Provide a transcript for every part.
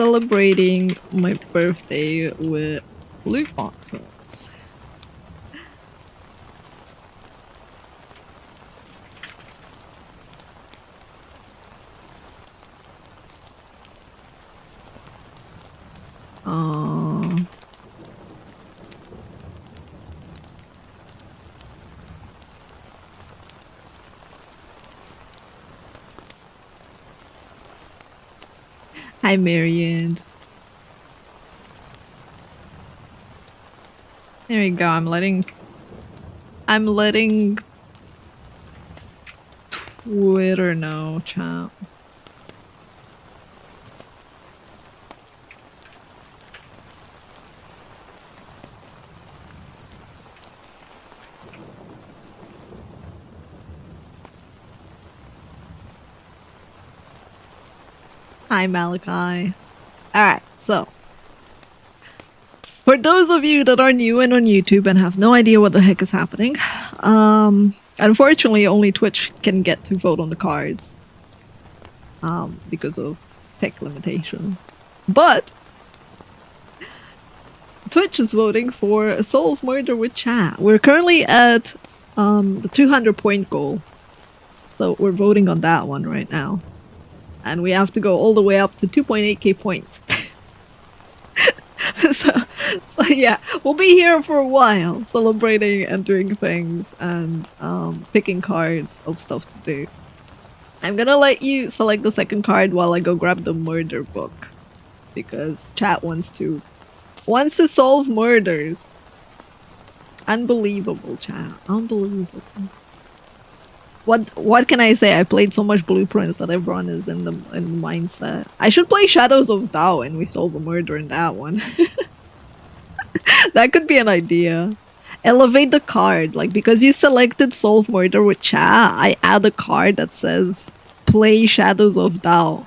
celebrating my birthday with loot boxes. Hi, Marion. There we go. I'm letting Twitter know, chat. Hi, Malachi. Alright, so. For those of you that are new and on YouTube and have no idea what the heck is happening, unfortunately only Twitch can get to vote on the cards. Because of tech limitations. But Twitch is voting for a solve murder with chat. We're currently at the 200 point goal. So we're voting on that one right now. And we have to go all the way up to 2.8k points. so yeah, we'll be here for a while, celebrating and doing things and picking cards of stuff to do. I'm gonna let you select the second card while I go grab the murder book. Because chat wants to solve murders. Unbelievable, chat. Unbelievable. What can I say? I played so much Blueprints that everyone is in the mindset. I should play Shadows of Tao and we solve a murder in that one. That could be an idea. Elevate the card. Like, because you selected solve murder with chat, I add a card that says play Shadows of Tao.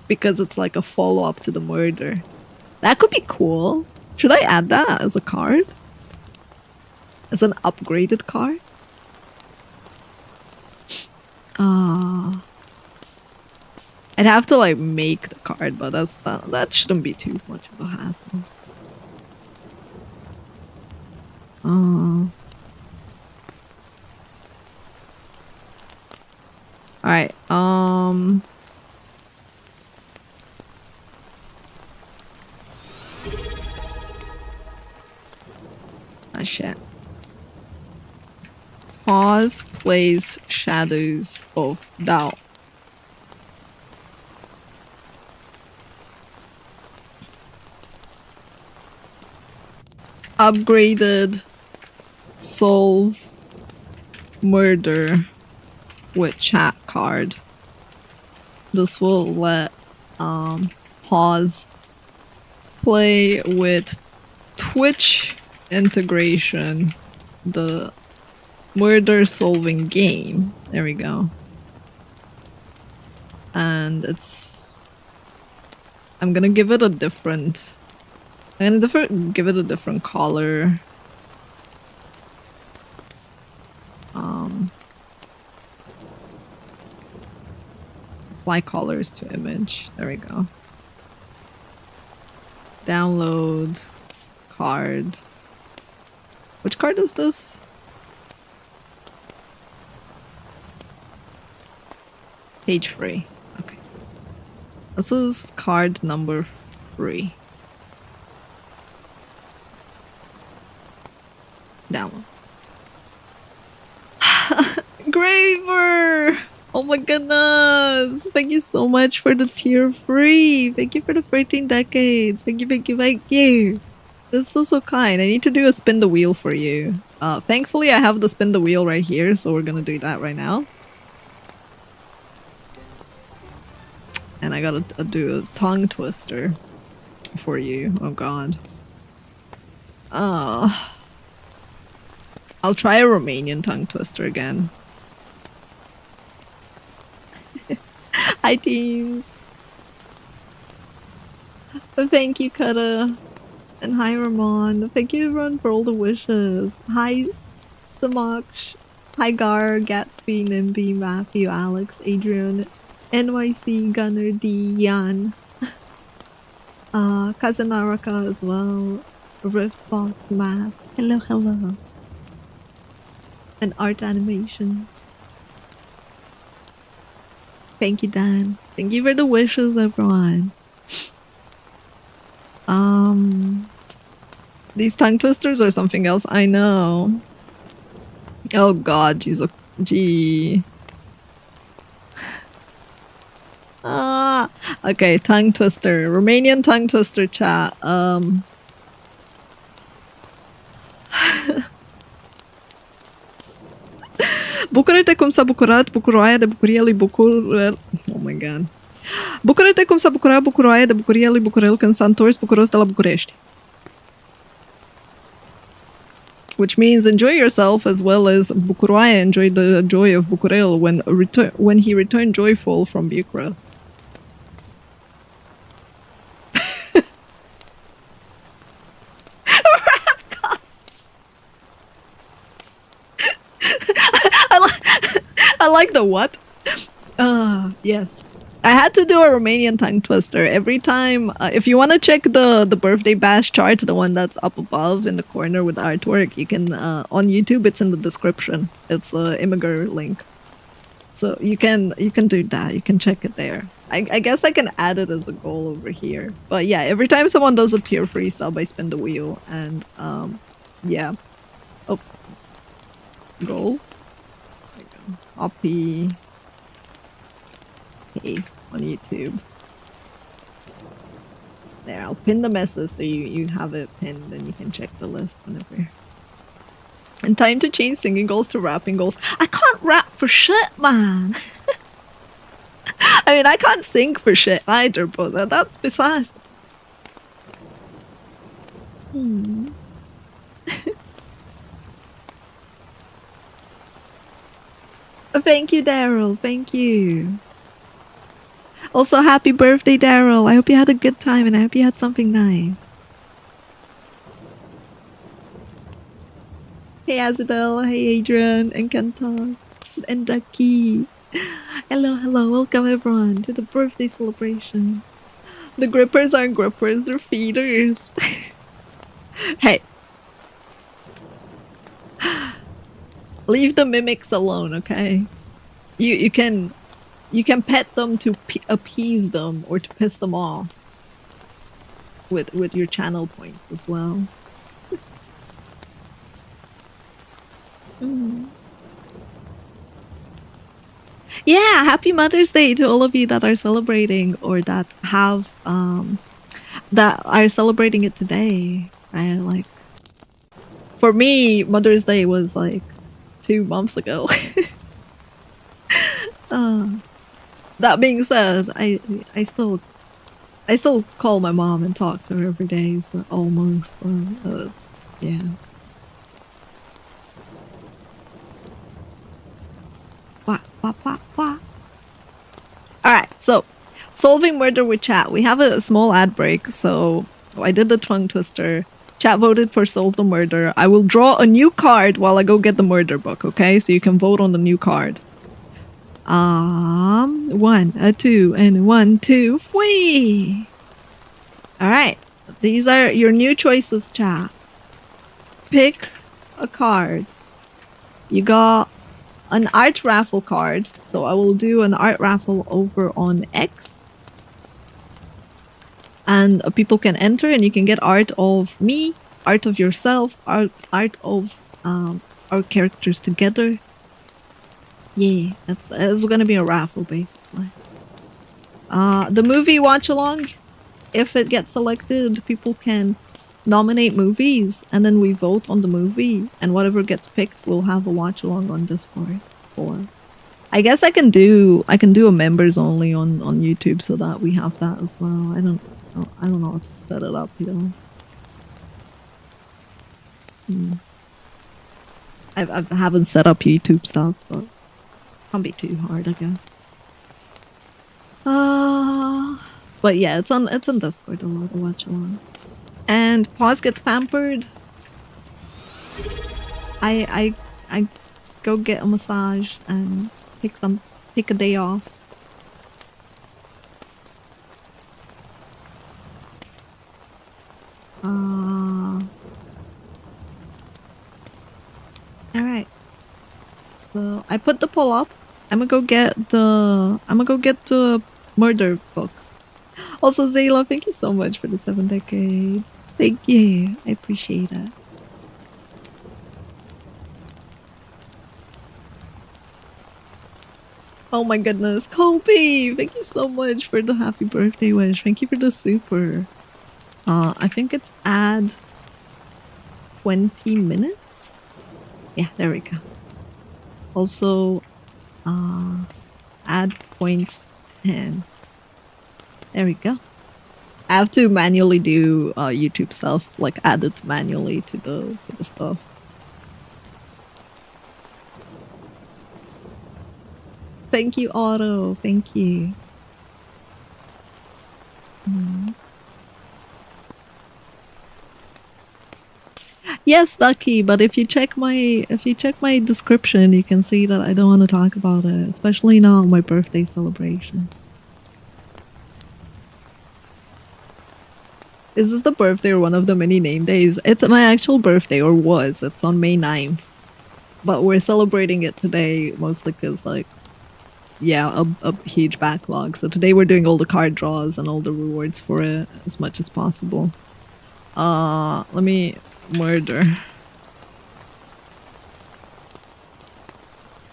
Because it's like a follow-up to the murder. That could be cool. Should I add that as a card? As an upgraded card? I'd have to like make the card, but that shouldn't be too much of a hassle. Alright, ah, shit. Paws plays Shadows of Tao. Upgraded solve murder with chat card. This will let Paws play with Twitch integration the murder solving game. There we go. And I'm gonna give it a different give it a different color. Apply colors to image. There we go. Download card. Which card is this? Page 3. Okay. This is card number 3. Download. Graver! Oh my goodness! Thank you so much for the tier 3! Thank you for the 13 decades! Thank you, thank you, thank you! This is so kind. I need to do a spin the wheel for you. Thankfully I have the spin the wheel right here, so we're gonna do that right now. And I gotta do a tongue twister for you. Oh god. I'll try a Romanian tongue twister again. Hi teens! Thank you, Kata. And hi, Ramon. Thank you, everyone, for all the wishes. Hi, Samaksh. Hi, Gar, Gatsby, Nimby, Matthew, Alex, Adrian, NYC, Gunner, D, Yan. Cousin Araka as well. Riftbox, Matt. Hello, hello. And art animation. Thank you, Dan. Thank you for the wishes, everyone. These tongue twisters or something else? I know. Oh god, Jesus. Gee. Okay, tongue twister. Romanian tongue twister chat. Bucură-te cum s-a bucurat bucuroaia de bucuria lui Bucurel. Oh my god. Bucură-te cum s-a bucurat bucuroaia de bucuria lui Bucurel când s-a întors bucuros de la București. Which means enjoy yourself as well as Bucuroaia enjoyed the joy of Bucurel when he returned joyful from Bucharest. I like the what? Yes. I had to do a Romanian tongue twister every time. If you want to check the birthday bash chart, the one that's up above in the corner with the artwork, you can on YouTube. It's in the description. It's a Imgur link, so you can do that. You can check it there. I guess I can add it as a goal over here. But yeah, every time someone does a tier free sub, I spin the wheel and yeah. Oh, goals. There you go. Copy. Paste on YouTube. There, I'll pin the message so you have it pinned and you can check the list whenever. And time to change singing goals to rapping goals. I can't rap for shit, man. I mean, I can't sing for shit either, but that's besides. Thank you, Daryl. Thank you. Also, happy birthday, Daryl. I hope you had a good time and I hope you had something nice. Hey, Azadel. Hey, Adrian. And Kantos. And Ducky. Hello, hello. Welcome, everyone, to the birthday celebration. The grippers aren't grippers. They're feeders. Hey. Leave the mimics alone, okay? You can pet them to appease them or to piss them off with your channel points as well. Yeah, happy Mother's Day to all of you that are celebrating or that have that are celebrating it today. Right? Like, for me, Mother's Day was like 2 months ago. That being said, I still call my mom and talk to her every day, so almost. Yeah. Alright, so solving murder with chat. We have a small ad break, so I did the tongue twister. Chat voted for solve the murder. I will draw a new card while I go get the murder book, okay? So you can vote on the new card. 1, a 2, and 1, 2, whee! Alright, these are your new choices, chat. Pick a card. You got an art raffle card, so I will do an art raffle over on X. And people can enter and you can get art of me, art of yourself, art of our characters together. Yeah, it's gonna be a raffle basically. The movie watch along, if it gets selected, people can nominate movies and then we vote on the movie and whatever gets picked we'll have a watch along on Discord. Or I guess I can do a members only on YouTube so that we have that as well. I don't know how to set it up, you know. I haven't set up YouTube stuff, but can't be too hard, I guess. But yeah, it's on Discord a lot to watch along. And Paws gets pampered. I go get a massage and take a day off. All right. So I put the poll up. I'm gonna go get the murder book. Also, Zayla, thank you so much for the 7 decades. Thank you. I appreciate it. Oh my goodness, Kobe! Thank you so much for the happy birthday wish. Thank you for the super. I think it's add 20 minutes. Yeah, there we go. Also, add points 10. There we go. I have to manually do YouTube stuff, like add it manually to the stuff. Thank you, Otto. Thank you. Yes, Ducky, but if you check my description, you can see that I don't want to talk about it, especially not my birthday celebration. Is this the birthday or one of the many name days? It's my actual birthday, or was. It's on May 9th. But we're celebrating it today, mostly because, like, yeah, a huge backlog. So today we're doing all the card draws and all the rewards for it as much as possible. Let me murder.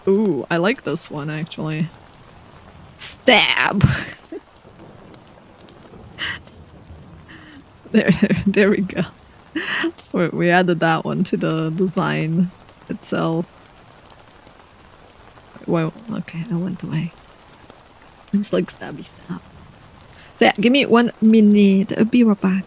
Ooh, I like this one, actually. Stab! There we go. We added that one to the design itself. Well, okay, I went away. It's like stabby stab. So yeah, give me 1 minute. I'll be right back.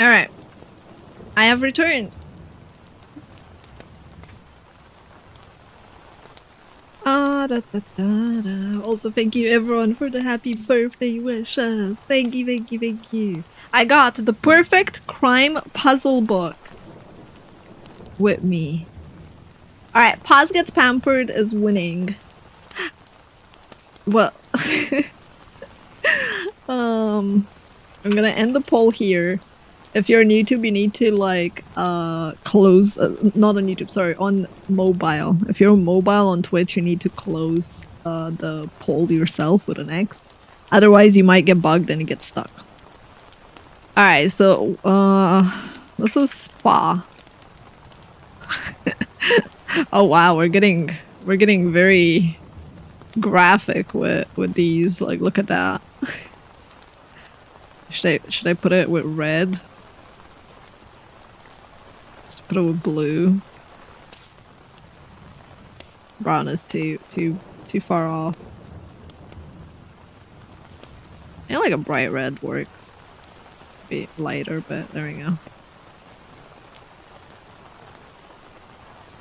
Alright. I have returned. Also, thank you everyone for the happy birthday wishes. Thank you, thank you, thank you. I got the perfect crime puzzle book with me. Alright, Paws gets pampered is winning. Well, I'm gonna end the poll here. If you're on YouTube, you need to like close, not on YouTube, sorry, on mobile. If you're on mobile on Twitch, you need to close the poll yourself with an X. Otherwise, you might get bugged and it gets stuck. Alright, so this is spa. Oh wow, we're getting very graphic with these. Like, look at that. Should I put it with red? Should I put it with blue? Brown is too far off. I like a bright red works. Be lighter, but there we go.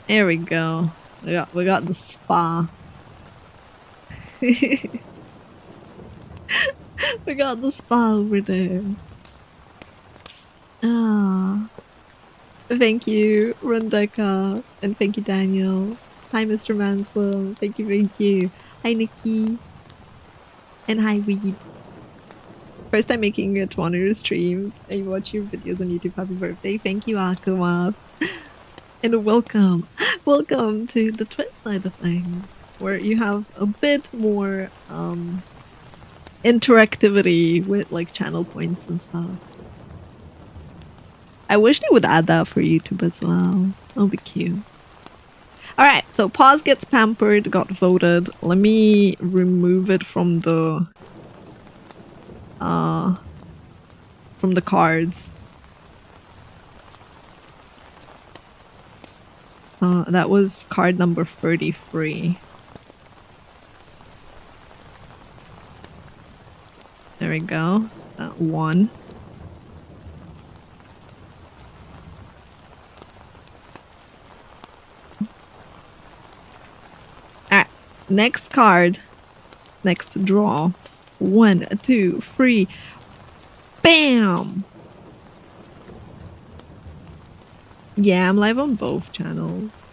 There we go. We got the spa. We got the spa over there. Ah. Thank you, Rundeka. And thank you, Daniel. Hi, Mr. Mansell. Thank you, thank you. Hi, Nikki. And hi, Weeb. First time making it to one of your streams. I watch your videos on YouTube. Happy birthday. Thank you, Akuma. And welcome. Welcome to the Twitch side of things, where you have a bit more interactivity with like channel points and stuff. I wish they would add that for YouTube as well. That'll be cute. Alright, so Paws gets pampered, got voted. Let me remove it from the cards. That was card number 33. There we go. That one. Alright, next card. Next draw. 1, 2, 3. Bam! Yeah, I'm live on both channels.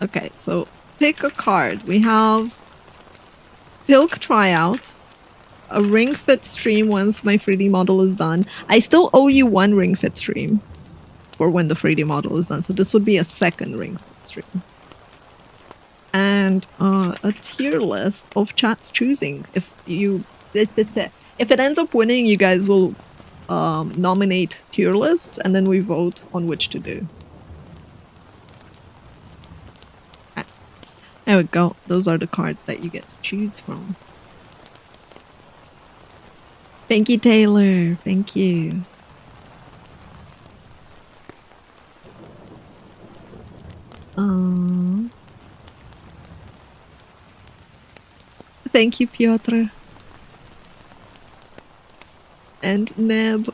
Okay, so pick a card. We have Pilk Tryout, a Ring Fit stream once my 3D model is done. I still owe you one Ring Fit stream for when the 3D model is done, so this would be a second Ring Fit stream. And a tier list of chat's choosing. If it ends up winning, you guys will nominate tier lists, and then we vote on which to do. There we go. Those are the cards that you get to choose from. Thank you, Taylor. Thank you. Thank you, Piotr. And Neb.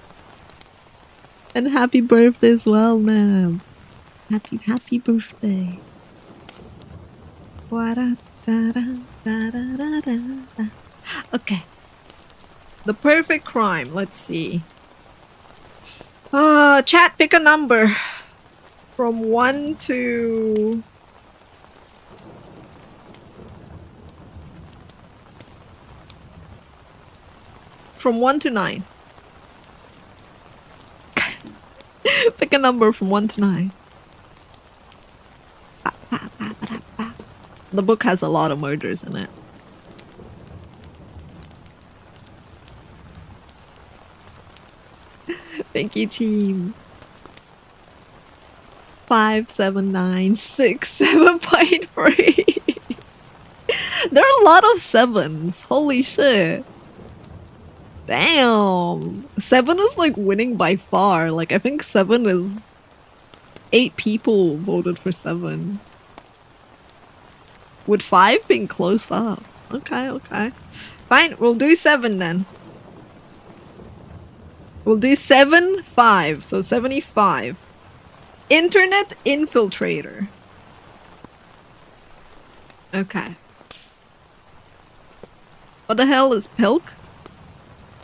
And happy birthday as well, Neb. Happy birthday. Okay. The perfect crime. Let's see. Chat, pick a number. From 1 to... From 1 to 9. Pick a number from 1 to 9. The book has a lot of murders in it. Thank you, teams. 5, 7, 9, 6, 7.3. There are a lot of 7s. Holy shit. Damn. 7 is like winning by far. Like, I think 7 is... 8 people voted for 7. With 5 being close up. Okay, okay. Fine, we'll do 7 then. We'll do 7-5, so 75. Internet infiltrator. Okay. What the hell is pilk?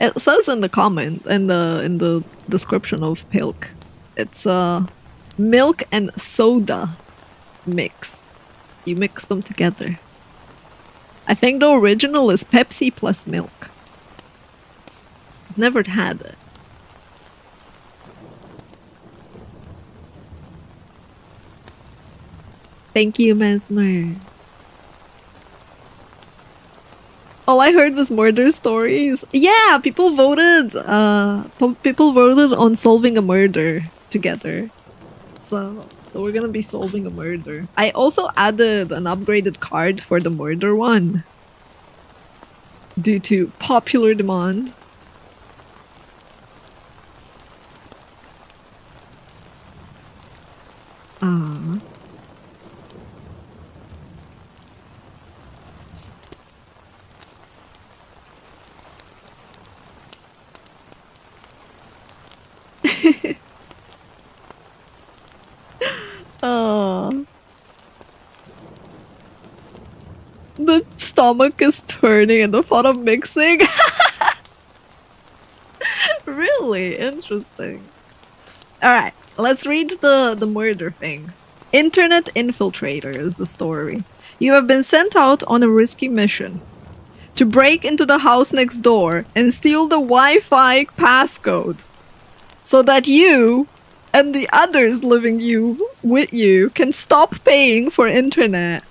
It says in the comment, in the description of pilk, it's milk and soda mix. You mix them together. I think the original is Pepsi plus milk. I've never had it. Thank you, Mesmer. All I heard was murder stories. Yeah, people voted on solving a murder together. So we're gonna be solving a murder. I also added an upgraded card for the murder one. Due to popular demand. The stomach is turning at the thought of mixing. Really interesting. Alright, let's read the murder thing. Internet infiltrator is the story. You have been sent out on a risky mission to break into the house next door and steal the Wi-Fi passcode so that you and the others living with you can stop paying for internet.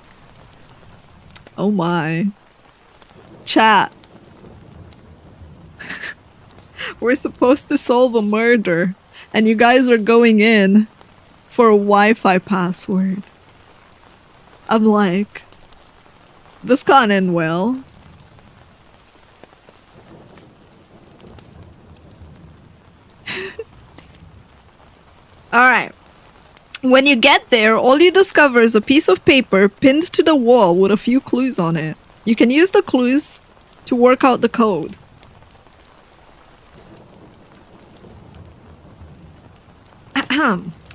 Oh my. Chat. We're supposed to solve a murder, and you guys are going in for a Wi-Fi password. I'm like, this can't end well. Alright. When you get there, all you discover is a piece of paper pinned to the wall with a few clues on it. You can use the clues to work out the code.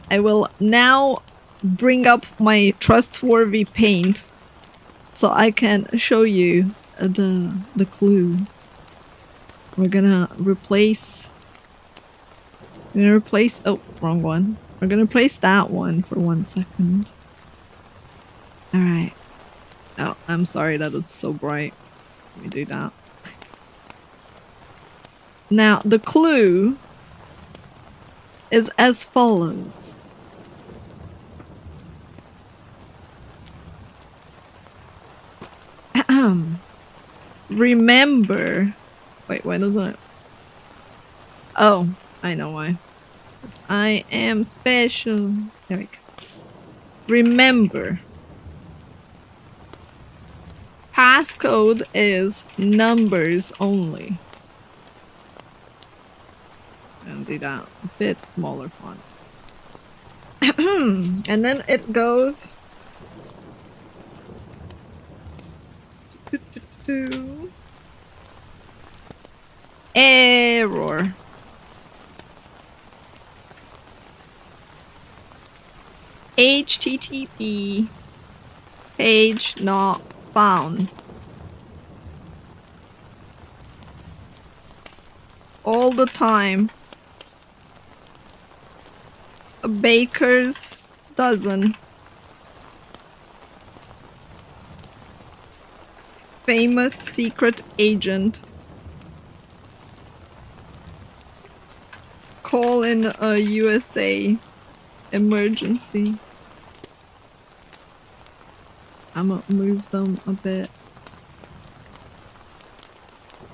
I will now bring up my trustworthy paint so I can show you the clue. We're gonna replace... oh, wrong one. We're gonna replace that one for 1 second. Alright. Oh, I'm sorry that it's so bright. Let me do that. Now, the clue is as follows. Remember... Wait, why doesn't it... Oh, I know why. I am special. There we go. Remember. Passcode is numbers only. And do that a bit smaller font. And then it goes error. HTTP page not found. All the time. A baker's dozen. Famous secret agent. Call in a USA emergency. I'm gonna move them a bit.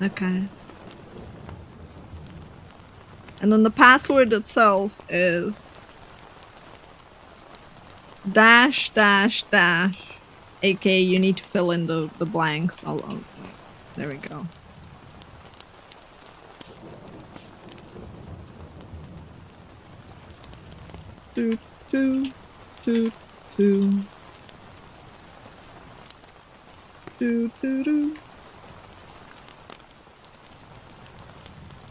Okay. And then the password itself is dash dash dash. aka you need to fill in the blanks. There we go. Doot, doot, doot, doot. Doot, doot, doot.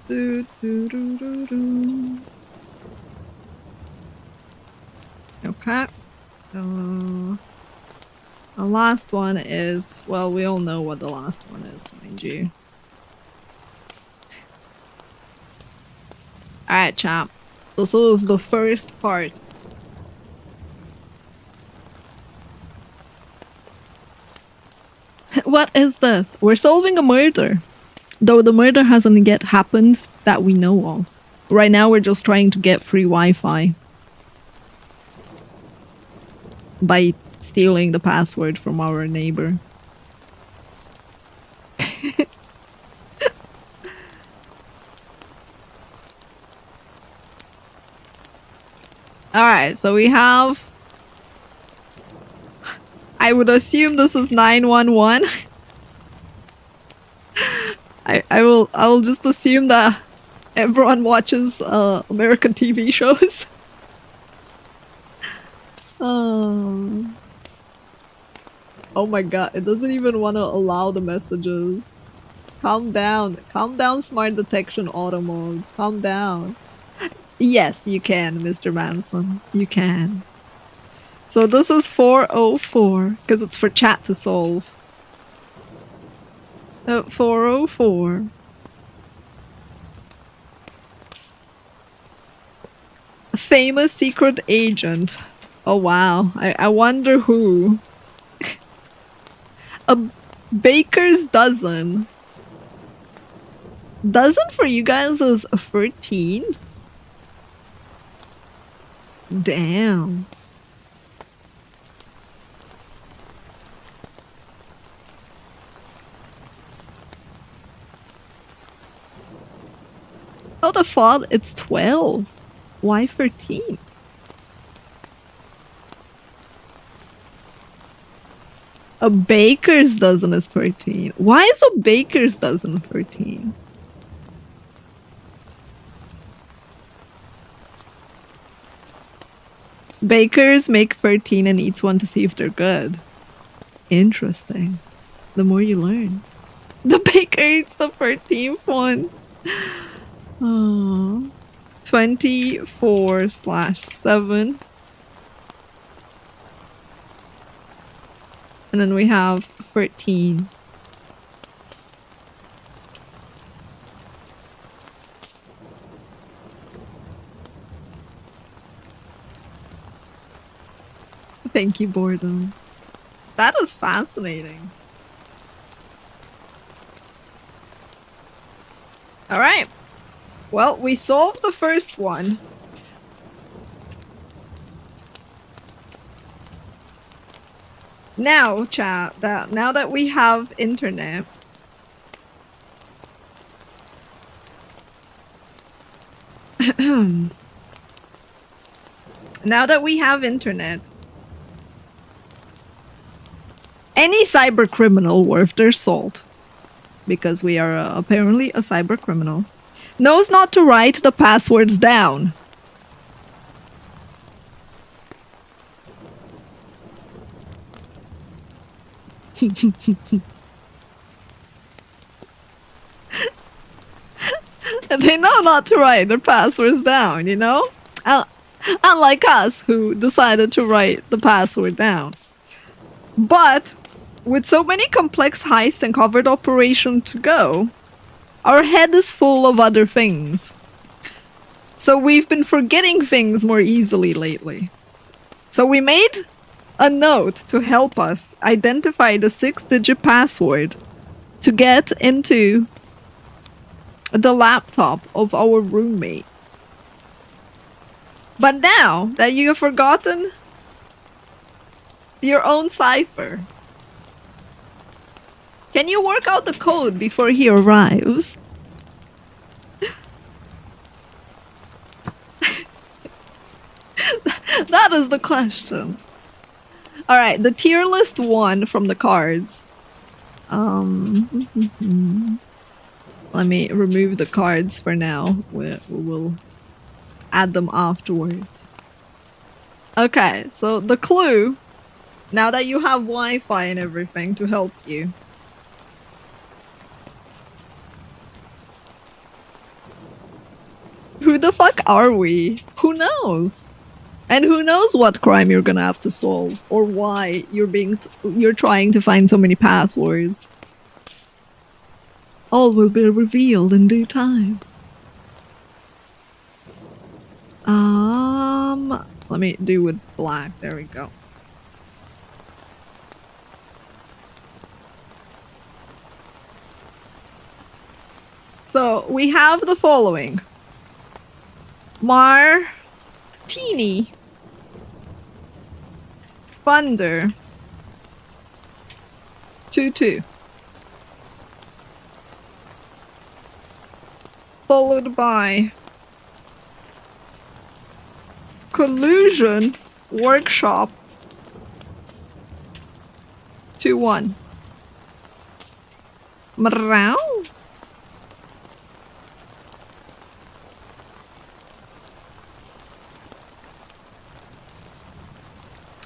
Do, do, do, do, do. Okay. The last one is, well, we all know what the last one is, mind you. Alright, chap. This was the first part. What is this? We're solving a murder. Though the murder hasn't yet happened that we know of. Right now we're just trying to get free Wi-Fi. By stealing the password from our neighbor. Alright, so we have... I would assume this is 911. I will just assume that everyone watches American TV shows. Oh my god, it doesn't even want to allow the messages. Calm down, smart detection auto mode. Calm down. Yes, you can, Mr. Manson. You can. So this is 404, because it's for chat to solve. 404. A famous secret agent. Oh wow, I wonder who. A baker's dozen. Dozen for you guys is 13? Damn. Oh, the fault, it's 12. Why 13? A baker's dozen is 13. Why is a baker's dozen 13? Bakers make 13 and eats one to see if they're good. Interesting. The more you learn. The baker eats the 13th one. Oh. 24/7. And then we have 13. Thank you, boredom. That is fascinating. Alright. Well, we solved the first one. Now, chat, now that we have internet, any cyber criminal worth their salt, because we are apparently a cyber criminal, knows not to write the passwords down. They know not to write their passwords down, you know? Unlike us, who decided to write the password down. But with so many complex heists and covert operations to go, our head is full of other things. So we've been forgetting things more easily lately. So we made a note to help us identify the 6-digit password to get into the laptop of our roommate. But now that you have forgotten your own cipher, can you work out the code before he arrives? That is the question. Alright, the tier list 1 from the cards. Let me remove the cards for now. We will add them afterwards. Okay, so the clue, now that you have Wi-Fi and everything to help you. the fuck are we? Who knows? And who knows what crime you're gonna have to solve or why you're trying to find so many passwords. All will be revealed in due time. Let me do with black. There we go. So we have the following. Martini. Thunder. 2-2. Followed by Collusion Workshop 2-1. Meow.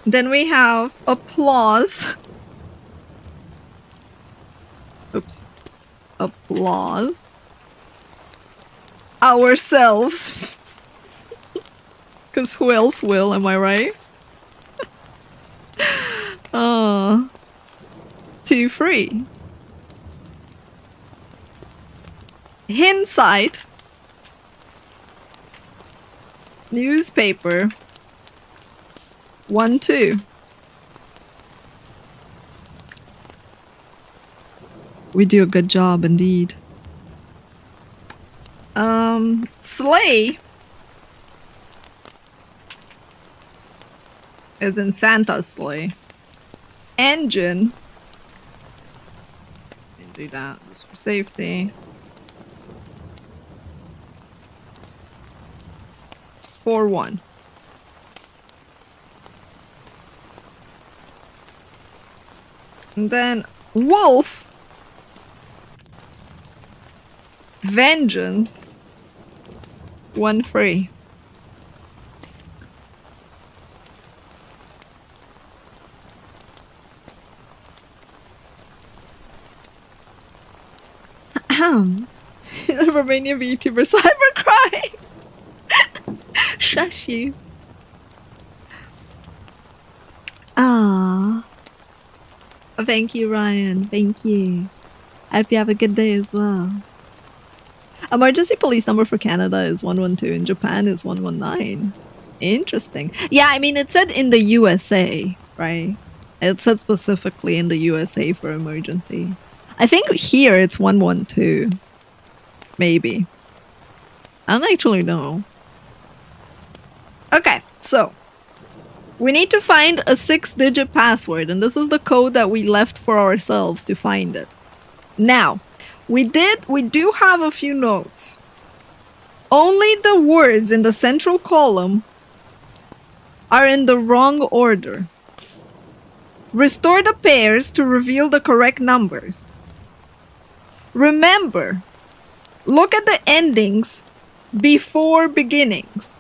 Then we have Applause. Oops. Applause. Ourselves. Because who else will, am I right? 2-3. Hindsight. Newspaper. 1-2. We do a good job indeed. Sleigh. As in Santa's sleigh. Engine. Do that just for safety. 4-1. And then Wolf. Vengeance. 1-3. Romanian VTuber cybercrime. Shush you. Ah. Thank you, Ryan. Thank you. I hope you have a good day as well. Emergency police number for Canada is 112. In Japan is 119. Interesting. Yeah, I mean, it said in the USA, right? It said specifically in the USA for emergency. I think here it's 112. Maybe. I don't actually know. Okay, so we need to find a 6-digit password, and this is the code that we left for ourselves to find it. Now, we do have a few notes. Only the words in the central column are in the wrong order. Restore the pairs to reveal the correct numbers. Remember, look at the endings before beginnings.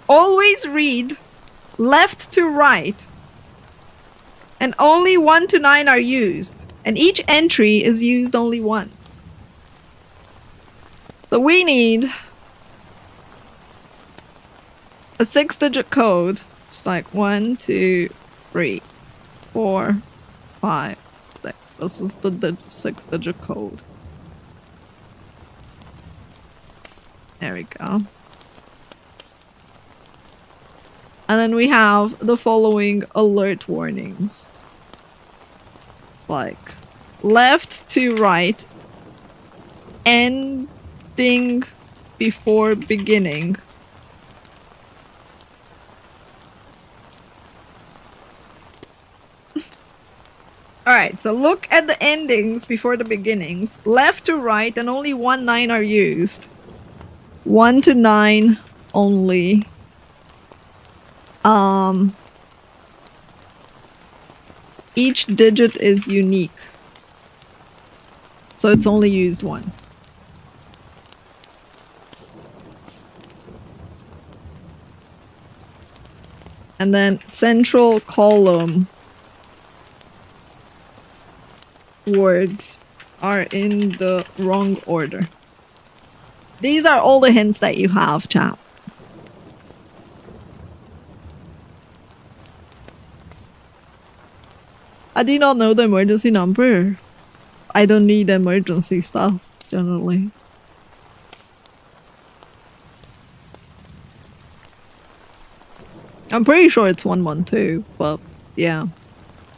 Always read left to right, and only 1 to 9 are used, and each entry is used only once. So we need a 6-digit code. It's like 1, 2, 3, 4, 5, 6. This is the 6-digit code. There we go. And then we have the following alert warnings. It's like left to right, ending before beginning. Alright, so look at the endings before the beginnings. Left to right, and only 1 9 are used. 1 to 9 only. Each digit is unique. So it's only used once. And then central column words are in the wrong order. These are all the hints that you have, chap. I do not know the emergency number. I don't need emergency stuff, generally. I'm pretty sure it's 112, but yeah.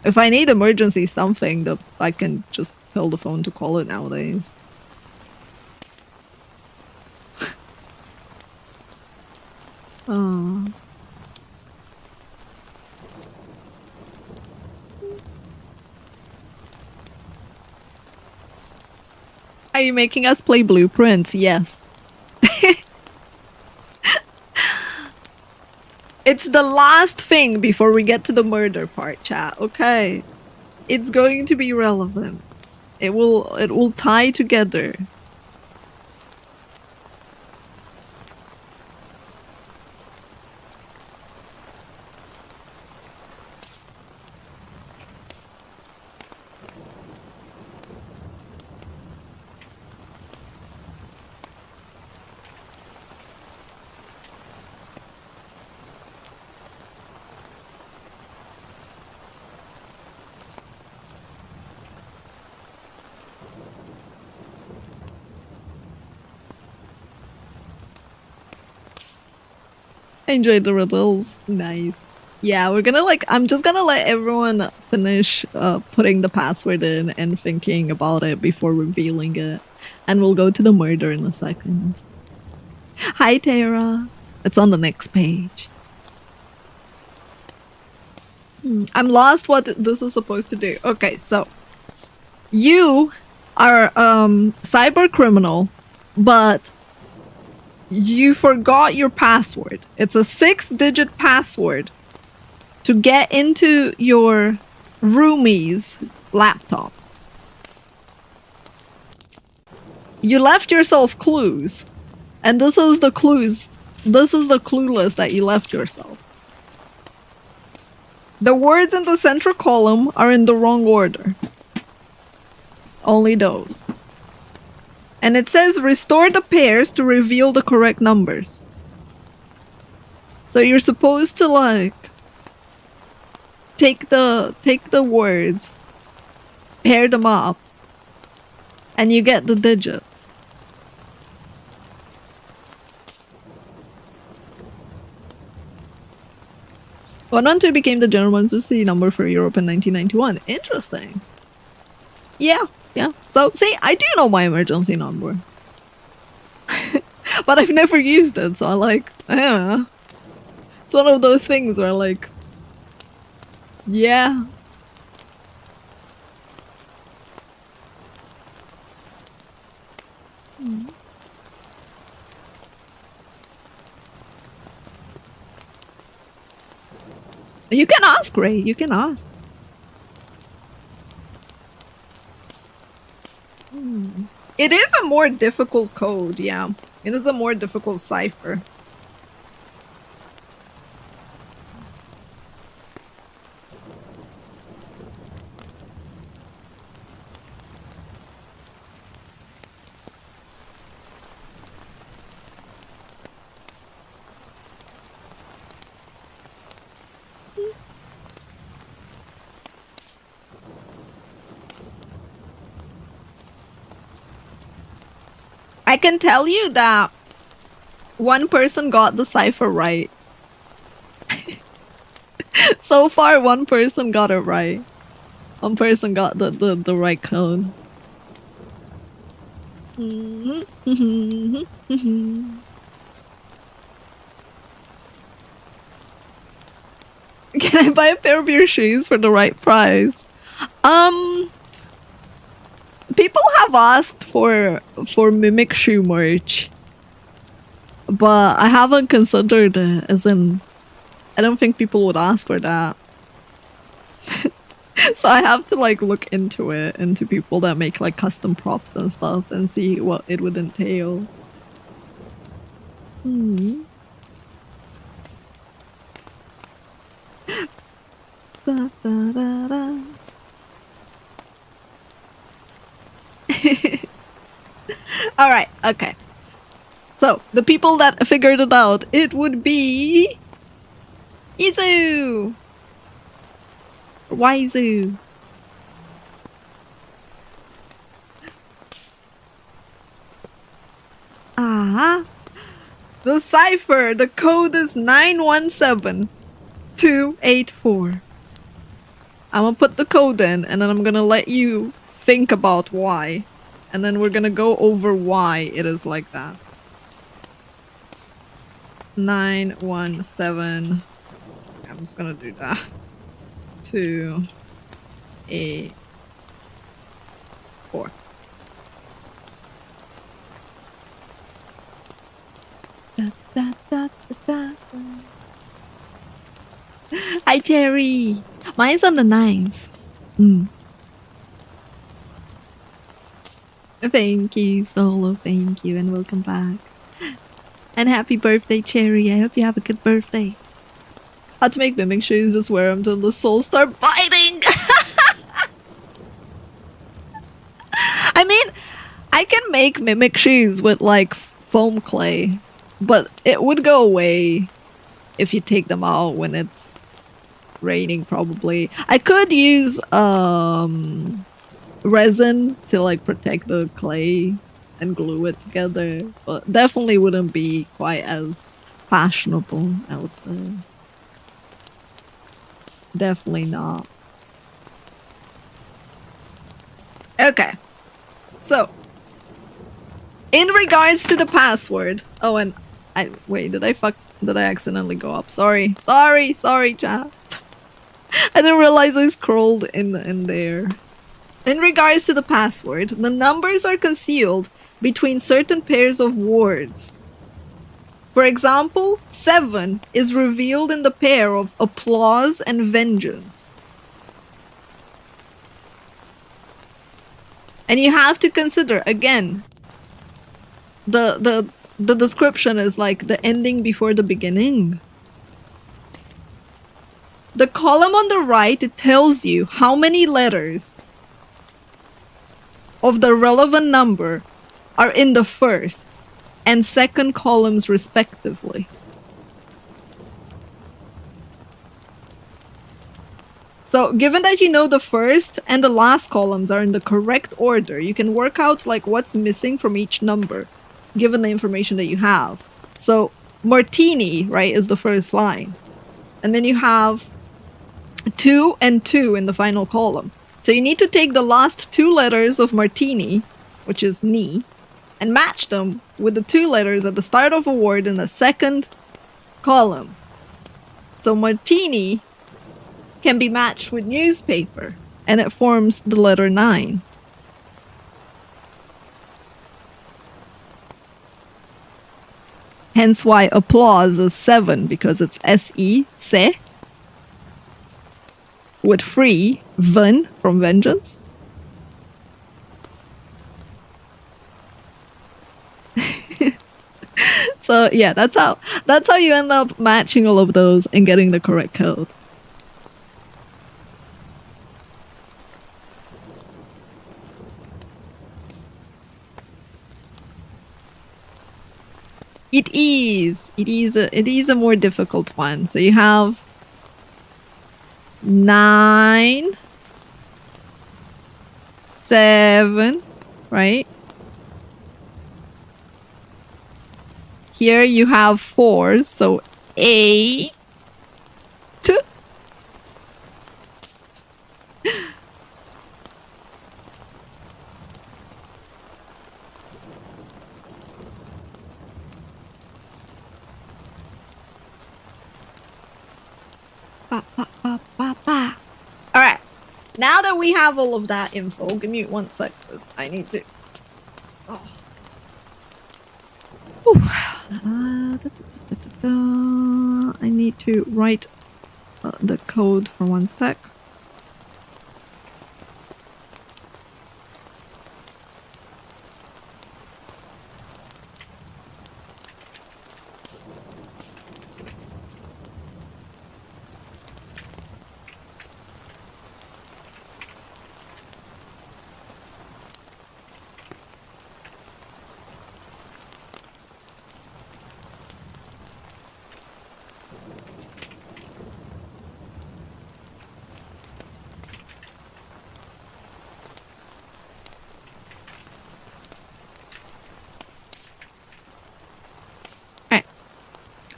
If I need emergency something, that I can just tell the phone to call it nowadays. Oh. Are you making us play blueprints? Yes. It's the last thing before we get to the murder part, chat, okay? It's going to be relevant. It will tie together. I enjoyed the riddles. Nice. Yeah, we're gonna I'm just gonna let everyone finish putting the password in and thinking about it before revealing it. And we'll go to the murder in a second. Hi, Tara. It's on the next page. I'm lost what this is supposed to do. Okay, so you are cyber criminal, but you forgot your password. It's a 6-digit password to get into your roomie's laptop. You left yourself clues, and this is the clues. This is the clue list that you left yourself. The words in the central column are in the wrong order. Only those. And it says restore the pairs to reveal the correct numbers. So you're supposed to take the words, pair them up, and you get the digits. One became the general emergency number for Europe in 1991. Interesting. Yeah. So, see, I do know my emergency number. But I've never used it, so yeah. It's one of those things where yeah. You can ask, Ray. You can ask. It is a more difficult code, yeah. It is a more difficult cipher. I can tell you that one person got the cipher right. So far, one person got it right. One person got the right code. Can I buy a pair of your shoes for the right price? People have asked for mimic shoe merch, but I haven't considered it, as in I don't think people would ask for that. So I have to look into it, into people that make custom props and stuff, and see what it would entail. Da, da, da, da. All right, okay. So, the people that figured it out, it would be... Izu! Waizu. Ah. The cipher, the code is 917284. I'm gonna put the code in, and then I'm gonna let you think about why. And then we're gonna go over why it is like that. 917. I'm just gonna do that. 284. Da, da, da, da, da. Hi, Jerry. Mine's on the 9th. Thank you, Solo. Thank you, and welcome back. And happy birthday, Cherry. I hope you have a good birthday. How to make mimic shoes, just wear them till the soles start biting. I mean, I can make mimic shoes with like foam clay, but it would go away if you take them out when it's raining, probably. I could use resin to like protect the clay and glue it together, but definitely wouldn't be quite as fashionable, I would say. Definitely not. Okay. So, in regards to the password. Oh, and wait, did I accidentally go up? Sorry, chat. I didn't realize I scrolled in there. In regards to the password, the numbers are concealed between certain pairs of words. For example, 7 is revealed in the pair of applause and vengeance. And you have to consider, again, the description is like the ending before the beginning. The column on the right, it tells you how many letters of the relevant number are in the first and second columns respectively. So, given that you know the first and the last columns are in the correct order, you can work out like what's missing from each number, given the information that you have. So, martini, right, is the first line. And then you have 2 and 2 in the final column. So you need to take the last 2 letters of martini, which is ni, and match them with the 2 letters at the start of a word in the second column. So martini can be matched with newspaper, and it forms the letter 9. Hence why applause is 7, because it's S-E, se, with free, ven, from vengeance. So yeah, that's how you end up matching all of those and getting the correct code. It is a more difficult one. So you have 9, 7, right? Here you have 4, so 8. Alright, now that we have all of that info, give me 1 sec, because I need to... Oh. I need to write the code for 1 sec.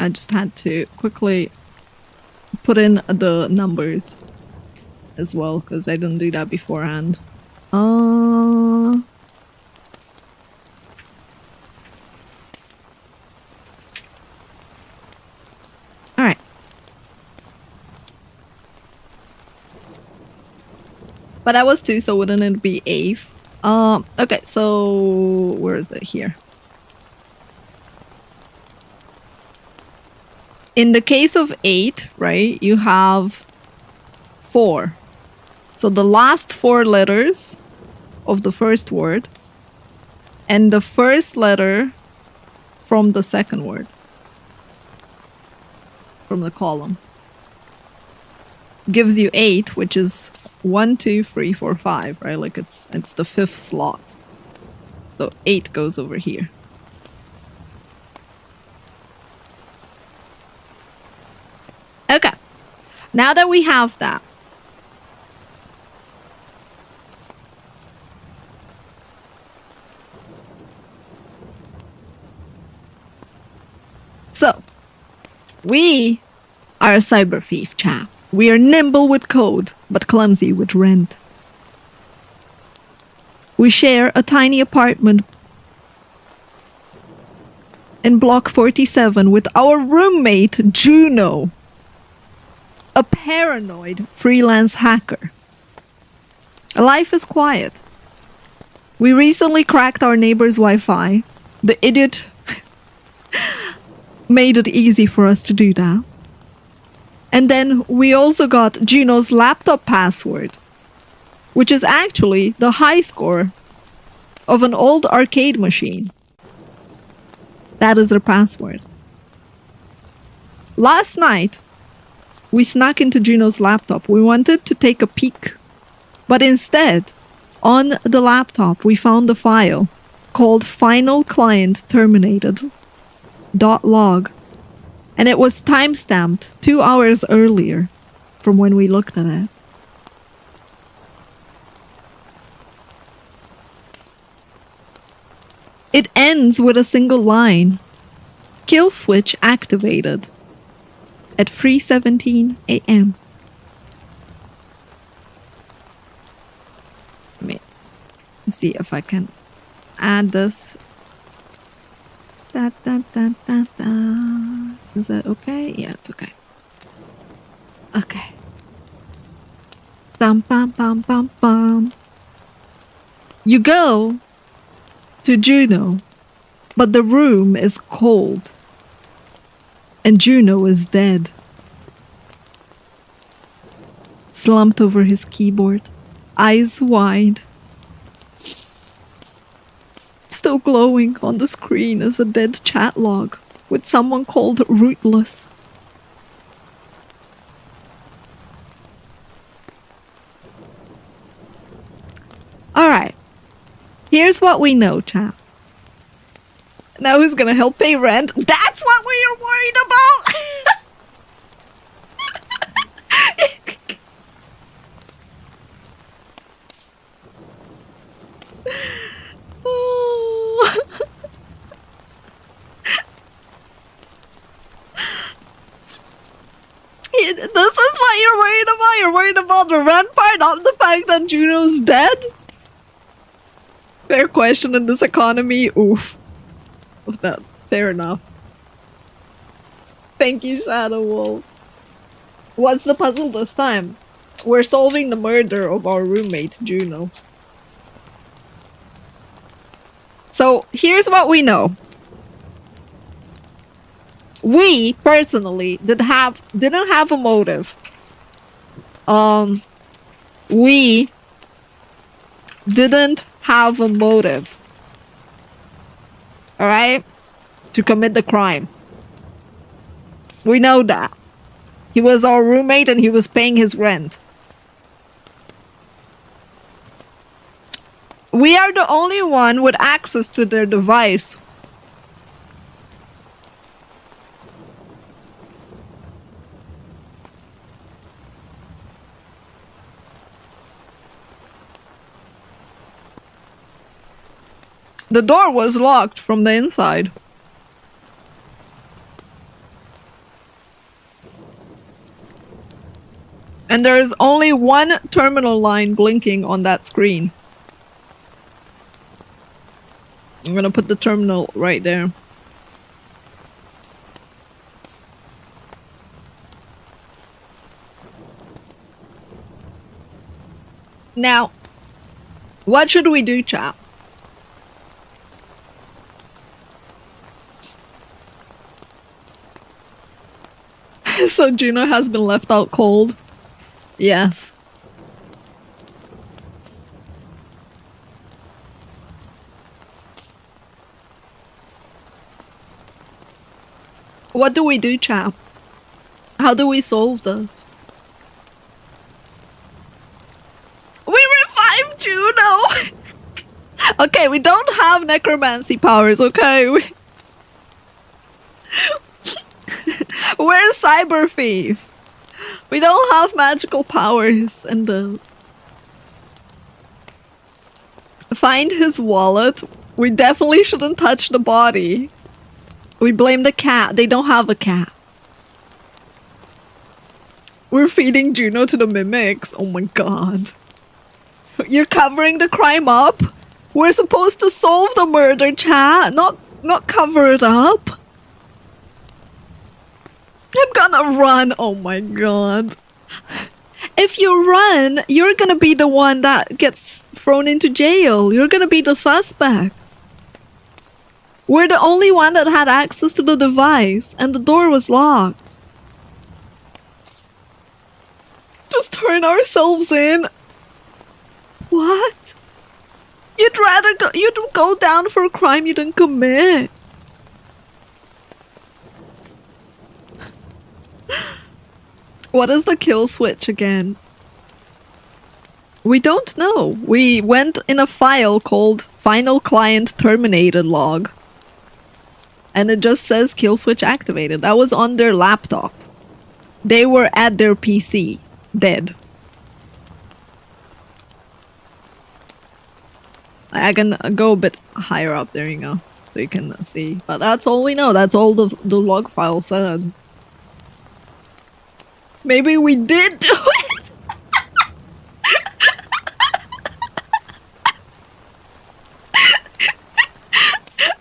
I just had to quickly put in the numbers as well, because I didn't do that beforehand. Alright. But that was 2, so wouldn't it be 8? Okay, so where is it here? In the case of 8, right, you have 4. So the last 4 letters of the first word and the first letter from the second word from the column gives you 8, which is 1, 2, 3, 4, 5, right? Like it's the 5th slot. So 8 goes over here. Okay. Now that we have that, so we are a cyber thief, chap. We are nimble with code, but clumsy with rent. We share a tiny apartment in block 47 with our roommate, Juno, a paranoid freelance hacker. Life is quiet. We recently cracked our neighbor's Wi-Fi. The idiot made it easy for us to do that. And then we also got Juno's laptop password, which is actually the high score of an old arcade machine. That is their password. Last night, we snuck into Juno's laptop. We wanted to take a peek, but instead, on the laptop, we found a file called Final Client Terminated.log. And it was timestamped 2 hours earlier from when we looked at it. It ends with a single line. Kill switch activated at 3:17 a.m. Let me see if I can add this. Da, da, da, da, da. Is that okay? Yeah, it's okay. Okay. Bum, bum, bum, bum, bum. You go to Juno, but the room is cold. And Juno is dead. Slumped over his keyboard, eyes wide. Still glowing on the screen is a dead chat log with someone called Rootless. Alright. Here's what we know, chat. Now who's gonna help pay rent? That's what we are worried about! This is what you're worried about? You're worried about the rent part, not the fact that Juno's dead? Fair question in this economy. Oof. That, fair enough. Thank you, Shadow Wolf. What's the puzzle this time? We're solving the murder of our roommate, Juno. So, here's what we know. We, personally, didn't have a motive. We didn't have a motive. Alright? To commit the crime. We know that. He was our roommate and he was paying his rent. We are the only one with access to their device. The door was locked from the inside. And there is only one terminal line blinking on that screen. I'm gonna put the terminal right there. Now, what should we do, chat? So Juno has been left out cold. Yes. What do we do, chap? How do we solve this? We revive Juno! Okay, we don't have necromancy powers, okay? We're cyber thief. We don't have magical powers in this. Find his wallet. We definitely shouldn't touch the body. We blame the cat. They don't have a cat. We're feeding Juno to the mimics. Oh my god. You're covering the crime up? We're supposed to solve the murder, chat, not cover it up. I'm gonna run. Oh my god. If you run, you're gonna be the one that gets thrown into jail. You're gonna be the suspect. We're the only one that had access to the device, and the door was locked. Just turn ourselves in. What? You'd go down for a crime you didn't commit. What is the kill switch again? We don't know. We went in a file called Final Client Terminated Log. And it just says kill switch activated. That was on their laptop. They were at their PC. Dead. I can go a bit higher up. There you go. So you can see. But that's all we know. That's all the log file said. Maybe we did do it!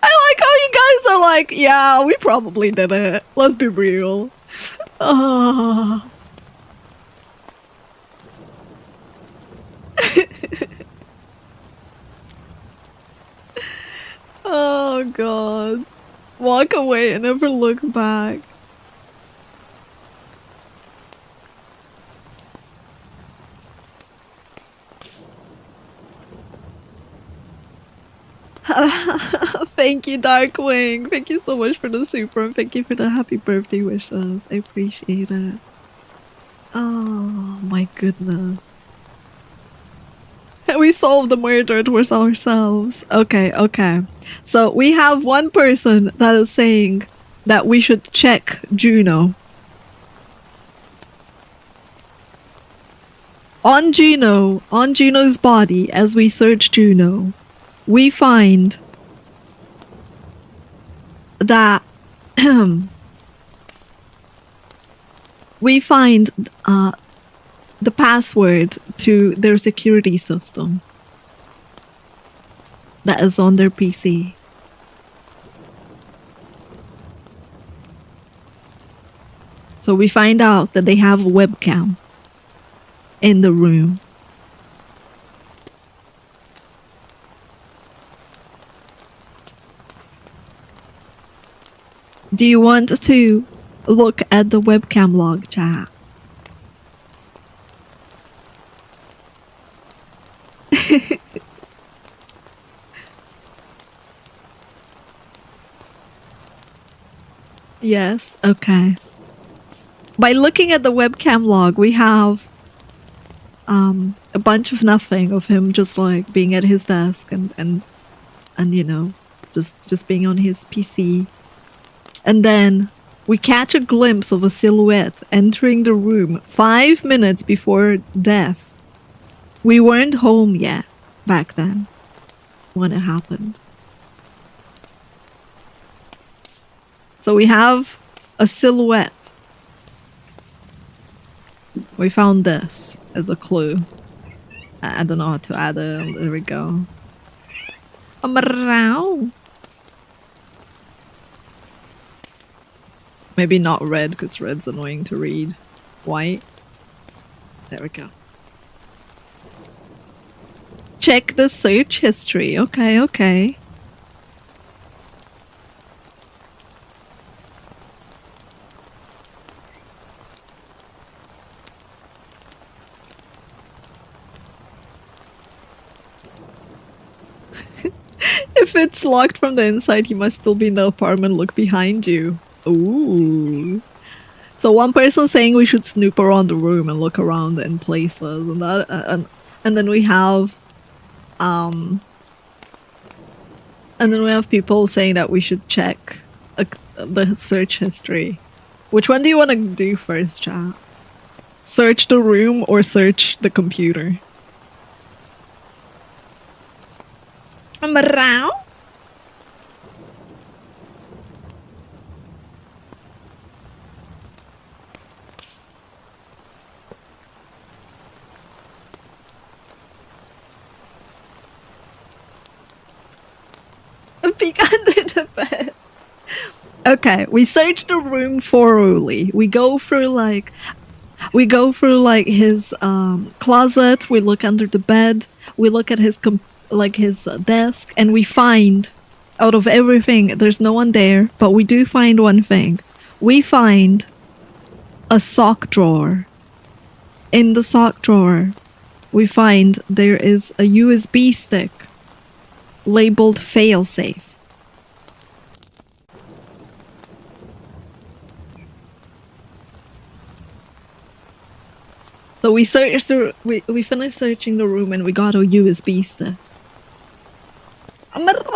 I like how you guys are like, yeah, we probably did it. Let's be real. Oh. Oh god. Walk away and never look back. Thank you, Darkwing. Thank you so much for the super, and thank you for the happy birthday wishes. I appreciate it. Oh my goodness. We solved the murder. It was ourselves. Okay, okay. So we have one person that is saying that we should check Juno. On Juno's body, as we search Juno, we find that we find the password to their security system that is on their PC. So we find out that they have a webcam in the room. Do you want to look at the webcam log, chat? Yes, okay. By looking at the webcam log, we have a bunch of nothing of him just like being at his desk and you know, just being on his PC. And then we catch a glimpse of a silhouette entering the room 5 minutes before death. We weren't home yet back then when it happened. So we have a silhouette We found this as a clue. I don't know how to add it. There we go. Maybe not red, because red's annoying to read. White. There we go. Check the search history. Okay, okay. If it's locked from the inside, you must still be in the apartment. Look behind you. Ooh. So one person saying we should snoop around the room and look around in places, and that, and then we have, and then we have people saying that we should check the search history. Which one do you want to do first, chat? Search the room or search the computer? I'm around. Peek under the bed. Okay, we search the room thoroughly. We go through like his closet. We look under the bed. We look at his desk, and we find, out of everything, there's no one there, but we do find one thing. We find a sock drawer. In the sock drawer, we find there is a USB stick labeled failsafe. So we finished searching the room and we got a USB stick. I'm around.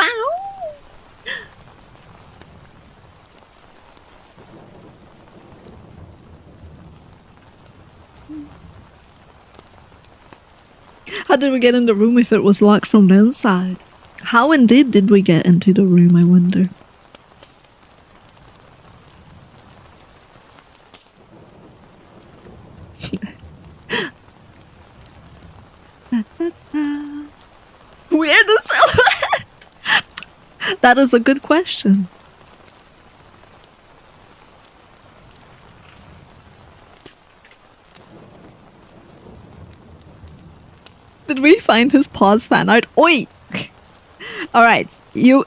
How did we get in the room if it was locked from the inside? How indeed did we get into the room, I wonder? Where the silhouette? That is a good question. Did we find his Paws fan art? Oi! Alright, do you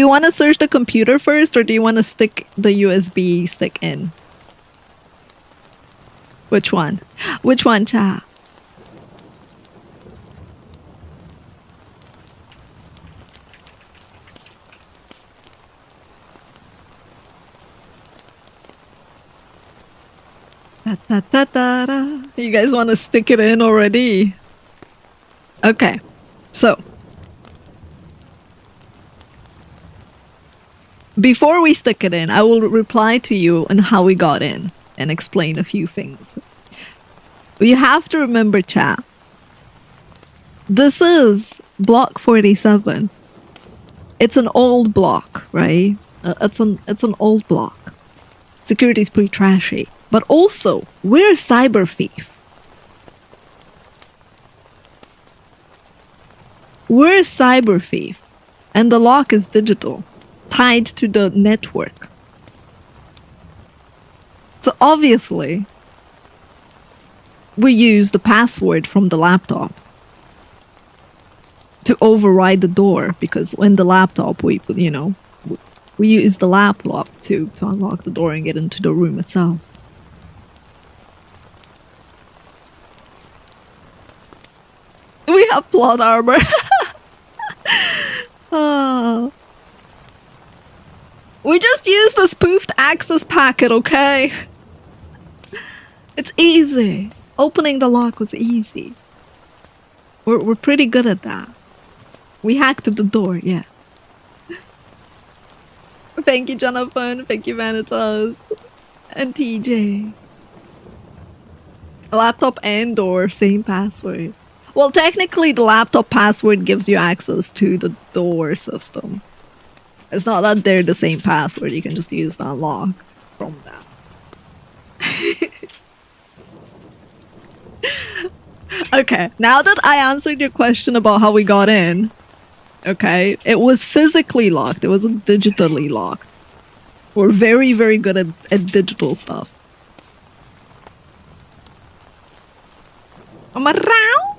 want to search the computer first, or do you want to stick the USB stick in? Which one? Which one, cha? You guys want to stick it in already? Okay, so before we stick it in, I will reply to you on how we got in and explain a few things. You have to remember, chat, this is block 47. It's an old block, right? It's an old block. Security's pretty trashy. But also, we're a cyber thief. We're a cyber thief. And the lock is digital, tied to the network. So obviously, we use the password from the laptop to override the door, because when the laptop, we use the laptop to unlock the door and get into the room itself. We have plot armor. Oh. We just used the spoofed access packet, okay? It's easy. Opening the lock was easy. We're pretty good at that. We hacked the door, yeah. Thank you, Jonathan. Thank you, Vanitas. And TJ. Laptop and door, same password. Well, technically, the laptop password gives you access to the door system. It's not that they're the same password. You can just use the unlock from that. Okay, now that I answered your question about how we got in, okay, it was physically locked. It wasn't digitally locked. We're very, very good at digital stuff. I'm around.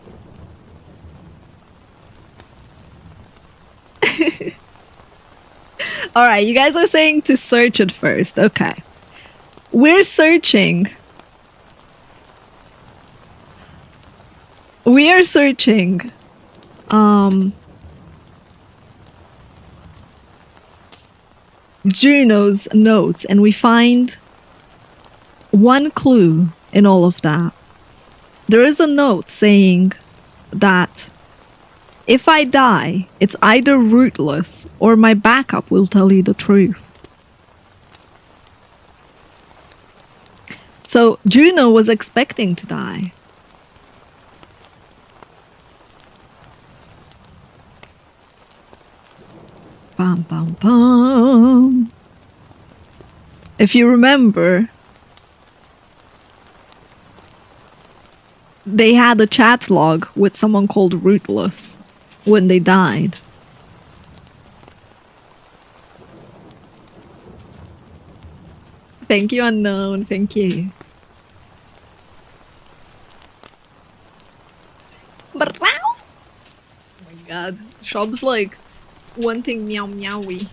All right, you guys are saying to search it first. Okay. We're searching. We are searching. Juno's notes, and we find one clue in all of that. There is a note saying that if I die, it's either rootless or my backup will tell you the truth. So Juno was expecting to die. Bum, bum, bum. If you remember, they had a chat log with someone called Rootless when they died. Thank you, Unknown. Thank you. Oh my god. Shob's like wanting meow meowy.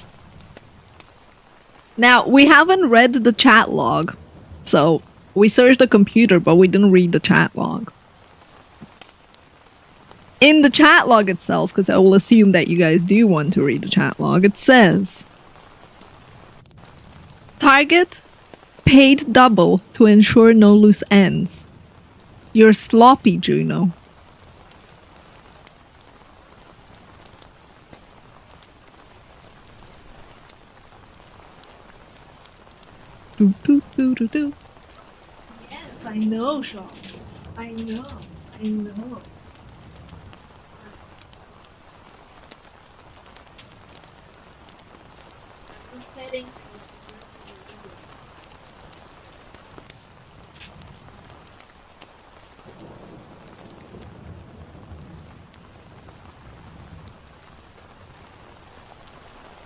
Now, we haven't read the chat log. So, we searched the computer, but we didn't read the chat log. In the chat log itself, because I will assume that you guys do want to read the chat log, it says target paid double to ensure no loose ends. You're sloppy, Juno. Do, do, do, do, do. Yes, I know, Sean. I know. I know. Just heading.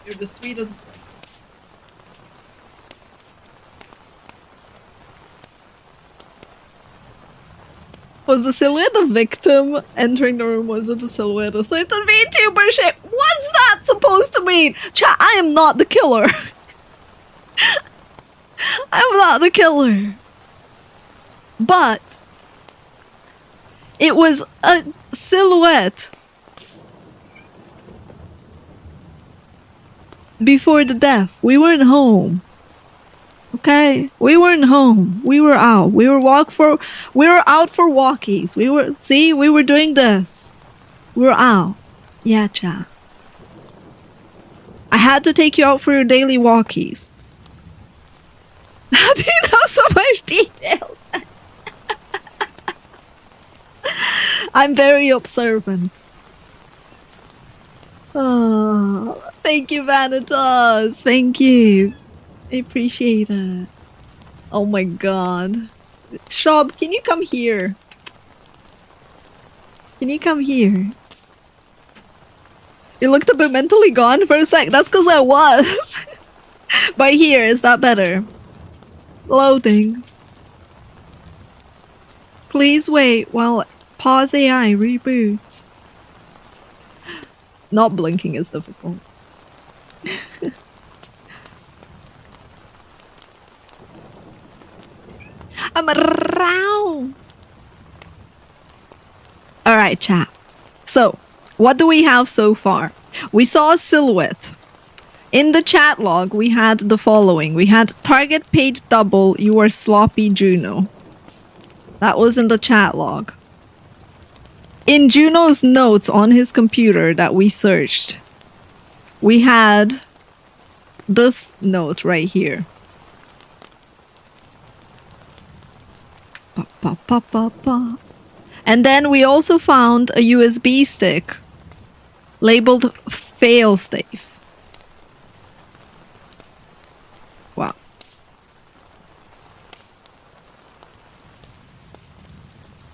You're the sweetest boy. Was the silhouette a victim entering the room? Was it the silhouette of certain VTuber shit? What's that supposed to mean? Chat, I am not the killer. I'm not the killer. But it was a silhouette before the death. We weren't home. Okay, we weren't home. We were out. We were out for walkies. We were doing this. We were out. Yeah, chat. I had to take you out for your daily walkies. How do you know so much detail? I'm very observant. Oh, thank you, Vanitas. Thank you. I appreciate it. Oh my god. Shob, can you come here? Can you come here? You looked a bit mentally gone for a sec. That's because I was. But here, is that better? Loading. Please wait while Paws AI reboots. Not blinking is difficult. I'm around. Alright, chat. So, what do we have so far? We saw a silhouette. In the chat log, we had the following. We had target paid double, you are sloppy Juno. That was in the chat log. In Juno's notes on his computer that we searched, we had this note right here. Pa, pa, pa, pa, pa. And then we also found a USB stick labeled failsafe. Wow.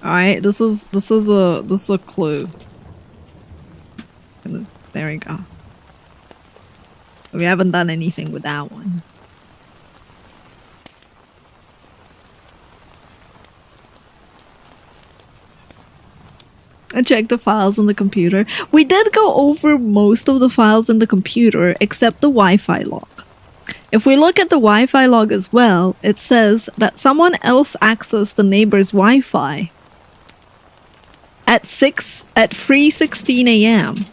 Alright, this is a clue. There we go. We haven't done anything with that one. I checked the files on the computer. We did go over most of the files in the computer except the Wi-Fi log. If we look at the Wi-Fi log as well, it says that someone else accessed the neighbor's Wi-Fi at 3:16 a.m.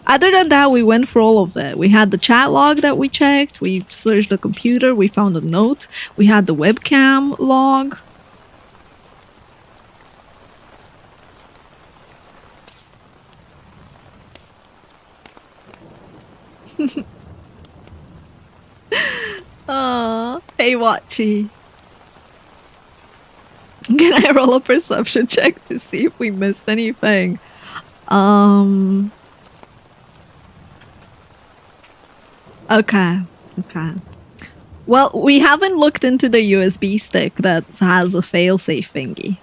Other than that, we went for all of it. We had the chat log that we checked. We searched the computer. We found a note. We had the webcam log. Hey Watchy. Can I roll a perception check to see if we missed anything? Okay. Well, we haven't looked into the USB stick that has a failsafe thingy.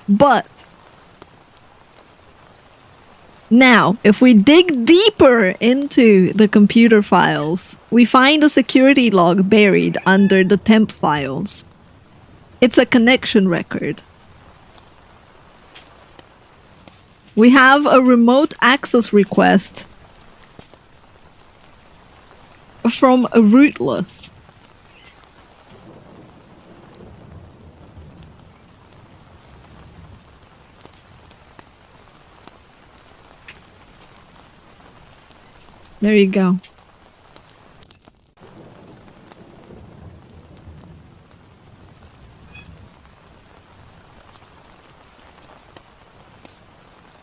But now, if we dig deeper into the computer files, we find a security log buried under the temp files. It's a connection record. We have a remote access request from a rootless. There you go.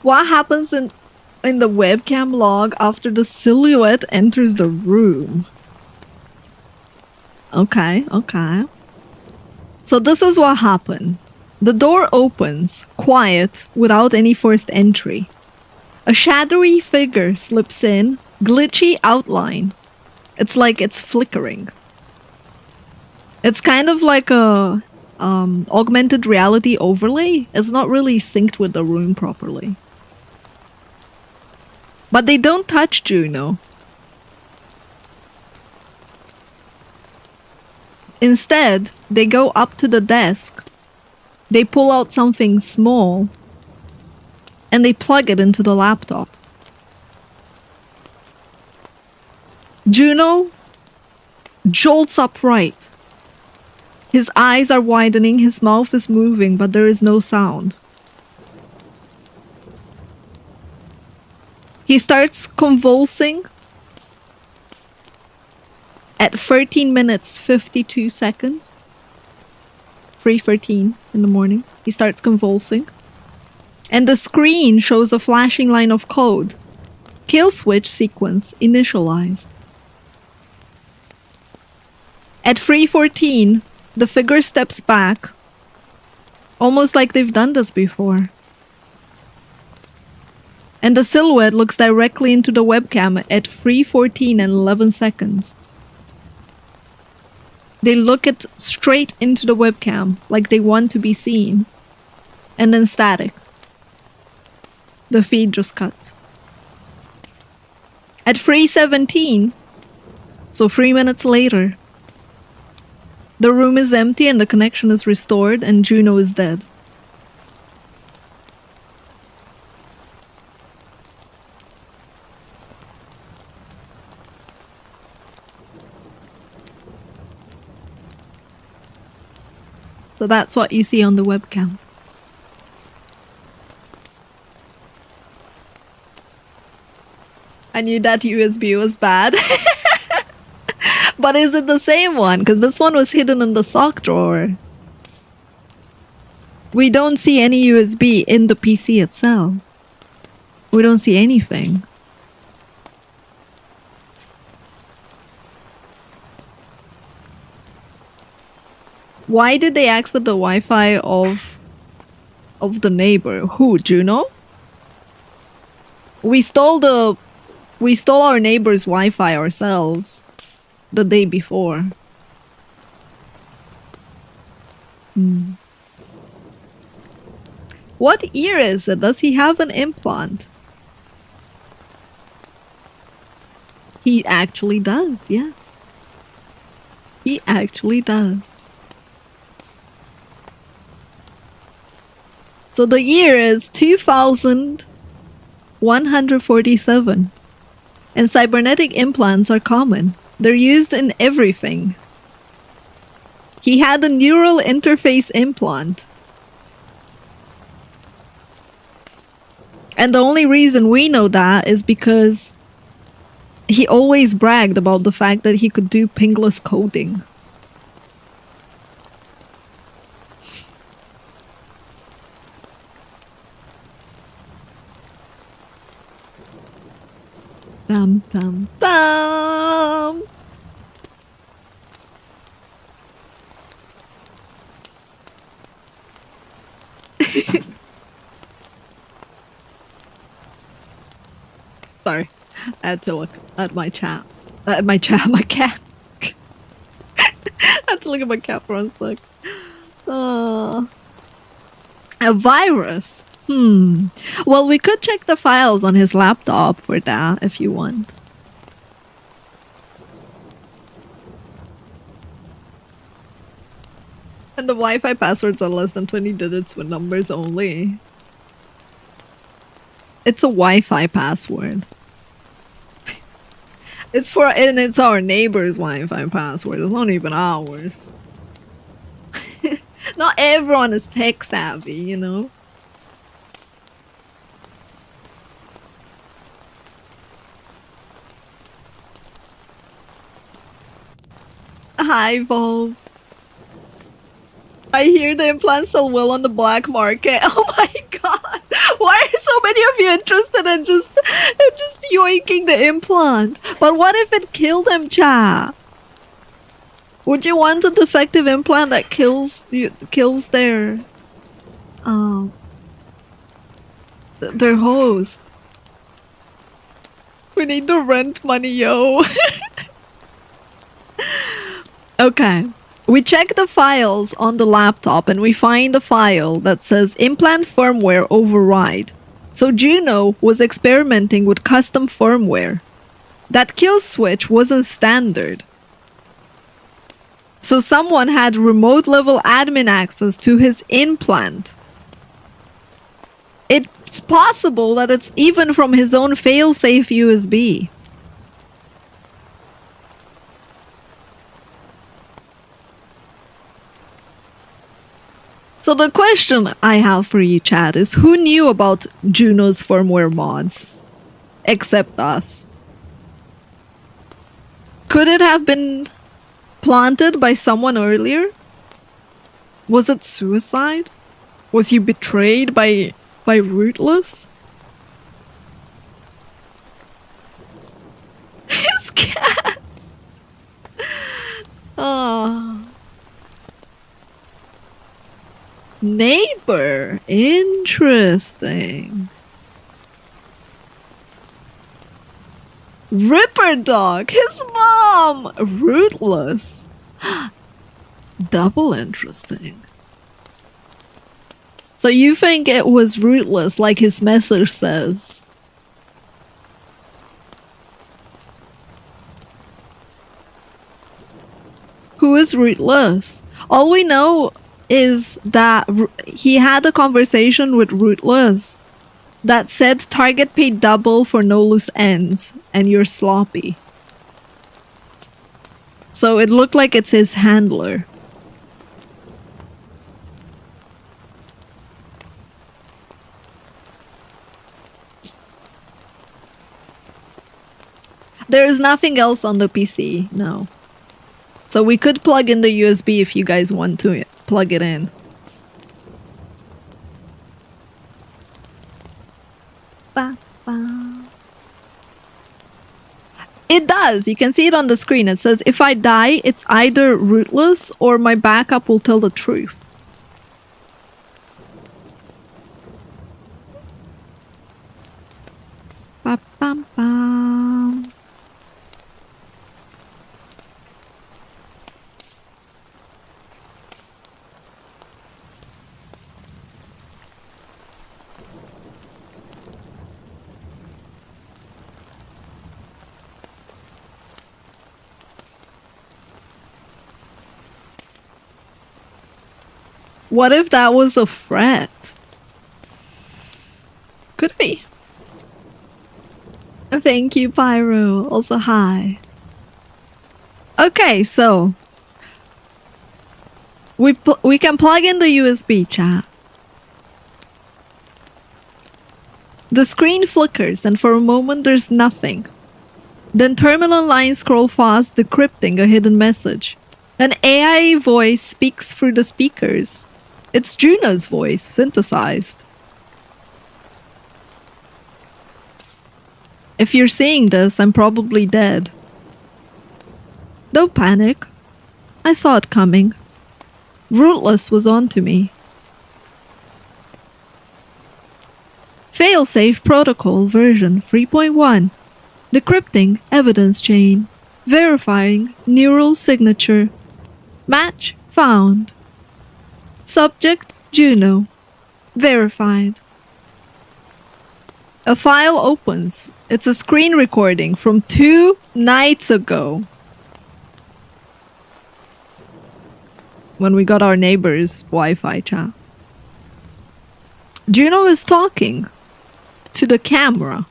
What happens in the webcam log after the silhouette enters the room? Okay. So this is what happens. The door opens, quiet, without any forced entry. A shadowy figure slips in, glitchy outline. It's like it's flickering. It's kind of like a augmented reality overlay. It's not really synced with the room properly. But they don't touch Juno. Instead, they go up to the desk. They pull out something small and they plug it into the laptop. Juno jolts upright. His eyes are widening, his mouth is moving, but there is no sound. He starts convulsing at 13 minutes 52 seconds. 3:13 in the morning. He starts convulsing. And the screen shows a flashing line of code. Kill switch sequence initialized. At 3:14, the figure steps back, almost like they've done this before. And the silhouette looks directly into the webcam at 3:14 and 11 seconds. They look it straight into the webcam, like they want to be seen. And then static. The feed just cuts. At 3:17, so 3 minutes later, the room is empty and the connection is restored and Juno is dead. So that's what you see on the webcam. I knew that USB was bad. But is it the same one? Because this one was hidden in the sock drawer. We don't see any USB in the PC itself. We don't see anything. Why did they access the Wi-Fi of the neighbor? Who, Juno? We stole our neighbor's Wi-Fi ourselves the day before. What ear is it? Does he have an implant? He actually does, yes. He actually does. So the year is 2147. And cybernetic implants are common. They're used in everything. He had a neural interface implant. And the only reason we know that is because he always bragged about the fact that he could do pingless coding. Dum dum dum. Sorry, I had to look at my chat. My cat. I had to look at my cat for a sec. A virus? Well, we could check the files on his laptop for that if you want. And the Wi-Fi passwords are less than 20 digits with numbers only. It's a Wi-Fi password. It's our neighbor's Wi-Fi password. It's not even ours. Not everyone is tech savvy, you know? Hi, Volve. I hear the implants sell well on the black market. Oh my god! Why are so many of you interested in just yoinking the implant? But what if it killed him, cha? Would you want a defective implant that kills their host? We need the rent money, yo. Okay. We check the files on the laptop and we find a file that says implant firmware override. So Juno was experimenting with custom firmware. That kill switch wasn't standard. So someone had remote level admin access to his implant. It's possible that it's even from his own failsafe USB. So the question I have for you, chat, is who knew about Juno's firmware mods? Except us. Could it have been planted by someone earlier? Was it suicide? Was he betrayed by Rootless? His cat! Oh. Neighbor. Interesting. Ripper Dog. His mom. Rootless. Double interesting. So you think it was Rootless, like his message says? Who is Rootless? All we know is that he had a conversation with Rootless that said target paid double for no loose ends and you're sloppy. So it looked like it's his handler. There is nothing else on the PC, no. So we could plug in the USB if you guys want to plug it in. Ba, ba. It does. You can see it on the screen. It says, if I die, it's either Rootless or my backup will tell the truth. Ba, bam, bam. What if that was a threat? Could be. Thank you, Pyro. Also, hi. Okay, so we can plug in the USB, chat. The screen flickers, and for a moment there's nothing. Then terminal lines scroll fast, decrypting a hidden message. An AI voice speaks through the speakers. It's Juno's voice, synthesized. If you're seeing this, I'm probably dead. Don't panic. I saw it coming. Rootless was onto me. Failsafe protocol version 3.1. Decrypting evidence chain. Verifying neural signature. Match found. Subject Juno. Verified. A file opens. It's a screen recording from 2 nights ago. When we got our neighbor's Wi-Fi chat. Juno is talking to the camera.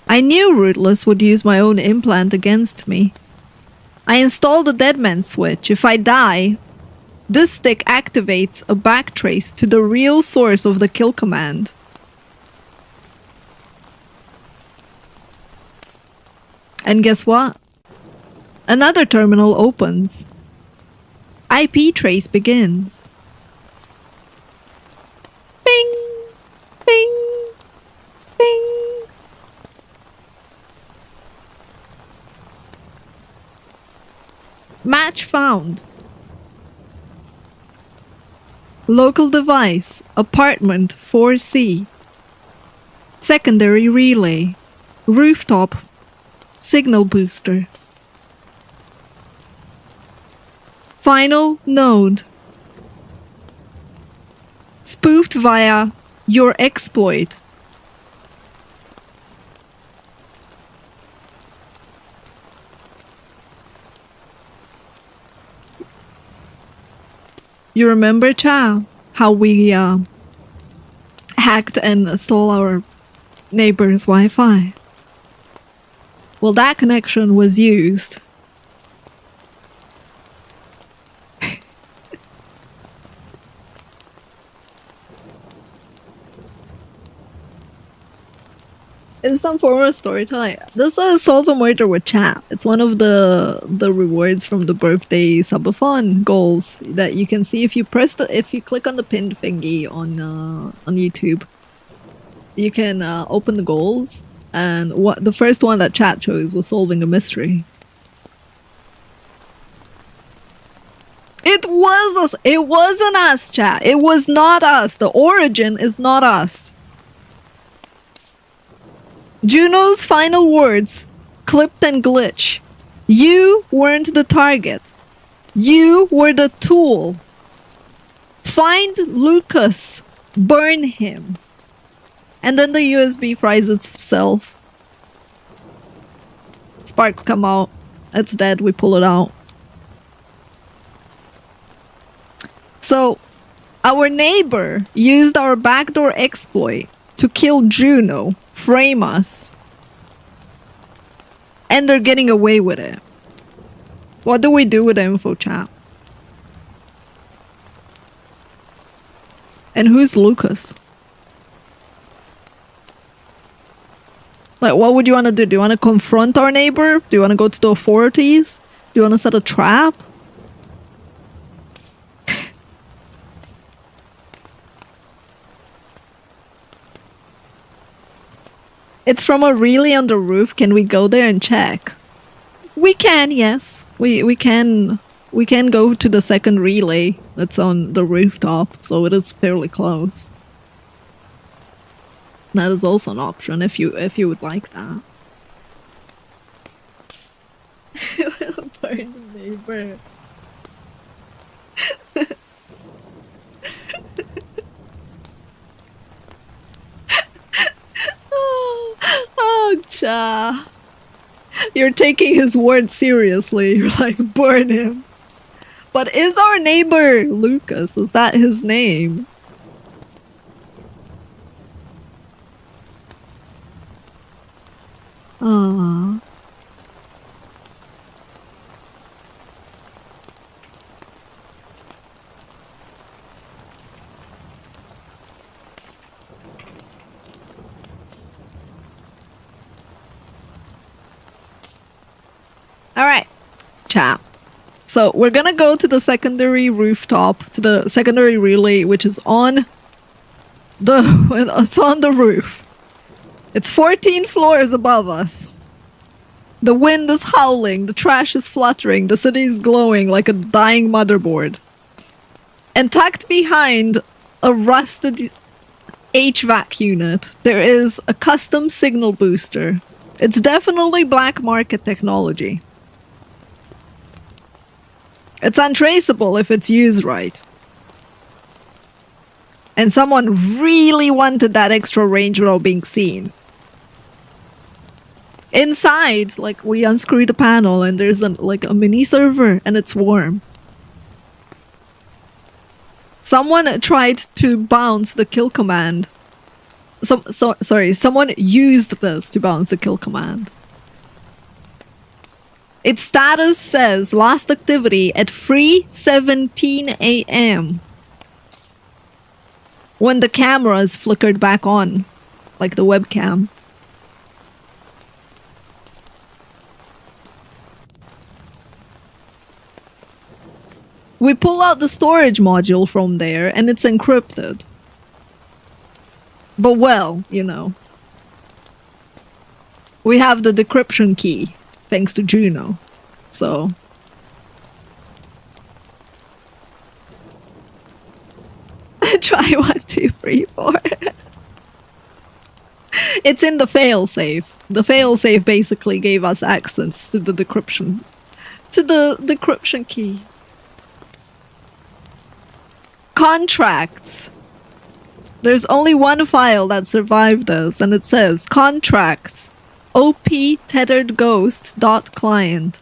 I knew Rootless would use my own implant against me. I installed the Deadman switch. If I die, this stick activates a backtrace to the real source of the kill command. And guess what? Another terminal opens. IP trace begins. Bing! Bing! Bing! Match found. Local device, apartment 4C. Secondary relay, rooftop, signal booster. Final node. Spoofed via your exploit. You remember, Cha, how we hacked and stole our neighbor's Wi-Fi? Well, that connection was used. In some form of storytelling. This is Solve a Murder with Chat. It's one of the rewards from the birthday subathon goals that you can see if you click on the pinned thingy on YouTube. You can open the goals, and the first one that Chat chose was solving a mystery. It was us. It wasn't us, Chat. It was not us. The origin is not us. Juno's final words, clipped and glitch. You weren't the target. You were the tool. Find Lucas. Burn him. And then the USB fries itself. Sparks come out. It's dead. We pull it out. So, our neighbor used our backdoor exploit to kill Juno, frame us, and they're getting away with it. What do we do with the info, chat? And who's Lucas? Like, what would you want to do? Do you want to confront our neighbor? Do you want to go to the authorities? Do you want to set a trap? It's from a relay on the roof. Can we go there and check? We can, yes. We can go to the second relay that's on the rooftop, so it is fairly close. That is also an option if you would like that. Burn the neighbor. Oh, Cha. You're taking his word seriously. You're like, burn him. But is our neighbor Lucas? Is that his name? Aww. Alright, chat. So we're gonna go to the secondary rooftop, to the secondary relay, which is on it's on the roof. It's 14 floors above us. The wind is howling, the trash is fluttering, the city is glowing like a dying motherboard. And tucked behind a rusted HVAC unit, there is a custom signal booster. It's definitely black market technology. It's untraceable if it's used right. And someone really wanted that extra range without being seen. Inside, like, we unscrew the panel and there's like a mini server and it's warm. Someone tried to bounce the kill command. Someone used this to bounce the kill command. Its status says last activity at 3:17 a.m. when the cameras flickered back on, like the webcam. We pull out the storage module from there and it's encrypted. But well, you know. We have the decryption key, thanks to Juno. So. Try 1, 2, 3, 4. It's in the failsafe. The failsafe basically gave us access to the decryption. To the decryption key. Contracts. There's only one file that survived this, and it says contracts op tethered ghost dot client.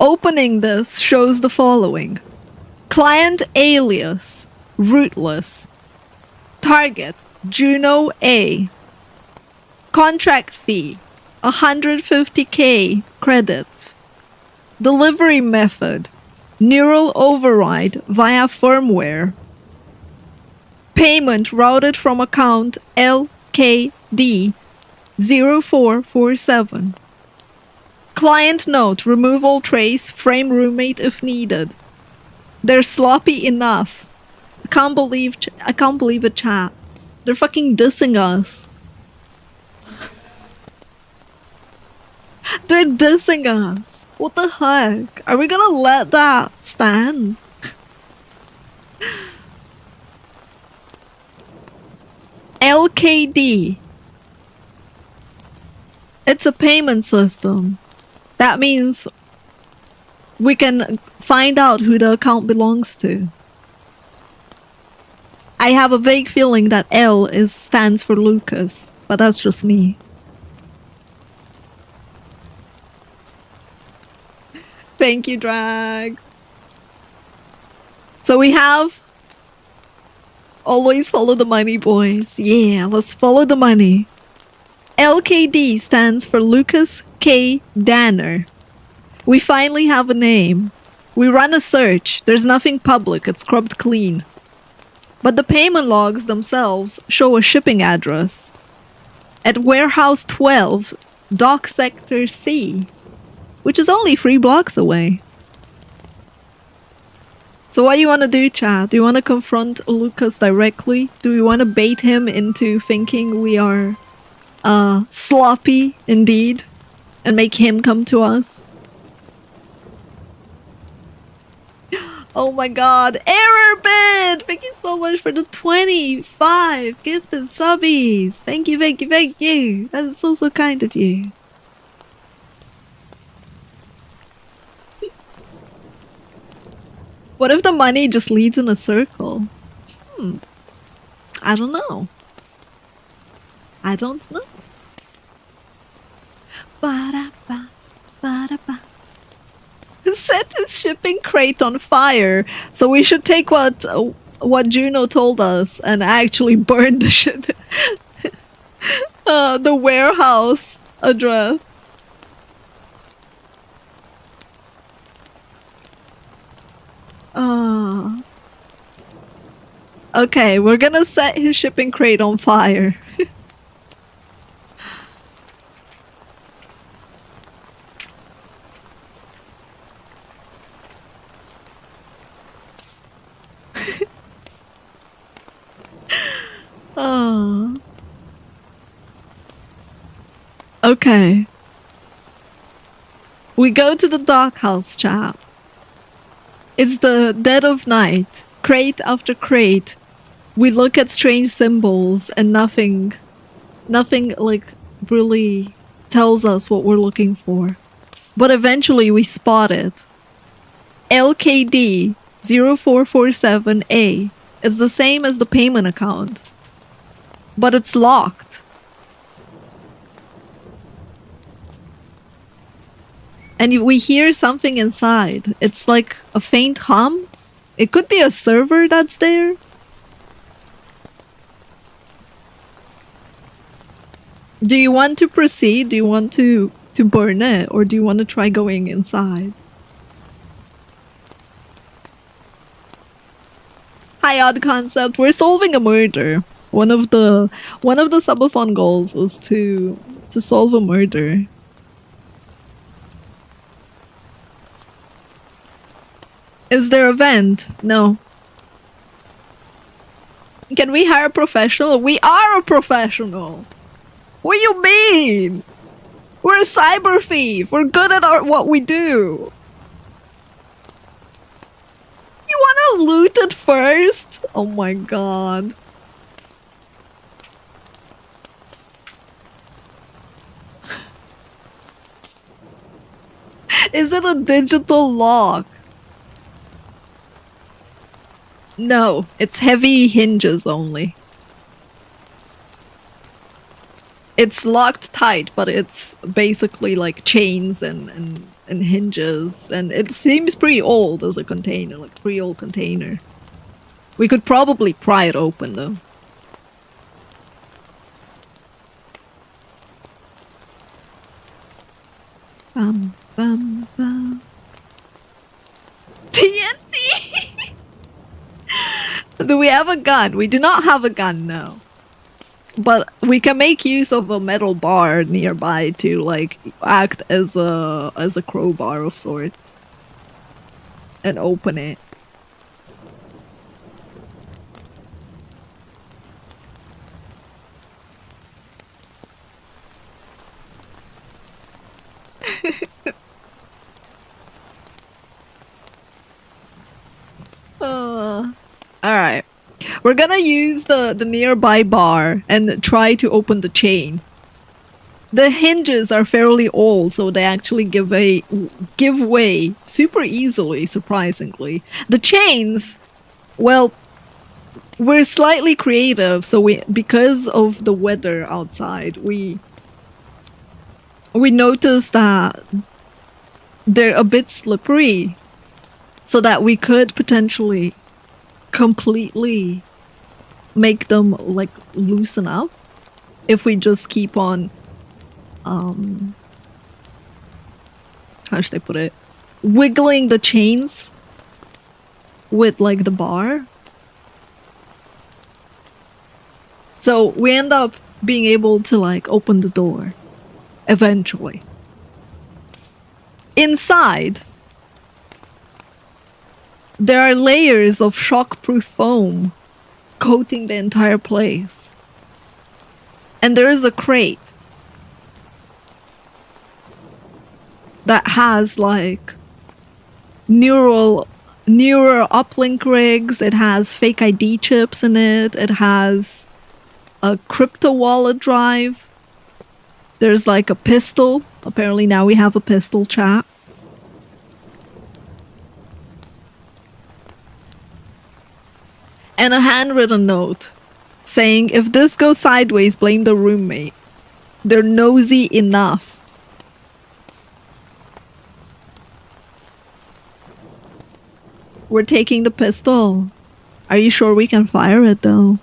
Opening this shows the following: client alias rootless, target Juno A, contract fee 150k credits, delivery method neural override via firmware, payment routed from account LKD 0447, client note remove all trace, frame roommate if needed. They're sloppy enough. I can't believe it, chat. They're fucking dissing us. They're dissing us. What the heck? Are we gonna let that stand? LKD. It's a payment system. That means we can find out who the account belongs to. I have a vague feeling that L stands for Lucas, but that's just me. Thank you, Drag. So we have always follow the money, boys. Yeah, let's follow the money. LKD stands for Lucas K. Danner. We finally have a name. We run a search. There's nothing public. It's scrubbed clean. But the payment logs themselves show a shipping address at Warehouse 12, Dock Sector C, which is only 3 blocks away. So what do you want to do, chat? Do you want to confront Lucas directly? Do we want to bait him into thinking we are sloppy indeed and make him come to us? Oh my god, error bid! Thank you so much for the 25 gifted subbies. Thank you, thank you, thank you. That is so kind of you. What if the money just leads in a circle? I don't know. I don't know. Ba-da-ba, ba-da-ba. Set his shipping crate on fire. So we should take what Juno told us and actually burn the shit. The warehouse address. Okay, we're gonna set his shipping crate on fire. Oh. Okay. We go to the doghouse, chap. It's the dead of night. Crate after crate. We look at strange symbols and nothing like really tells us what we're looking for. But eventually we spot it. LKD 0447A. It's the same as the payment account. But it's locked. And we hear something inside. It's like a faint hum. It could be a server that's there. Do you want to proceed? Do you want to burn it? Or do you want to try going inside? Hi, Odd Concept. We're solving a murder. One of the subathon goals is to solve a murder. Is there a vent? No. Can we hire a professional? We are a professional! What do you mean? We're a cyber thief! We're good at what we do! You wanna loot it first? Oh my god. Is it a digital lock? No, it's heavy hinges only. It's locked tight, but it's basically like chains and hinges, and it seems pretty old as a container, like pretty old container. We could probably pry it open though. Bum bum bum. TNT! Do we have a gun? We do not have a gun, no. But we can make use of a metal bar nearby to like act as a crowbar of sorts. And open it. Alright. We're gonna use the nearby bar and try to open the chain. The hinges are fairly old, so they actually give way super easily, surprisingly. The chains, well, we're slightly creative, so because of the weather outside, we noticed that they're a bit slippery, so that we could potentially completely make them like loosen up if we just keep on how should I put it, wiggling the chains with like the bar. So we end up being able to like open the door eventually. Inside there are layers of shockproof foam coating the entire place. And there is a crate that has like neural uplink rigs, it has fake ID chips in it, it has a crypto wallet drive. There's like a pistol. Apparently now we have a pistol, chat. And a handwritten note saying, if this goes sideways, blame the roommate. They're nosy enough. We're taking the pistol. Are you sure we can fire it, though?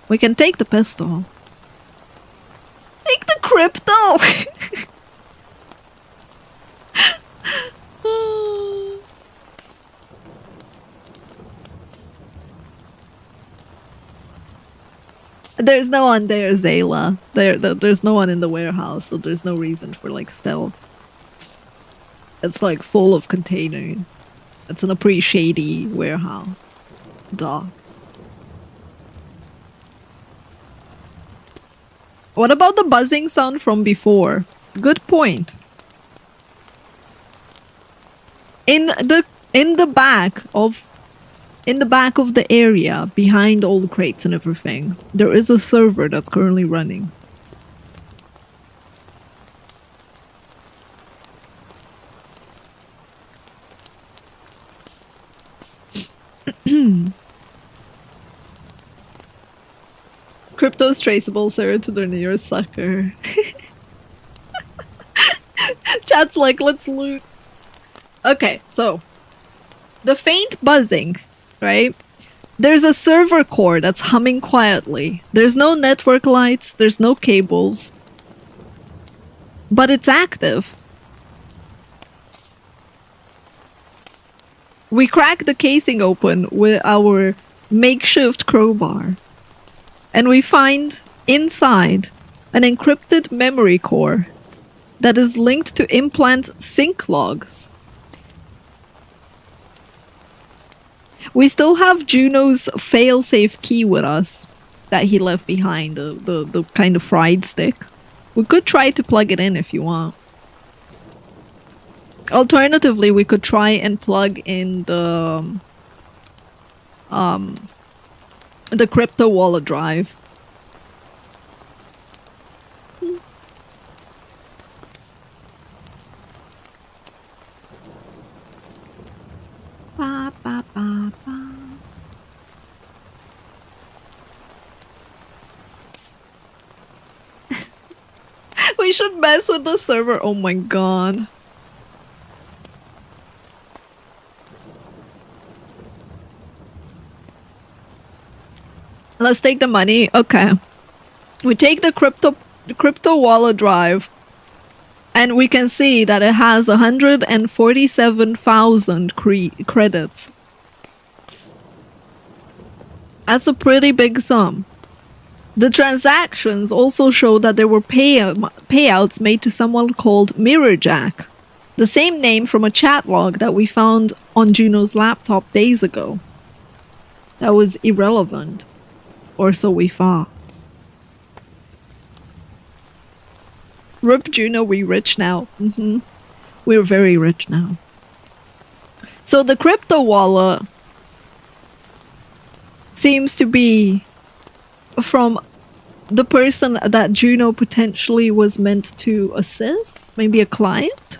We can take the pistol. Take the crypto! There's no one there, Zayla. There's no one in the warehouse, so there's no reason for, like, stealth. It's, like, full of containers. It's in a pretty shady warehouse. Duh. What about the buzzing sound from before? Good point. In the back of the area, behind all the crates and everything, there is a server that's currently running. Crypto's traceable, Sarah, to the nearest sucker. Chat's like, let's loot. Okay, so the faint buzzing, right? There's a server core that's humming quietly. There's no network lights, there's no cables, but it's active. We crack the casing open with our makeshift crowbar, and we find inside an encrypted memory core that is linked to implant sync logs. We still have Juno's failsafe key with us that he left behind, the kind of fried stick. We could try to plug it in if you want. Alternatively, we could try and plug in the crypto wallet drive. Ba, ba, ba, ba. We should mess with the server. Oh my god. Let's take the money. Okay. We take the crypto wallet drive, and we can see that it has 147,000 credits. That's a pretty big sum. The transactions also show that there were payouts made to someone called Mirrorjack, the same name from a chat log that we found on Juno's laptop days ago. That was irrelevant. Or so we thought. Rip Juno, we rich now. We're very rich now. So the crypto wallet seems to be from the person that Juno potentially was meant to assist. Maybe a client?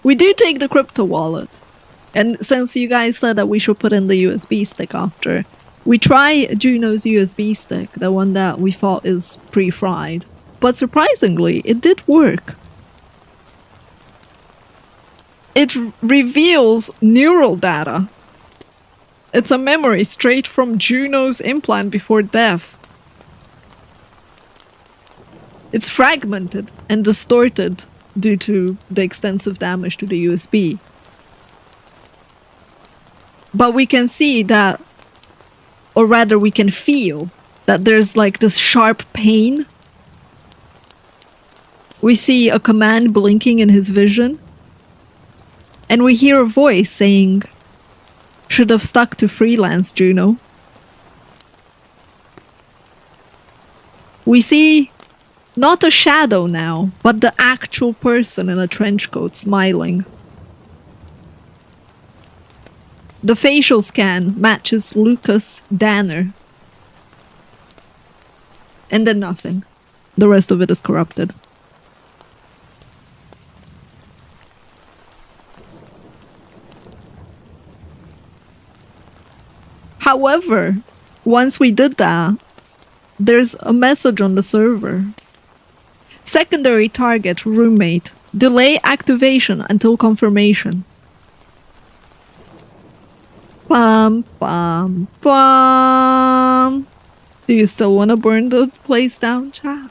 We do take the crypto wallet. And since you guys said that we should put in the USB stick after, we try Juno's USB stick, the one that we thought is pre-fried. But surprisingly, it did work. It reveals neural data. It's a memory straight from Juno's implant before death. It's fragmented and distorted due to the extensive damage to the USB. But we can see that, or rather we can feel that there's like this sharp pain. We see a command blinking in his vision. And we hear a voice saying, "Should have stuck to freelance, Juno." We see not a shadow now, but the actual person in a trench coat smiling. The facial scan matches Lucas Danner. And then nothing. The rest of it is corrupted. However, once we did that, there's a message on the server. Secondary target roommate. Delay activation until confirmation. Pum, pum, pum. Do you still want to burn the place down, chat?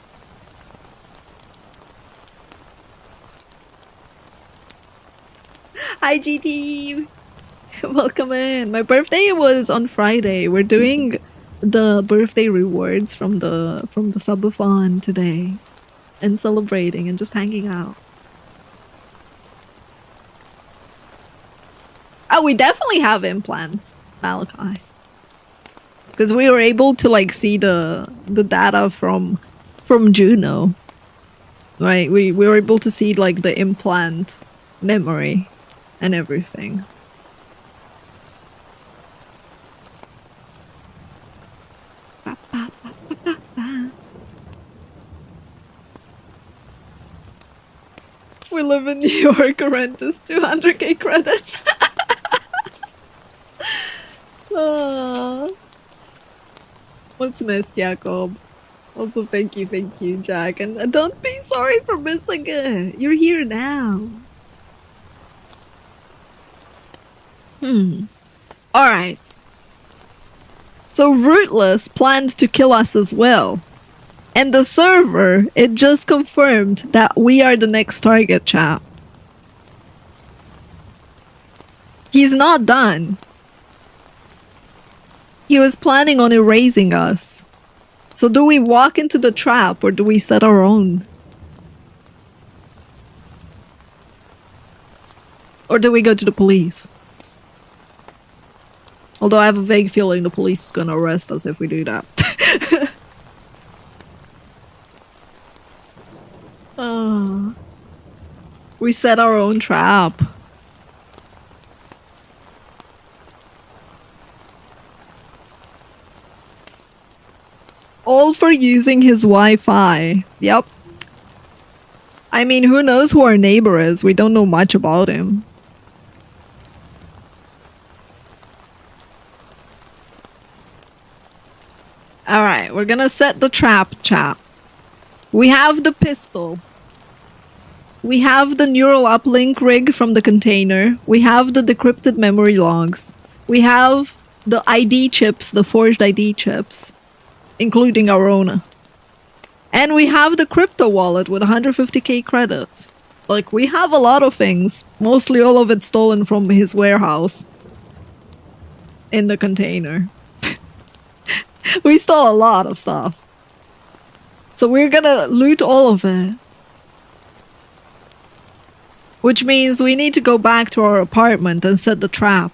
Hi, GT. Welcome in. My birthday was on Friday. We're doing the birthday rewards from the subathon today, and celebrating and just hanging out. Oh, we definitely have implants, Malachi, because we were able to like see the data from Juno, right? We were able to see like the implant memory and everything. We live in New York, rent is 200k credits. What's missed, Jacob? Also, thank you, Jack. And don't be sorry for missing it. You're here now. Alright. So Rootless planned to kill us as well. And the server, it just confirmed that we are the next target, chat. He's not done. He was planning on erasing us. So do we walk into the trap or do we set our own? Or do we go to the police? Although I have a vague feeling the police is gonna arrest us if we do that. We set our own trap. All for using his Wi-Fi. Yep. I mean, who knows who our neighbor is? We don't know much about him. Alright, we're gonna set the trap, chat. We have the pistol. We have the neural uplink rig from the container. We have the decrypted memory logs. We have the ID chips, the forged ID chips, including our own. And we have the crypto wallet with 150k credits. Like, we have a lot of things. Mostly all of it stolen from his warehouse. In the container. We stole a lot of stuff. So we're gonna loot all of it. Which means we need to go back to our apartment and set the trap.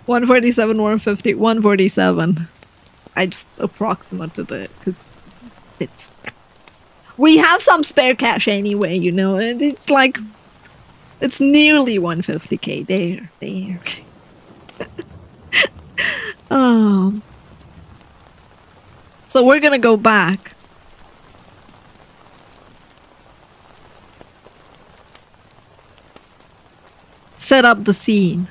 147, 150, 147. I just approximated it because it's... We have some spare cash anyway, you know. It's like... It's nearly 150k. There. So we're gonna go back. Set up the scene.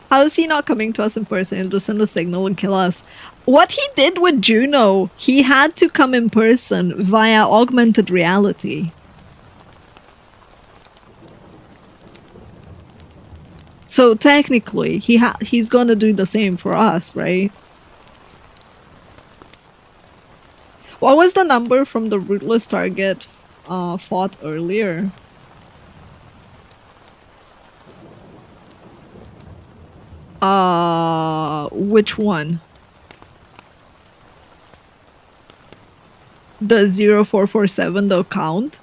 How is he not coming to us in person? He'll just send a signal and kill us. What he did with Juno, he had to come in person via augmented reality. So technically, he's gonna do the same for us, right? What was the number from the rootless target fought earlier? Which one? The 0447, the account?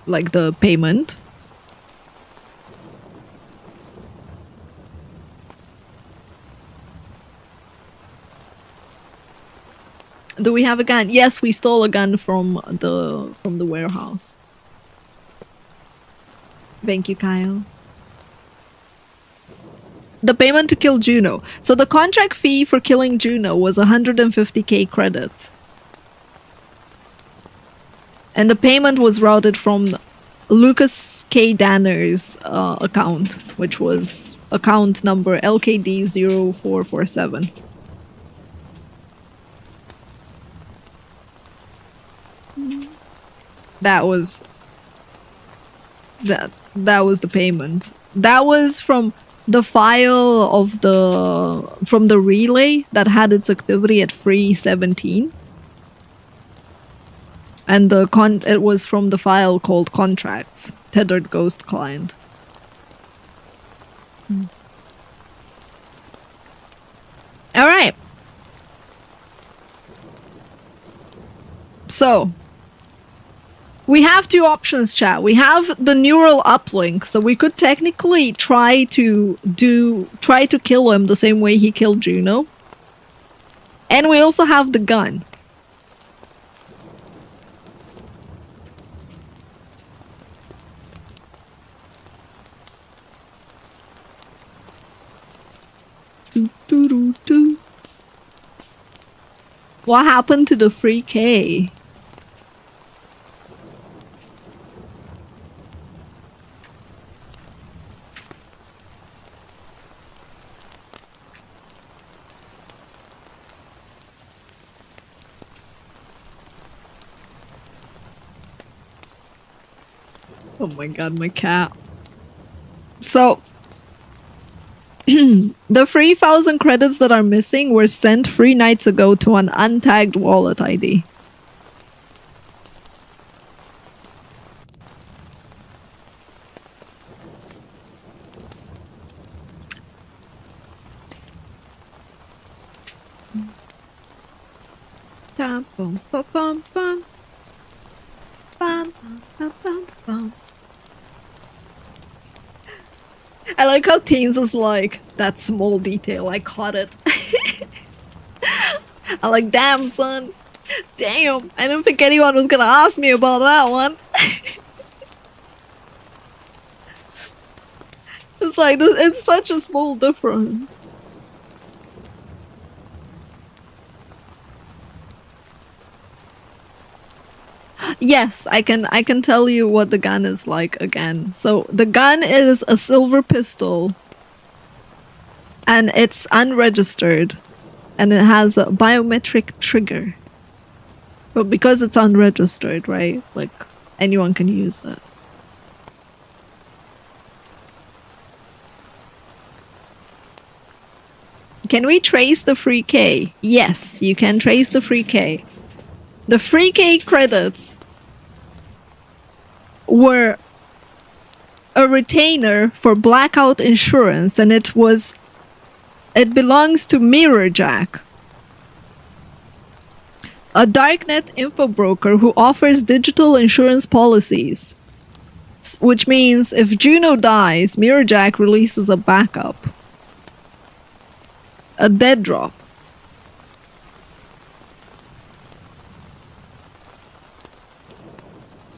Like the payment? Do we have a gun? Yes, we stole a gun from the warehouse. Thank you, Kyle. The payment to kill Juno. So the contract fee for killing Juno was 150k credits. And the payment was routed from Lucas K. Danner's account, which was account number LKD0447. that was that was the payment. That was from the file of from the relay that had its activity at 3:17. And it was from the file called contracts, tethered ghost client. All right. So we have two options, chat. We have the neural uplink, so we could technically try to kill him the same way he killed Juno. And we also have the gun. What happened to the 3K? Oh my god, my cat. So the 3,000 credits that are missing were sent 3 nights ago to an untagged wallet ID. I like how Teens is like, that small detail, I caught it. I'm like, damn, son. Damn, I didn't think anyone was gonna ask me about that one. It's like, it's such a small difference. Yes, I can tell you what the gun is like again. So the gun is a silver pistol and it's unregistered and it has a biometric trigger. But because it's unregistered, right? Like anyone can use it. Can we trace the 3K? Yes, you can trace the 3K. The 3K credits were a retainer for blackout insurance, and it belongs to Mirrorjack, a darknet info broker who offers digital insurance policies. Which means if Juno dies, Mirrorjack releases a backup. A dead drop.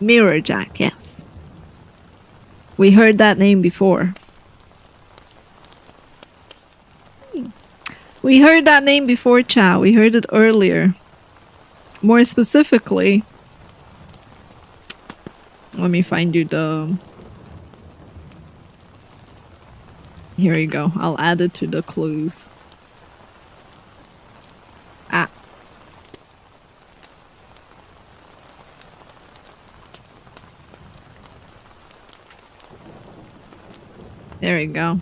Mirrorjack, yes. We heard that name before. We heard that name before, chat. We heard it earlier. More specifically, let me find you the... Here you go. I'll add it to the clues. Ah. There you go.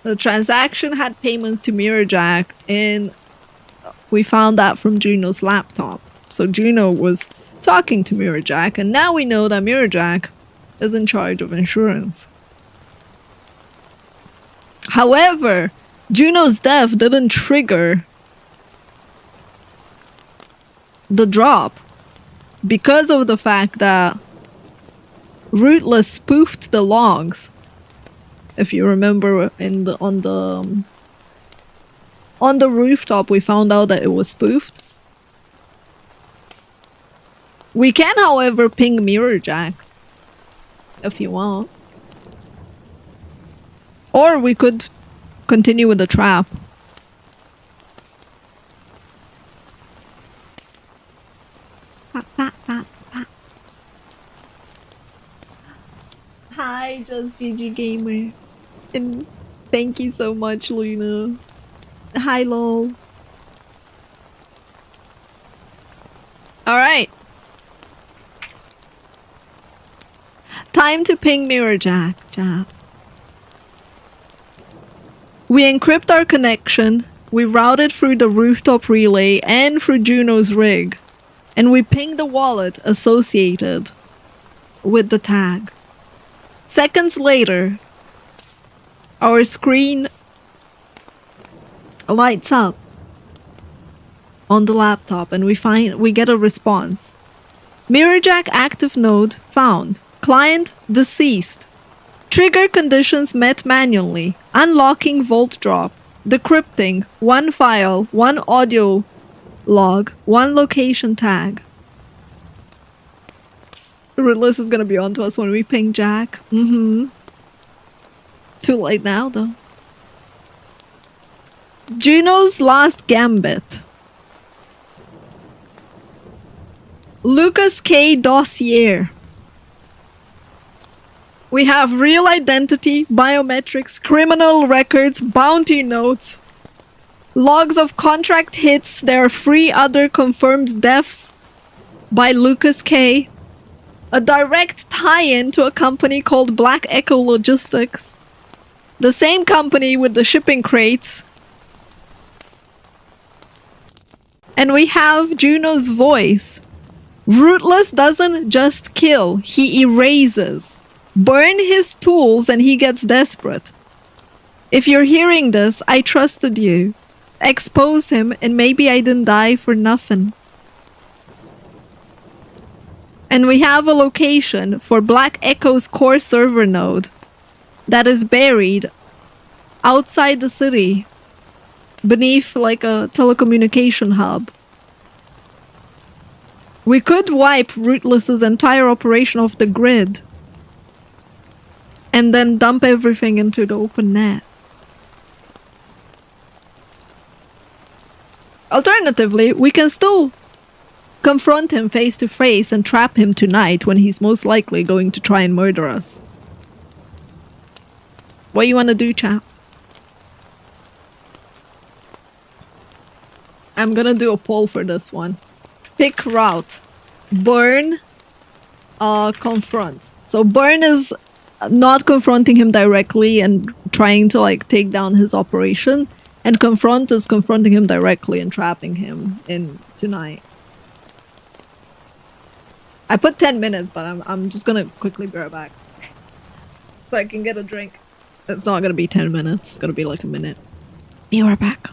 The transaction had payments to Mirrorjack, and we found that from Juno's laptop. So Juno was talking to Mirrorjack, and now we know that Mirrorjack is in charge of insurance. However, Juno's death didn't trigger the drop because of the fact that Rootless spoofed the logs. If you remember, on the rooftop, we found out that it was spoofed. We can, however, ping Mirrorjack if you want, or we could continue with the trap. Hi, Just GG Gamer. And thank you so much, Luna. Hi, lol. Alright. Time to ping Mirror Jack. We encrypt our connection, we route it through the rooftop relay and through Juno's rig, and we ping the wallet associated with the tag. Seconds later, our screen lights up on the laptop and we get a response. Mirrorjack active node found. Client deceased. Trigger conditions met manually. Unlocking vault drop. Decrypting. 1 file, 1 audio log, 1 location tag. Riddless is gonna be onto us when we ping Jack. Too late now, though. Juno's last gambit. Lucas K. dossier. We have real identity, biometrics, criminal records, bounty notes, logs of contract hits. There are 3 other confirmed deaths by Lucas K. A direct tie-in to a company called Black Echo Logistics. The same company with the shipping crates. And we have Juno's voice. Rootless doesn't just kill, he erases. Burn his tools and he gets desperate. If you're hearing this, I trusted you. Expose him and maybe I didn't die for nothing. And we have a location for Black Echo's core server node that is buried outside the city beneath like a telecommunication hub. We could wipe Rootless's entire operation off the grid and then dump everything into the open net. Alternatively, we can still confront him face to face and trap him tonight when he's most likely going to try and murder us. What you want to do, chap? I'm gonna do a poll for this one. Pick route. Burn, confront. So burn is not confronting him directly and trying to like take down his operation, and confront is confronting him directly and trapping him in tonight. I put 10 minutes, but I'm just gonna quickly be right back so I can get a drink. It's not gonna be 10 minutes, it's gonna be like a minute. Be right back.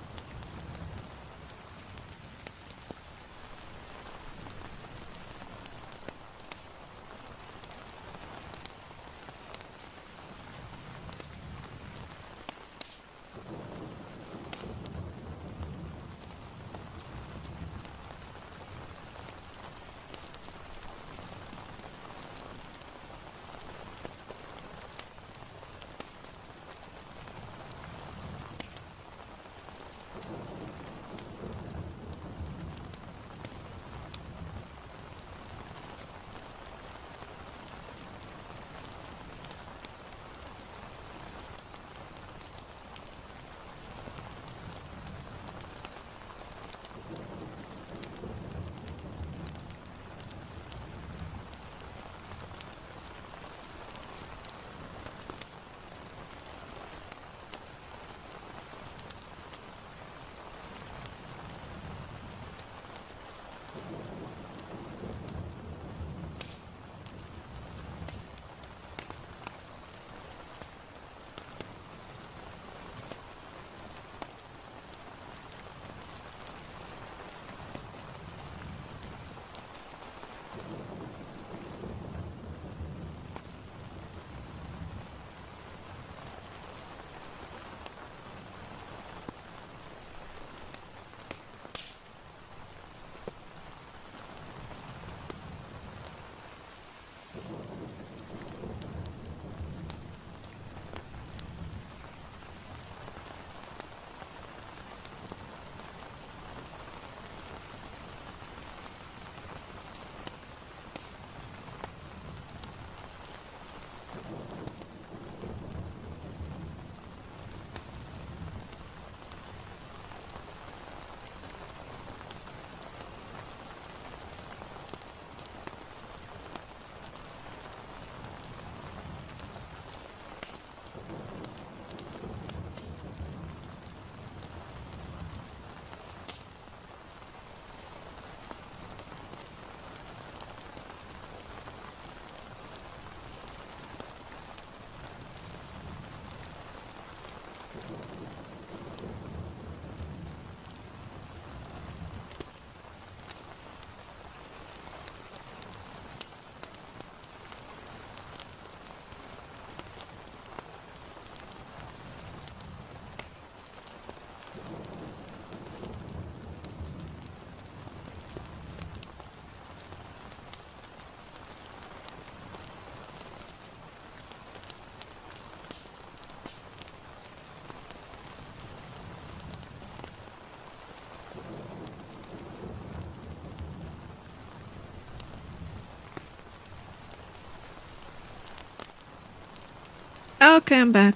Okay, I'm back.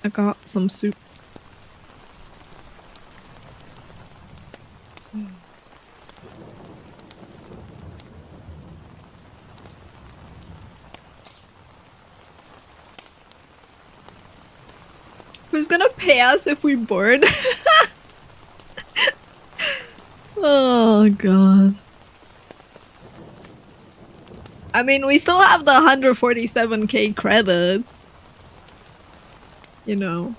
I got some soup. Who's gonna pay us if we board? Oh god. I mean, we still have the 147k credits. You know.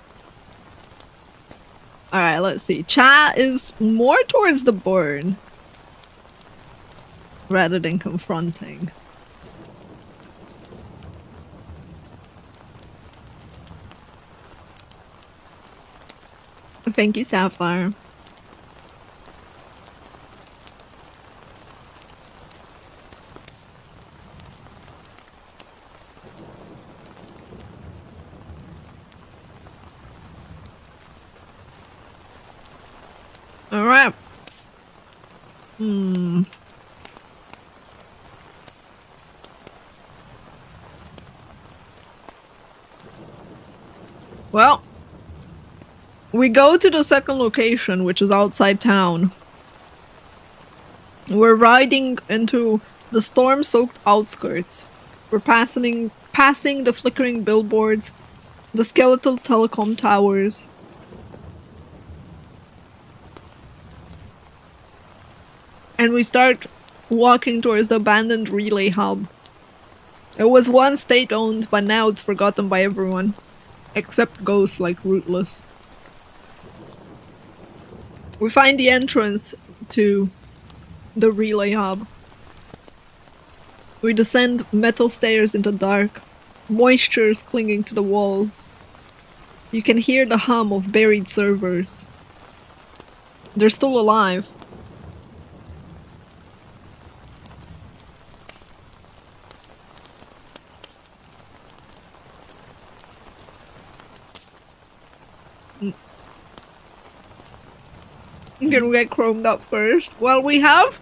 Alright, let's see. Chat is more towards the board rather than confronting. Thank you, Sapphire. Alright. Well, we go to the second location, which is outside town. We're riding into the storm-soaked outskirts. We're passing the flickering billboards, the skeletal telecom towers. And we start walking towards the abandoned relay hub. It was once state-owned, but now it's forgotten by everyone. Except ghosts like Rootless. We find the entrance to the relay hub. We descend metal stairs into dark. Moisture is clinging to the walls. You can hear the hum of buried servers. They're still alive. I'm gonna get chromed up first. Well, we have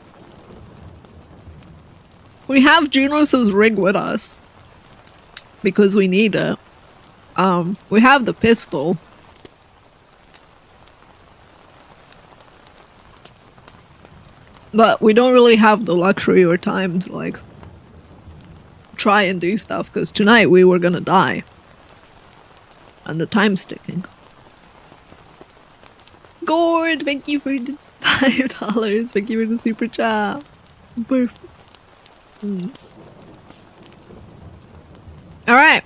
Junos' rig with us. Because we need it. We have the pistol. But we don't really have the luxury or time to, like, try and do stuff, because tonight we were gonna die. And the time's ticking. Gord, thank you for the $5. Thank you for the super chat. Perfect. Alright.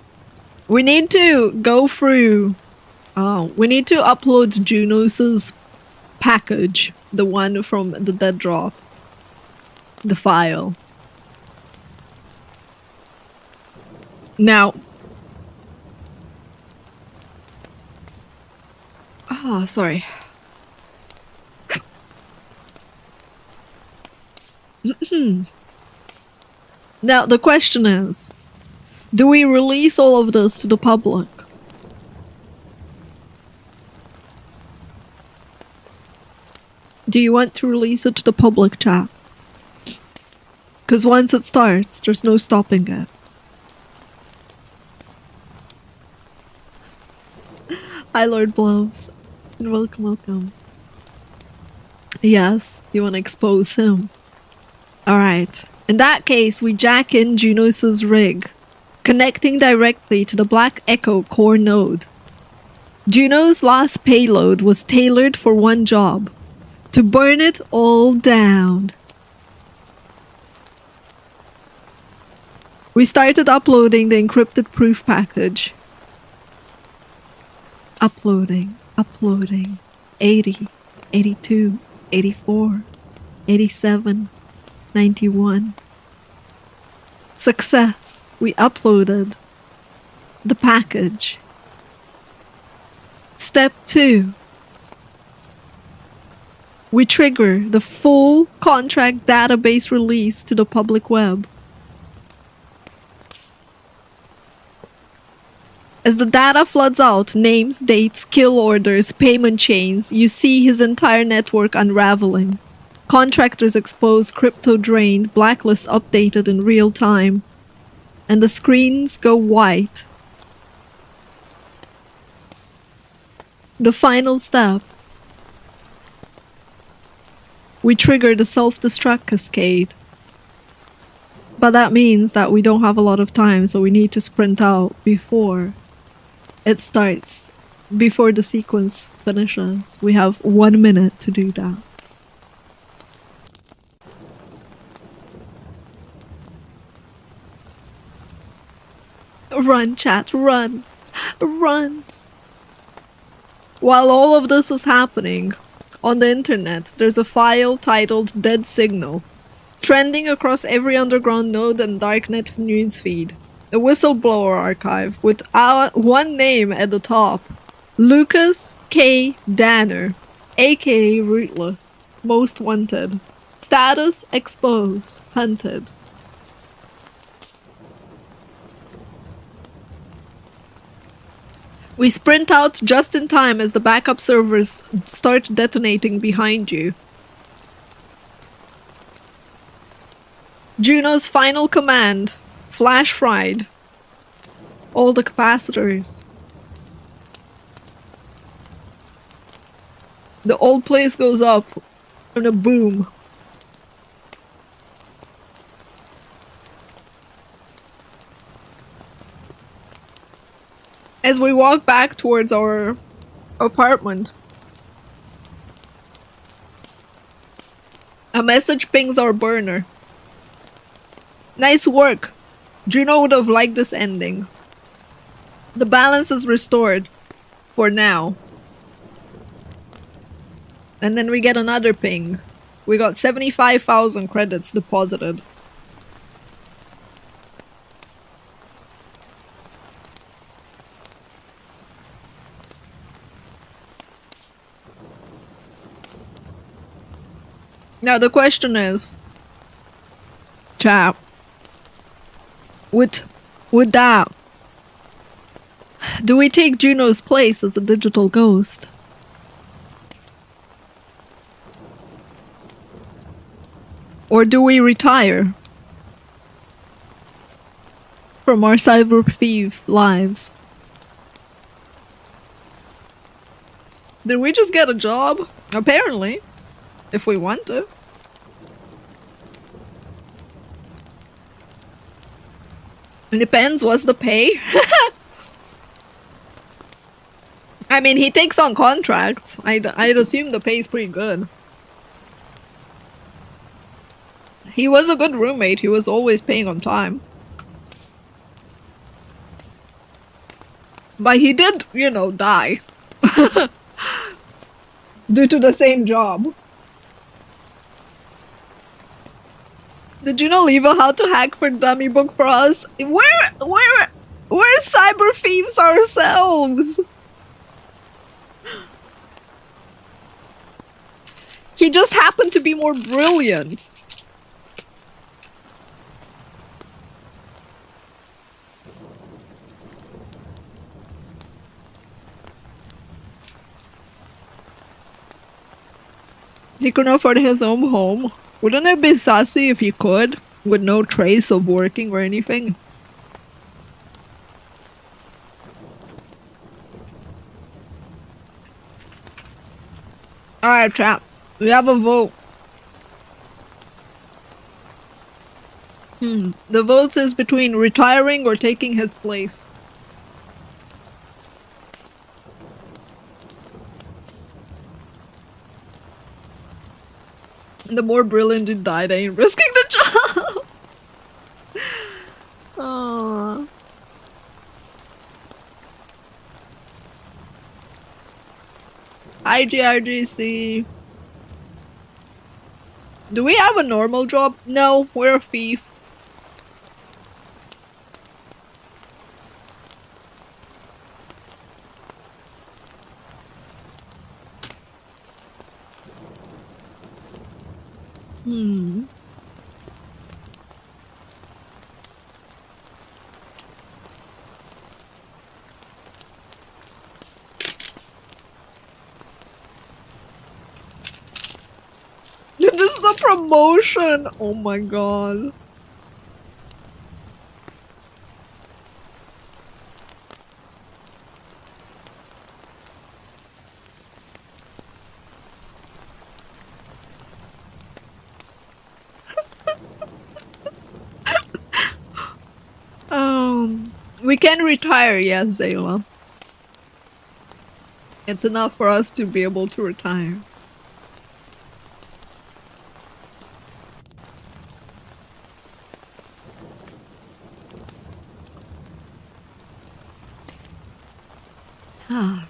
We need to go through... we need to upload Junos' package. The one from the dead drop. The file. Now... Oh, sorry. Now, the question is, do we release all of this to the public? Do you want to release it to the public, chat? Because once it starts, there's no stopping it. Hi, Lord Blows. And welcome, welcome. Yes, you want to expose him. Alright. In that case, we jack in Junos' rig, connecting directly to the Black Echo core node. Juno's last payload was tailored for one job: to burn it all down. We started uploading the encrypted proof package. Uploading. 80, 82, 84, 87, 91. Success. We uploaded the package. Step 2. We trigger the full contract database release to the public web. As the data floods out, names, dates, kill orders, payment chains, you see his entire network unraveling. Contractors exposed, crypto drained, blacklists updated in real time. And the screens go white. The final step. We trigger the self-destruct cascade. But that means that we don't have a lot of time, so we need to sprint out before it starts. Before the sequence finishes. We have 1 minute to do that. Run, chat, run. Run. While all of this is happening, on the internet, there's a file titled Dead Signal, trending across every underground node and darknet newsfeed. A whistleblower archive with one name at the top. Lucas K. Danner, aka Rootless, most wanted. Status exposed, hunted. We sprint out just in time as the backup servers start detonating behind you. Juno's final command, flash fried. All the capacitors. The old place goes up in a boom. As we walk back towards our apartment, a message pings our burner. Nice work. Juno would have liked this ending. The balance is restored. For now. And then we get another ping. We got 75,000 credits deposited. Now the question is, chat, with that, do we take Juno's place as a digital ghost? Or do we retire from our cyber thief lives? Did we just get a job? Apparently. If we want to. It depends, what's the pay? I mean, he takes on contracts. I'd assume the pay's pretty good. He was a good roommate. He was always paying on time. But he did, you know, die. Due to the same job. Did you not leave a how to hack for dummy book for us? We're cyber thieves ourselves. He just happened to be more brilliant. He couldn't afford his own home. Wouldn't it be sassy if he could, with no trace of working or anything? Alright, chat. We have a vote. The vote is between retiring or taking his place. The more brilliant you died, I ain't risking the job. Aww. IGRGC. Do we have a normal job? No, we're a thief. This is a promotion! Oh my god. We can retire, yes, Zayla. It's enough for us to be able to retire. Ah.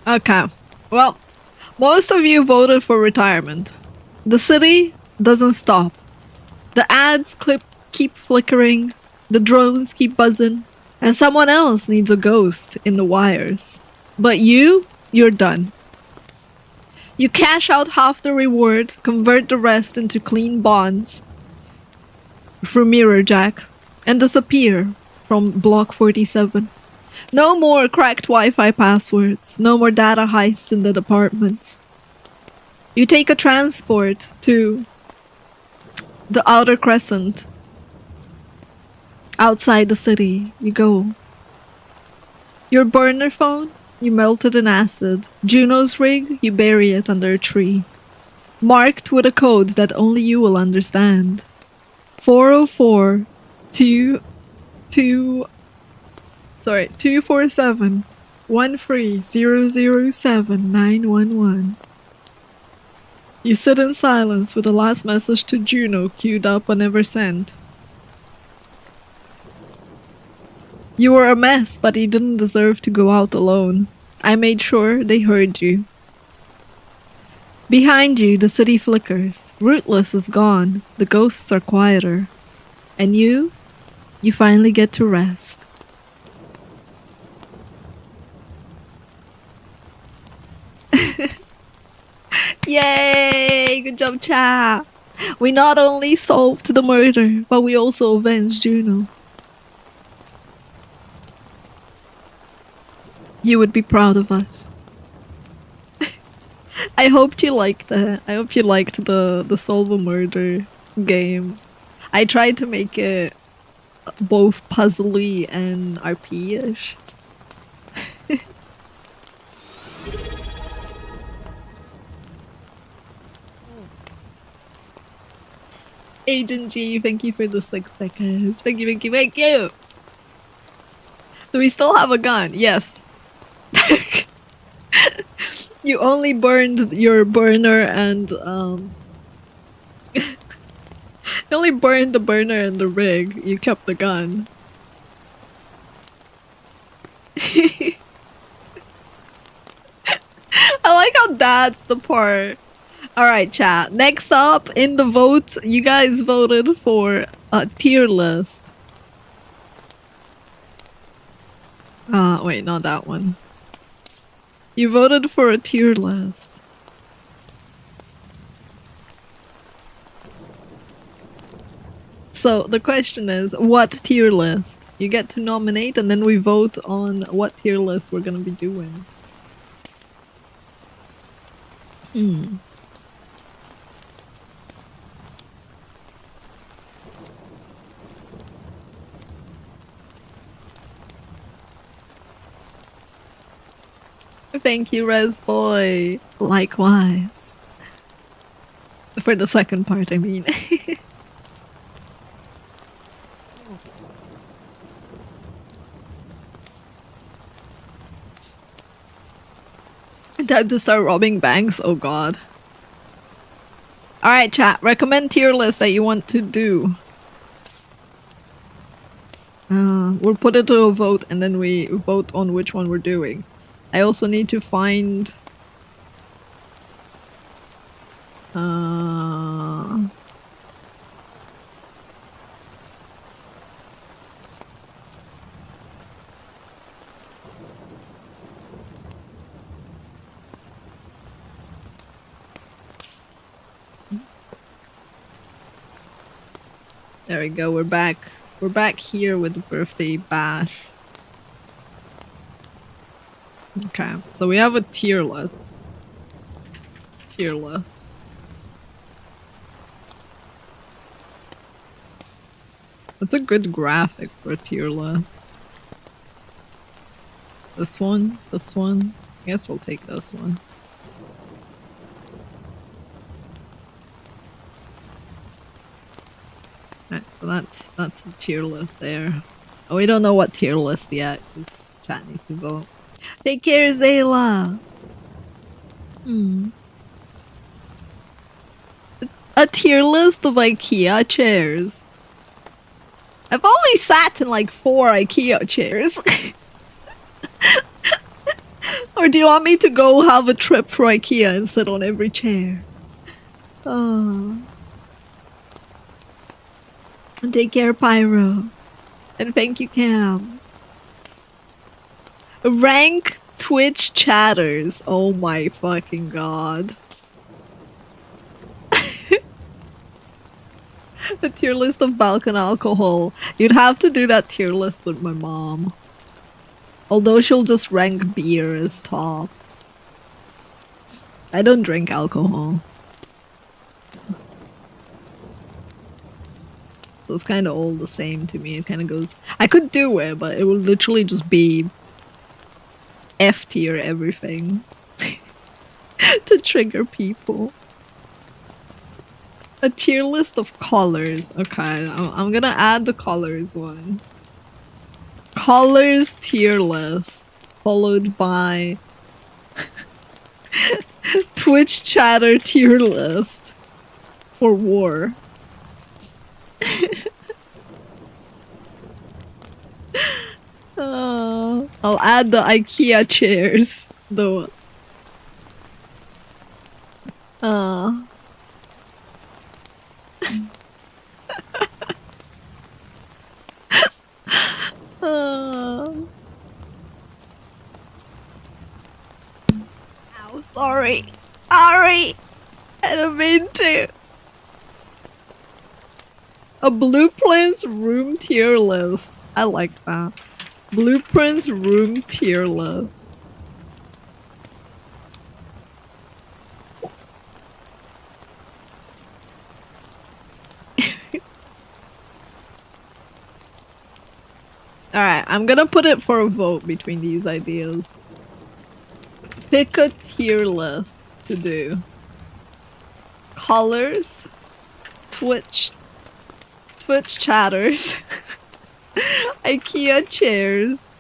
Okay. Well, most of you voted for retirement. The city doesn't stop. The ads keep flickering, the drones keep buzzing, and someone else needs a ghost in the wires. But you're done. You cash out half the reward, convert the rest into clean bonds through Mirror Jack, and disappear from Block 47. No more cracked Wi-Fi passwords, no more data heists in the departments. You take a transport to the Outer Crescent. Outside the city, you go. Your burner phone, you melt it in acid. Juno's rig, you bury it under a tree. Marked with a code that only you will understand. 404 247 13007 911. You sit in silence with the last message to Juno queued up but never sent. You were a mess, but you didn't deserve to go out alone. I made sure they heard you. Behind you, the city flickers. Rootless is gone. The ghosts are quieter. And you finally get to rest. Yay! Good job, chat! We not only solved the murder, but we also avenged Juno. You would be proud of us. I hoped you liked that. I hope you liked the Solve a Murder game. I tried to make it both puzzly and RP-ish. Agent G, thank you for the 6 seconds. Thank you, thank you, thank you! Do we still have a gun? Yes. You only burned your burner and, you only burned the burner and the rig. You kept the gun. I like how that's the part. Alright, chat. Next up, in the vote, you guys voted for a tier list. Wait, not that one. You voted for a tier list. So, the question is, what tier list? You get to nominate and then we vote on what tier list we're gonna be doing. Thank you, Res Boy. Likewise. For the second part, I mean. Time to start robbing banks? Oh god. Alright, chat. Recommend tier list that you want to do. We'll put it to a vote and then we vote on which one we're doing. I also need to find... There we go, we're back. We're back here with the birthday bash. Okay, so we have a tier list. Tier list. That's a good graphic for a tier list. This one, this one. I guess we'll take this one. Alright, so that's the tier list there. Oh, we don't know what tier list yet, because chat needs to vote. Take care, Zayla! A tier list of IKEA chairs. I've only sat in like 4 IKEA chairs. Or do you want me to go have a trip for IKEA and sit on every chair? Oh. Take care, Pyro. And thank you, Cam. Rank Twitch chatters. Oh my fucking god. The tier list of Balkan alcohol. You'd have to do that tier list with my mom. Although she'll just rank beer as top. I don't drink alcohol. So it's kind of all the same to me. It kind of goes... I could do it, but it would literally just be F tier everything. To trigger people. A tier list of colors. Okay, I'm gonna add the colors one. Colors tier list. Followed by... Twitch chatter tier list. For war. I'll add the IKEA chairs, though. Ow, sorry. Sorry. I didn't mean to. A blueprints room tier list. I like that. Blueprints room tier list. Alright, I'm gonna put it for a vote between these ideas. Pick a tier list to do. Colors. Twitch chatters. IKEA chairs.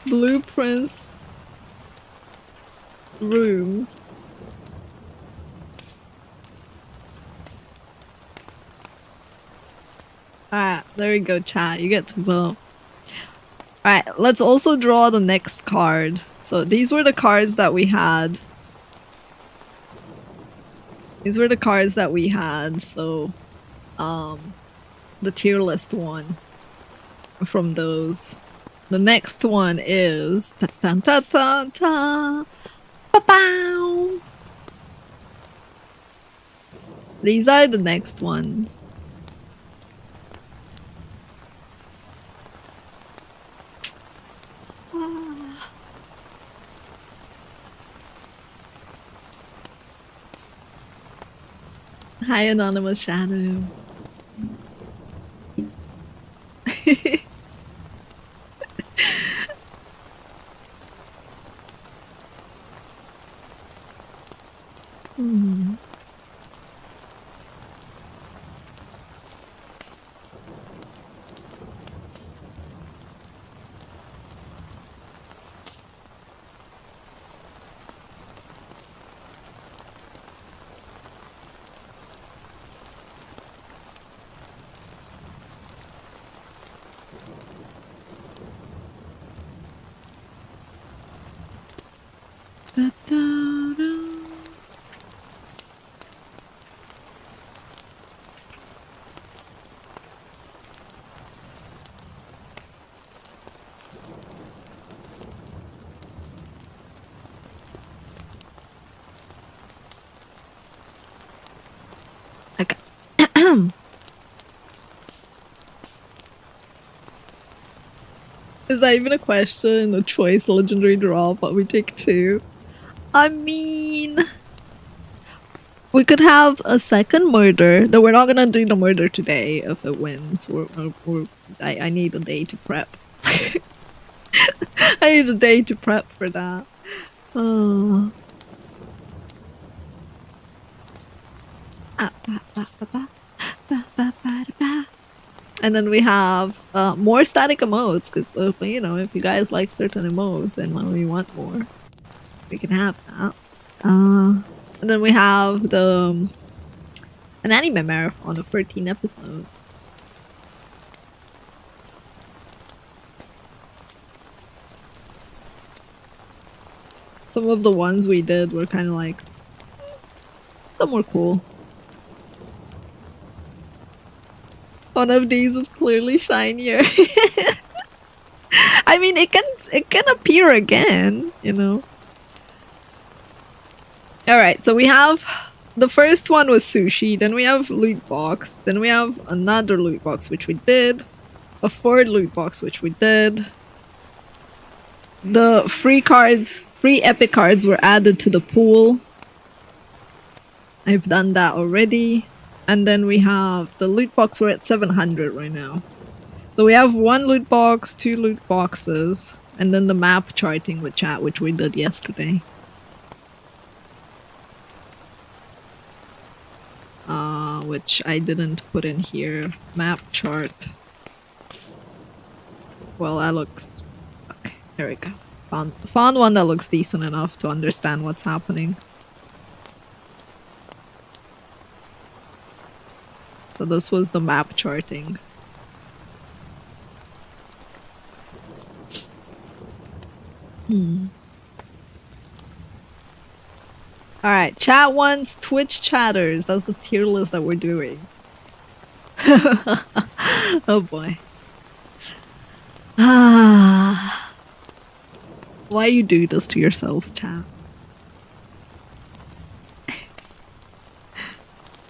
Blueprints. Rooms. Alright, there we go, chat. You get to vote. Alright, let's also draw the next card. So these were the cards that we had. So the tier list one from those. The next one is ta ta ta ta ta ba bow. These are the next ones. Hi, Anonymous Shadow. Okay. Is that even a question? A choice, legendary draw, but we take 2. I mean... We could have a second murder, though we're not gonna do the murder today if it wins. I need a day to prep. I need a day to prep for that. Oh. And then we have more static emotes, because, you know, if you guys like certain emotes and we want more, we can have that. And then we have an anime marathon of 13 episodes. Some of the ones we did were kind of like, some were cool. One of these is clearly shinier. I mean, it can appear again, you know. All right, so we have the first one was sushi, then we have loot box, then we have another loot box which we did, a third loot box which we did. The free epic cards were added to the pool. I've done that already. And then we have the loot box, we're at 700 right now. So we have one loot box, two loot boxes, and then the map charting with chat, which we did yesterday. Which I didn't put in here. Map chart. Well, that looks... Okay, here we go. Found one that looks decent enough to understand what's happening. So this was the map charting. Alright, chat wants Twitch chatters. That's the tier list that we're doing. Oh boy. Why you do this to yourselves, chat?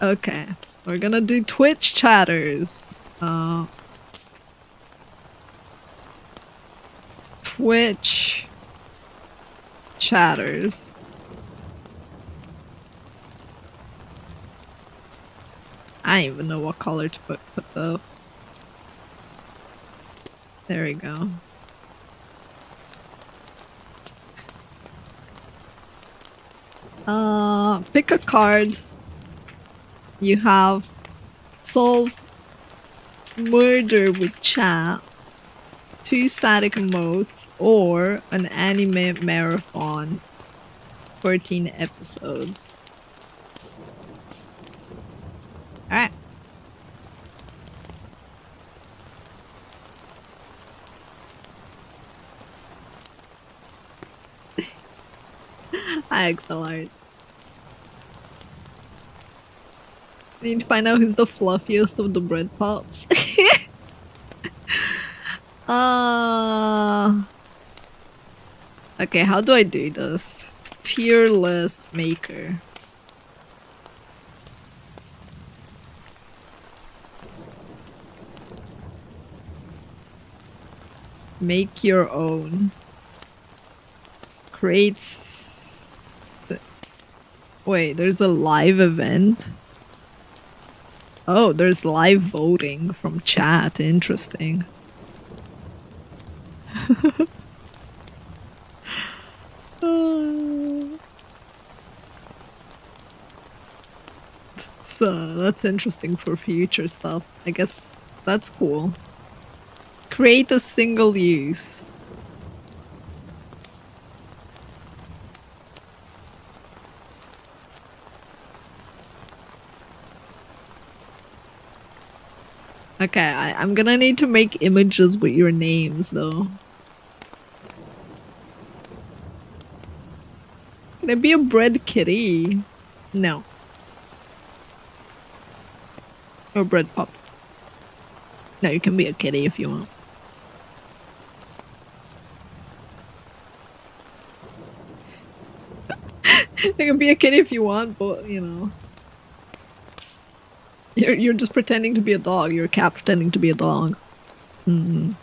Okay, we're gonna do Twitch chatters. Twitch chatters. I don't even know what color to put those. There we go. Pick a card. You have solve murder with chat, 2 static emotes, or an anime marathon, 14 episodes. Alright. Hi, Axelart. Need to find out who's the fluffiest of the bread pops. Okay, how do I do this? Tier list maker. Make your own. Creates... Wait, there's a live event? Oh, there's live voting from chat. Interesting. That's interesting for future stuff. I guess that's cool. Create a single use. Okay, I'm gonna need to make images with your names though. Can I be a bread kitty? No. Or bread pup. No, you can be a kitty if you want. You can be a kitty if you want, but you know. You're just pretending to be a dog. You're a cat pretending to be a dog. Mm-hmm.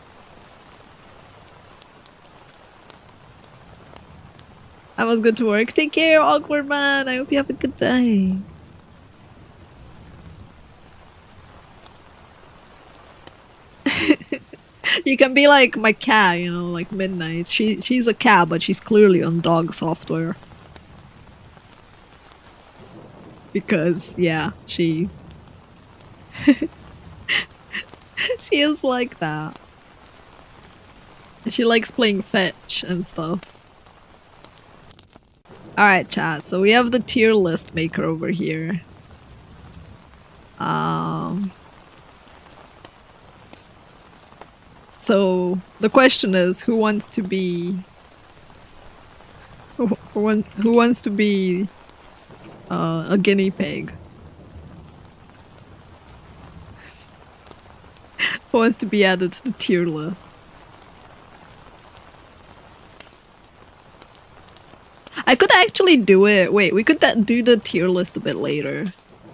I was good to work. Take care, awkward man. I hope you have a good day. You can be like my cat, you know, like Midnight. She's a cat, but she's clearly on dog software. Because, yeah, she She is like that. She likes playing fetch and stuff. Alright, chat. So we have the tier list maker over here. So the question is, who wants to be who wants to be a guinea pig? Who wants to be added to the tier list? I could actually do it. Wait, we could do the tier list a bit later.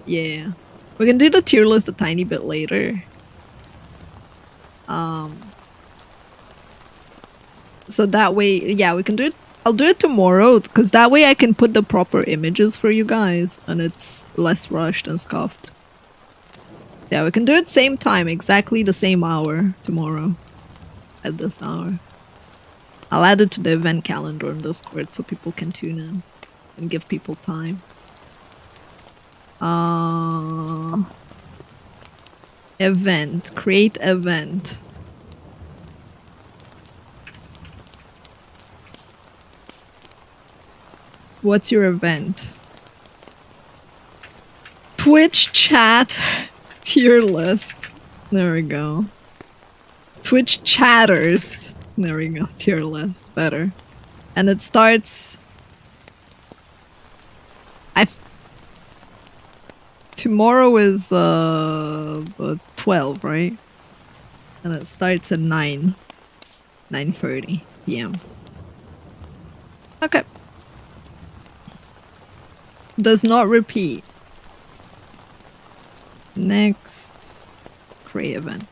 Yeah. We can do the tier list a tiny bit later. So that way, yeah, we can do it. I'll do it tomorrow, because that way I can put the proper images for you guys, and it's less rushed and scuffed. So yeah, we can do it same time, exactly the same hour tomorrow. At this hour. I'll add it to the event calendar on Discord so people can tune in and give people time. Event. Create event. What's your event? Twitch chat tier list. There we go. Twitch chatters. There we go. Tier list. Better. And it starts... Tomorrow is 12, right? And it starts at 9:30 p.m. Okay. Does not repeat. Next. Create event.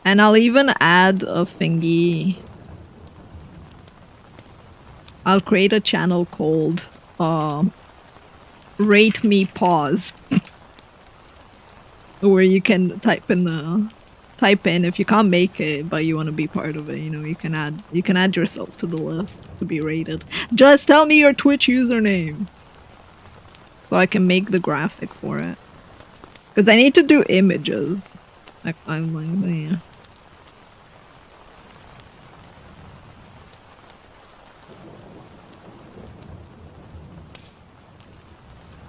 And I'll even add a thingy. I'll create a channel called Rate Me Paws. Where you can type in if you can't make it but you want to be part of it, you know, you can add yourself to the list to be rated. Just tell me your Twitch username so I can make the graphic for it. Because I need to do images. I'm like, yeah.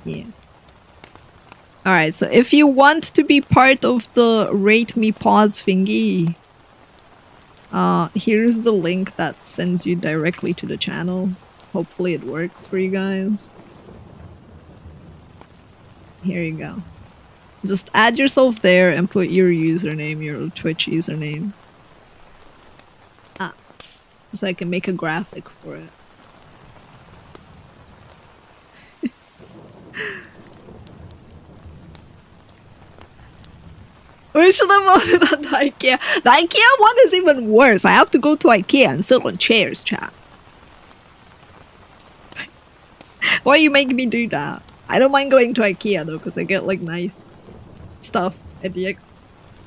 Yeah. Alright, so if you want to be part of the Rate Me Pause thingy, here's the link that sends you directly to the channel. Hopefully it works for you guys. Here you go. Just add yourself there and put your username, your Twitch username. So I can make a graphic for it. We should have voted on the IKEA. The IKEA one is even worse. I have to go to IKEA and sit on chairs, chat. Why you make me do that? I don't mind going to IKEA though, because I get like nice stuff at the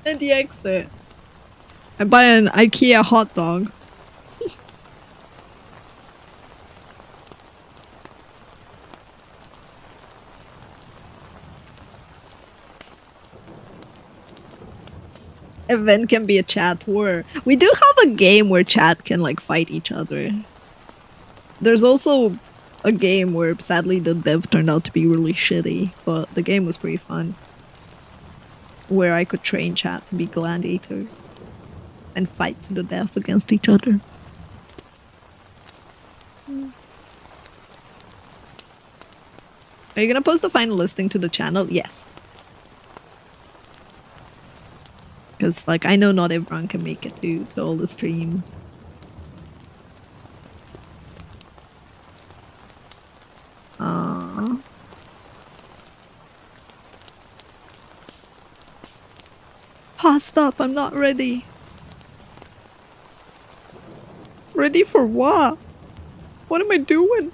exit. I buy an IKEA hot dog. Event can be a chat war. We do have a game where chat can like fight each other. There's also a game where sadly the dev turned out to be really shitty, but the game was pretty fun. Where I could train chat to be gladiators and fight to the death against each other. Are you gonna post the final listing to the channel? Yes. Because, like, I know not everyone can make it to all the streams. Pause up, I'm not ready. Ready for what? What am I doing?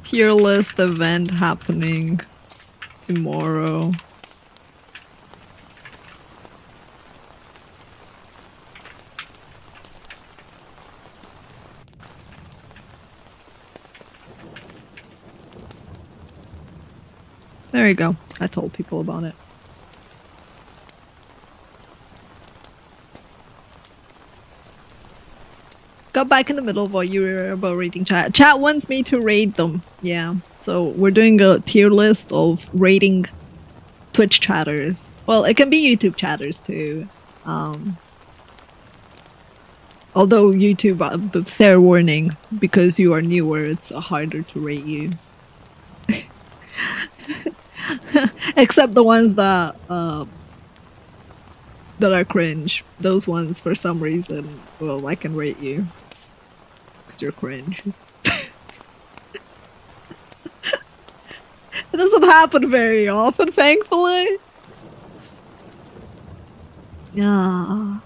Tier list event happening tomorrow. There you go. I told people about it. Got back in the middle of what you were about rating chat. Chat wants me to rate them. Yeah. So we're doing a tier list of rating Twitch chatters. Well, it can be YouTube chatters too. Although YouTube, but fair warning, because you are newer, it's harder to rate you. Except the ones that are cringe. Those ones, for some reason, well, I can rate you. Because you're cringe. It doesn't happen very often, thankfully. Yeah.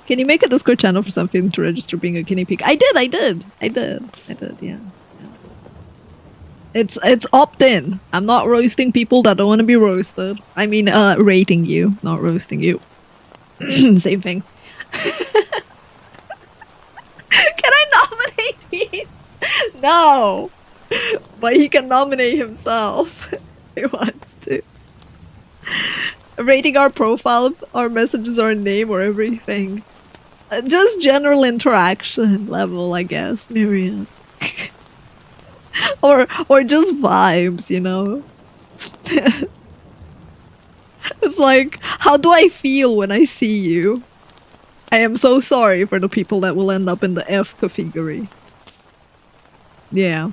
Can you make a Discord channel for something to register being a guinea pig? I did, yeah. It's opt-in. I'm not roasting people that don't want to be roasted. I mean, rating you, not roasting you. Same thing. Can I nominate these? No! But he can nominate himself. He wants to. Rating our profile, our messages, our name, or everything. Just general interaction level, I guess, Myriad. or just vibes, you know? It's like, how do I feel when I see you? I am so sorry for the people that will end up in the F category. Yeah.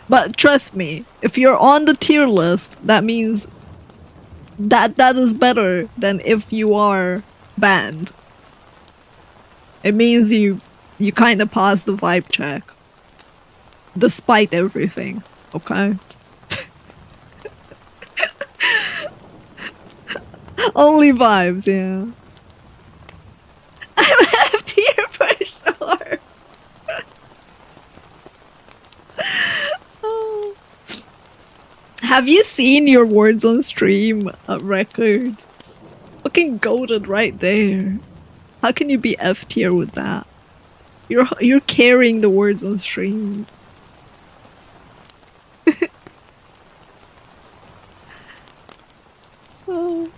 But trust me, if you're on the tier list, that means that is better than if you are banned. It means you kind of pass the vibe check. Despite everything, okay? Only vibes, yeah. I'm F tier for sure. Oh. Have you seen your words on stream record? Fucking goated right there. How can you be F tier with that? You're carrying the words on stream. Oh.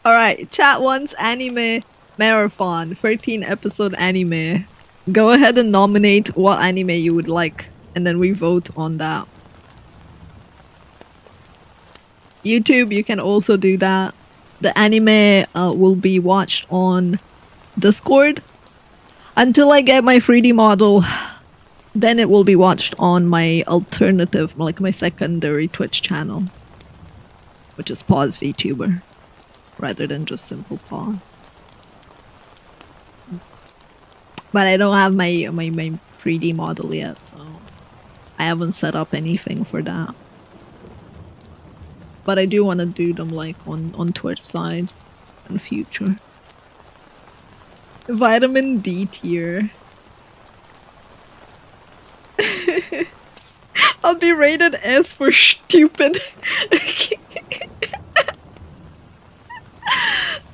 Alright, chat wants anime marathon, 13 episode anime. Go ahead and nominate what anime you would like, and then we vote on that. YouTube, you can also do that. The anime will be watched on Discord until I get my 3D model. Then it will be watched on my alternative, like my secondary Twitch channel, which is pawsvtuber, rather than just simple Paws. But I don't have my 3D model yet, so I haven't set up anything for that. But I do want to do them like on Twitch side in future. Vitamin D tier. I'll be rated S for stupid.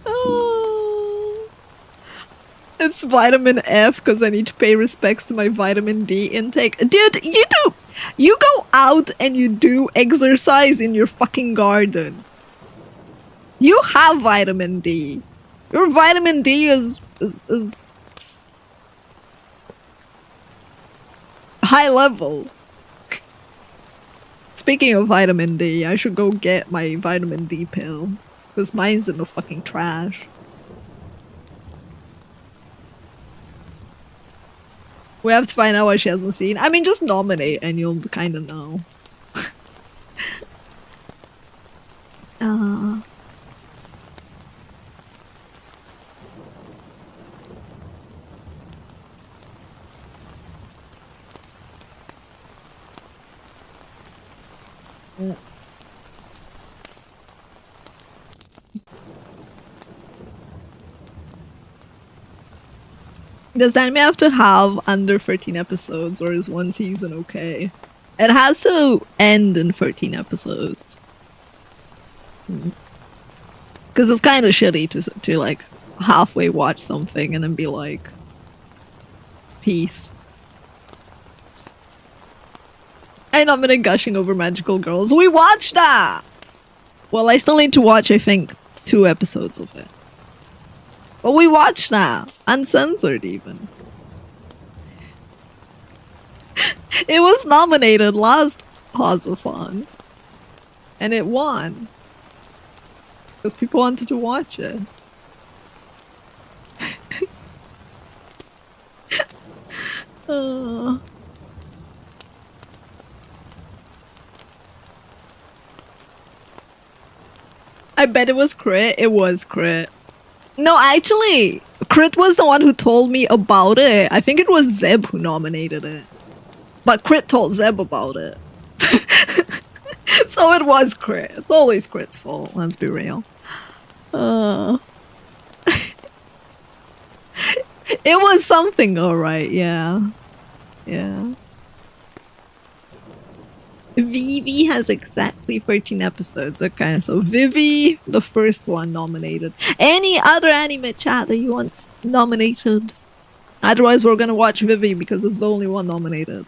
Oh. It's vitamin F because I need to pay respects to my vitamin D intake. Dude, you go out and you do exercise in your fucking garden. You have vitamin D. Your vitamin D is high level. Speaking of vitamin D, I should go get my vitamin D pill. Because mine's in the fucking trash. We have to find out what she hasn't seen. I mean, just nominate and you'll kind of know. Does the anime have to have under 13 episodes, or is one season okay? It has to end in 13 episodes. Because it's kind of shitty to like halfway watch something and then be like, peace. And I'm gonna gushing over Magical Girls. We watched that! Well, I still need to watch, I think, 2 episodes of it. But we watched that. Uncensored, even. It was nominated last Pawsathon. And it won. Because people wanted to watch it. I bet it was Crit. It was Crit. No, actually, Crit was the one who told me about it. I think it was Zeb who nominated it. But Crit told Zeb about it. So it was Crit. It's always Crit's fault, let's be real. It was something alright, yeah. Yeah. Vivi has exactly 13 episodes. Okay, so Vivi, the first one nominated. Any other anime chat that you want nominated? Otherwise, we're gonna watch Vivi because it's the only one nominated.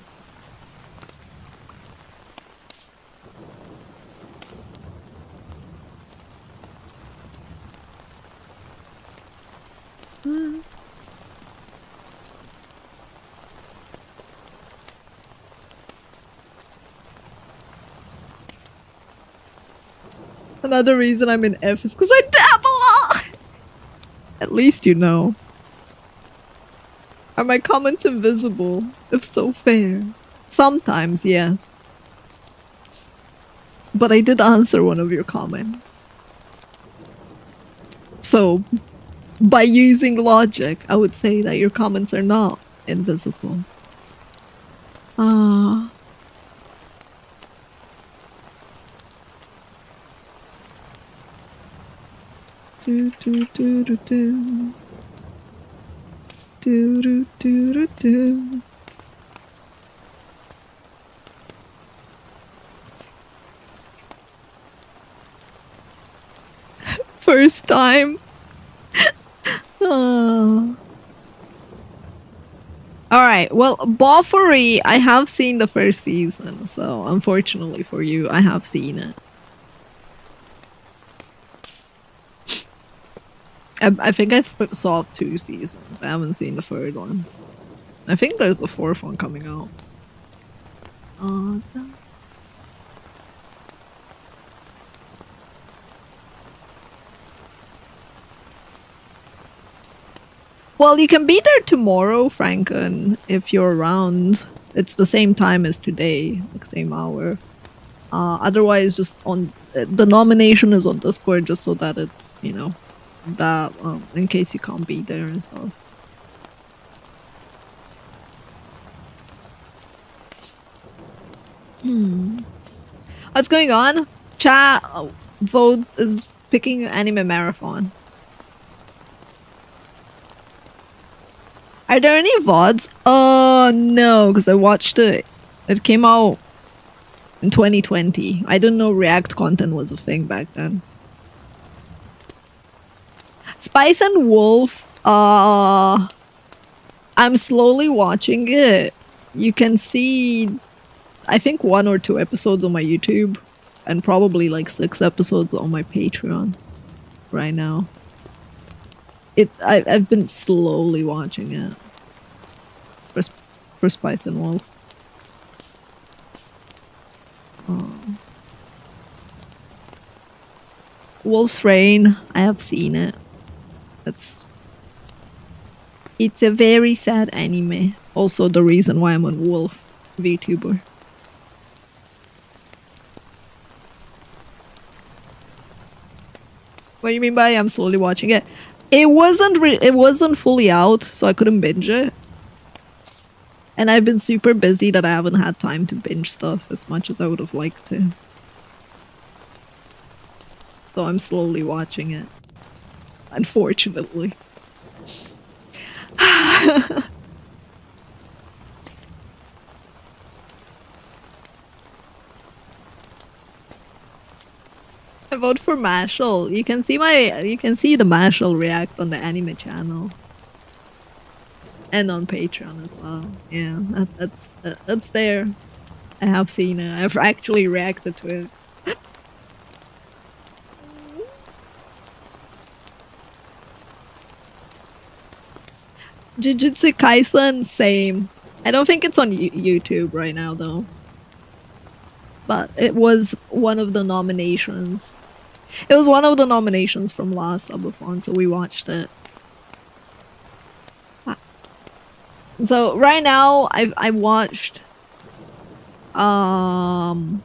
Another reason I'm in F is because I dab a lot! At least you know. Are my comments invisible? If so, fair. Sometimes, yes. But I did answer one of your comments. So, by using logic, I would say that your comments are not invisible. Do do do do do. Do do do do do. First time. Alright, well, Boffery, I have seen the first season, so unfortunately for you, I have seen it. I think I saw 2 seasons. I haven't seen the 3rd one. I think there's a 4th one coming out. No. Well, you can be there tomorrow, Franken, if you're around. It's the same time as today, like same hour. Otherwise, just on the nomination is on Discord, just so that it's, you know, that in case you can't be there and stuff. What's going on? Chat vote is picking anime marathon. Are there any VODs? No, because I watched it. It came out in 2020. I didn't know React content was a thing back then. Spice and Wolf, I'm slowly watching it. You can see, I think 1 or 2 episodes on my YouTube, and probably like 6 episodes on my Patreon right now. I've been slowly watching it for Spice and Wolf. Wolf's Rain, I have seen it. It's a very sad anime. Also the reason why I'm on Wolf VTuber. What do you mean by I'm slowly watching it? It wasn't fully out, so I couldn't binge it. And I've been super busy that I haven't had time to binge stuff as much as I would have liked to. So I'm slowly watching it. Unfortunately. I vote for Mashal. You can see the Mashal react on the anime channel. And on Patreon as well. Yeah, that's there. I have seen it. I've actually reacted to it. Jujutsu Kaisen, same. I don't think it's on YouTube right now though. But it was one of the nominations. It was one of the nominations from last subathon, so we watched it. So right now I watched I've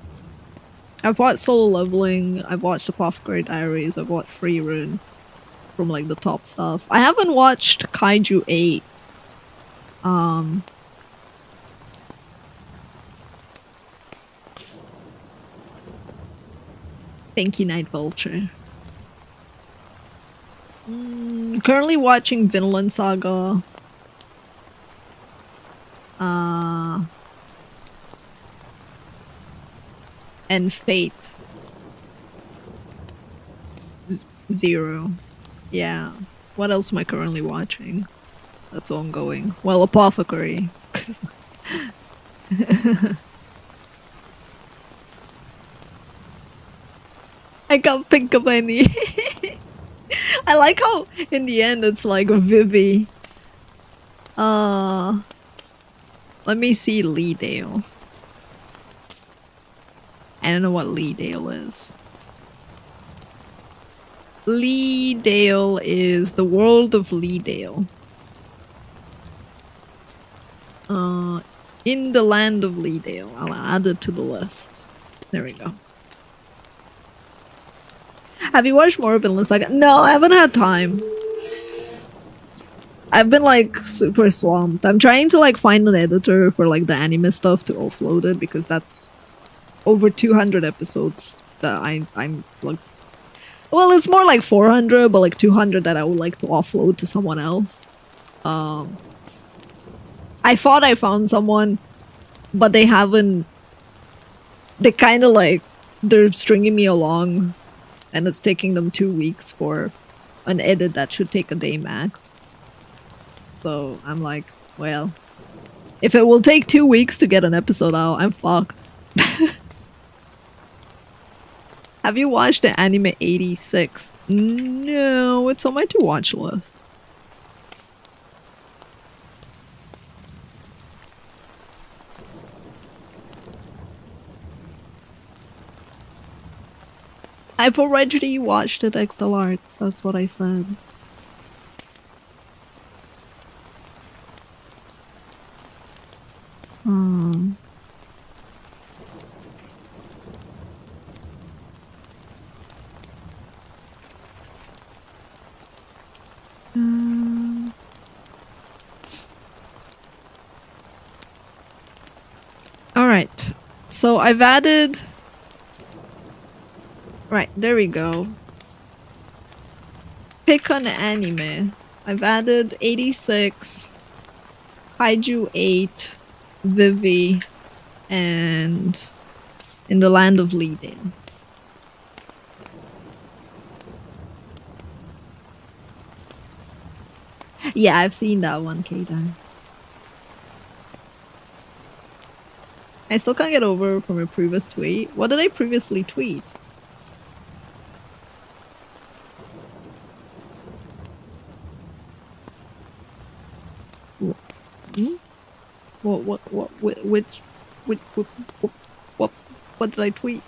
watched Solo Leveling, I've watched Apothecary Diaries, I've watched Free Rune from like the top stuff. I haven't watched Kaiju 8. Thank you, Night Vulture. Currently watching Vinland Saga. And Fate. Zero. Yeah. What else am I currently watching? That's ongoing. Well, Apothecary. I can't think of any. I like how in the end it's like Vivi. Let me see Lee Dale. I don't know what Lee Dale is. Lee Dale is the world of Lee Dale. In the land of Lee Dale. I'll add it to the list. There we go. Have you watched more of Vinland Saga? No, I haven't had time. I've been like super swamped. I'm trying to like find an editor for like the anime stuff to offload it because that's over 200 episodes that I'm like, well, it's more like 400, but like 200 that I would like to offload to someone else. I thought I found someone, but they haven't. They kind of like they're stringing me along, and it's taking them 2 weeks for an edit that should take a day max. So I'm like, well, if it will take 2 weeks to get an episode out, I'm fucked. Have you watched the anime 86? No, it's on my to-watch list. I've already watched it, XL Arts. That's what I said. Alright. So I've added... Right, there we go. Pick an anime. I've added 86, Kaiju 8, Vivi, and In the Land of Lee Dale. Yeah, I've seen that one, Kadar. I still can't get over from a previous tweet. What did I previously tweet? What did I tweet?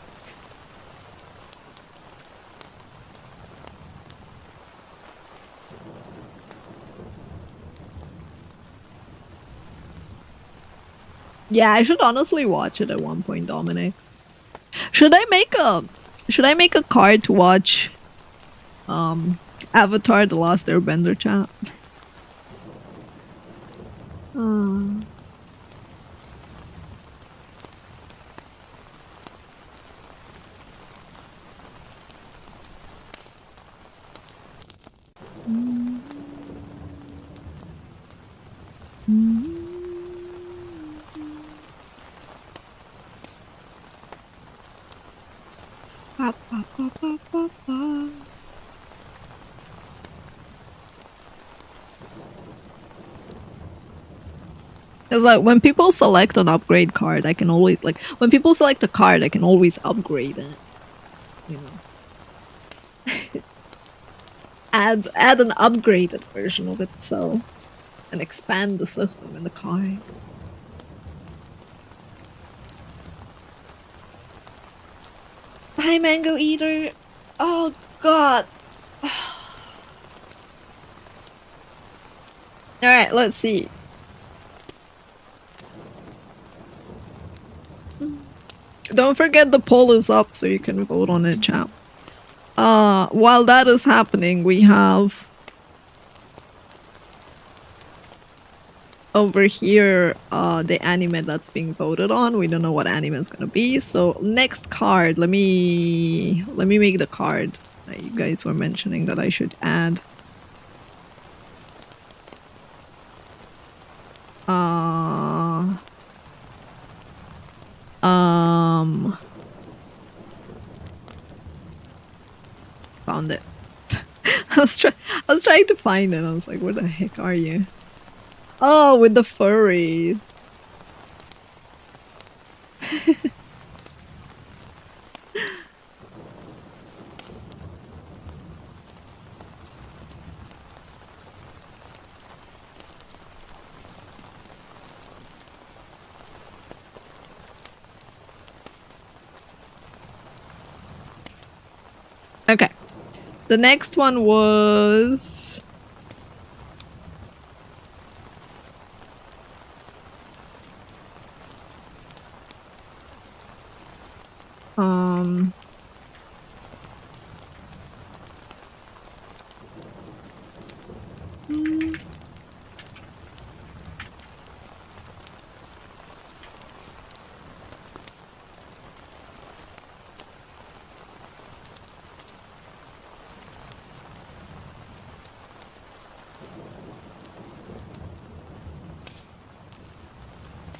Yeah, I should honestly watch it at one point, Dominic. Should I make a card to watch Avatar The Last Airbender, chat? Pa, pa, pa, pa, pa, pa. It's like when people select an upgrade card, I can always like when people select a card, I can always upgrade it. You know. add an upgraded version of itself and expand the system in the cards. Hi, Mango Eater. Oh god. Alright, let's see. Don't forget the poll is up so you can vote on it, chat. While that is happening, we have over here the anime that's being voted on. We don't know what anime is gonna be. So next card, let me make the card that you guys were mentioning that I should add. Found it. I was trying to find it. I was like, where the heck are you? Oh, with the furries. Okay. The next one was...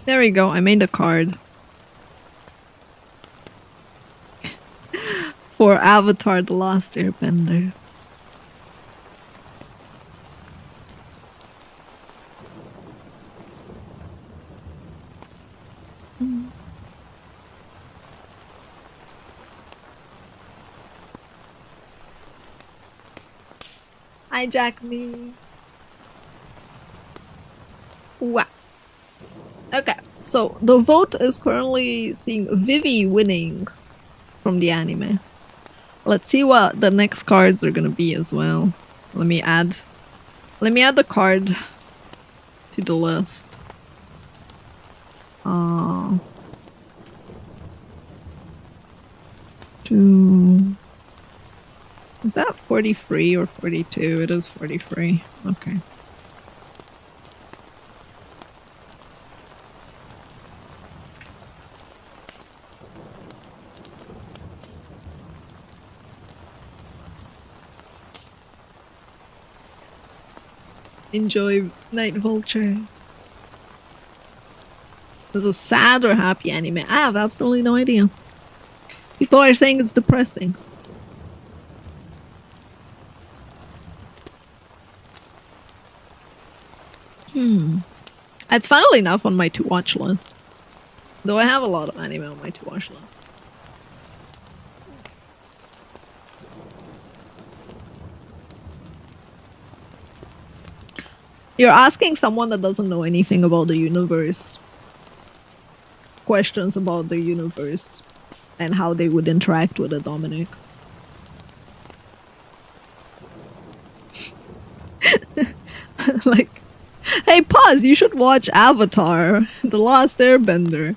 There we go, I made a card. For Avatar The Last Airbender. Hijack me. Wow. Okay, so the vote is currently seeing Vivi winning from the anime. Let's see what the next cards are gonna be as well. Let me add the card to the list. Is that 43 or 42? It is 43. Okay. Enjoy Night Vulture. Is it a sad or happy anime? I have absolutely no idea. People are saying it's depressing. It's funnily enough on my to-watch list. Though I have a lot of anime on my to-watch list. You're asking someone that doesn't know anything about the universe questions about the universe and how they would interact with it, Dominic. Like, hey, Paws, you should watch Avatar, The Last Airbender.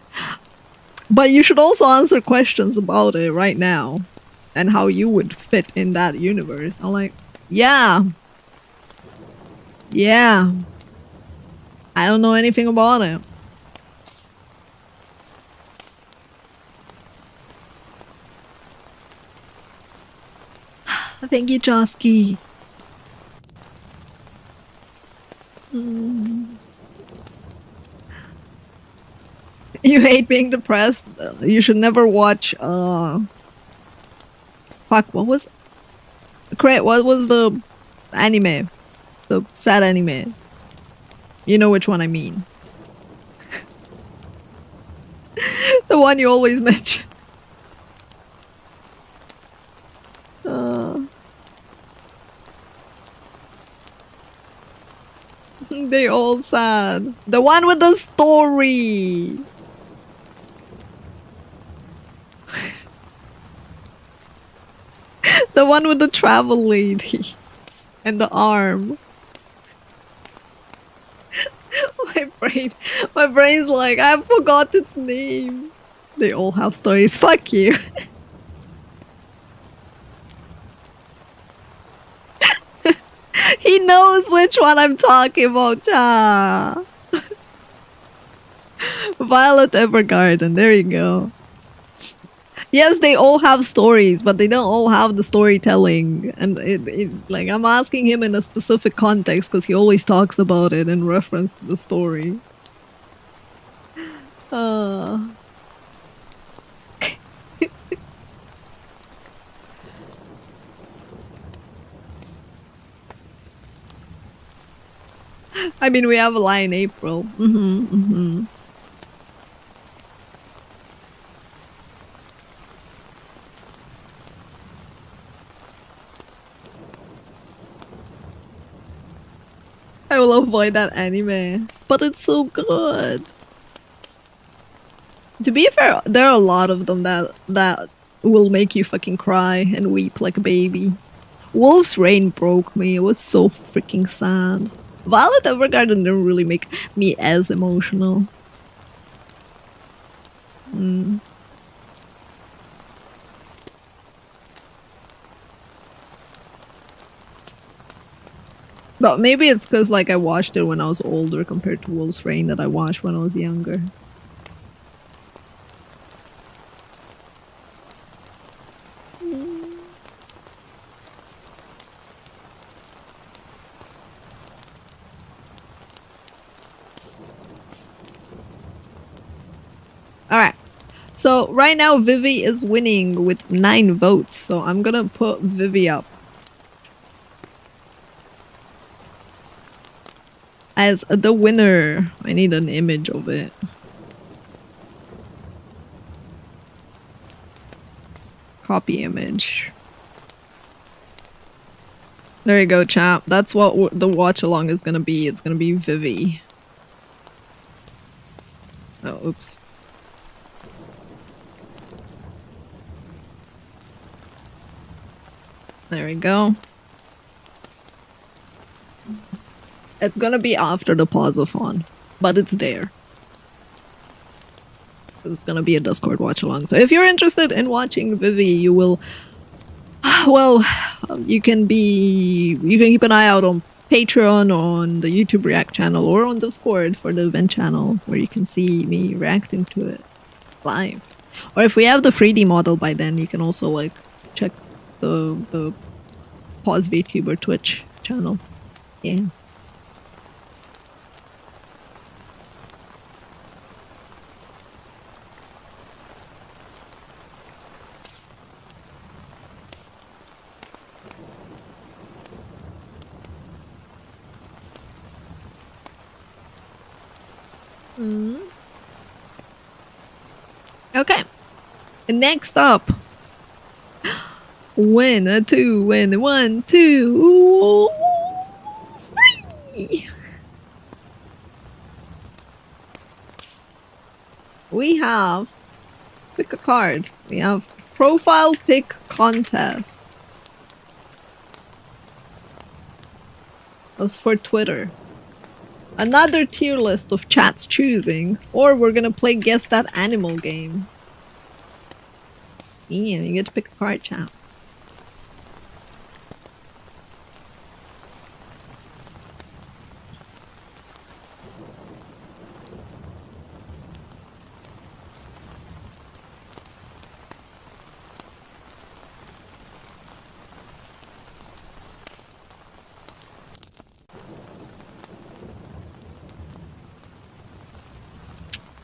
But you should also answer questions about it right now and how you would fit in that universe. I'm like, yeah. Yeah. I don't know anything about it. Thank you, Josky. You hate being depressed? You should never watch, fuck, what was... What was the anime? The sad anime. You know which one I mean. The one you always mention. They all sad. The one with the story. The one with the travel lady. And the arm. My brain's like, I forgot its name. They all have stories. Fuck you. He knows which one I'm talking about, cha. Violet Evergarden, there you go. Yes, they all have stories, but they don't all have the storytelling. And like, I'm asking him in a specific context because he always talks about it in reference to the story. I mean, we have a lie in April. I will avoid that anime, but it's so good. To be fair, there are a lot of them that will make you fucking cry and weep like a baby. Wolf's Rain broke me. It was so freaking sad. Violet Evergarden didn't really make me as emotional. But maybe it's because like I watched it when I was older compared to Wolf's Rain that I watched when I was younger. Alright. So right now Vivi is winning with 9 votes. So I'm gonna put Vivi up as the winner. I need an image of it. Copy image. There you go, chat. That's what the watch along is gonna be. It's gonna be Vivi. Oh, oops. There we go. It's gonna be after the Pawsathon, but it's there. It's gonna be a Discord watch along. So if you're interested in watching Vivi, you will... Well, you can keep an eye out on Patreon, on the YouTube React channel, or on Discord for the event channel, where you can see me reacting to it live. Or if we have the 3D model by then, you can also like check the pawsvtuber Twitch channel. Yeah. Okay. Next up. Win a 2, win 1, 2, 3. We have pick a card. We have profile pick contest. That's for Twitter. Another tier list of chat's choosing, or we're gonna play Guess That Animal game. Yeah, you get to pick a card, chat.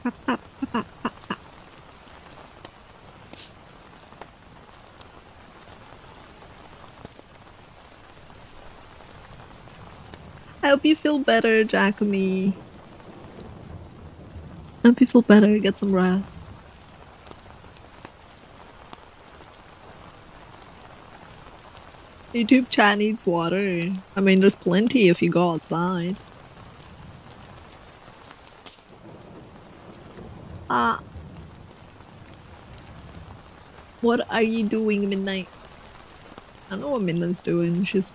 I hope you feel better, Jacome. I hope you feel better, get some rest. YouTube chat needs water. I mean, there's plenty if you go outside. What are you doing, Midnight? I don't know what Midnight's doing. She's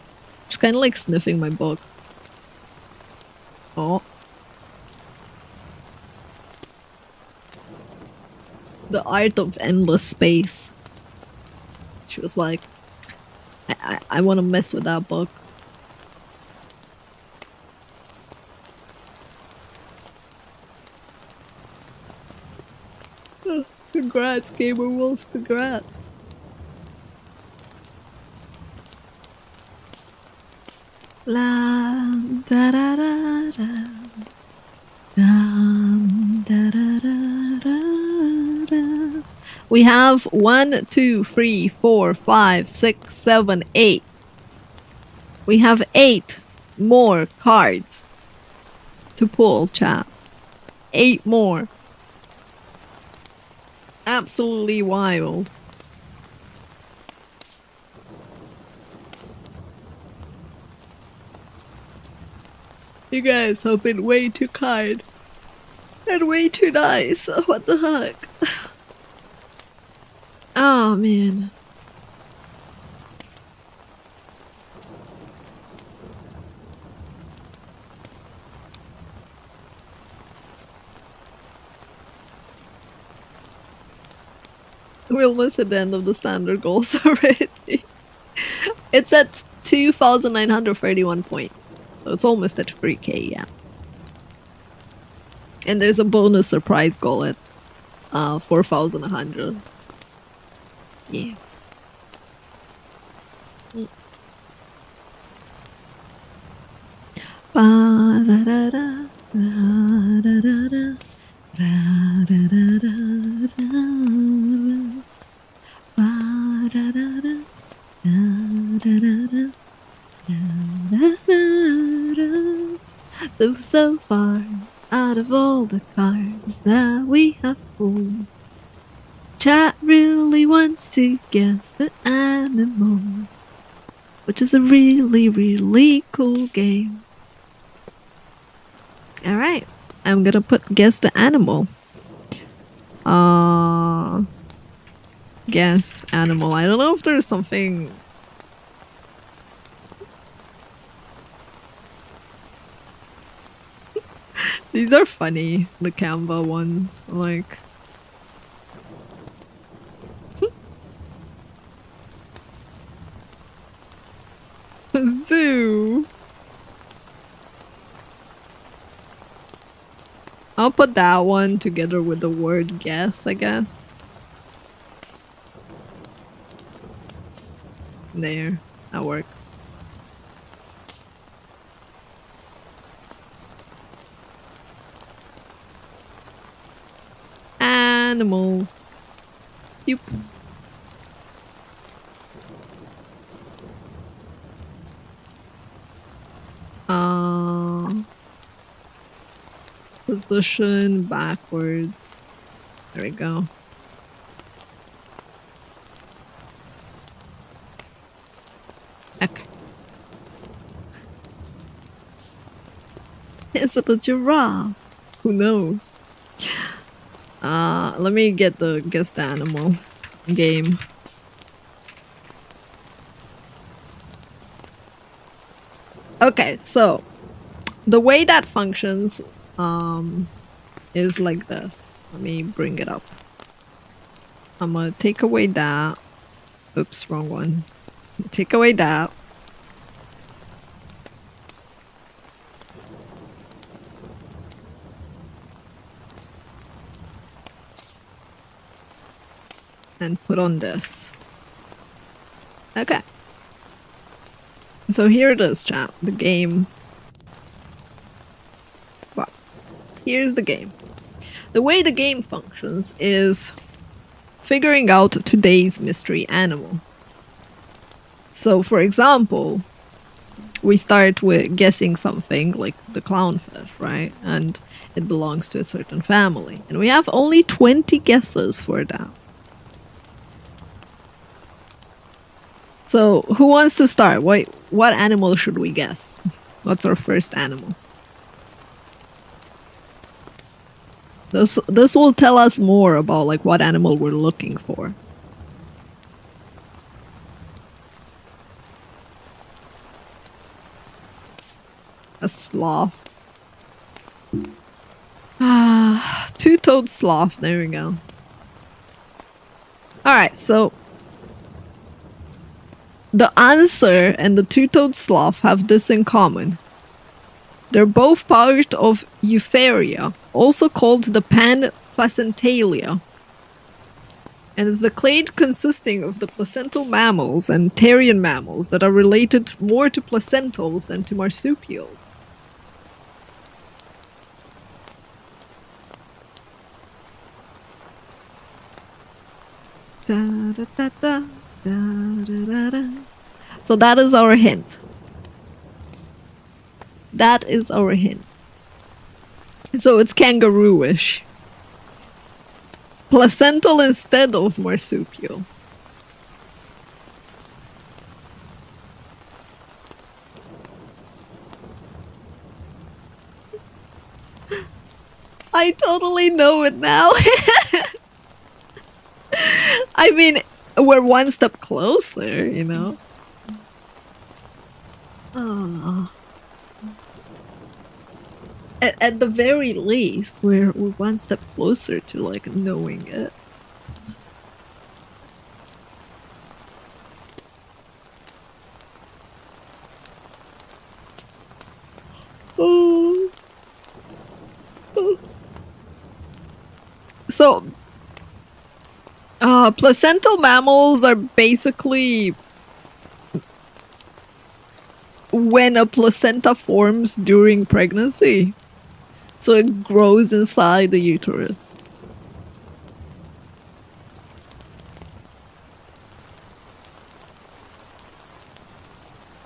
kind of like sniffing my book. Oh. The Art of Endless Space. She was like, I want to mess with that book. Oh, congrats, Gamer Wolf, congrats. La da da da da. Da da da da da. We have 1, 2, 3, 4, 5, 6, 7, 8. We have 8 more cards to pull, chat. 8 more. Absolutely wild. You guys have been way too kind. And way too nice. What the heck? Oh, man. We're almost at the end of the standard goals already. It's at 2,931 points. So it's almost at 3k, yeah. And there's a bonus surprise goal at 4,100. Yeah. So far out of all the cards that we have pulled, chat really wants to guess the animal, which is a really, really cool game. Alright, I'm gonna put guess the animal. Guess animal. I don't know if there's something. These are funny, the Canva ones. Like, zoo. I'll put that one together with the word guess, I guess. There, that works. Animals. Yep. Position backwards. There we go. Okay. Is it a giraffe? Who knows? Let me get the guess the animal game. Okay, so the way that functions is like this. Let me bring it up. I'm gonna take away that. Oops, wrong one. Take away that. And put on this. Okay. So here it is, chat. The game. Well, here's the game. The way the game functions is figuring out today's mystery animal. So, for example, we start with guessing something like the clownfish, right? And it belongs to a certain family. And we have only 20 guesses for that. So, who wants to start? What animal should we guess? What's our first animal? This will tell us more about like what animal we're looking for. A sloth. Two-toed sloth. There we go. Alright, so the answer and the two-toed sloth have this in common. They're both part of Eutheria, also called the pan-placentalia. And it's a clade consisting of the placental mammals and therian mammals that are related more to placentals than to marsupials. Da, da, da, da, da, da, da. So that is our hint. That is our hint. So it's kangaroo-ish. Placental instead of marsupial. I totally know it now. I mean, we're one step closer, you know? Oh. At the very least, we're one step closer to like knowing it. Oh. So, placental mammals are basically when a placenta forms during pregnancy. So it grows inside the uterus.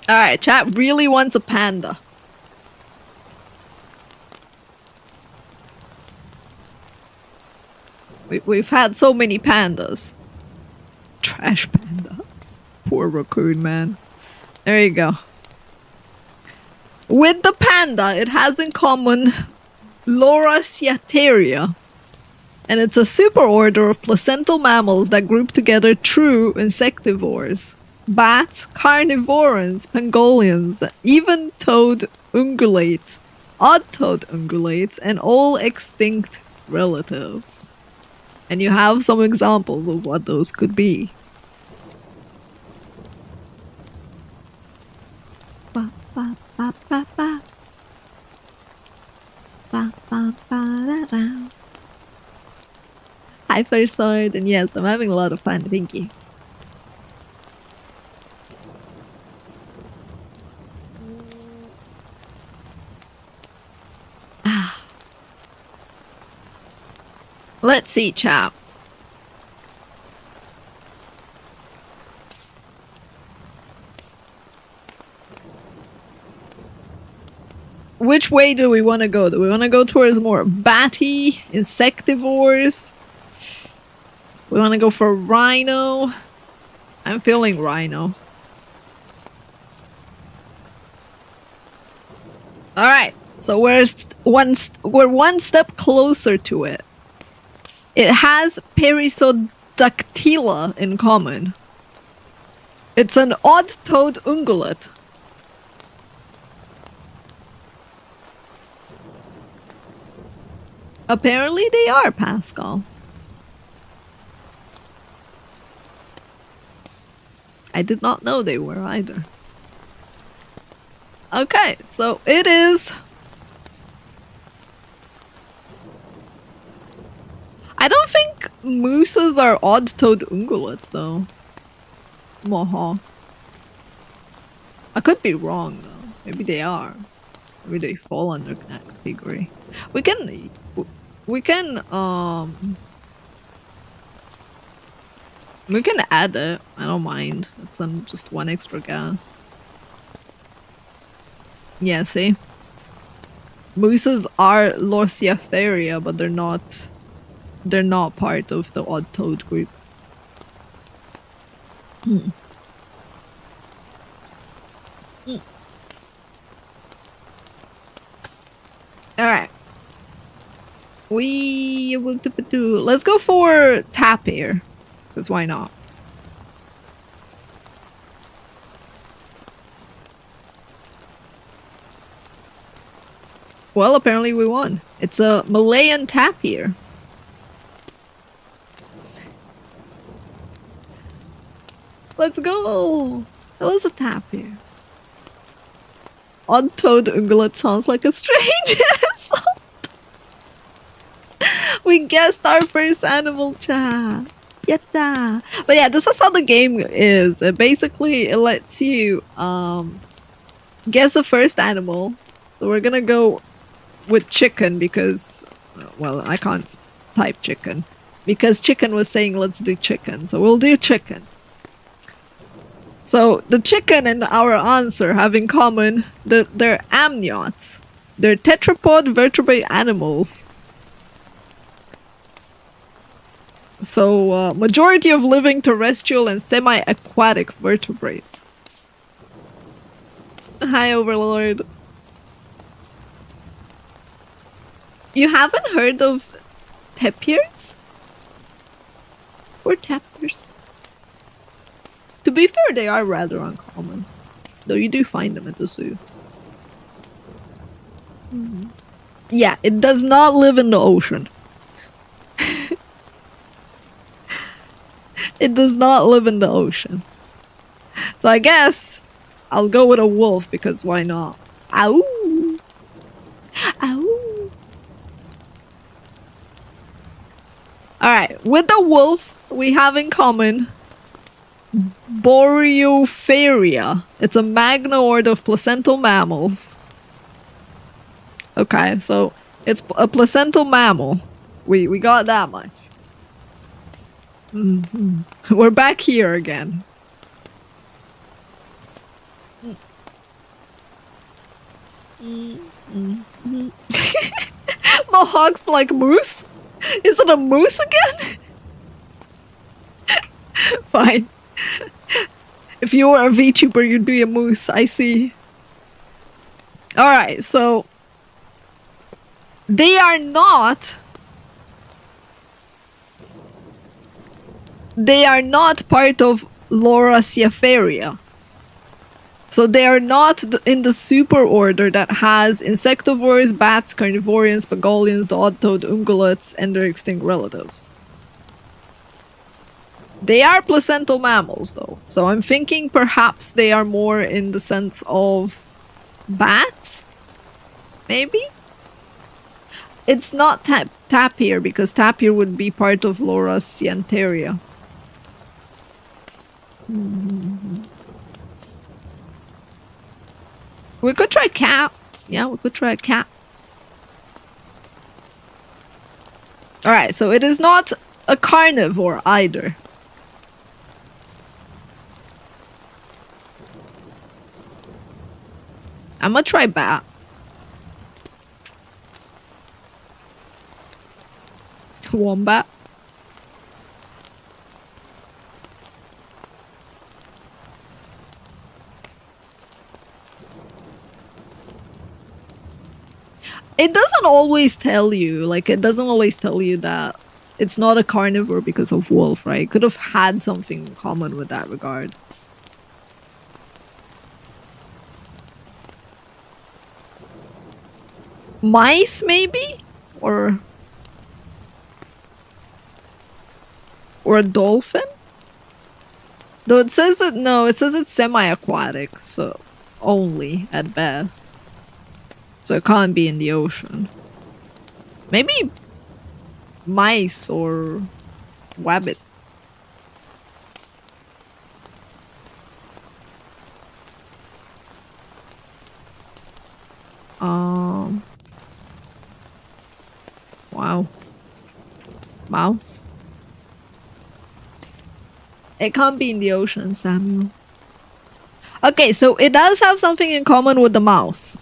Alright, chat really wants a panda. We've had so many pandas. Trash panda. Poor raccoon, man. There you go. With the panda, it has in common Lorasiateria, and it's a superorder of placental mammals that group together true insectivores. Bats, carnivorans, pangolians, even-toed ungulates, odd-toed ungulates, and all extinct relatives. And you have some examples of what those could be. Ba, ba, ba, ba, ba. Ba, ba, ba, da, da. Hi, First Sword, and yes, I'm having a lot of fun, thank you. Let's see, chap. Which way do we want to go? Do we want to go towards more batty, insectivores? We want to go for rhino? I'm feeling rhino. Alright, so we're one step closer to it. It has Perissodactyla in common. It's an odd-toed ungulate. Apparently they are, Pascal. I did not know they were either. Okay, so it is... I don't think mooses are odd-toed ungulates, though. Moha. I could be wrong, though. Maybe they are. Maybe they fall under that category. We can... We can add it. I don't mind. It's just one extra gas. Yeah, see? Mooses are Lorciaferia, but they're not part of the odd toad group. Mm. Mm. Alright. Let's go for tapir. Because why not? Well, apparently we won. It's a Malayan tapir. Let's go! That was a tapir. Odd-toed ungulate sounds like a strange insult. We guessed our first animal, chat. Yatta! But yeah, this is how the game is. Basically, it lets you guess the first animal. So we're gonna go with chicken because, well, I can't type chicken. Because chicken was saying let's do chicken. So we'll do chicken. So the chicken and our answer have in common that they're amniotes. They're tetrapod vertebrate animals. So majority of living terrestrial and semi-aquatic vertebrates. Hi, Overlord. You haven't heard of tapirs? Or tapirs? To be fair, they are rather uncommon. Though you do find them at the zoo. Mm-hmm. Yeah, it does not live in the ocean. It does not live in the ocean. So I guess I'll go with a wolf because why not? Ow! Ow! Alright, with the wolf, we have in common Boreopharia. It's a magna-order of placental mammals. Okay, so it's a placental mammal. We got that much. Mm-hmm. We're back here again. Mm-hmm. Mohawks like moose? Is it a moose again? Fine. If you were a VTuber, you'd be a moose. I see. Alright, so they are not part of Loraceiferia. So they are not in the superorder that has insectivores, bats, carnivorians, pagolians, the odd-toed ungulates, and their extinct relatives. They are placental mammals, though. So I'm thinking perhaps they are more in the sense of bats? Maybe? It's not tapir, because tapir would be part of Loraceianteria. Mm-hmm. We could try cat. Yeah, we could try a cat. Alright, so it is not a carnivore either. I'm gonna try bat. Wombat. It doesn't always tell you, like, it doesn't always tell you that it's not a carnivore because of wolf, right? It could have had something in common with that regard. Mice, maybe? Or a dolphin? Though it says that, no, it says it's semi-aquatic, so only at best. So it can't be in the ocean. Maybe mice or wabbit. Wow. Mouse? It can't be in the ocean, Samuel. Okay, so it does have something in common with the mouse.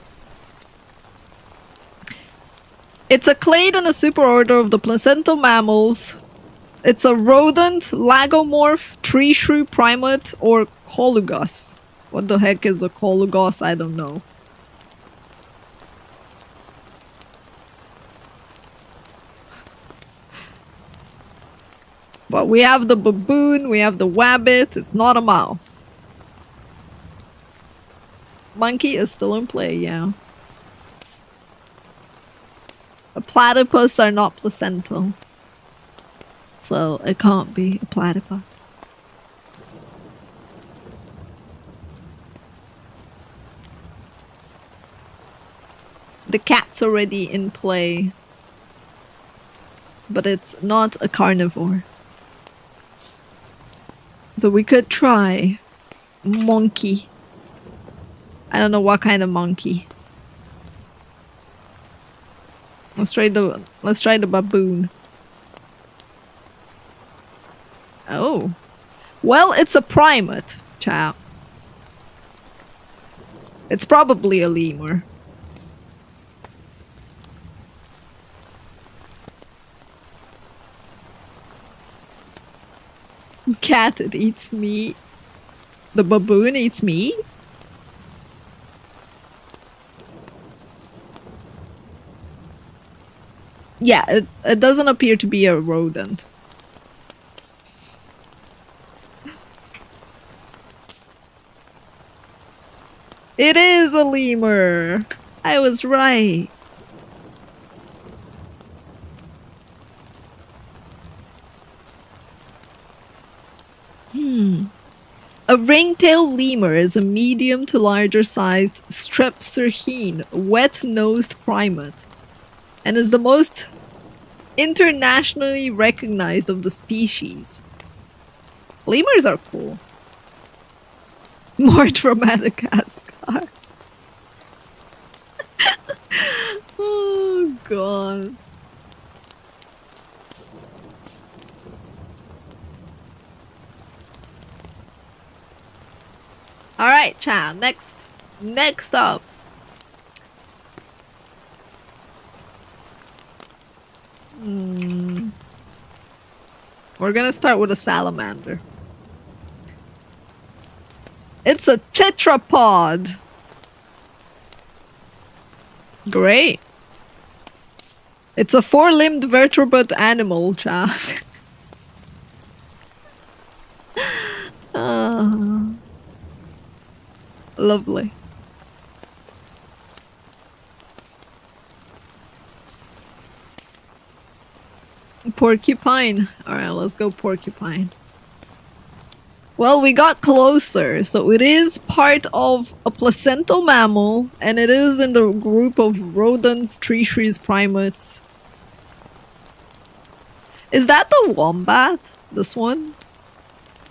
It's a clade in a superorder of the placental mammals. It's a rodent, lagomorph, tree shrew primate, or colugos. What the heck is a colugos? I don't know. But we have the baboon, we have the wabbit. It's not a mouse. Monkey is still in play, yeah. A platypus are not placental. So it can't be a platypus. The cat's already in play. But it's not a carnivore. So we could try monkey. I don't know what kind of monkey. Let's try the baboon. Oh. Well, it's a primate, chap. It's probably a lemur. Cat, it eats meat. The baboon eats meat? Yeah, it doesn't appear to be a rodent. It is a lemur! I was right. A ringtail lemur is a medium to larger sized strepsirrhine, wet-nosed primate, and is the most internationally recognized of the species. Lemurs are cool. Mort from Madagascar. Oh god. Alright, Chan, next up. We're gonna start with a salamander. It's a tetrapod. Great. It's a four-limbed vertebrate animal, Chan. Lovely. Porcupine. Alright, let's go porcupine. Well, we got closer. So it is part of a placental mammal, and it is in the group of rodents, tree shrews, primates. Is that the wombat? This one?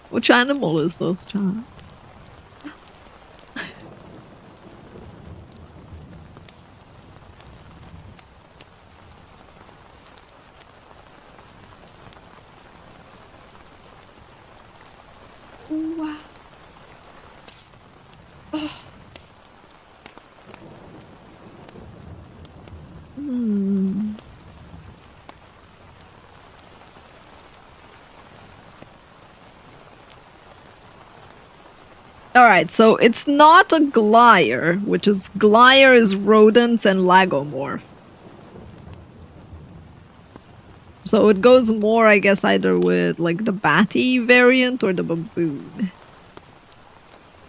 Which animal is this, Chan? Wow. Oh. Alright, so it's not a glire, which is glire is rodents and lagomorph. So it goes more, I guess, either with like the batty variant or the baboon.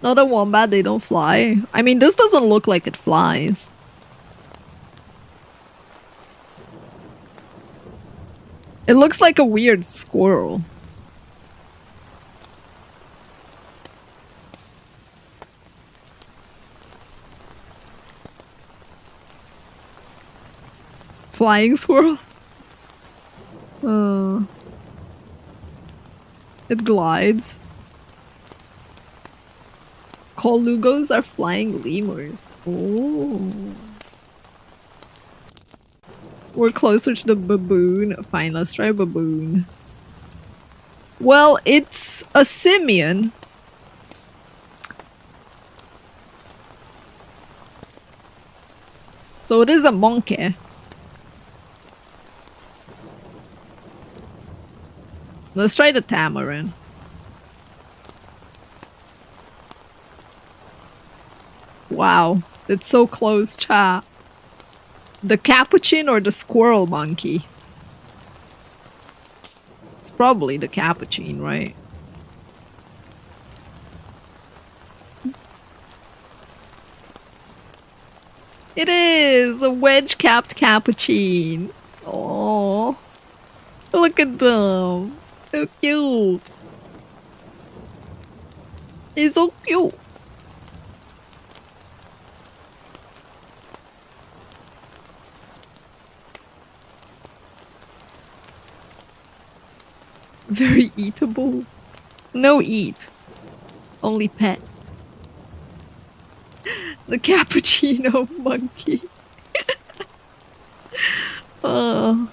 Not a wombat, they don't fly. I mean, this doesn't look like it flies. It looks like a weird squirrel. Flying squirrel? It glides. Colugos are flying lemurs. Oh. We're closer to the baboon. Fine, let's try baboon. Well, it's a simian. So it is a monkey. Let's try the tamarin. Wow, it's so close, chat. The capuchin or the squirrel monkey? It's probably the capuchin, right? It is a wedge-capped capuchin. Oh, look at them. So cute. He's so cute. Very eatable. No eat. Only pet. The cappuccino monkey. Oh.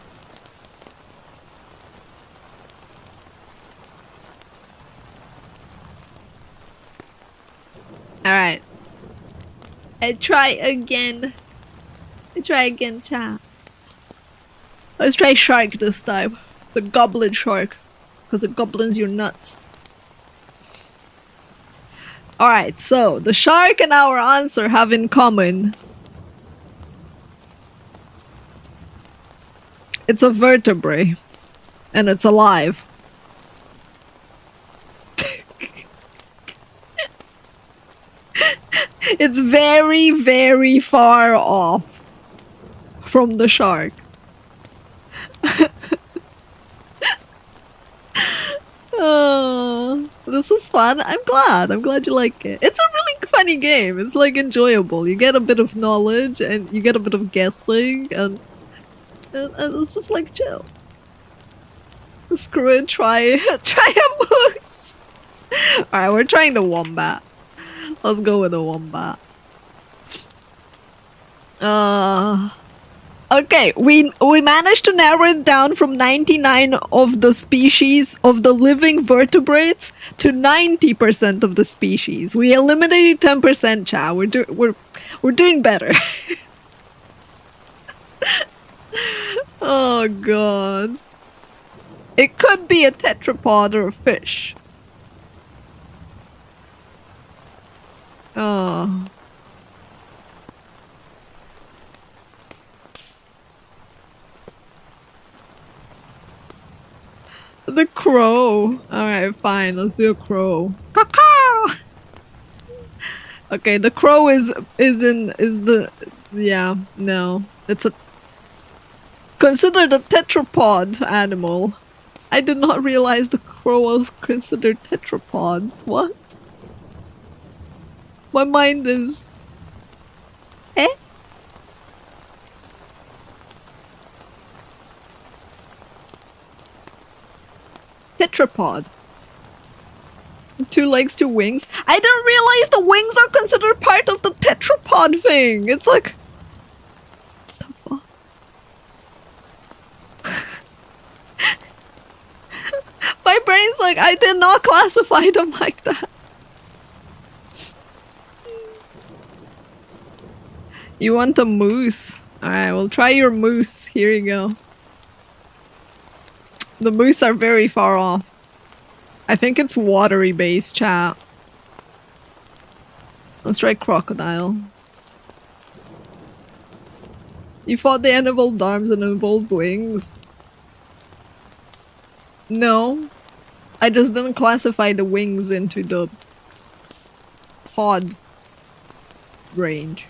Alright. I try again. Chat. Let's try shark this time. The goblin shark. Because it goblins your nuts. Alright, so the shark and our answer have in common. It's a vertebrae. And it's alive. It's very, very far off from the shark. Oh, this is fun. I'm glad you like it. It's a really funny game. It's like enjoyable. You get a bit of knowledge and you get a bit of guessing and it's just like chill. Screw it, try a moose. Alright, we're trying the wombat. Let's go with the wombat. Okay, we managed to narrow it down from 99 of the species of the living vertebrates to 90% of the species. We eliminated 10%, chat. We're doing better. Oh god. It could be a tetrapod or a fish. Oh. The crow. Alright, fine. Let's do a crow. Caw-caw! Okay, the crow is yeah, no. It's a considered a tetrapod animal. I did not realize the crow was considered tetrapods. What? My mind is... Eh? Tetrapod. 2 legs, 2 wings. I didn't realize the wings are considered part of the tetrapod thing. It's like... What the fuck? My brain's like, I did not classify them like that. You want a moose? Alright, we'll try your moose. Here you go. The moose are very far off. I think it's watery based, chat. Let's try crocodile. You thought they involved arms and involved wings? No. I just didn't classify the wings into the pod range.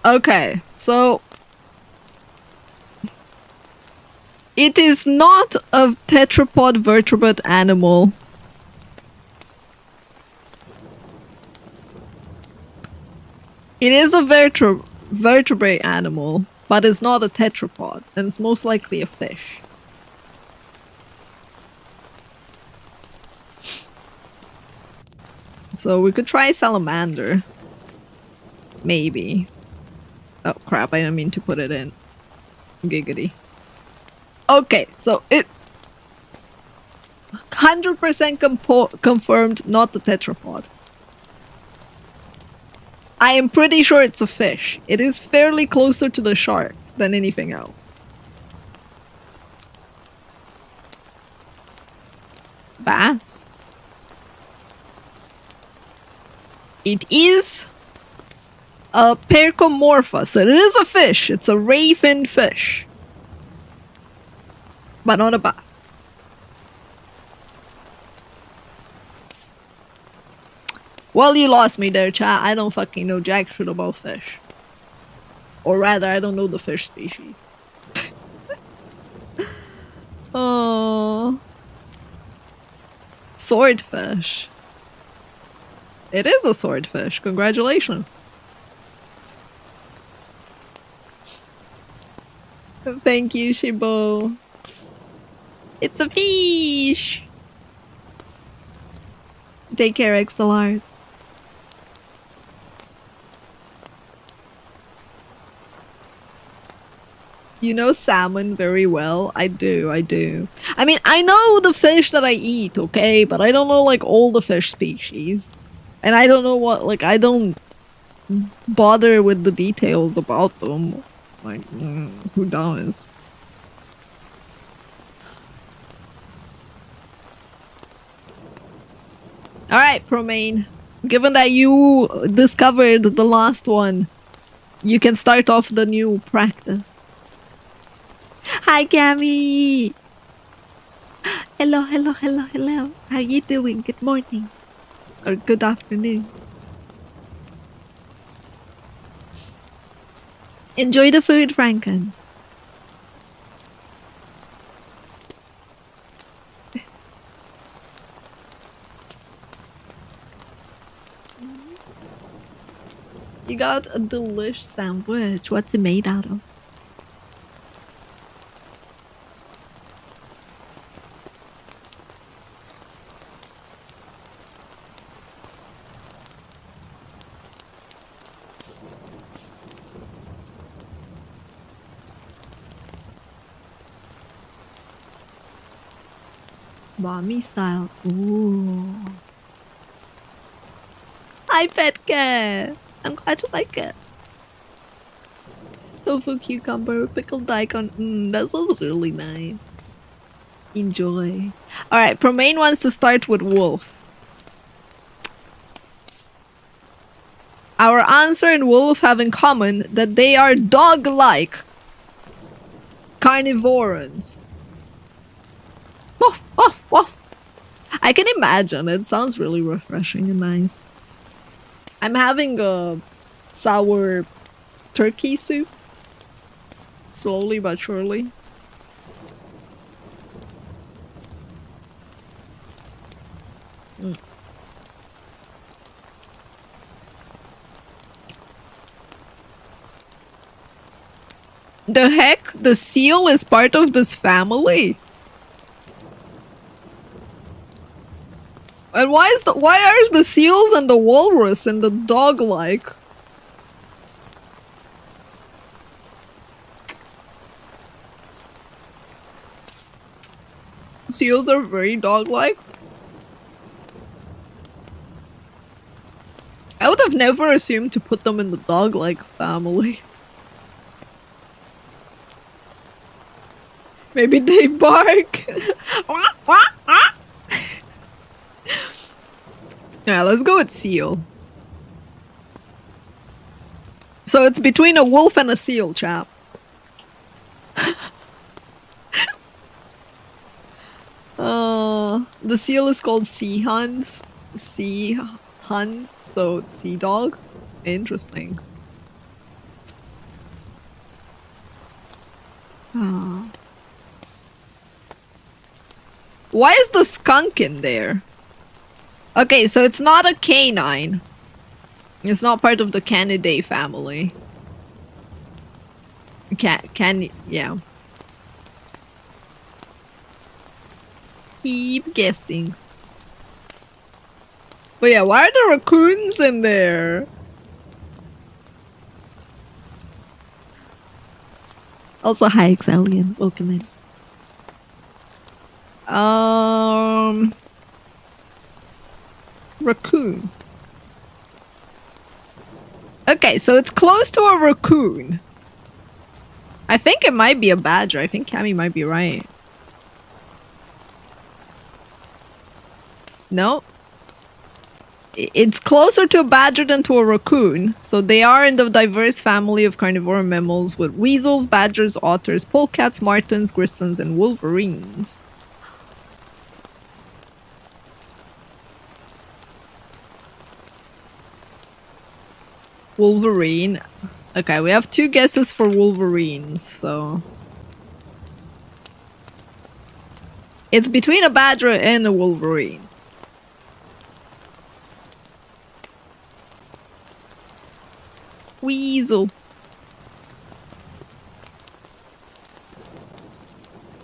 Okay, so it is not a tetrapod vertebrate animal. It is a vertebrate animal, but it's not a tetrapod, and it's most likely a fish. So we could try salamander. Maybe. Oh crap, I didn't mean to put it in. Giggity. Okay, so it 100% confirmed not the tetrapod. I am pretty sure it's a fish. It is fairly closer to the shark than anything else. Bass? It is a percomorpha, so it is a fish. It's a ray-finned fish. But not a bass. Well, you lost me there, chat. I don't fucking know jack shit about fish. Or rather, I don't know the fish species. Oh. Swordfish. It is a swordfish. Congratulations. Thank you, Shibo. It's a fish! Take care, XLR. You know salmon very well. I do. I mean, I know the fish that I eat, okay? But I don't know, like, all the fish species. And I don't know what, like, I don't bother with the details about them. Like, who does? Alright, Promain. Given that you discovered the last one, you can start off the new practice. Hi, Cami! Hello. How you doing? Good morning. Or good afternoon. Enjoy the food, Franken. You got a delish sandwich. What's it made out of? Mommy style. Ooh. Hi, Petke. I'm glad you like it. Tofu, cucumber, pickled daikon. That sounds really nice. Enjoy. Alright, Promain wants to start with wolf. Our answer and wolf have in common that they are dog-like carnivorans. Woof, woof, woof. I can imagine. It sounds really refreshing and nice. I'm having a sour turkey soup. Slowly but surely. The heck? The seal is part of this family? And why are the seals and the walrus and the dog-like? Seals are very dog-like. I would have never assumed to put them in the dog-like family. Maybe they bark. Yeah, let's go with seal. So it's between a wolf and a seal, chap. The seal is called sea hunt. Sea hunt, so sea dog. Interesting. Oh. Why is the skunk in there? Okay, so it's not a canine. It's not part of the Canidae family. Yeah. Keep guessing. But yeah, why are the raccoons in there? Also, hi, Exalian. Welcome in. Raccoon. Okay, so it's close to a raccoon. I think it might be a badger. I think Cammy might be right. No. It's closer to a badger than to a raccoon. So they are in the diverse family of carnivore mammals with weasels, badgers, otters, polecats, martens, gristons, and wolverines. Wolverine. Okay, we have 2 guesses for wolverines, so... It's between a badger and a wolverine. Weasel.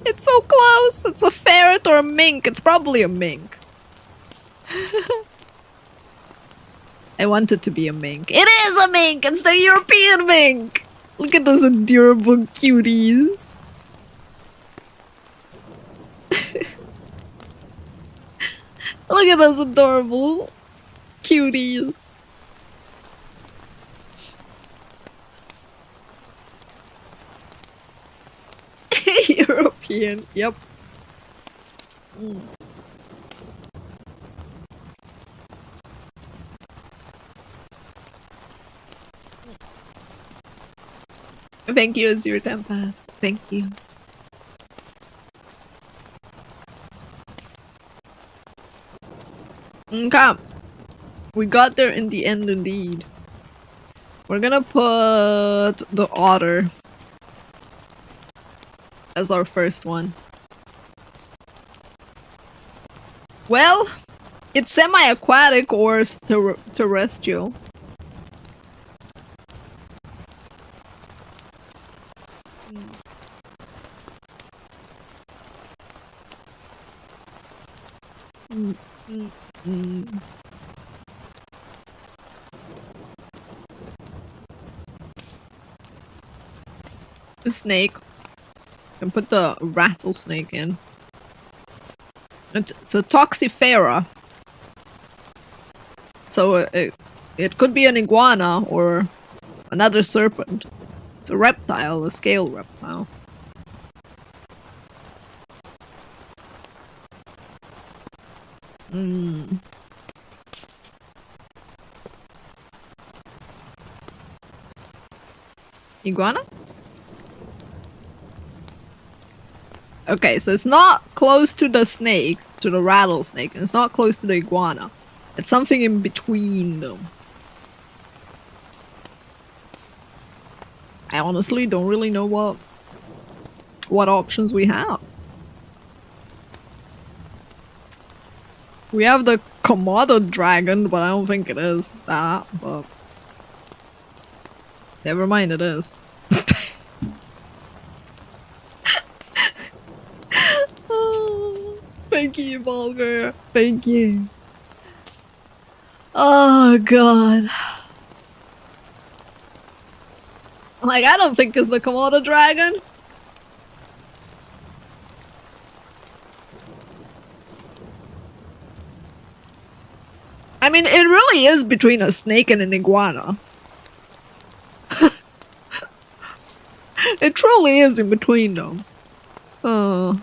It's so close! It's a ferret or a mink. It's probably a mink. I want it to be a mink. It is a mink! It's the European mink! Look at those adorable cuties. Look at those adorable cuties. European, yep. Mm. Thank you, it's your time passed. Thank you. Okay. We got there in the end indeed. We're gonna put the otter as our first one. Well, it's semi-aquatic or terrestrial. A snake. And put the rattlesnake in. It's a toxifera. So it could be an iguana or another serpent. It's a reptile, a scale reptile. Iguana? Okay, so it's not close to the snake, to the rattlesnake, and it's not close to the iguana. It's something in between them. I honestly don't really know what options we have. We have the Komodo dragon, but I don't think it is that, but... Never mind, it is. Oh, thank you, Bulger. Thank you. Oh, God. Like, I don't think it's the Komodo dragon. I mean, it really is between a snake and an iguana. It truly is in between them. I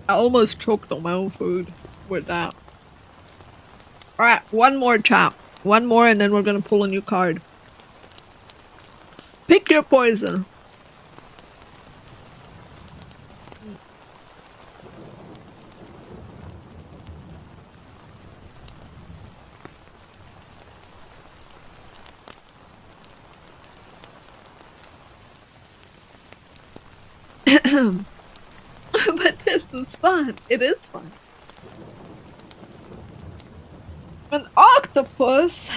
almost choked on my own food with that. Alright, one more, chat. One more and then we're gonna pull a new card. Pick your poison. But this is fun. It is fun. An octopus.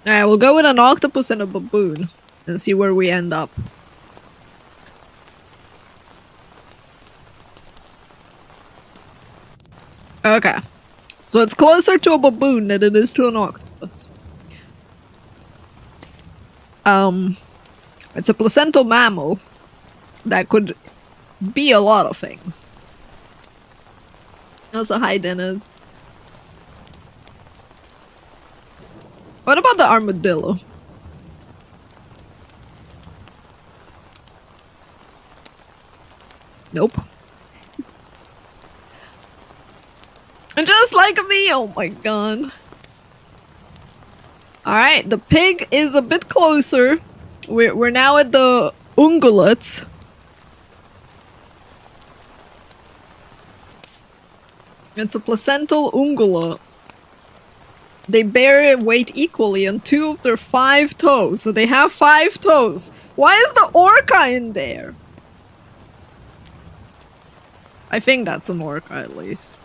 Alright, we'll go with an octopus and a baboon and see where we end up. Okay. So it's closer to a baboon than it is to an octopus. It's a placental mammal that could be a lot of things. Also, hi, Dennis. What about the armadillo? Nope. And just like me, oh my god. Alright, the pig is a bit closer. We're now at the ungulates. It's a placental ungulate. They bear weight equally on 2 of their 5 toes, so they have 5 toes. Why is the orca in there? I think that's an orca at least.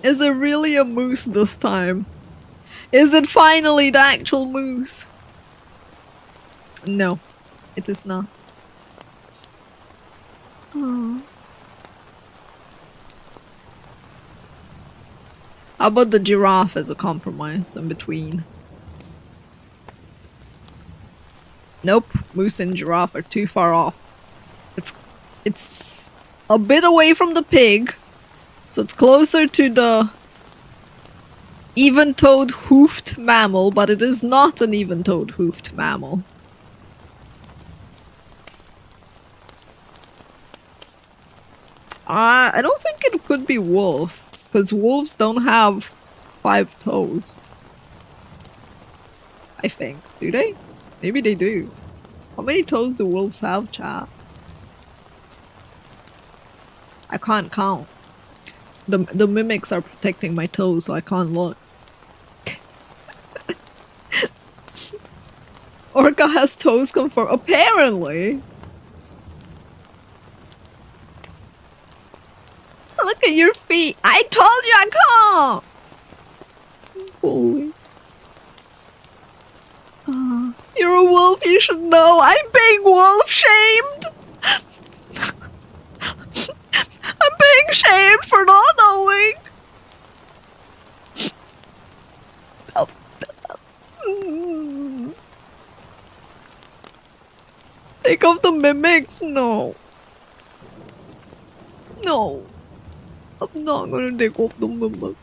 Is it really a moose this time? Is it finally the actual moose? No, it is not. Oh. How about the giraffe as a compromise in between? Nope, moose and giraffe are too far off. It's a bit away from the pig, so it's closer to the even-toed hoofed mammal, but it is not an even-toed hoofed mammal. I don't think it could be wolf, because wolves don't have 5 toes. I think. Do they? Maybe they do. How many toes do wolves have, chat? I can't count. The mimics are protecting my toes, so I can't look. Orca has toes confirmed. Apparently! Look at your feet! I told you I can't! Holy. You're a wolf, you should know. I'm being wolf shamed! I'm being shamed for not knowing! Take off the mimics? No. No. I'm not gonna take off the mimics.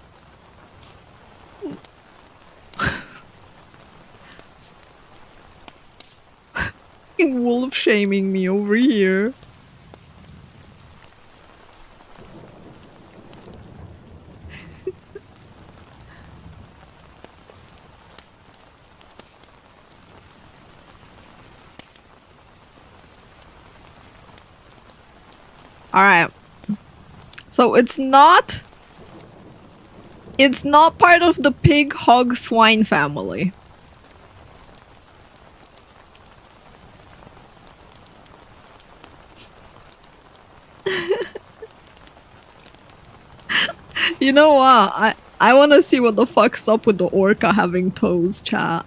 Wolf shaming me over here. Alright. So it's not part of the pig, hog, swine family. You know what? I want to see what the fuck's up with the orca having toes, chat.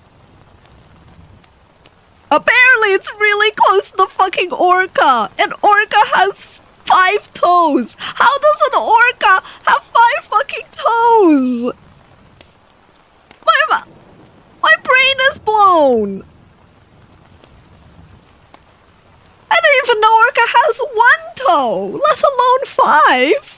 Apparently it's really close to the fucking orca! An orca has 5 toes! How does an orca have 5 fucking toes? My brain is blown! I didn't even know orca has 1 toe, let alone 5!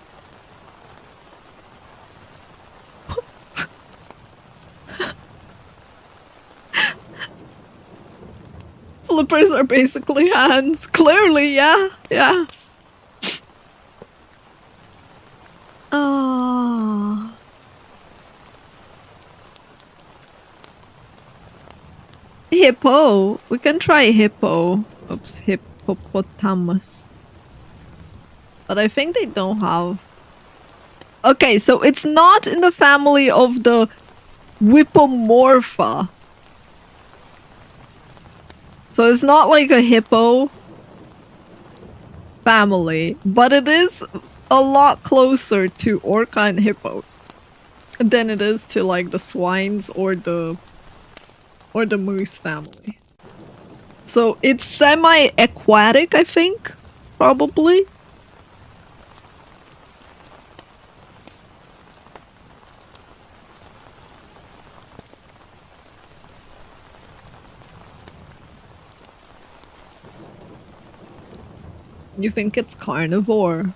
Flippers are basically hands. Clearly, yeah. Yeah. Oh. Hippo. We can try hippo. Oops, hippopotamus. But I think they don't have... Okay, so it's not in the family of the Whippomorpha. So it's not like a hippo family, but it is a lot closer to orca and hippos than it is to like the swines or the moose family. So it's semi-aquatic, I think. Probably. You think it's carnivore?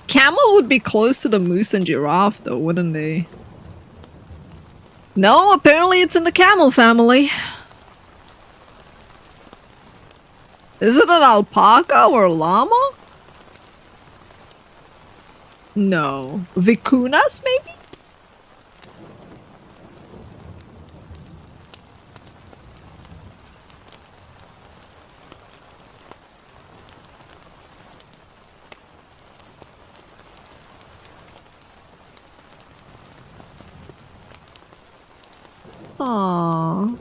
Camel would be close to the moose and giraffe, though, wouldn't they? No, apparently it's in the camel family. Is it an alpaca or llama? No. Vicunas, maybe? Aww.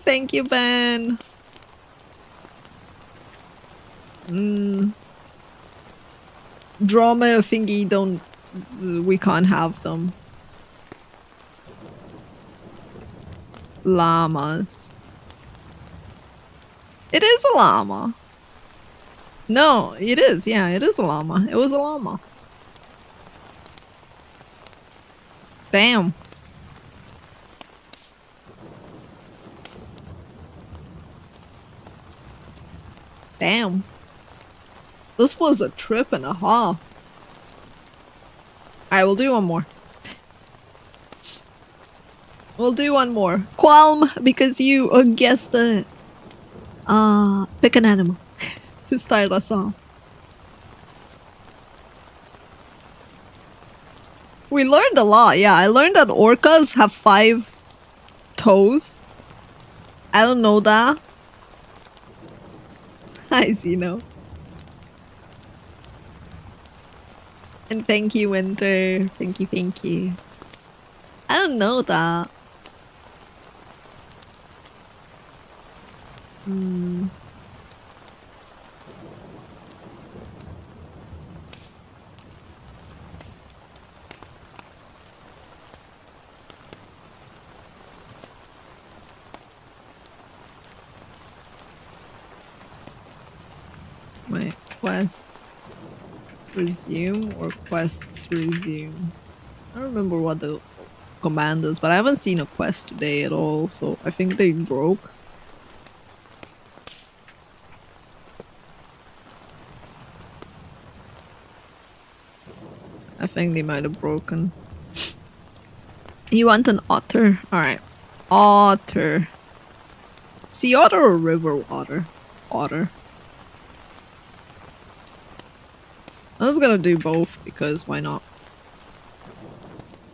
Thank you, Ben. Drama thingy we can't have them. Llamas. It is a llama. No, it is. Yeah, it is a llama. It was a llama. Damn. Damn. This was a trip and a half. Alright, we'll do one more. We'll do one more. Qualm, because you guessed it. Pick an animal to start us off. We learned a lot, yeah. I learned that orcas have 5 toes. I don't know that. Hi, Zeno. And thank you, Winter. Thank you, thank you. I don't know that. Wait, quest resume or quests resume? I don't remember what the command is, but I haven't seen a quest today at all, so I think they broke. I think they might have broken. You want an otter? Alright. Otter. Sea otter or river otter? Otter. I was gonna do both because why not?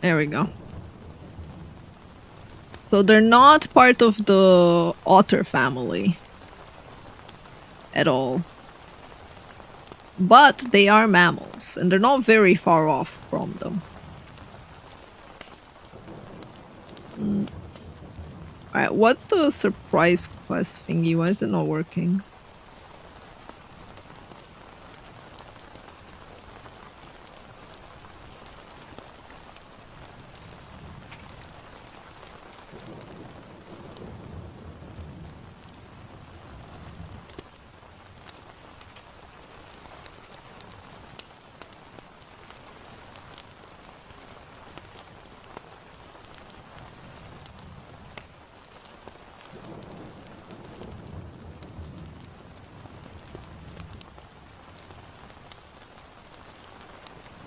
There we go. So they're not part of the otter family at all. But they are mammals, and they're not very far off from them. Alright, what's the surprise quest thingy? Why is it not working?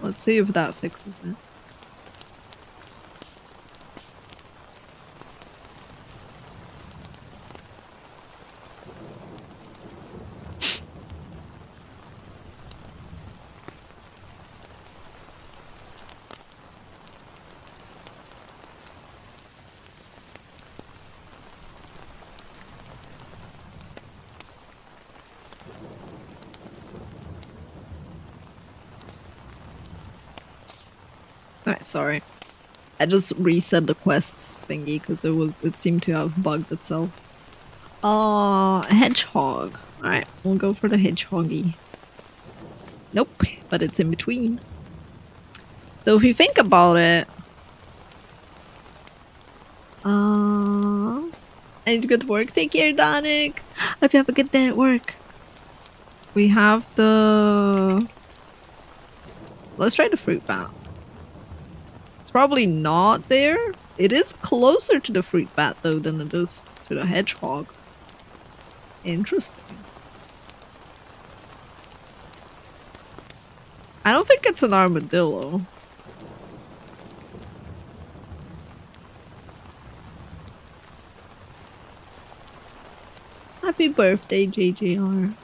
Let's see if that fixes it. Alright, sorry. I just reset the quest thingy because it seemed to have bugged itself. Hedgehog. Alright, we'll go for the hedgehoggy. Nope, but it's in between. So if you think about it... I need to go to work. Take care, Donick. Hope you have a good day at work. We have the... Let's try the fruit bat. It's probably not there. It is closer to the fruit bat though than it is to the hedgehog. Interesting. I don't think it's an armadillo. Happy birthday, JJR.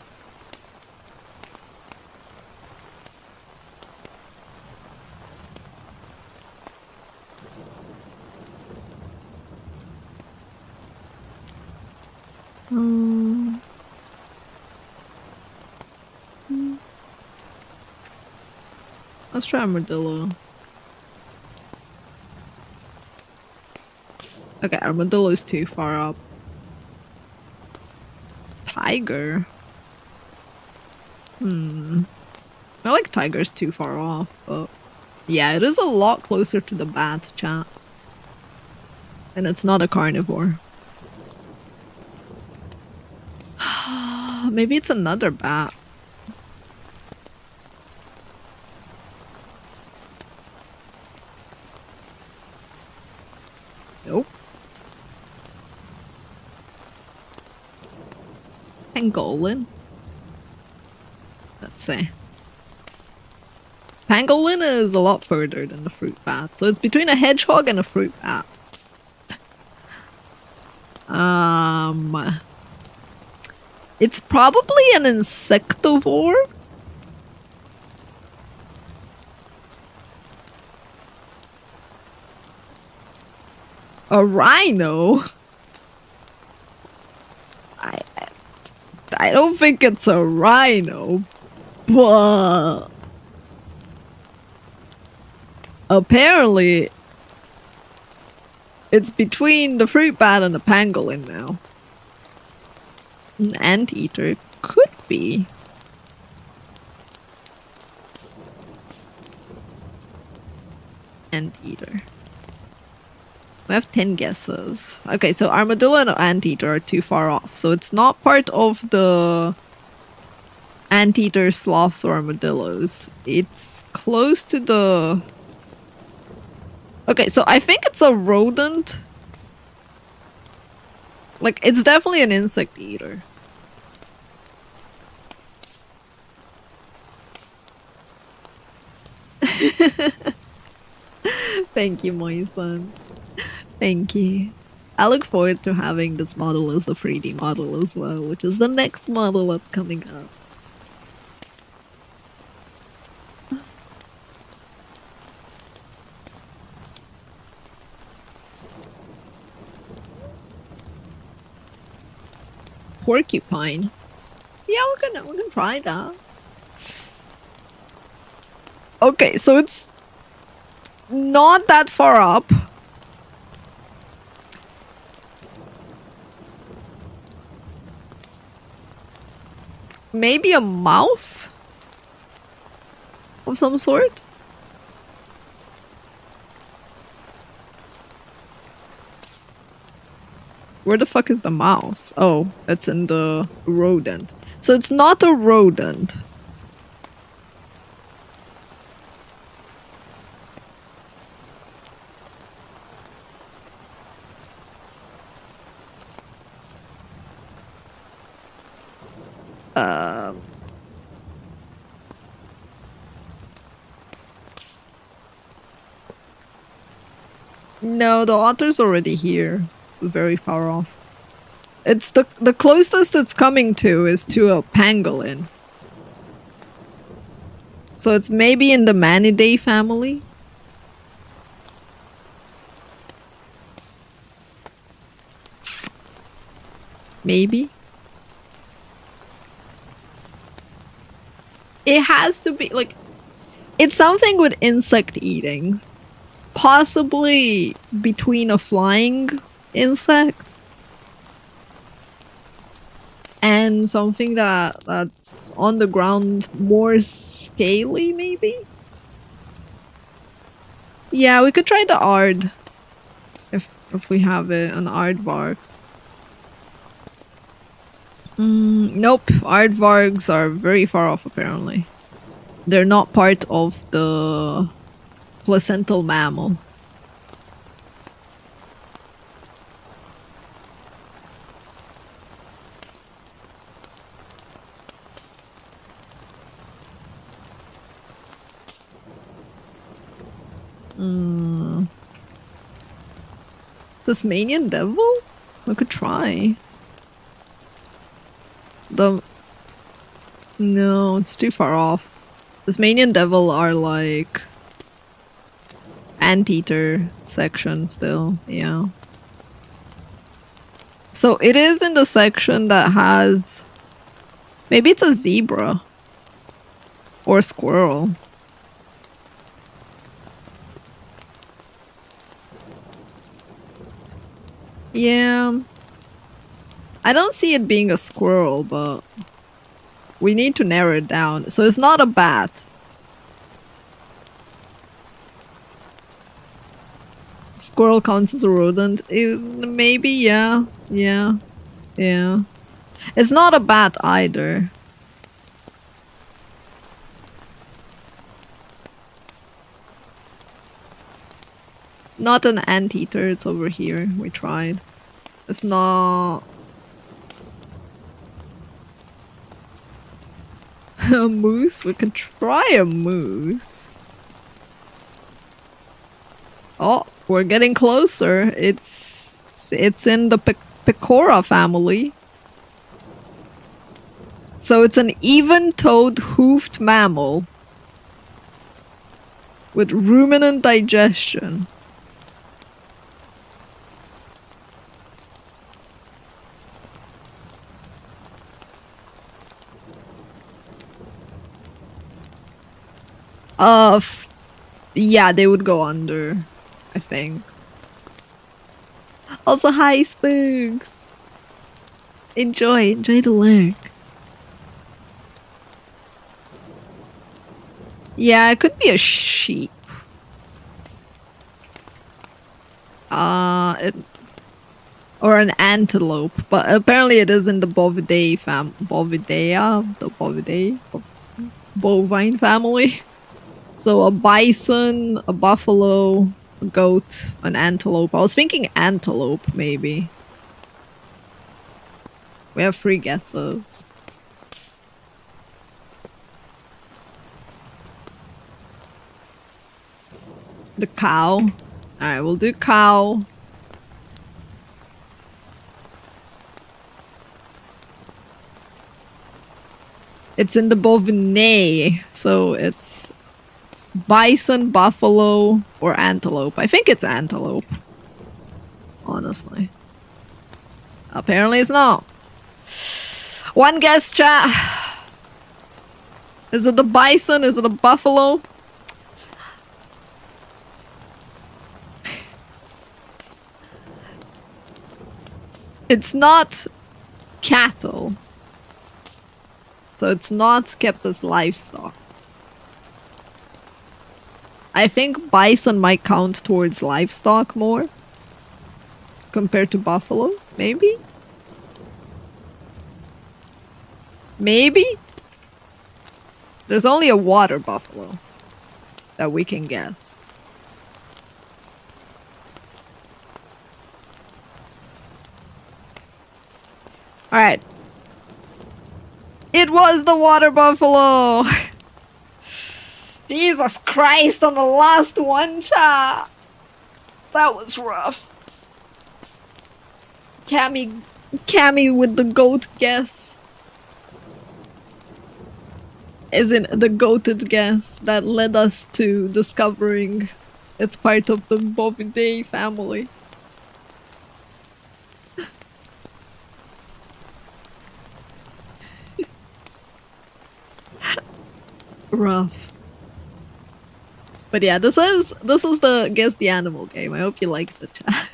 Let's try armadillo. Okay, armadillo is too far up. Tiger? I like tiger's too far off, but... Yeah, it is a lot closer to the bat, chat. And it's not a carnivore. Maybe it's another bat. Nope. Pangolin? Let's see. Pangolin is a lot further than the fruit bat, so it's between a hedgehog and a fruit bat. It's probably an insectivore. A rhino? I don't think it's a rhino, but apparently it's between the fruit bat and the pangolin now. An anteater could be. Anteater. We have 10 guesses. Okay, so armadillo and anteater are too far off. So it's not part of the anteater, sloths, or armadillos. It's close to the... Okay, so I think it's a rodent. Like, it's definitely an insect eater. Thank you, my son. Thank you. I look forward to having this model as a 3D model as well, which is the next model that's coming up. Porcupine. Yeah, we can try that. Okay, so it's not that far up. Maybe a mouse of some sort? Where the fuck is the mouse? Oh, it's in the rodent. So it's not a rodent. No, the otter's already here. Very far off. It's the closest it's coming to is to a pangolin. So it's maybe in the Manidae family. Maybe. It has to be like, it's something with insect eating. Possibly between a flying insect and something that's on the ground more scaly, maybe? Yeah, we could try the Ard. If we have it, an aardvark. Nope, aardvarks are very far off apparently. They're not part of the placental mammal. Tasmanian devil? I could try. No, it's too far off. Tasmanian devil are like anteater section still, yeah. So it is in the section that has... Maybe it's a zebra. Or a squirrel. Yeah. I don't see it being a squirrel, but we need to narrow it down. So it's not a bat. Squirrel counts as a rodent. Maybe, yeah. Yeah. Yeah. It's not a bat either. Not an anteater, it's over here. We tried. It's not... a moose? We can try a moose. Oh, we're getting closer. It's in the Pecora family. So it's an even-toed hoofed mammal with ruminant digestion. Yeah, they would go under, I think. Also, hi, Spooks! Enjoy the lurk. Yeah, it could be a sheep. Or an antelope, but apparently it is in the Bovidae bovine family. So a bison, a buffalo, a goat, an antelope. I was thinking antelope, maybe. We have 3 guesses. The cow. Alright, we'll do cow. It's in the bovine, so it's bison, buffalo, or antelope. I think it's antelope. Honestly. Apparently it's not. One guess, chat. Is it the bison? Is it a buffalo? It's not cattle. So it's not kept as livestock. I think bison might count towards livestock more compared to buffalo, maybe? Maybe? There's only a water buffalo that we can guess. Alright. It was the water buffalo! Jesus Christ, on the last one, cha! That was rough. Cammy with the goat guess. Isn't the goated guess that led us to discovering it's part of the Bovidae family. Rough. But yeah, this is the Guess the Animal game. I hope you liked the chat.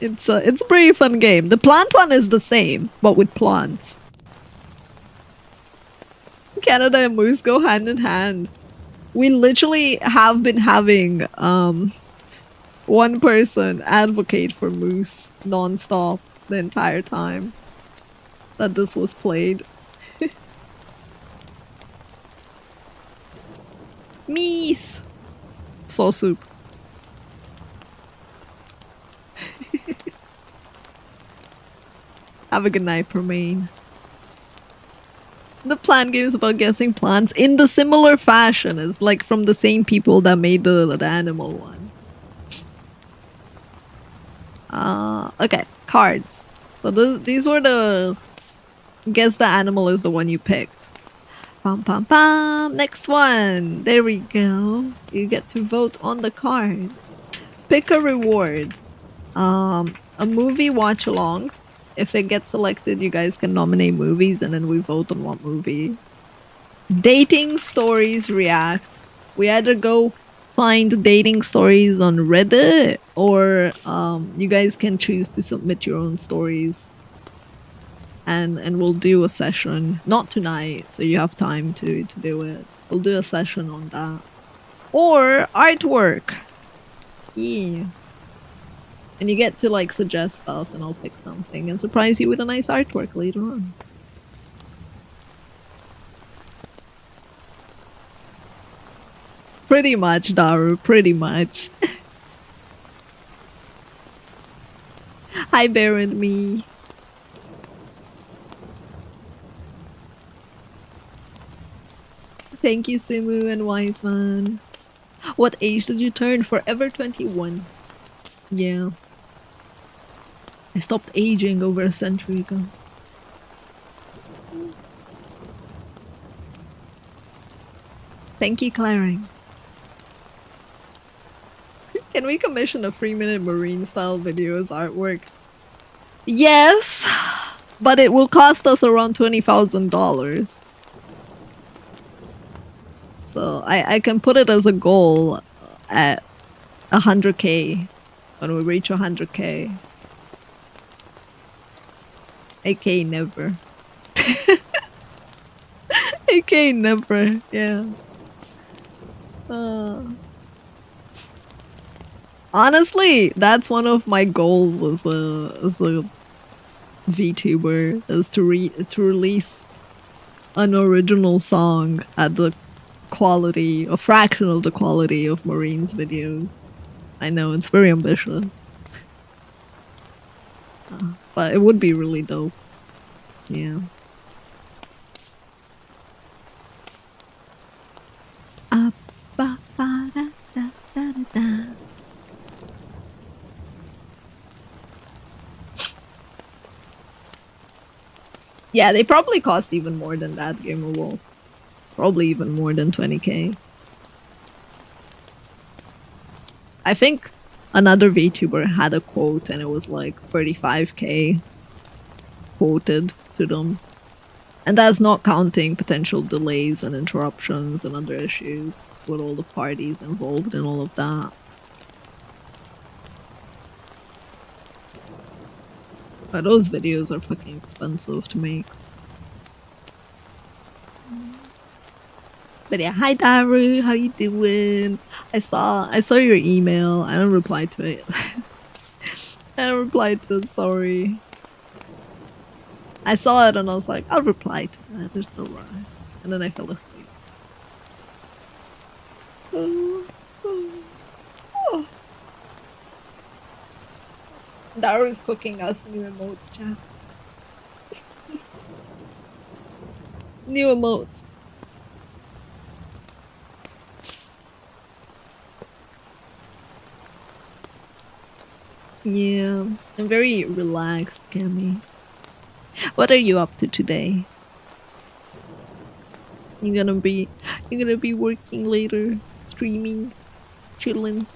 It's a pretty fun game. The plant one is the same, but with plants. Canada and moose go hand in hand. We literally have been having one person advocate for moose non-stop the entire time that this was played. Meese! Saw soup. Have a good night, Permain. The plant game is about guessing plants in the similar fashion as like from the same people that made the animal one. Okay, cards. So these were the... Guess the animal is the one you picked. Pam pam pam. Next one. There we go. You get to vote on the card. Pick a reward. A movie watch along. If it gets selected, you guys can nominate movies and then we vote on what movie. Dating stories react. We either go find dating stories on Reddit or you guys can choose to submit your own stories. And we'll do a session. Not tonight, so you have time to do it. We'll do a session on that. Or artwork. Yeah. And you get to like suggest stuff and I'll pick something and surprise you with a nice artwork later on. Pretty much, Daru, pretty much. Hi, Bear and me. Thank you, Simu and Wiseman. What age did you turn? Forever 21. Yeah. I stopped aging over a century ago. Thank you, Claring. Can we commission a 3-minute marine style video as artwork? Yes, but it will cost us around $20,000. So I can put it as a goal at 100k when we reach 100k. AK never. AK never, yeah. Honestly, that's one of my goals as a VTuber, is to release an original song at the quality, a fraction of the quality of Marine's videos. I know, it's very ambitious. But it would be really dope. Yeah. Yeah, they probably cost even more than that, Gamer Wolf. Probably even more than 20k. I think another VTuber had a quote and it was like 35k quoted to them. And that's not counting potential delays and interruptions and other issues with all the parties involved in all of that. But those videos are fucking expensive to make. But yeah, hi Daru, how you doing? I saw your email. I don't reply to it. I don't reply to it, sorry. I saw it and I was like, I'll reply to that, there's no rush. And then I fell asleep. Daru's cooking us new emotes, chat. New emotes. Yeah, I'm very relaxed, Cammy. What are you up to today? You gonna be working later, streaming, chilling.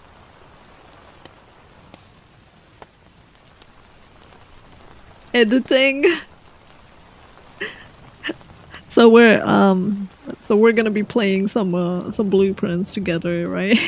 Editing. So we're gonna be playing some blueprints together, right?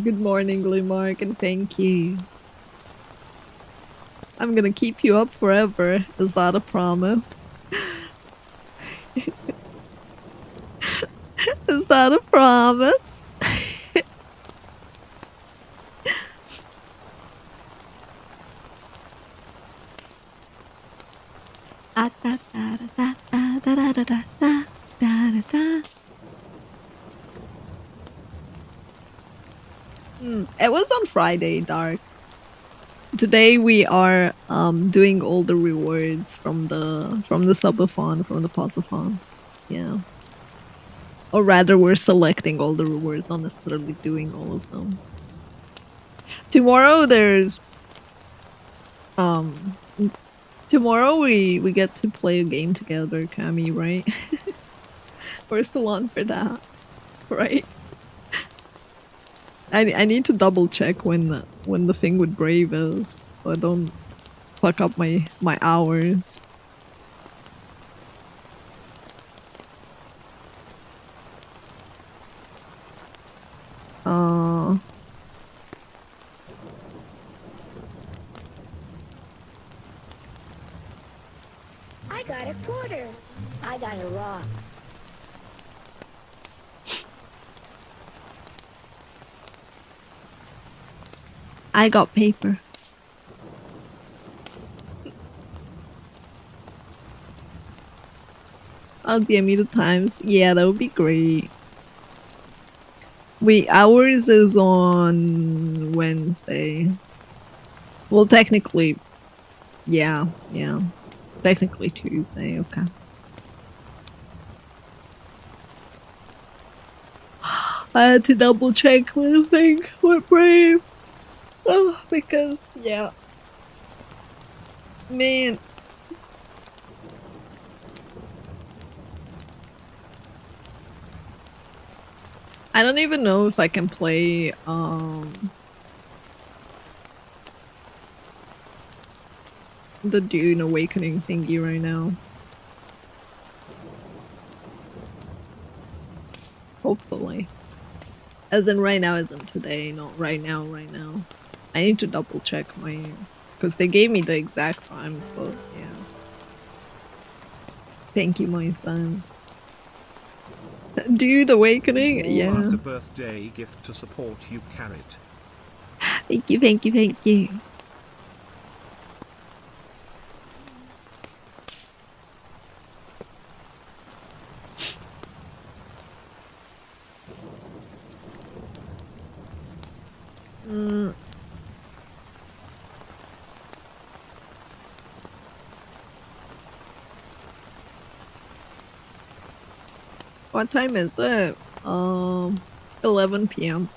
Good morning, Gleemark, and thank you. I'm gonna keep you up forever. Is that a promise? Is that a promise? It was on Friday, Dark. Today we are doing all the rewards from the subathon, from the pausathon. Yeah. Or rather, we're selecting all the rewards, not necessarily doing all of them. Tomorrow there's tomorrow we get to play a game together, Cami, right? We're still on for that, right? I need to double check when the thing with Brave is, so I don't fuck up my hours. I got a quarter. I got a rock. I got paper. I'll DM you the times. Yeah, that would be great. Wait, ours is on Wednesday. Well, technically, yeah. Technically Tuesday, okay. I had to double check with the thing with Brave. Oh, because, yeah. Man. I don't even know if I can play, the Dune Awakening thingy right now. Hopefully. As in right now, as in today, not right now. I need to double check my... Because they gave me the exact times, but yeah. Thank you, my son. Dude, Awakening? Yeah. After birthday gift to support you, Carrot. Thank you. What time is it? 11 p.m.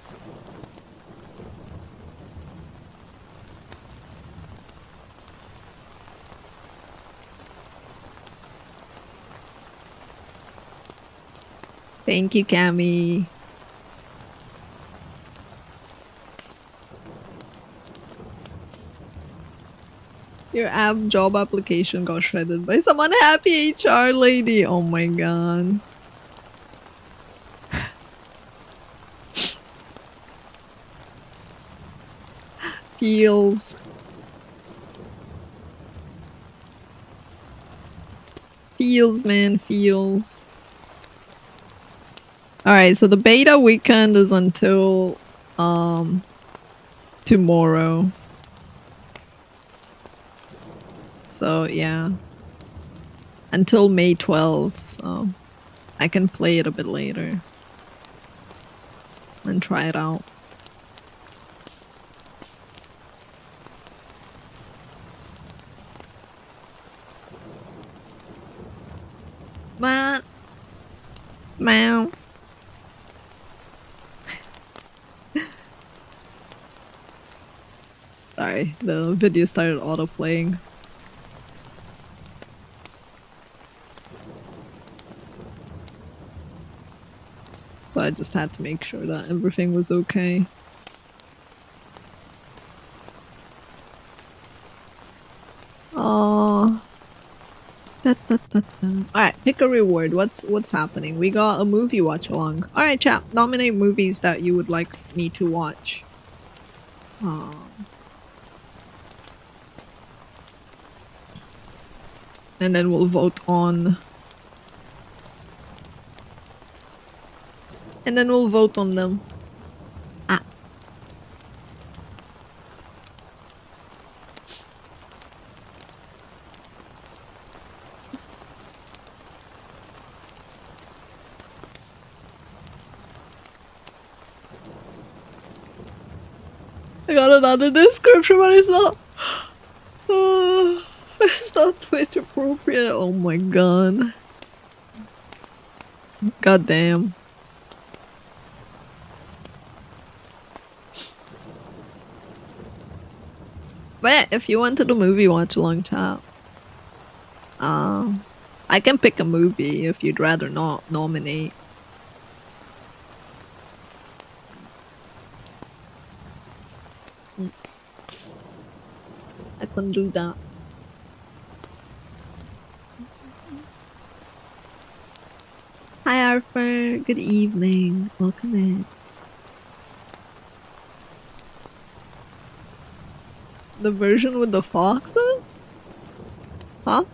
Thank you, Cami. Your job application got shredded by some unhappy HR lady. Oh my god. Feels. Feels, man, feels. Alright, so the beta weekend is until tomorrow. So yeah. Until May 12th, so I can play it a bit later. And try it out. Meow. Sorry, the video started auto-playing. So I just had to make sure that everything was okay. Alright, pick a reward. What's happening? We got a movie watch along. Alright, chat. Nominate movies that you would like me to watch. And then we'll vote on... And then we'll vote on them. Ah. I got another description, but it's not... it's not Twitch appropriate. Oh my god. God damn. But yeah, if you wanted a movie watch along chat, I can pick a movie if you'd rather not nominate. I can do that. Hi Arthur, good evening. Welcome in. The version with the foxes? Huh?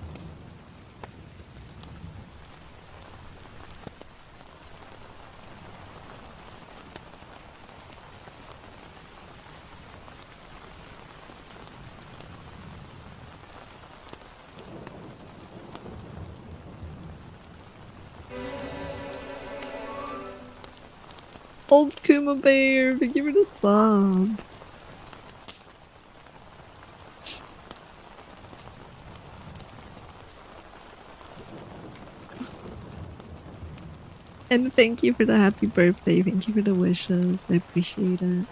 Old Kuma Bear, give it a sub. And thank you for the happy birthday. Thank you for the wishes. I appreciate it.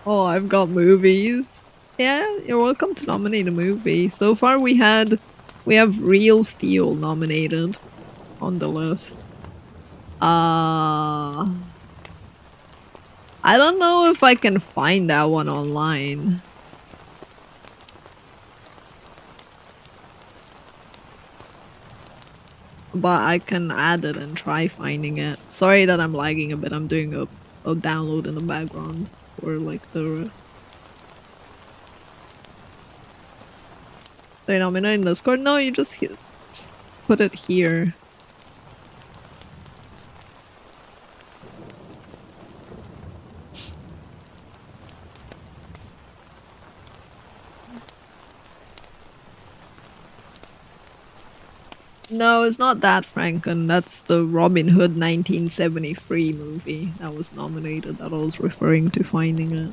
Oh, I've got movies. Yeah, you're welcome to nominate a movie. So far we have Real Steel nominated on the list. I don't know if I can find that one online. But I can add it and try finding it. Sorry that I'm lagging a bit. I'm doing a download in the background for like the... They nominate in Discord? No, you just put it here. No, it's not that, Franken. That's the Robin Hood 1973 movie that was nominated that I was referring to finding it.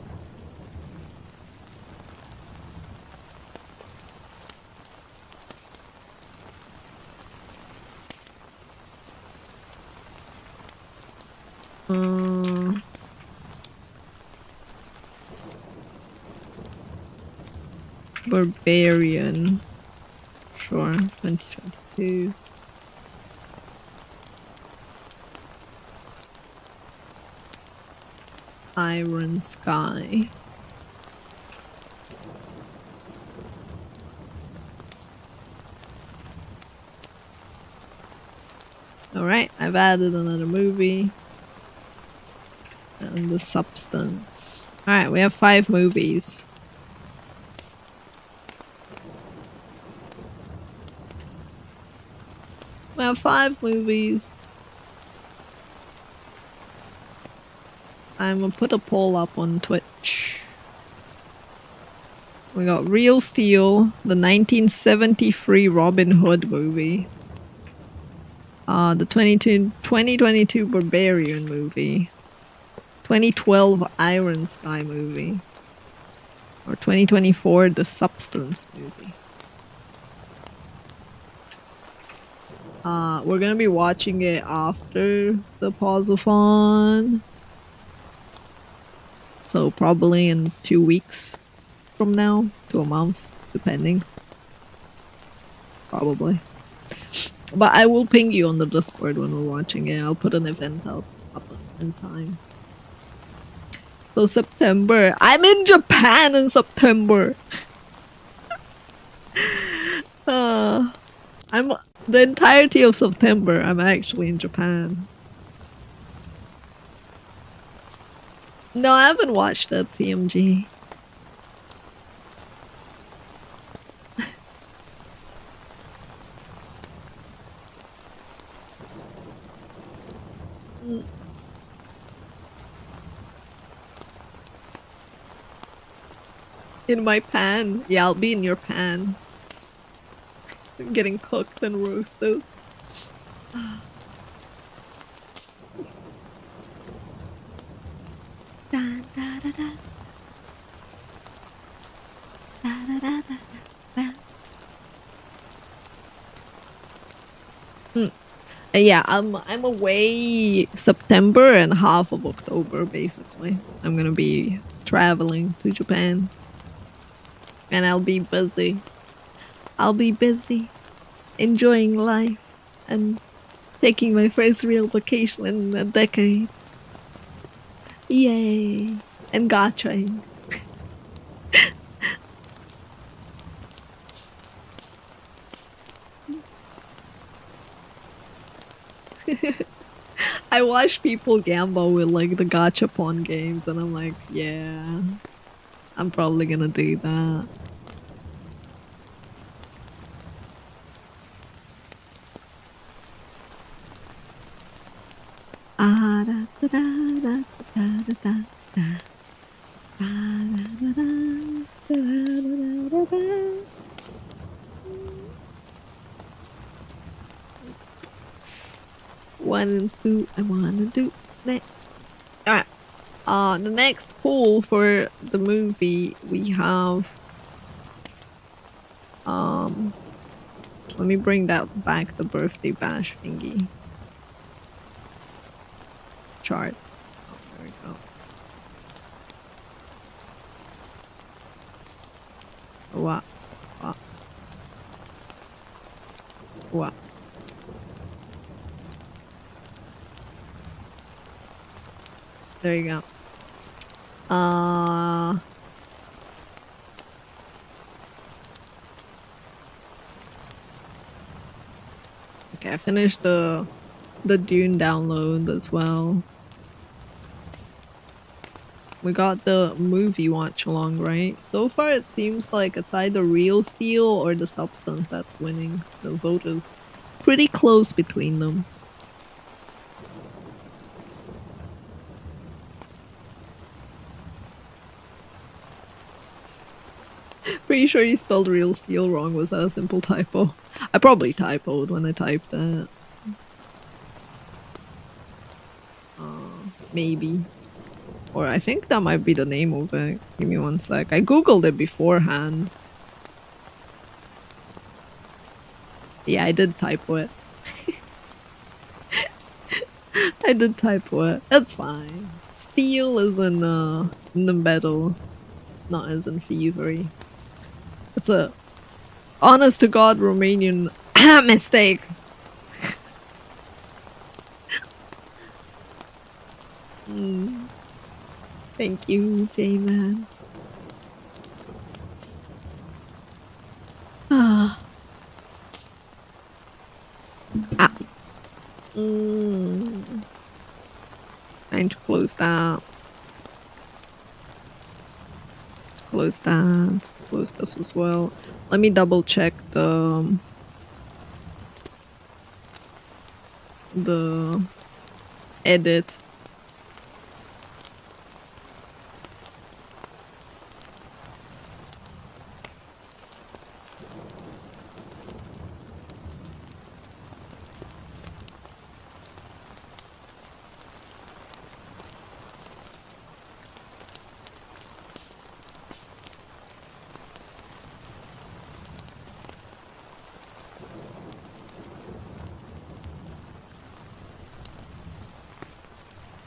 Barbarian. Sure, 2022. Iron Sky. Alright, I've added another movie. And The Substance. Alright, we have 5 movies. We have 5 movies. I'm gonna put a poll up on Twitch. We got Real Steel, the 1973 Robin Hood movie. The 2022 Barbarian movie. 2012 Iron Sky movie. Or 2024 The Substance movie. We're gonna be watching it after the Pawsathon. So probably in 2 weeks from now to a month, depending. Probably. But I will ping you on the Discord when we're watching it. I'll put an event up in time. So September. I'm in Japan in September. I'm the entirety of September. I'm actually in Japan. No, I haven't watched that TMG. In my pan. Yeah, I'll be in your pan. I'm getting cooked and roasted. Da, da, da, da. Da, da, da, da, da. Yeah, I'm away September and half of October basically. I'm gonna be traveling to Japan. And I'll be busy. I'll be busy enjoying life and taking my first real vacation in a decade. Yay! And gachaing. I watch people gamble with like the gachapon games and I'm like, yeah, I'm probably gonna do that. Ah, da, da, da, da, da, da, da, da. Ah, da, da, da, da, da, da, da, da. One and two, I wanna do next. Alright. The next poll for the movie we have. Let me bring that back, the birthday bash thingy. Chart. Oh, there we go. What? What? What? There you go. Okay, I finished the Dune download as well. We got the movie watch along, right? So far it seems like it's either Real Steel or The Substance that's winning. The vote is pretty close between them. Pretty sure you spelled Real Steel wrong. Was that a simple typo? I probably typoed when I typed that. Maybe. Or I think that might be the name of it. Give me one sec. I googled it beforehand. Yeah, I did typo it. I did typo it. That's fine. Steel is in the metal, not as in thievery. It's a honest to God Romanian mistake. Thank you, J-Man. Ah. Trying to close that. Close that. Close this as well. Let me double check the edit.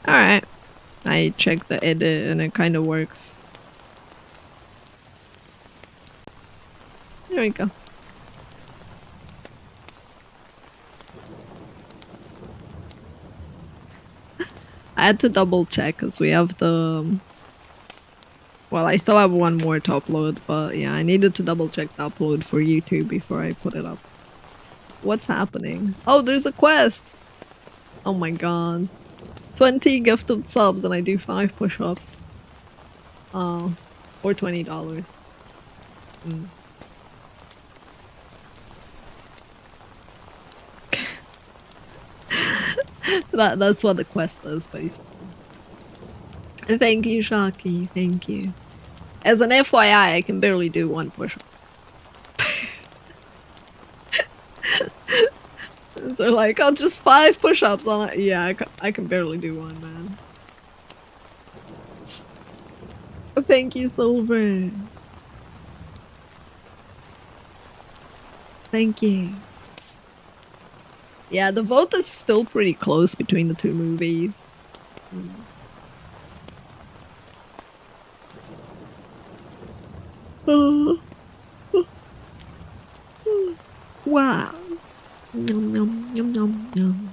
Alright. I checked the edit and it kind of works. There we go. I had to double check because we have the... Well, I still have one more to upload, but yeah, I needed to double check the upload for YouTube before I put it up. What's happening? Oh, there's a quest! Oh my god. 20 gifted subs and I do 5 push-ups. Oh. Or $20. Mm. That's what the quest is, basically. Thank you, Shaki. Thank you. As an FYI, I can barely do 1 push-up. So like, oh, just 5 push-ups on it. Yeah, I can barely do 1, man. Thank you, Silver. Thank you. Yeah, the vote is still pretty close between the 2 movies. Wow. Nom nom nom nom nom.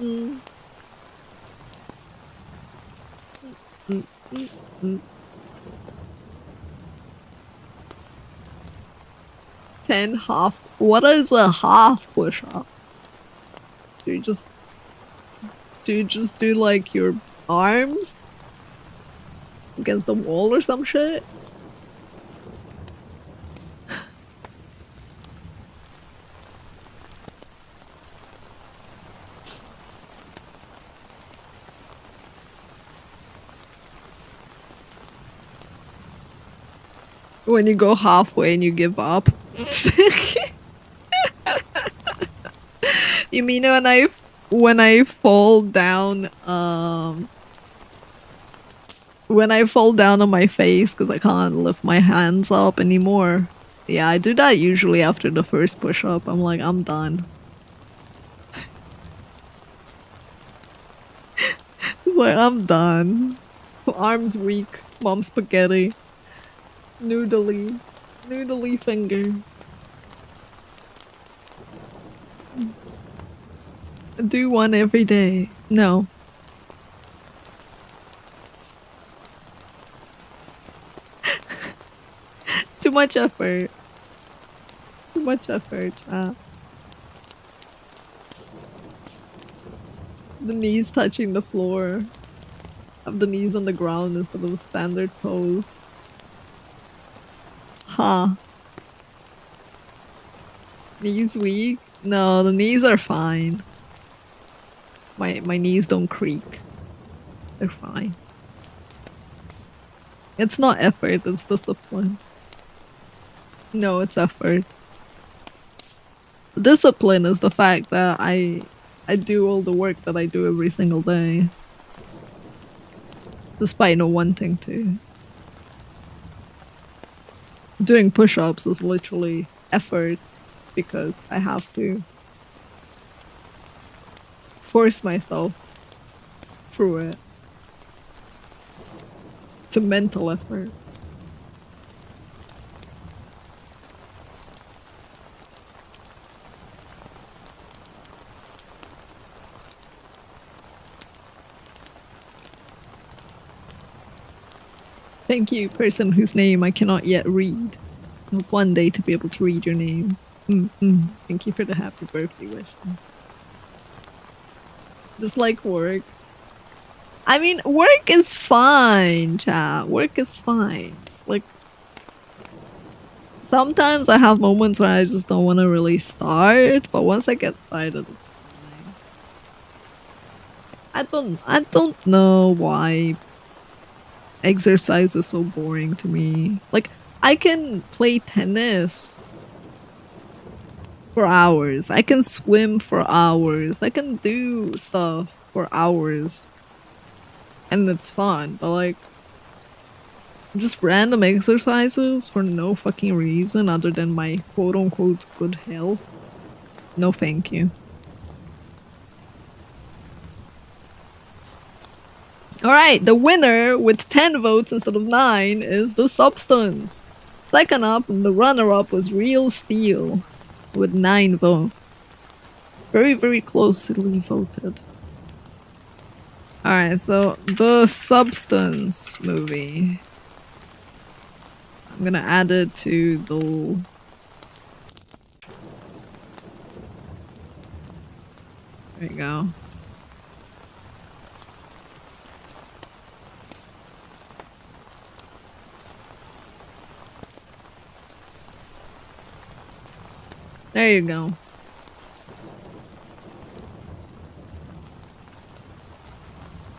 Mm. Mm, mm, mm. 10 half. What is a half push-up? Do you just do like your arms against the wall or some shit? When you go halfway and you give up. You mean when I fall down when I fall down on my face because I can't lift my hands up anymore? Yeah, I do that usually after the first push-up. I'm like, I'm done. Like, I'm done. Arms weak. Mom spaghetti. Noodly finger. Do 1 every day. No. Too much effort. Too much effort. The knees touching the floor. Have the knees on the ground instead of standard pose. Huh. Knees weak? No, the knees are fine. My knees don't creak. They're fine. It's not effort, it's discipline. No, it's effort. Discipline is the fact that I do all the work that I do every single day. Despite not wanting to. Doing push-ups is literally effort because I have to force myself through it. It's a mental effort. Thank you, person whose name I cannot yet read. I hope one day to be able to read your name. Thank you for the happy birthday wish. Just like work. I mean, work is fine, chat. Work is fine. Like, sometimes I have moments where I just don't want to really start, but once I get started, it's fine. I don't know why exercise is so boring to me. Like, I can play tennis for hours. I can swim for hours. I can do stuff for hours. And it's fun, but like, just random exercises for no fucking reason other than my quote-unquote good health. No thank you. Alright, the winner with 10 votes instead of 9 is the substance. Second up, the runner-up was Real Steel with 9 votes. Very, very closely voted. Alright, so the Substance movie. I'm gonna add it to the There you go. There you go.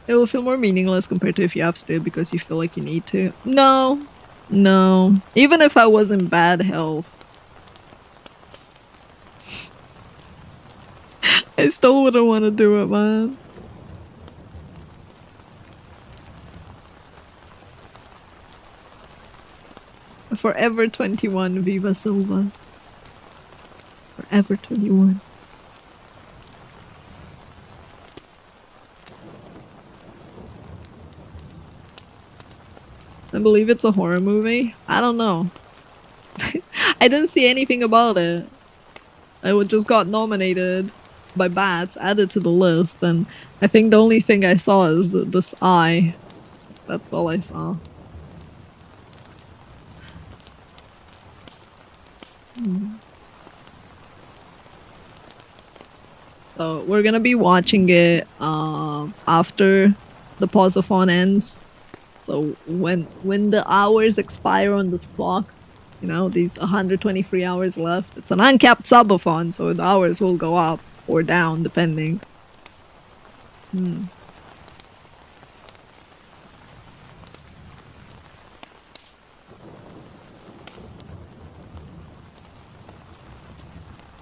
It will feel more meaningless compared to if you have to do it because you feel like you need to. No. No. Even if I was in bad health, I still wouldn't want to do it, man. Forever 21, Viva Silva. Forever 21. I believe it's a horror movie. I don't know. I didn't see anything about it. It just got nominated by Bats, added to the list, and I think the only thing I saw is this eye. That's all I saw. So we're gonna be watching it after the pausathon ends. So when the hours expire on this clock, you know, these 123 hours left, it's an uncapped subathon, so the hours will go up or down depending.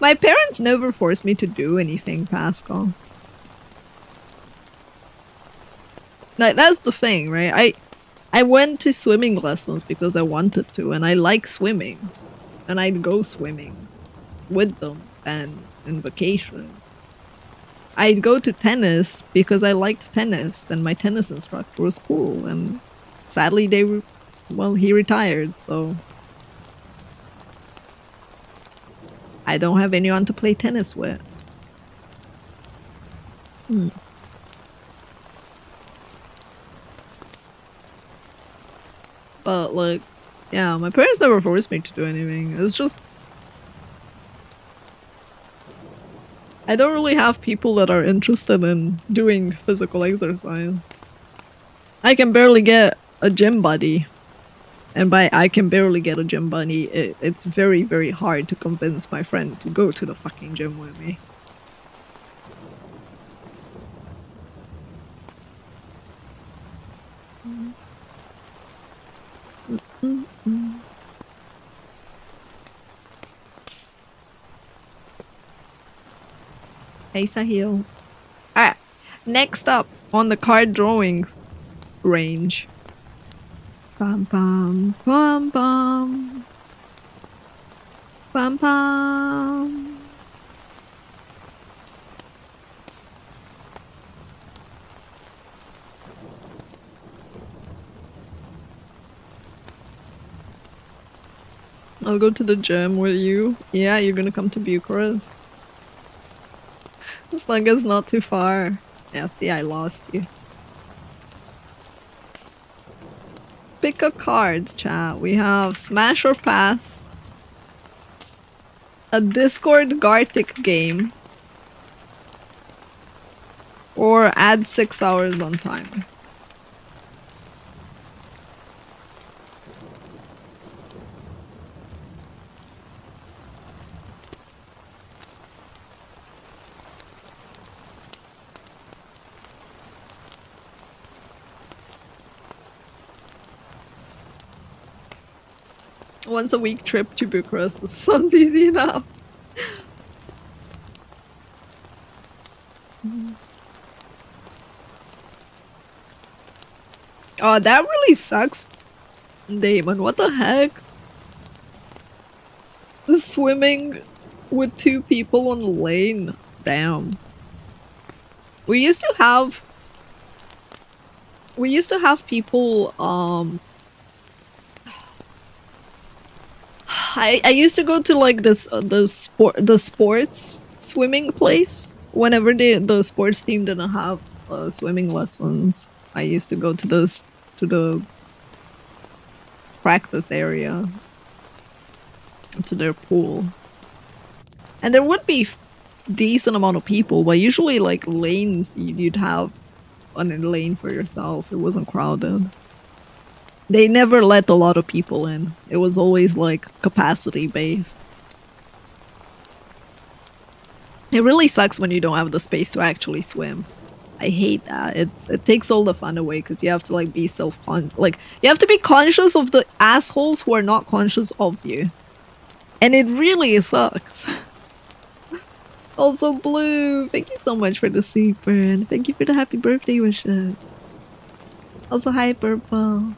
My parents never forced me to do anything, Pascal. Like, that's the thing, right? I went to swimming lessons because I wanted to, and I like swimming. And I'd go swimming with them and in vacation. I'd go to tennis because I liked tennis, and my tennis instructor was cool, and sadly he retired, so I don't have anyone to play tennis with. But, like, yeah, my parents never forced me to do anything. It's just... I don't really have people that are interested in doing physical exercise. I can barely get a gym buddy. And by I can barely get a gym buddy, it's very, very hard to convince my friend to go to the fucking gym with me. Hey, Sahil. Alright, next up on the card drawings range. Bum bum bum bum. Bum bum. I'll go to the gym with you. Yeah, you're gonna come to Bucharest. As long as not too far. Yeah, see, I lost you. Pick a card, chat. We have Smash or Pass, a Discord Gartic game, or add 6 hours on timer. Once a week trip to Bucharest. This sounds easy enough. Oh, that really sucks, Damon. What the heck? Swimming with 2 people on the lane. Damn. We used to have people, I used to go to like the sports swimming place whenever the sports team didn't have swimming lessons. I used to go to the practice area, to their pool, and there would be decent amount of people, but usually like lanes you'd have a lane for yourself. It wasn't crowded. They never let a lot of people in. It was always like capacity based. It really sucks when you don't have the space to actually swim. I hate that. It takes all the fun away because you have to like be like you have to be conscious of the assholes who are not conscious of you. And it really sucks. Also, Blue, thank you so much for the super, and thank you for the happy birthday wishes. Also, hi, Purple.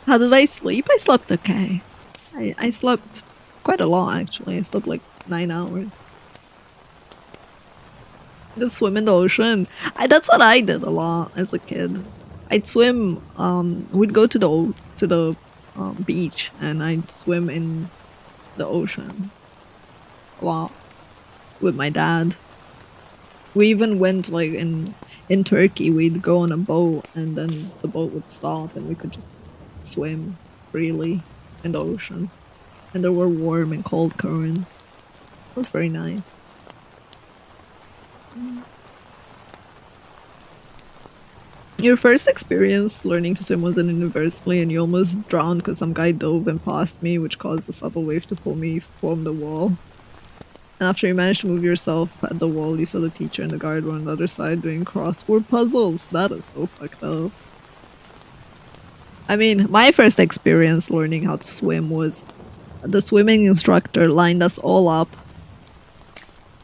How did I sleep? I slept okay. I slept quite a lot, actually. I slept like 9 hours. Just swim in the ocean. That's what I did a lot as a kid. I'd swim, we'd go to the beach, and I'd swim in the ocean a lot with my dad. We even went like in Turkey, we'd go on a boat and then the boat would stop and we could just swim freely in the ocean, and there were warm and cold currents. It was very nice. Your first experience learning to swim was in university and you almost drowned because some guy dove and passed me, which caused a subtle wave to pull me from the wall. And after you managed to move yourself at the wall, you saw the teacher and the guard were on the other side doing crossword puzzles. That is so fucked up. I mean, my first experience learning how to swim was the swimming instructor lined us all up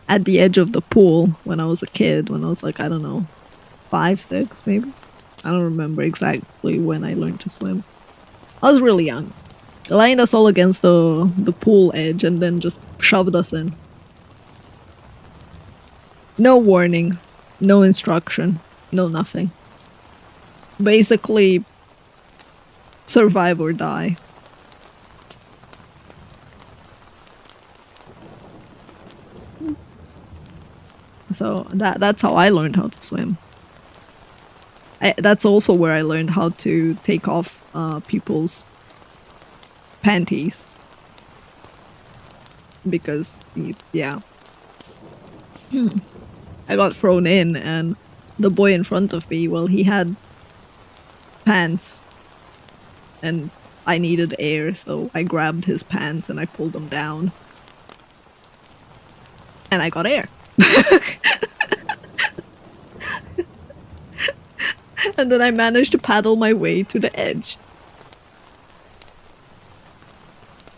at the edge of the pool when I was a kid, when I was like, I don't know, 5, 6 maybe? I don't remember exactly when I learned to swim. I was really young. They lined us all against the pool edge and then just shoved us in. No warning, no instruction, no nothing. Basically, survive or die. So that's how I learned how to swim. That's also where I learned how to take off people's panties. Because, yeah. I got thrown in and the boy in front of me, well, he had pants. And I needed air, so I grabbed his pants and I pulled them down. And I got air. And then I managed to paddle my way to the edge.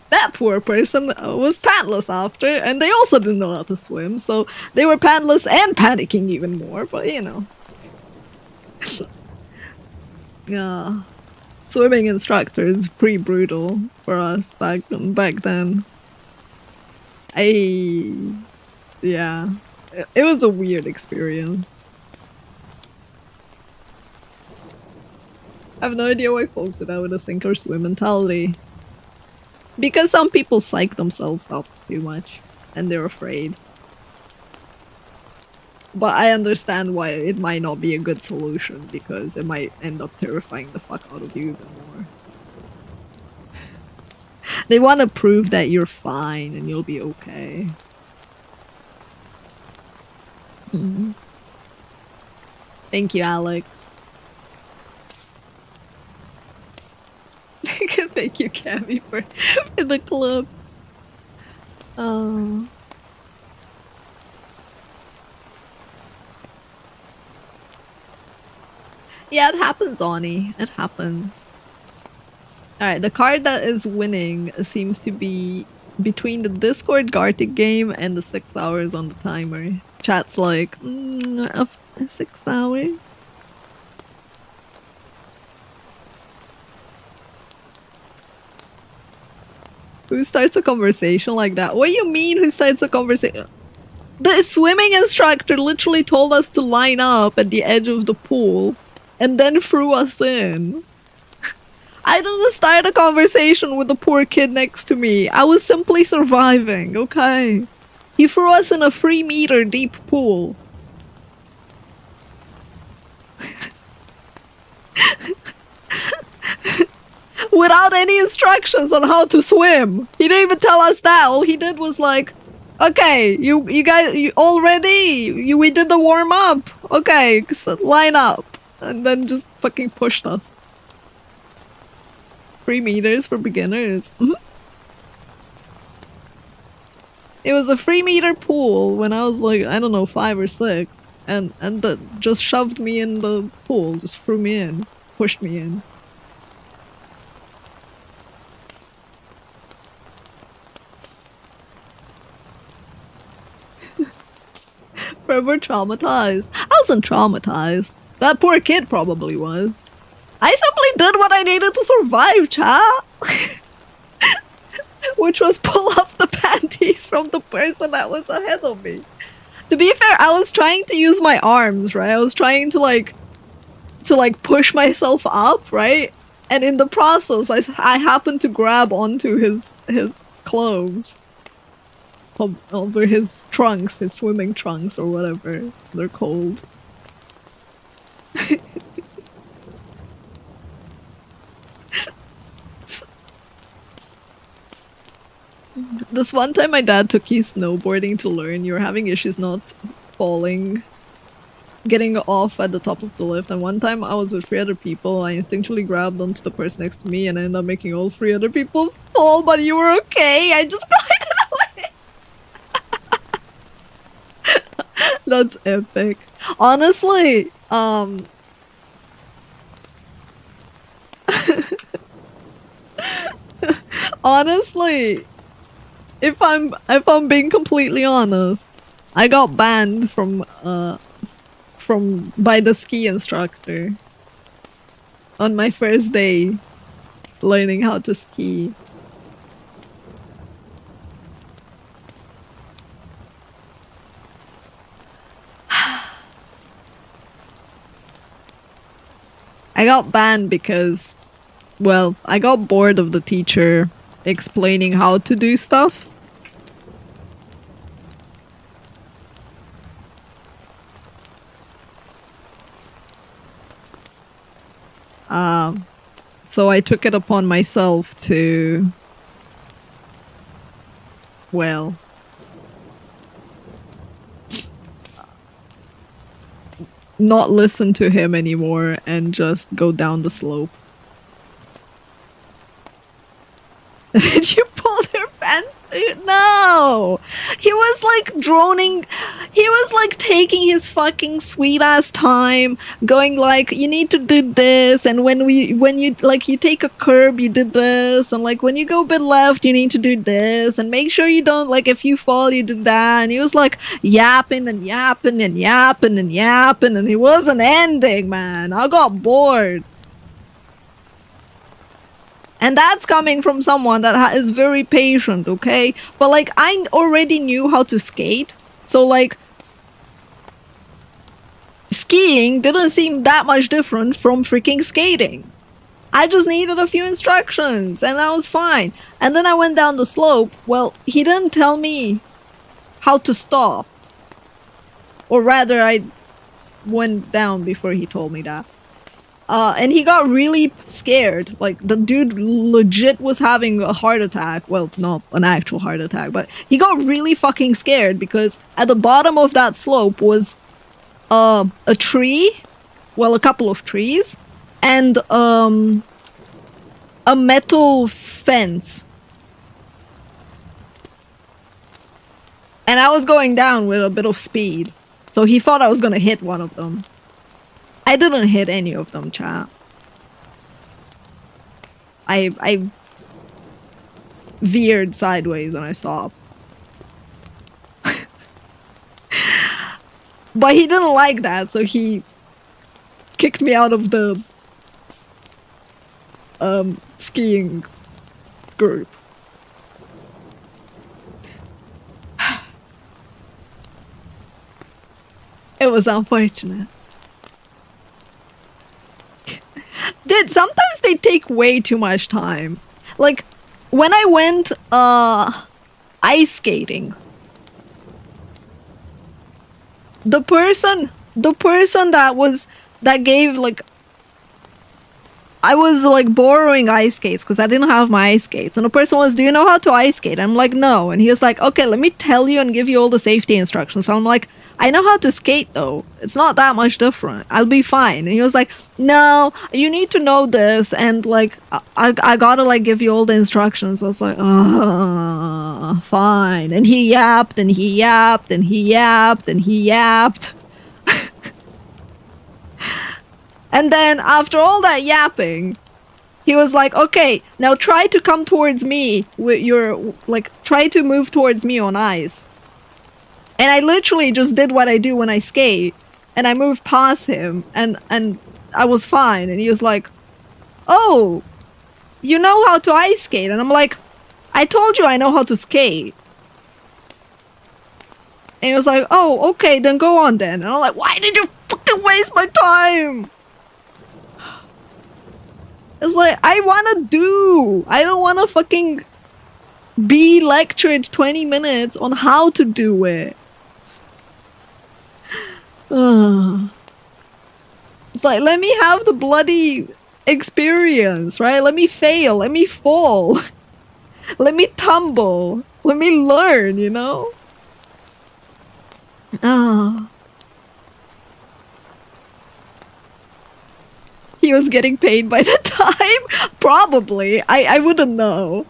That poor person was pantless after, and they also didn't know how to swim, so they were pantless and panicking even more, but you know. Yeah. Swimming instructors pretty brutal for us back then. Yeah. It was a weird experience. I have no idea why folks do that with a sink or swim mentality. Because some people psych themselves up too much, and they're afraid. But I understand why it might not be a good solution, because it might end up terrifying the fuck out of you even more. They want to prove that you're fine and you'll be okay. Thank you, Alex. Thank you, Cammy, for the club. Oh. Yeah, it happens, Ani. It happens. Alright, the card that is winning seems to be between the Discord Gartic game and the 6 hours on the timer. Chat's like, 6 hours? Who starts a conversation like that? What do you mean who starts a conversation? The swimming instructor literally told us to line up at the edge of the pool and then threw us in. I didn't start a conversation with the poor kid next to me. I was simply surviving, okay? He threw us in a 3-meter deep pool. without any instructions on how to swim. He didn't even tell us that. All he did was like, okay, you guys, you all ready? We did the warm up. Okay, so line up. And then just fucking pushed us. 3 meters for beginners. It was a 3-meter pool when I was like, I don't know, 5 or 6. And just shoved me in the pool, just threw me in, pushed me in. Forever traumatized. I wasn't traumatized. That poor kid probably was. I simply did what I needed to survive, chat. Which was pull off the panties from the person that was ahead of me. To be fair, I was trying to use my arms, right? I was trying to like push myself up, right? And in the process, I happened to grab onto his clothes. Over his trunks, his swimming trunks or whatever they're called. This one time my dad took you snowboarding to learn. You were having issues not falling, getting off at the top of the lift. And one time I was with 3 other people. I instinctually grabbed onto the person next to me and I ended up making all 3 other people fall, but you were okay. I just glided away. That's epic. Honestly, honestly, if I'm being completely honest, I got banned from by the ski instructor on my first day learning how to ski. I got banned because, well, I got bored of the teacher explaining how to do stuff. So I took it upon myself to, well, not listen to him anymore and just go down the slope. Did you pull their pants too? No! He was like droning. He was like taking his fucking sweet ass time, going like, you need to do this, and when you like you take a curb, you do this, and like when you go a bit left, you need to do this, and make sure you don't, like, if you fall, you do that. And he was like yapping and yapping and yapping and yapping, and he wasn't ending, man. I got bored. And that's coming from someone that is very patient, okay? But like, I already knew how to skate, so like, skiing didn't seem that much different from freaking skating. I just needed a few instructions, and that was fine. And then I went down the slope. Well, he didn't tell me how to stop. Or rather, I went down before he told me that. And he got really scared. Like, the dude legit was having a heart attack. Well, not an actual heart attack, but he got really fucking scared because at the bottom of that slope was a tree. Well, a couple of trees. And a metal fence. And I was going down with a bit of speed. So he thought I was gonna hit one of them. I didn't hit any of them, chat. I veered sideways when I stopped. But he didn't like that, so he kicked me out of the skiing group. It was unfortunate. Dude, sometimes they take way too much time. Like, when I went ice skating, the person that gave, like, I was like borrowing ice skates because I didn't have my ice skates. And the person was, do you know how to ice skate? I'm like, no. And he was like, okay, let me tell you and give you all the safety instructions. So I'm like, I know how to skate though. It's not that much different. I'll be fine. And he was like, no, you need to know this. And like, I gotta like give you all the instructions. I was like, fine. And he yapped and he yapped and he yapped and he yapped. And then after all that yapping, he was like, okay, now try to come towards me with your, like, try to move towards me on ice. And I literally just did what I do when I skate. And I moved past him and I was fine. And he was like, oh, you know how to ice skate? And I'm like, I told you I know how to skate. And he was like, oh, okay, then go on then. And I'm like, why did you fucking waste my time? It's like, I don't wanna fucking be lectured 20 minutes on how to do it. It's like, let me have the bloody experience, right? Let me fail, let me fall. Let me tumble. Let me learn, you know? He was getting paid by the time? Probably. I wouldn't know.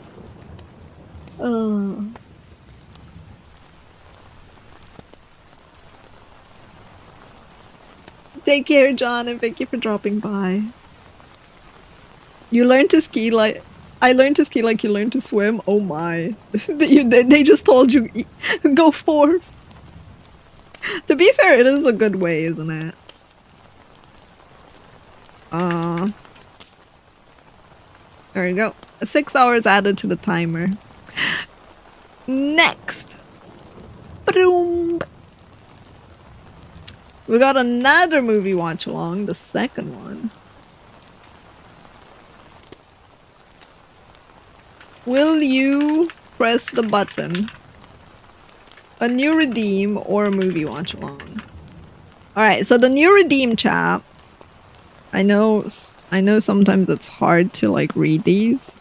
Take care, John, and thank you for dropping by. You learned to ski like... I learned to ski like you learned to swim? Oh my. They just told you, go forth. To be fair, it is a good way, isn't it? There you go. 6 hours added to the timer. Next. Boom. We got another movie watch along, the second one. Will you press the button? A new redeem or a movie watch along? Alright, so the new redeem chat. I know sometimes it's hard to like read these.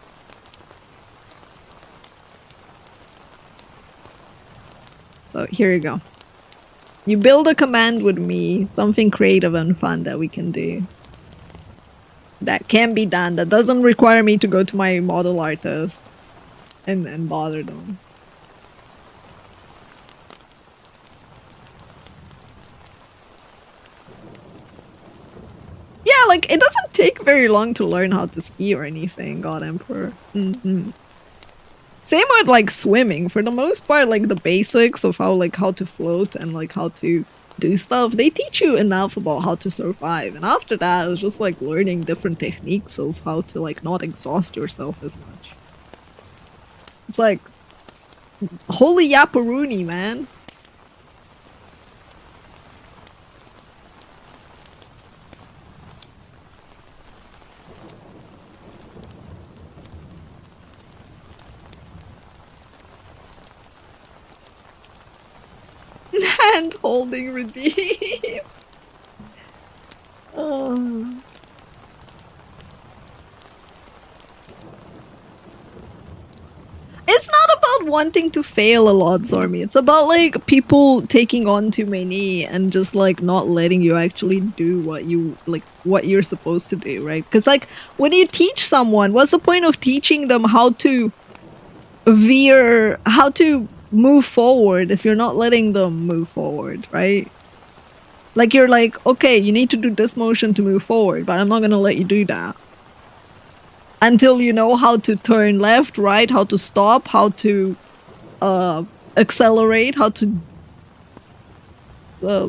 So here you go. You build a command with me, something creative and fun that we can do. That can be done, that doesn't require me to go to my model artist and bother them. Yeah, like, it doesn't take very long to learn how to ski or anything, God Emperor. Same with, like, swimming. For the most part, like, the basics of how to float and, like, how to do stuff, they teach you enough about how to survive. And after that, it's just, like, learning different techniques of how to, like, not exhaust yourself as much. It's like, holy yapparoonie, man. Hand holding redeem. Oh. It's not about wanting to fail a lot, Zormi. It's about like people taking on too many and just like not letting you actually do what you're supposed to do, right? Because like when you teach someone, what's the point of teaching them how to move forward if you're not letting them move forward, right? Like you're like, okay, you need to do this motion to move forward, but I'm not gonna let you do that until you know how to turn left, right, how to stop, how to accelerate, how to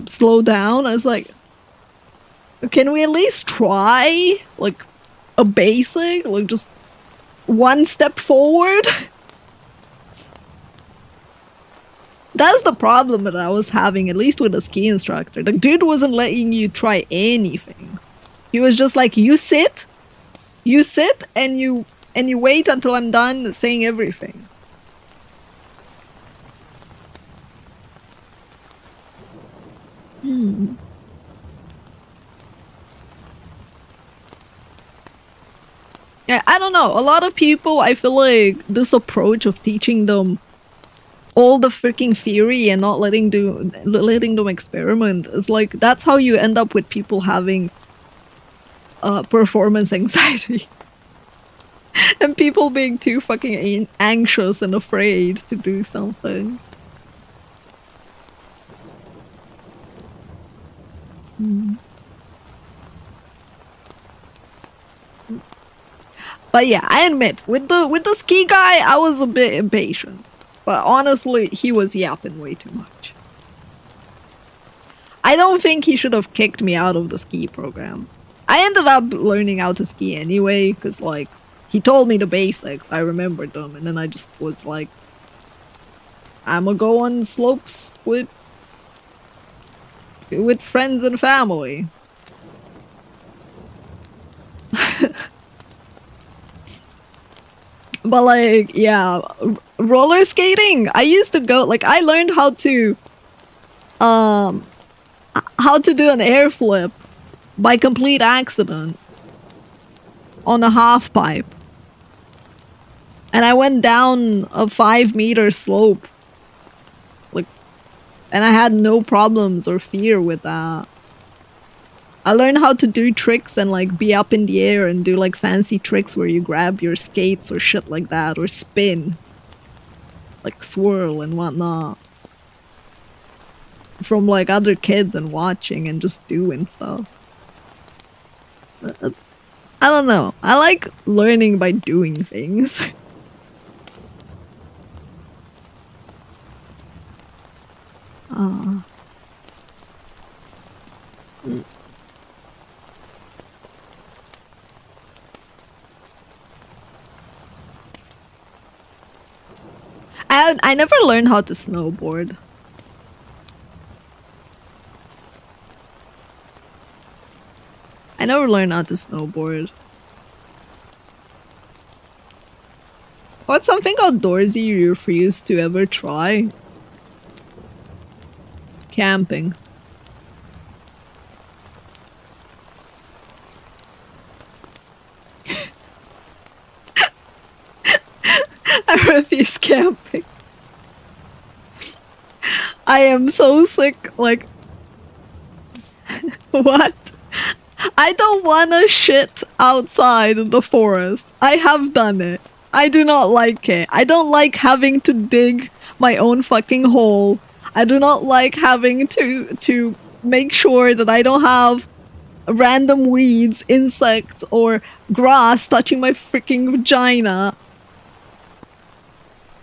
slow down. I was like, can we at least try like a basic, like just one step forward? That's the problem that I was having, at least with the ski instructor. The dude wasn't letting you try anything. He was just like, you sit, and you wait until I'm done saying everything. Yeah, I don't know. A lot of people, I feel like this approach of teaching them all the freaking theory and not letting them experiment is like, that's how you end up with people having performance anxiety. And people being too fucking anxious and afraid to do something. But yeah, I admit, with the ski guy, I was a bit impatient. But honestly, he was yapping way too much. I don't think he should have kicked me out of the ski program. I ended up learning how to ski anyway, because like, he told me the basics, I remembered them, and then I just was like, I'ma go on slopes with friends and family. But like, yeah, roller skating, I used to go, like, I learned how to do an air flip by complete accident on a half pipe. And I went down a 5-meter slope. Like, and I had no problems or fear with that. I learned how to do tricks and like be up in the air and do like fancy tricks where you grab your skates or shit like that, or spin. Like swirl and whatnot. From like other kids and watching and just doing stuff. I don't know. I like learning by doing things. I never learned how to snowboard. I never learned how to snowboard. What's something outdoorsy you refuse to ever try? Camping. I refuse camping. I am so sick, like... What? I don't wanna shit outside in the forest. I have done it. I do not like it. I don't like having to dig my own fucking hole. I do not like having to make sure that I don't have random weeds, insects, or grass touching my freaking vagina.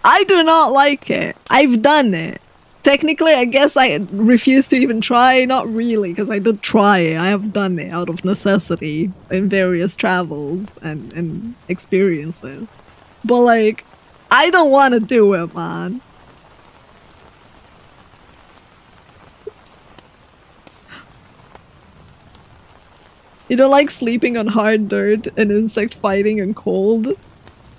I do not like it. I've done it. Technically, I guess I refuse to even try. Not really, because I did try it. I have done it out of necessity in various travels and experiences. But like, I don't want to do it, man. You don't like sleeping on hard dirt and insect fighting and cold?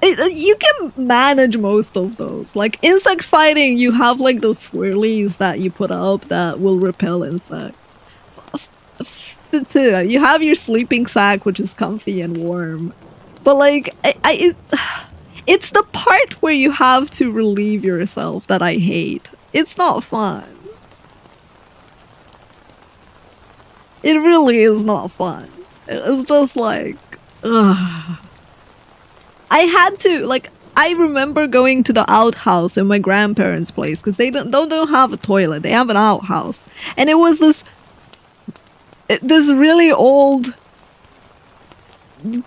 You can manage most of those. Like insect fighting, you have like those swirlies that you put up that will repel insects. You have your sleeping sack, which is comfy and warm. But like, it's the part where you have to relieve yourself that I hate. It's not fun. It really is not fun. It's just like, ugh. I had to, like, I remember going to the outhouse in my grandparents' place because they don't have a toilet. They have an outhouse. And it was this really old,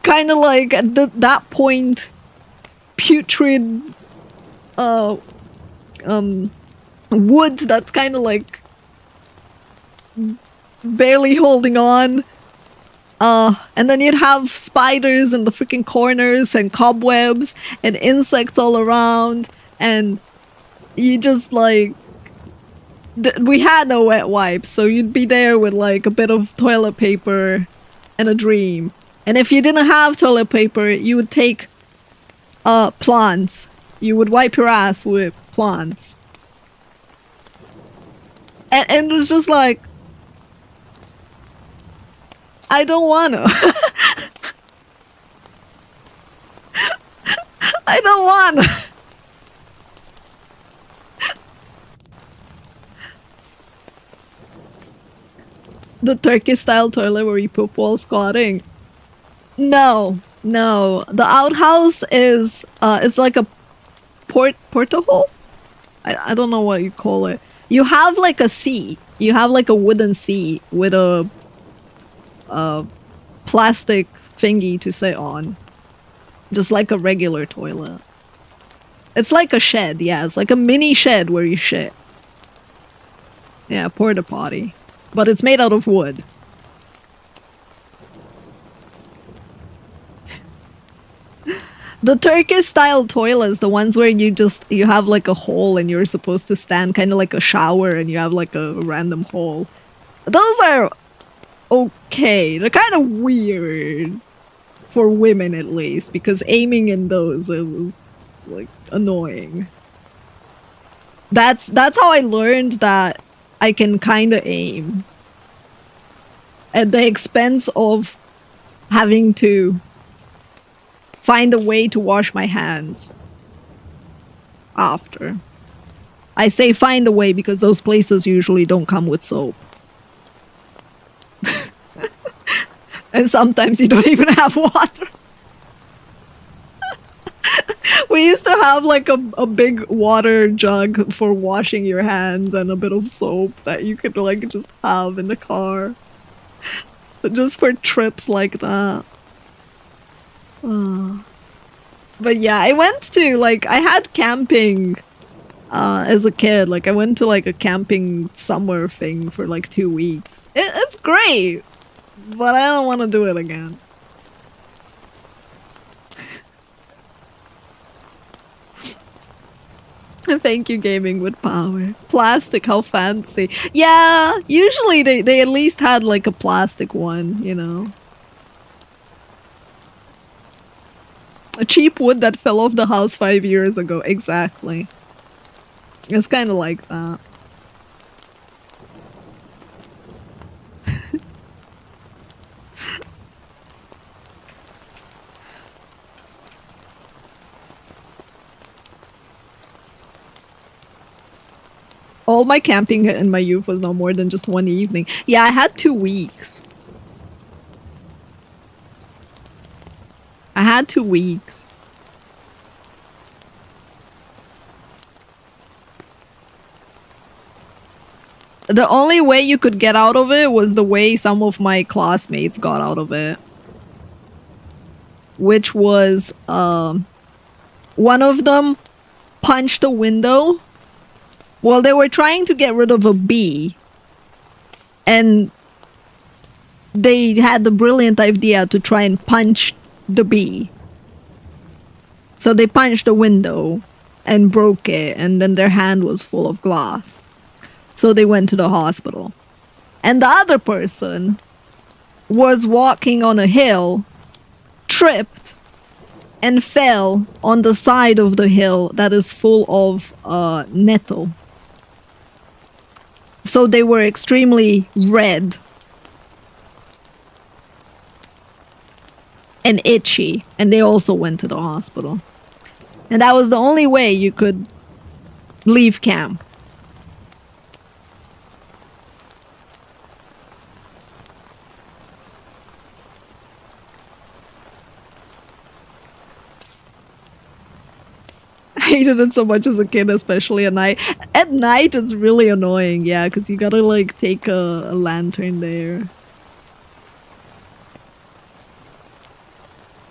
kind of like at that point, putrid wood that's kind of like barely holding on. And then you'd have spiders in the freaking corners and cobwebs and insects all around, and you just like we had no wet wipes, so you'd be there with like a bit of toilet paper and a dream. And if you didn't have toilet paper, you would take plants. You would wipe your ass with plants. And it was just like, I don't wanna. I don't want. The Turkey-style toilet where you poop while squatting. No, no. The outhouse is it's like a portahole. I don't know what you call it. You have like a seat. You have like a wooden seat with a plastic thingy to sit on, just like a regular toilet. It's like a shed. Yeah, it's like a mini shed where you shit. Yeah, porta potty, but it's made out of wood. The Turkish-style toilets, the ones where you have like a hole and you're supposed to stand, kind of like a shower, and you have like a random hole. Those are okay. They're kind of weird for women, at least, because aiming in those is like annoying. That's how I learned that I can kind of aim at the expense of having to find a way to wash my hands after. I say find a way because those places usually don't come with soap. And sometimes you don't even have water. We used to have like a big water jug for washing your hands and a bit of soap that you could like just have in the car. Just for trips like that. But yeah, I went to like, I had camping as a kid. Like I went to like a camping summer thing for like 2 weeks. It's great, but I don't want to do it again. Thank you, Gaming with Power. Plastic, how fancy. Yeah, usually they at least had like a plastic one, you know. A cheap wood that fell off the house 5 years ago. Exactly. It's kind of like that. All my camping in my youth was no more than just one evening. Yeah, I had 2 weeks. I had 2 weeks. The only way you could get out of it was the way some of my classmates got out of it. Which was, one of them punched a window. Well, they were trying to get rid of a bee. And they had the brilliant idea to try and punch the bee. So they punched the window and broke it, and then their hand was full of glass. So they went to the hospital. And the other person was walking on a hill, tripped, and fell on the side of the hill that is full of nettle. So they were extremely red and itchy, and they also went to the hospital. And that was the only way you could leave camp. I hated it so much as a kid, especially at night. At night, it's really annoying, yeah, because you gotta, like, take a lantern there.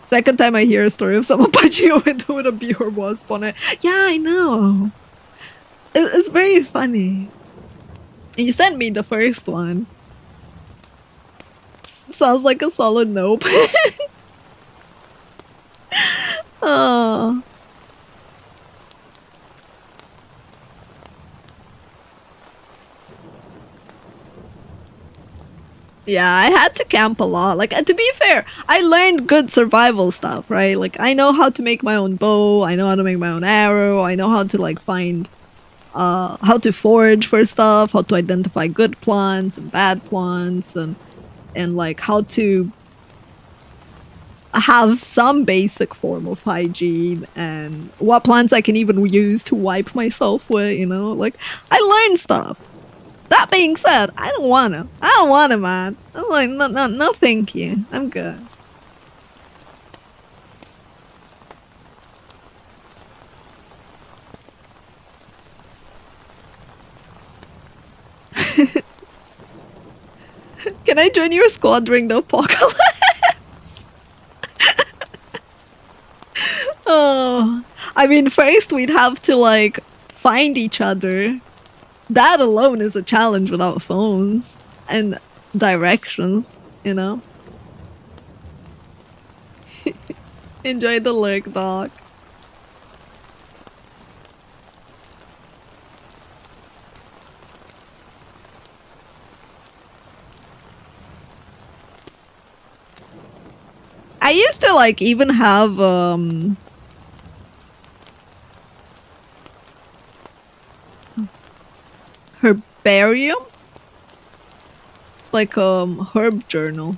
Second time I hear a story of someone punching a window with a bee or wasp on it. Yeah, I know. It's very funny. You sent me the first one. Sounds like a solid nope. Oh. Yeah, I had to camp a lot. Like, to be fair, I learned good survival stuff, right? Like, I know how to make my own bow, I know how to make my own arrow, I know how to, like, find, how to forage for stuff, how to identify good plants and bad plants, and like, how to, have some basic form of hygiene and what plants I can even use to wipe myself with, you know? Like, I learned stuff. That being said, I don't wanna, man. I'm like, no, thank you. I'm good. Can I join your squad during the apocalypse? Oh, I mean, first we'd have to like find each other. That alone is a challenge without phones and directions, you know? Enjoy the lurk, dog. I used to like even have herbarium. It's like herb journal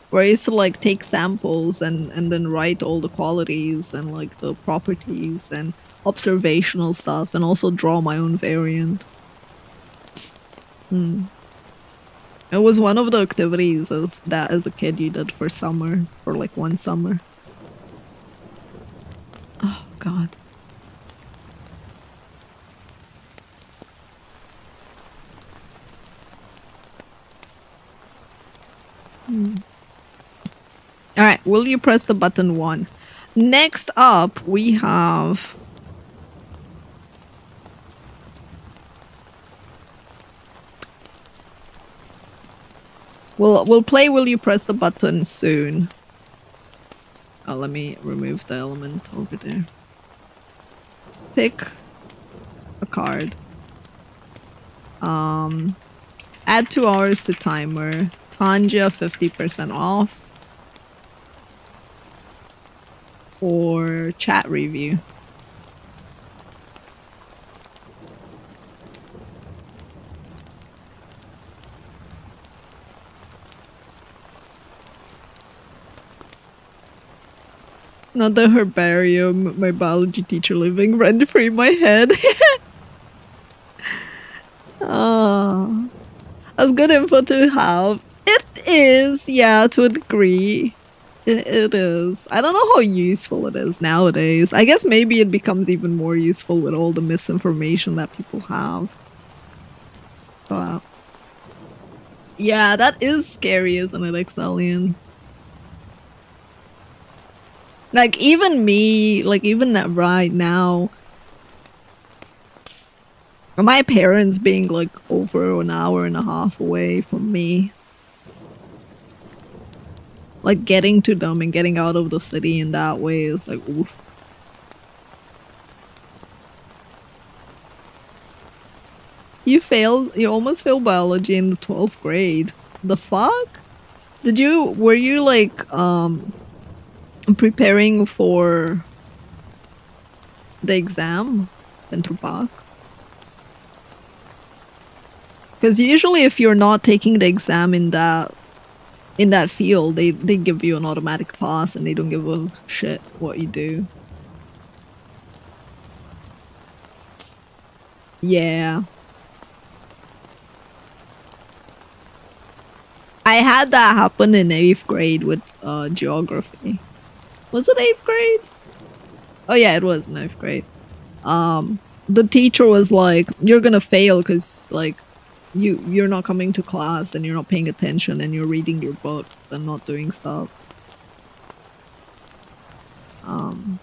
where I used to like take samples and then write all the qualities and like the properties and observational stuff and also draw my own variant. It was one of the activities of that as a kid you did for summer, for like one summer. Oh god. Alright, will you press the button 1? Next up, we have... We'll play Will You Press the Button soon. Oh, let me remove the element over there. Pick a card. Add 2 hours to timer. Tanja 50% off. Or chat review. Not the herbarium, my biology teacher living rent-free in my head. Oh, that's good info to have. It is, yeah, to a degree. It is. I don't know how useful it is nowadays. I guess maybe it becomes even more useful with all the misinformation that people have. But yeah, that is scary, isn't it, Excellion? Like, even me, like, even right now, my parents being, like, over an hour and a half away from me. Like, getting to them and getting out of the city in that way is, like, oof. You almost failed biology in the 12th grade. The fuck? Were you, like, preparing for the exam in Tupac? Because usually if you're not taking the exam in that field, they give you an automatic pass and they don't give a shit what you do. Yeah. I had that happen in 8th grade with geography. Was it 8th grade? Oh yeah, it was in 8th grade. The teacher was like, you're gonna fail because like you're not coming to class and you're not paying attention and you're reading your book and not doing stuff. And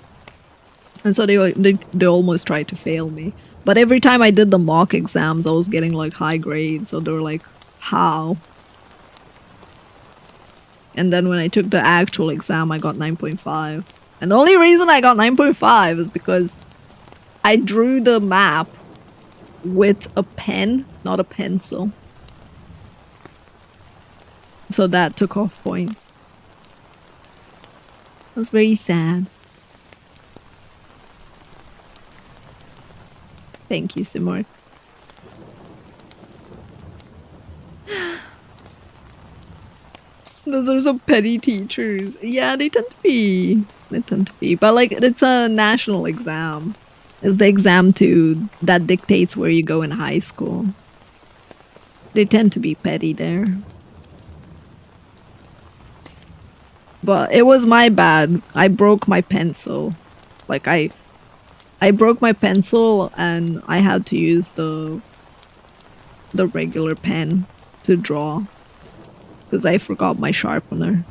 so they almost tried to fail me. But every time I did the mock exams, I was getting like high grades. So they were like, how? And then when I took the actual exam, I got 9.5. And the only reason I got 9.5 is because I drew the map with a pen, not a pencil. So that took off points. That's very sad. Thank you, Simorg. Those are some petty teachers. Yeah, they tend to be. They tend to be. But like, it's a national exam. It's the exam too that dictates where you go in high school. They tend to be petty there. But it was my bad. I broke my pencil. Like I broke my pencil and I had to use the regular pen to draw because I forgot my sharpener.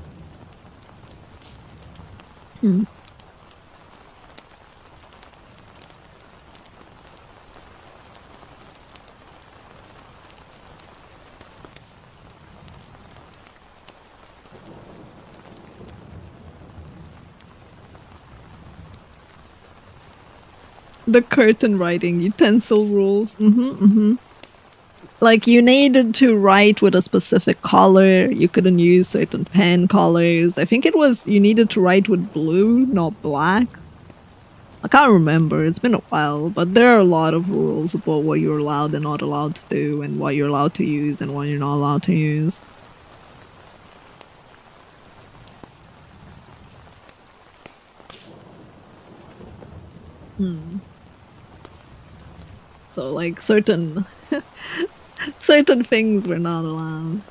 The curtain writing utensil rules. Like, you needed to write with a specific color. You couldn't use certain pen colors. I think it was you needed to write with blue, not black. I can't remember. It's been a while. But there are a lot of rules about what you're allowed and not allowed to do, and what you're allowed to use and what you're not allowed to use. So, like, certain things were not allowed.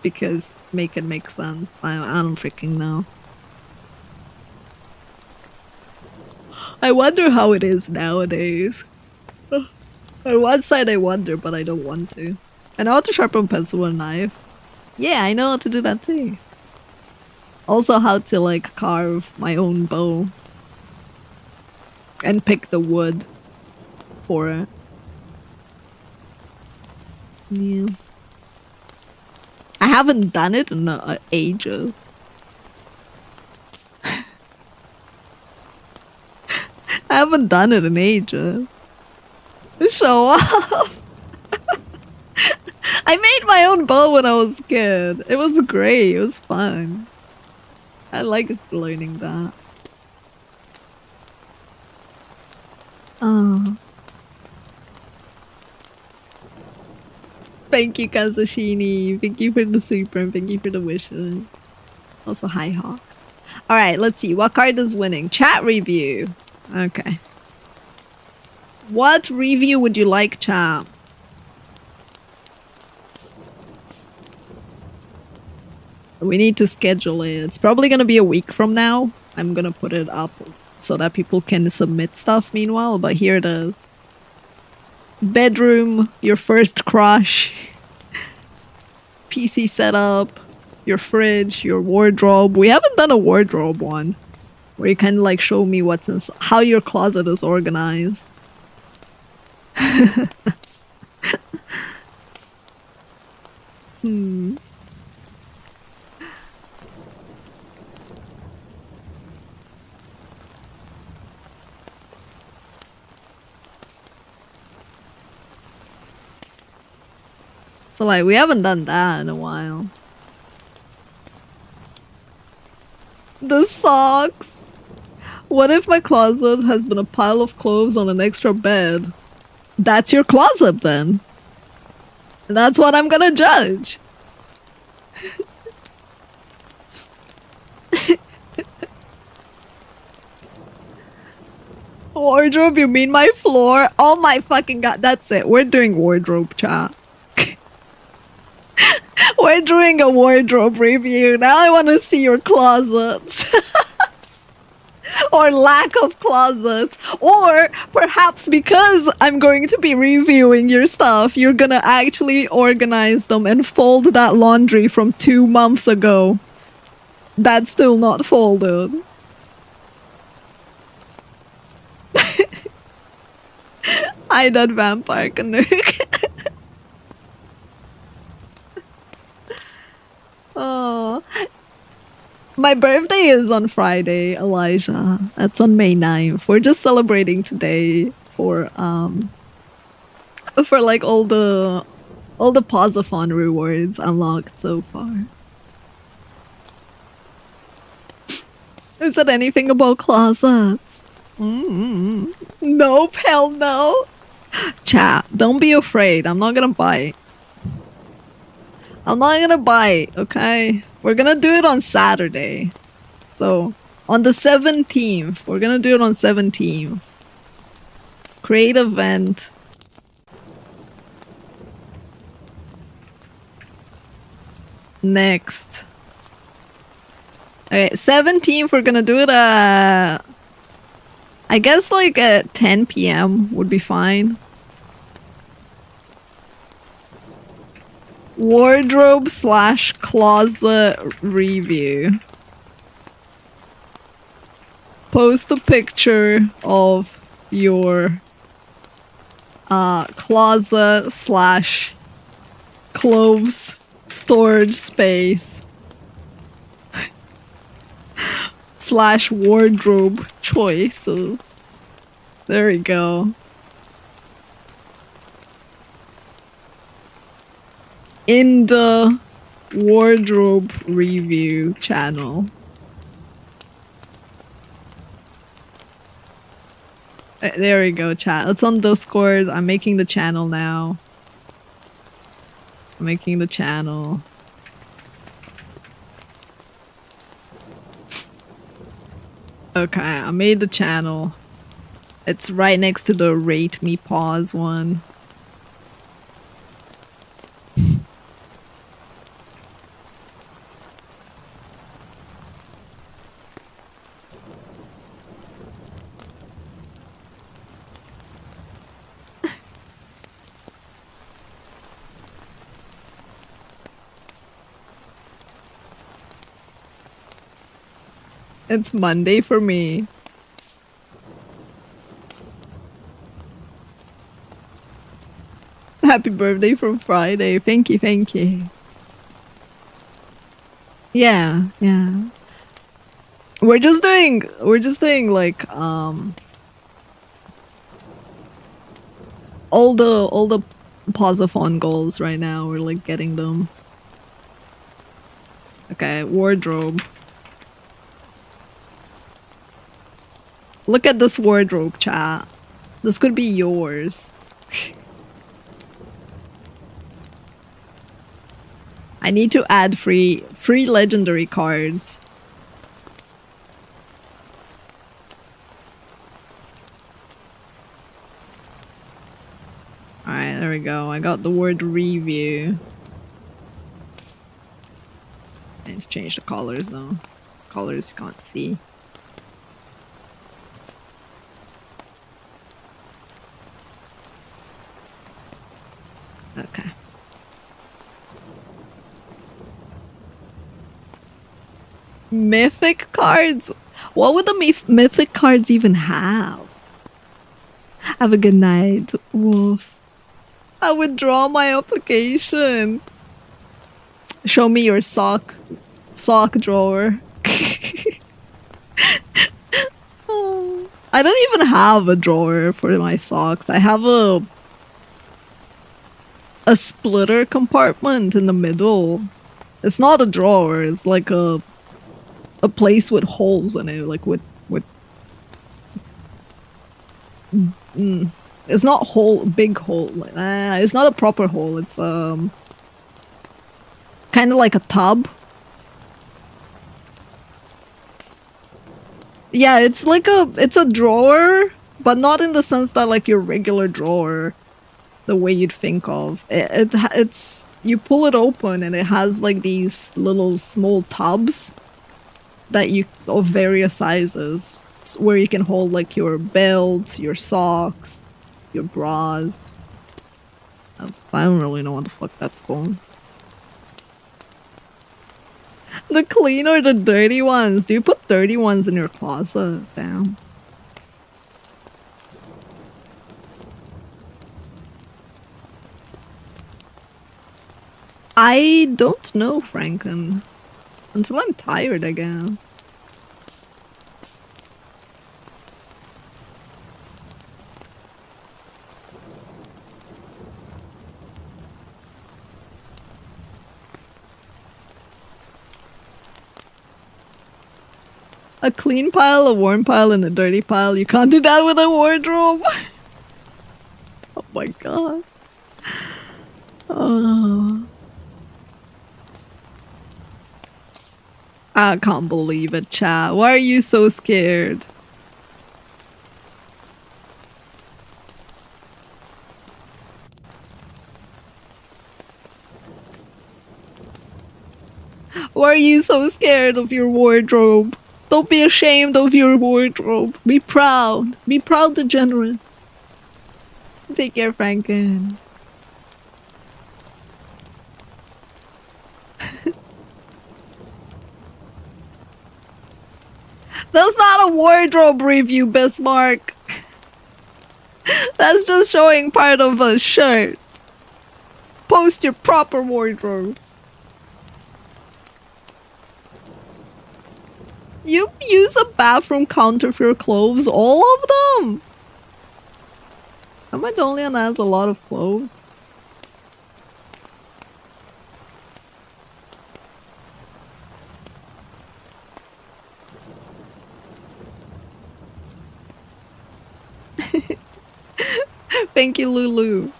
Because make it make sense. I don't freaking know. I wonder how it is nowadays. On one side I wonder, but I don't want to. I know how to sharpen a pencil with a knife. Yeah, I know how to do that too. Also how to, like, carve my own bow. And pick the wood for it. Yeah. I haven't done it in ages. I haven't done it in ages. Show off. I made my own bow when I was a kid. It was great. It was fun. I liked learning that. Oh. Thank you, Kazushini. Thank you for the super and thank you for the wishes. Also, hi, Hawk. Alright, let's see. What card is winning? Chat review. Okay. What review would you like, chat? We need to schedule it. It's probably gonna be a week from now. I'm gonna put it up so that people can submit stuff meanwhile, but here it is. Bedroom, your first crush, PC setup, your fridge, your wardrobe. We haven't done a wardrobe one where you kind of like show me what's in, how your closet is organized. So like, we haven't done that in a while. The socks! What if my closet has been a pile of clothes on an extra bed? That's your closet then. That's what I'm gonna judge. Wardrobe, you mean my floor? Oh my fucking god, that's it. We're doing wardrobe, chat. We're doing a wardrobe review. Now I want to see your closets. Or lack of closets. Or perhaps because I'm going to be reviewing your stuff, you're gonna actually organize them and fold that laundry from 2 months ago. That's still not folded. Hi, that vampire Canuck. Oh, my birthday is on Friday, Elijah. That's on May 9th. We're just celebrating today for like all the Pawsathon rewards unlocked so far. Is it anything about closets? Nope, hell no. Chat, don't be afraid. I'm not gonna bite. I'm not gonna bite, okay? We're gonna do it on Saturday. So, on the 17th. We're gonna do it on 17th. Create event. Next. Okay, 17th, we're gonna do it I guess like at 10 p.m. would be fine. Wardrobe / closet review. Post a picture of your closet / clothes storage space / wardrobe choices. There we go. In the wardrobe review channel. There we go, chat. It's on Discord. I'm making the channel now. I'm making the channel. Okay, I made the channel. It's right next to the Rate Me Pause one. It's Monday for me. Happy birthday from Friday. Thank you, thank you. Yeah, yeah. We're just doing like all the Pawsathon goals right now. We're like getting them. Okay, wardrobe. Look at this wardrobe, chat. This could be yours. I need to add free legendary cards. Alright, there we go. I got the word review. I need to change the colors though. These colors you can't see. Okay. Mythic cards? What would the mythic cards even have? Have a good night, Wolf. I withdraw my application. Show me your sock drawer. Oh, I don't even have a drawer for my socks. I have a splitter compartment in the middle. It's not a drawer. It's like a place with holes in it, like with it's not big hole. It's not a proper hole. It's kind of like a tub. Yeah, it's like it's a drawer, but not in the sense that like your regular drawer, the way you'd think of. It's you pull it open and it has like these little small tubs that of various sizes where you can hold like your belts, your socks, your bras. I don't really know what the fuck that's called. The clean or the dirty ones? Do you put dirty ones in your closet? Damn. I don't know, Franken. Until I'm tired, I guess. A clean pile, a worn pile, and a dirty pile. You can't do that with a wardrobe. Oh my god. Oh. I can't believe it, chat. Why are you so scared? Why are you so scared of your wardrobe? Don't be ashamed of your wardrobe. Be proud. Be proud, degenerates. Take care, Franken. That's not a wardrobe review, Bismarck. That's just showing part of a shirt. Post your proper wardrobe. You use a bathroom counter for your clothes? All of them? Am I the only one that has a lot of clothes? Thank you, Lulu.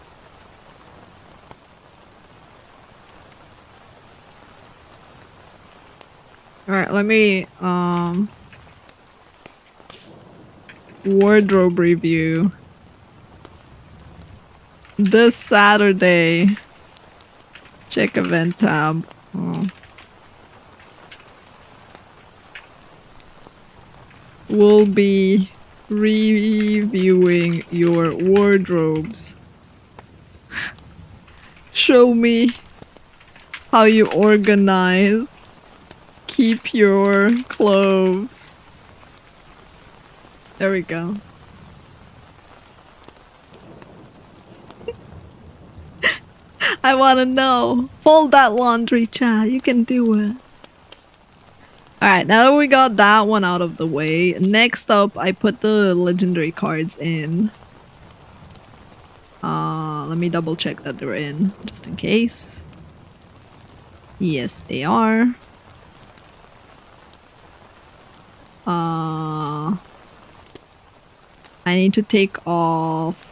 Alright, let me, wardrobe review. This Saturday. Check event tab. Oh. We'll be reviewing your wardrobes. Show me how you organize. Keep your clothes. There we go. I wanna know. Fold that laundry, chat. You can do it. Alright, now that we got that one out of the way, next up I put the legendary cards in. Let me double check that they're in, just in case. Yes, they are. I need to take off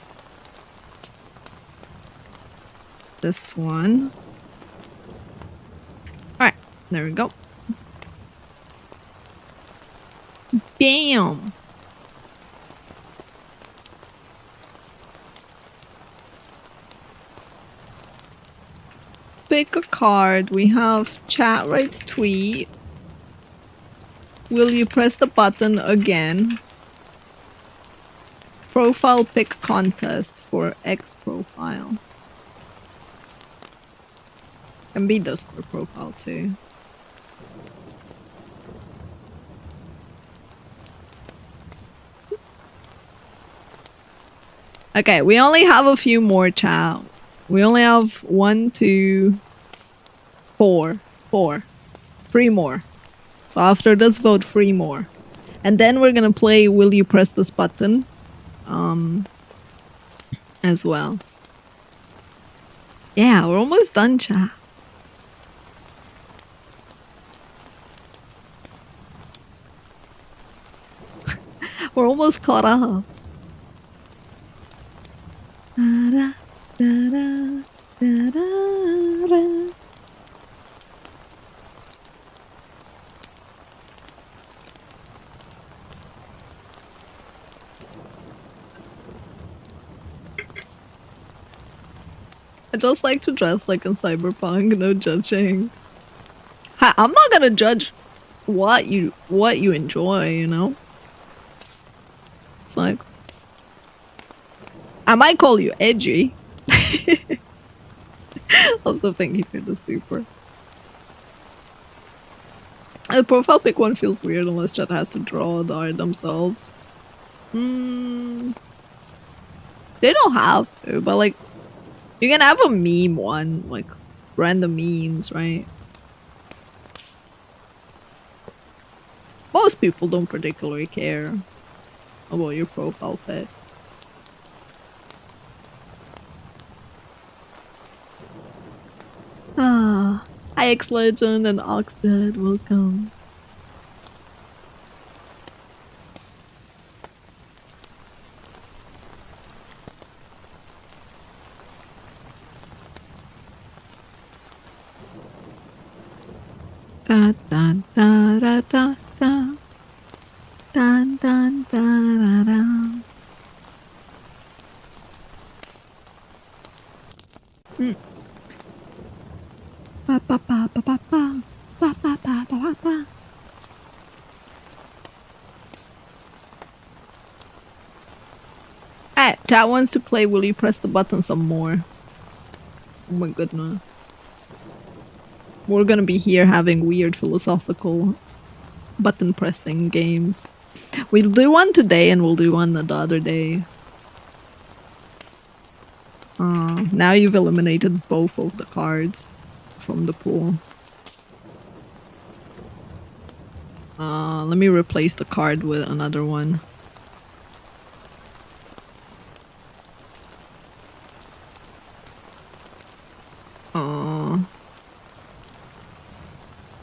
this one. Alright, there we go. Bam! Pick a card. We have chat writes tweet. Will you press the button again? Profile pick contest for X profile. Can be Discord profile too. Okay, we only have a few more, chat. We only have 1, 2, 4. 3 more. So after this vote, 3 more. And then we're gonna play Will You Press This Button? As well. Yeah, we're almost done, chat. We're almost caught up. Da-da, da-da, da-da-da. I just like to dress like a cyberpunk, no judging. Hi, I'm not gonna judge what you enjoy, you know? It's like I might call you edgy. Also, thank you for the super. The profile pic one feels weird unless chat has to draw the art themselves. They don't have to, but like, you can have a meme one, like random memes, right? Most people don't particularly care about your profile pic. Ah, hi X Legend and Oxhead, welcome. Da da da da da da. Dun dun da da da. Ba ba ba ba ba ba. Ba ba ba ba ba ba. Hey, chat wants to play. Will you press the button some more? Oh my goodness. We're gonna be here having weird philosophical button pressing games. We'll do one today and we'll do one the other day. Now you've eliminated both of the cards from the pool. Let me replace the card with another one.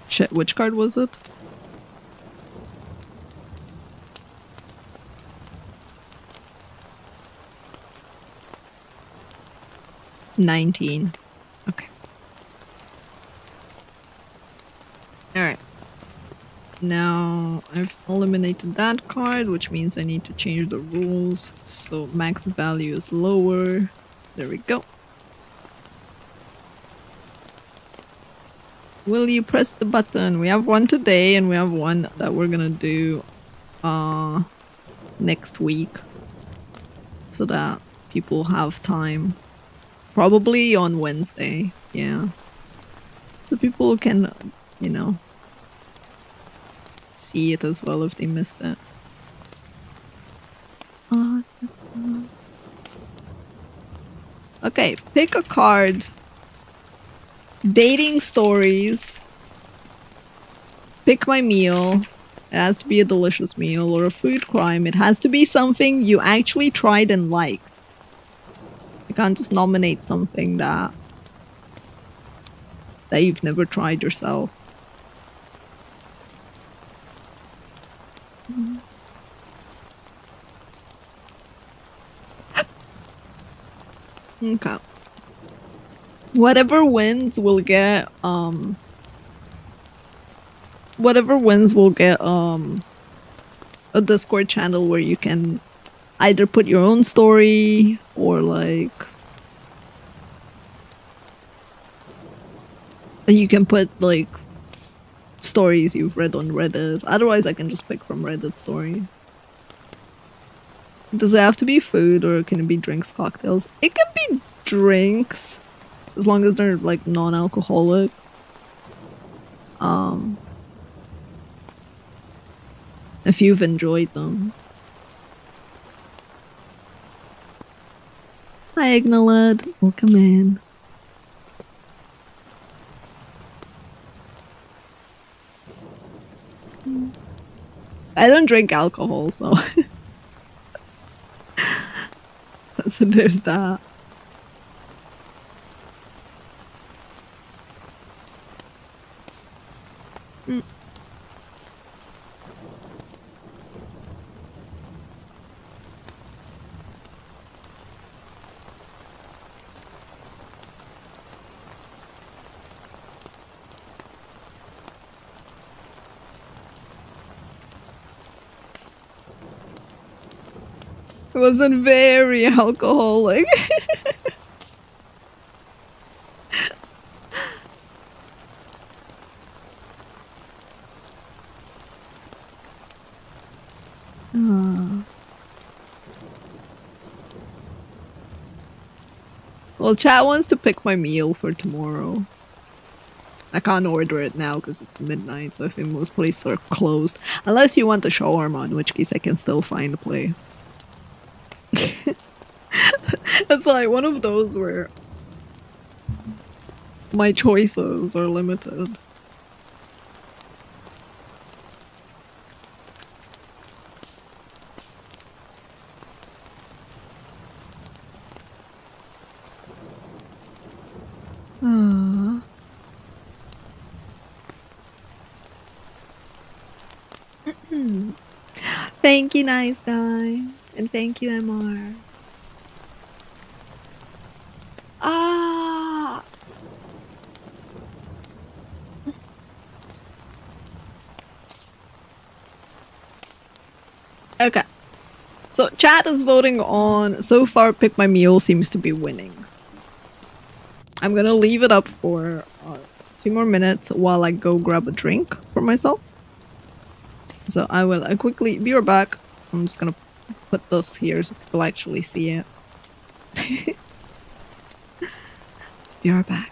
Shit, which card was it? $19. Okay. Alright. Now I've eliminated that card, which means I need to change the rules. So max value is lower. There we go. Will you press the button? We have one today and we have one that we're gonna do next week. So that people have time. Probably on Wednesday, yeah. So people can, you know, see it as well if they missed it. Okay, pick a card. Dating stories. Pick my meal. It has to be a delicious meal or a food crime. It has to be something you actually tried and liked. You can't just nominate something that you've never tried yourself. Okay. Whatever wins will get a Discord channel where you can either put your own story or like you can put like stories you've read on Reddit. Otherwise I can just pick from Reddit stories. Does it have to be food or can it be drinks, cocktails? It can be drinks as long as they're like non-alcoholic. If you've enjoyed them. Hi Ignalad, welcome in. I don't drink alcohol, so so there's that. It wasn't very alcoholic. Well, chat wants to pick my meal for tomorrow. I can't order it now because it's midnight, so I think most places are closed. Unless you want a shawarma, in which case I can still find a place. It's like one of those where my choices are limited. Thank you, nice guy. And thank you, MR. Okay. So chat is voting on, so far Pick My Meal seems to be winning. I'm gonna leave it up for 2 more minutes while I go grab a drink for myself. So I will quickly be right back. I'm just gonna put this here so people actually see it. Be right back.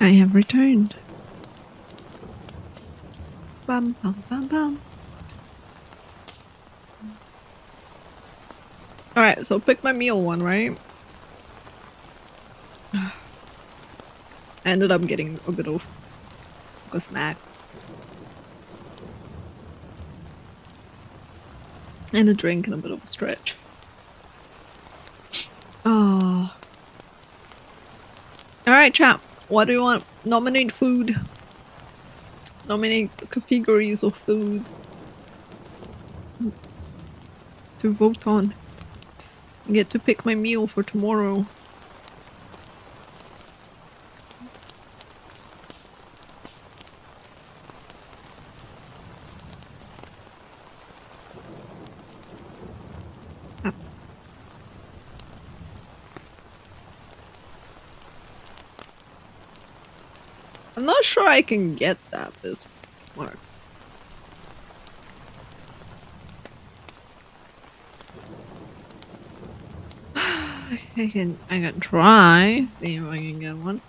I have returned. Bum, bum, bum, bum. Alright, so pick my meal one, right? I ended up getting a bit of a snack. And a drink and a bit of a stretch. Oh. Alright, chat. What do you want? Nominate food. Nominate categories of food to vote on. I get to pick my meal for tomorrow. I'm not sure I can get that this mark. I can try, see if I can get one.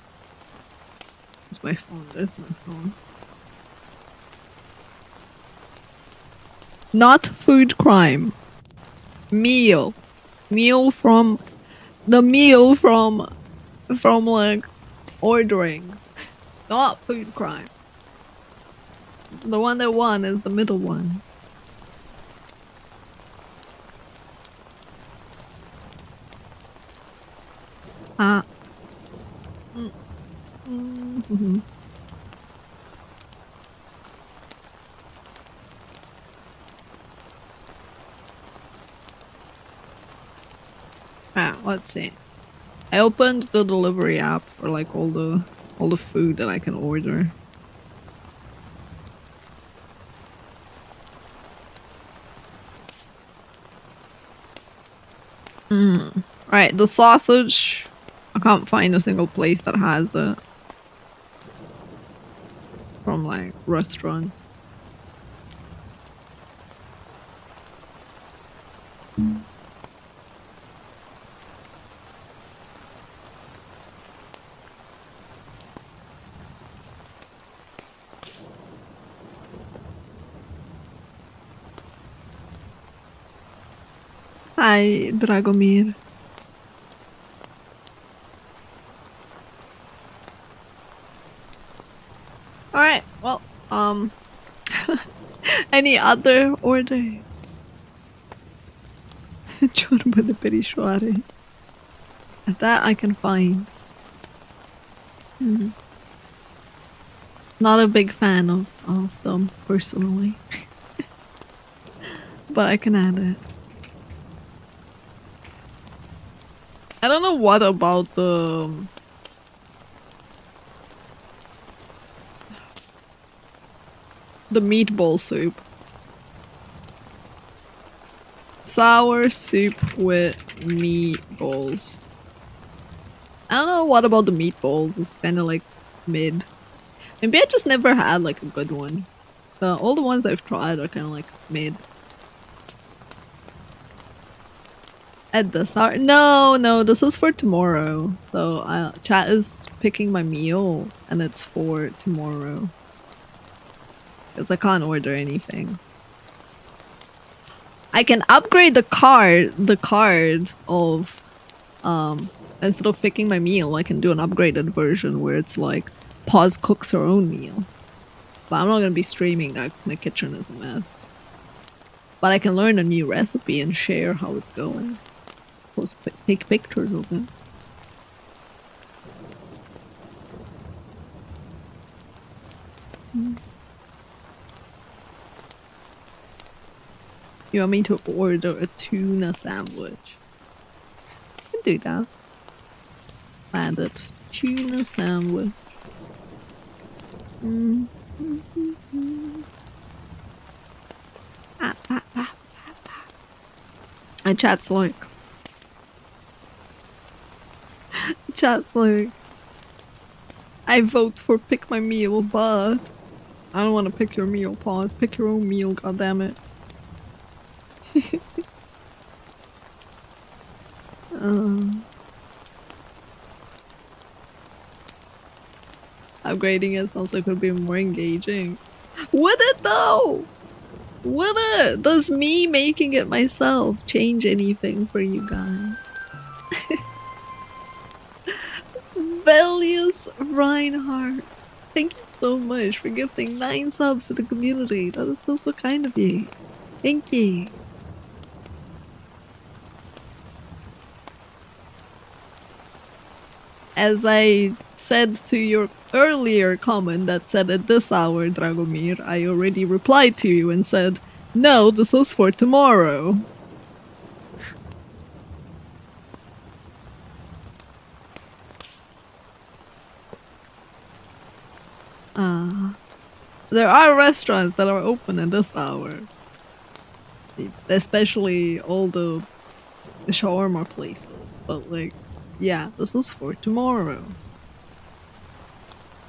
It's my phone, there's my phone. Not food crime. Meal. Meal from like ordering. Not food crime. The one that won is the middle one. Let's see. I opened the delivery app for like all the food that I can order. Right, the sausage. I can't find a single place that has it. From like restaurants. Hi, Dragomir. Alright, well, any other order? Ciorba de perișoare. That I can find. Not a big fan of them, personally. But I can add it. I don't know what about the meatball soup. Sour soup with meatballs. I don't know what about the meatballs. It's kind of like mid. Maybe I just never had like a good one. All the ones I've tried are kind of like mid. At the start? No, this is for tomorrow. So chat is picking my meal and it's for tomorrow. Because I can't order anything. I can upgrade the card of instead of picking my meal, I can do an upgraded version where it's like Paws cooks her own meal. But I'm not gonna be streaming that because my kitchen is a mess. But I can learn a new recipe and share how it's going. Take pictures of it. You want me to order a tuna sandwich? I can do that. Add it. Tuna sandwich. And chat's like, I vote for pick my meal, but I don't want to pick your meal, Paws. Pick your own meal, goddammit. Upgrading it sounds like it would be more engaging. Would it though? Would it? Does me making it myself change anything for you guys? Velius Reinhardt, thank you so much for gifting 9 subs to the community. That is so kind of you. Thank you. As I said to your earlier comment that said at this hour, Dragomir, I already replied to you and said, no, this is for tomorrow. There are restaurants that are open at this hour. Especially all the shawarma places. But like, yeah, this is for tomorrow.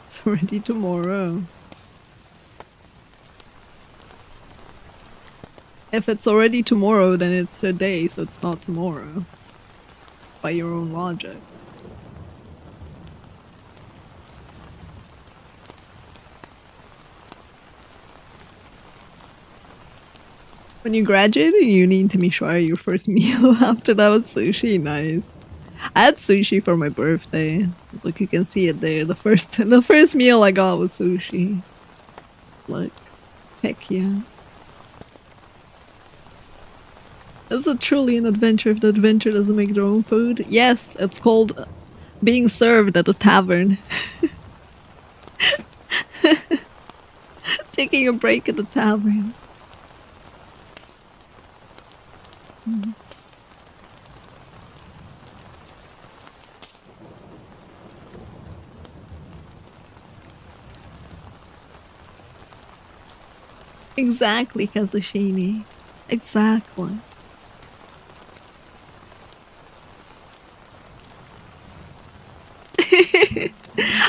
It's already tomorrow. If it's already tomorrow, then it's today, so it's not tomorrow. By your own logic. When you graduated uni in Timisoara, your first meal after that was sushi. Nice. I had sushi for my birthday. It's like you can see it there. The first meal I got was sushi. Like, heck yeah. Is it truly an adventure if the adventure doesn't make their own food? Yes, it's called being served at a tavern. Taking a break at the tavern. Exactly, Kazushini. Exactly.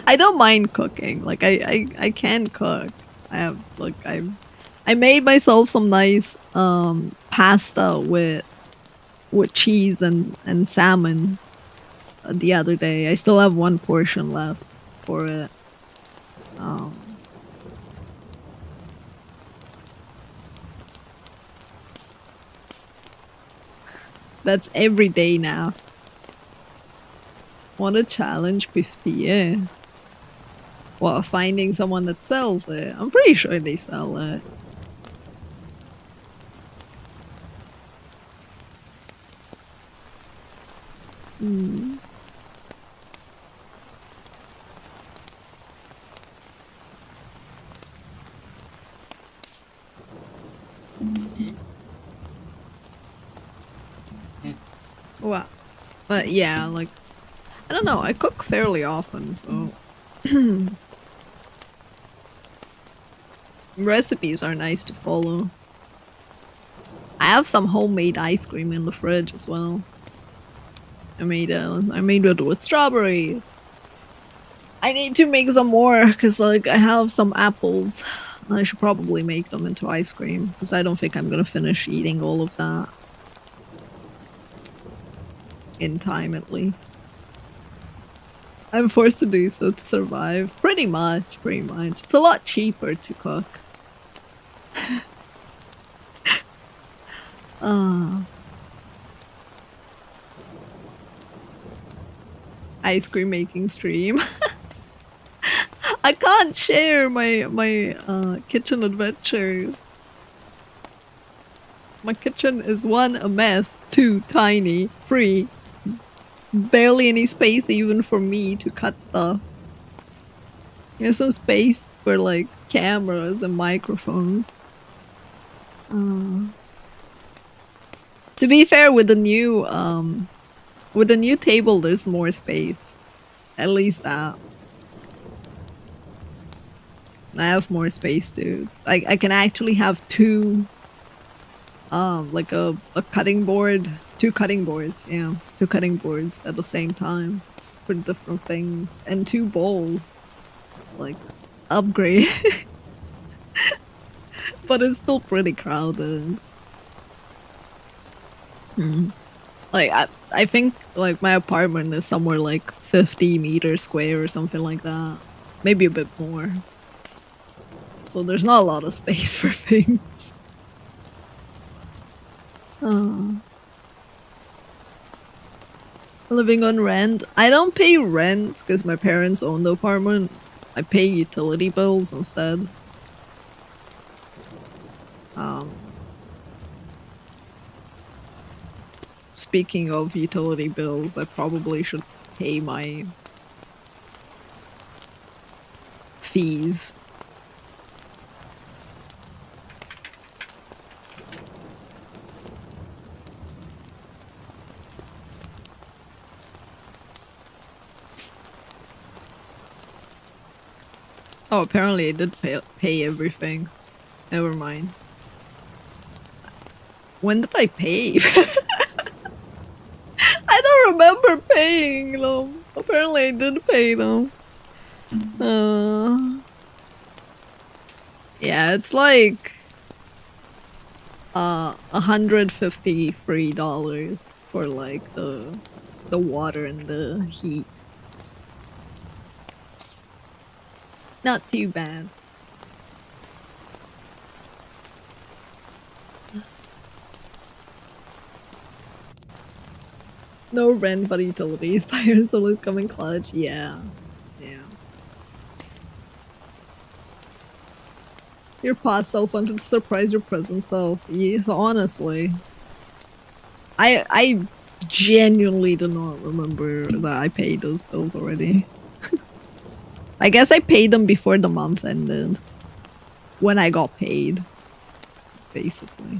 I don't mind cooking. Like I can cook. I made myself some nice pasta with cheese and salmon the other day. I still have one portion left for it. That's every day now. Want a challenge 50, yeah. What, finding someone that sells it? I'm pretty sure they sell it. Wow. But yeah, like, I don't know, I cook fairly often, so... recipes are nice to follow. I have some homemade ice cream in the fridge as well. I made it with strawberries. I need to make some more, because like, I have some apples. I should probably make them into ice cream, because I don't think I'm gonna finish eating all of that. In time, at least. I'm forced to do so to survive. Pretty much. It's a lot cheaper to cook. Ice cream making stream. I can't share my kitchen adventures. My kitchen is 1, a mess, 2, tiny, 3, barely any space even for me to cut stuff. There's no space for like cameras and microphones. To be fair, with the new table, there's more space. At least that. I have more space too. I can actually have two, like a cutting board, 2 cutting boards, yeah, 2 cutting boards at the same time for different things, and 2 bowls. Like, upgrade. But it's still pretty crowded. Like, I think like my apartment is somewhere like 50 meters square or something like that. Maybe a bit more. So there's not a lot of space for things. Living on rent. I don't pay rent because my parents own the apartment. I pay utility bills instead. Speaking of utility bills, I probably should pay my fees. Oh, apparently I did pay everything. Never mind. When did I pay? I don't remember paying them. Apparently I did pay them. Yeah, it's like $153 for like the water and the heat. Not too bad. No rent but utilities. Parents always come in clutch. Yeah. Yeah. Your past self wanted to surprise your present self. Yes, honestly. I genuinely do not remember that I paid those bills already. I guess I paid them before the month ended. When I got paid. Basically.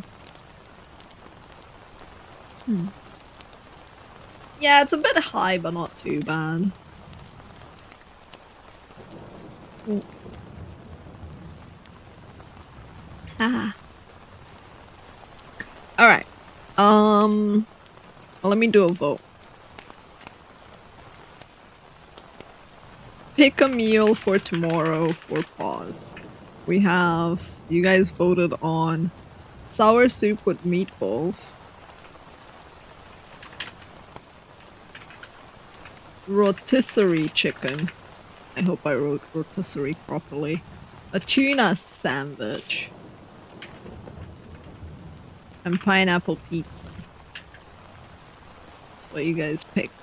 Yeah, it's a bit high, but not too bad. Ah. Alright. Well, let me do a vote. Pick a meal for tomorrow for Paws. We have... You guys voted on sour soup with meatballs. Rotisserie chicken. I hope I wrote rotisserie properly. A tuna sandwich. And pineapple pizza. That's what you guys picked.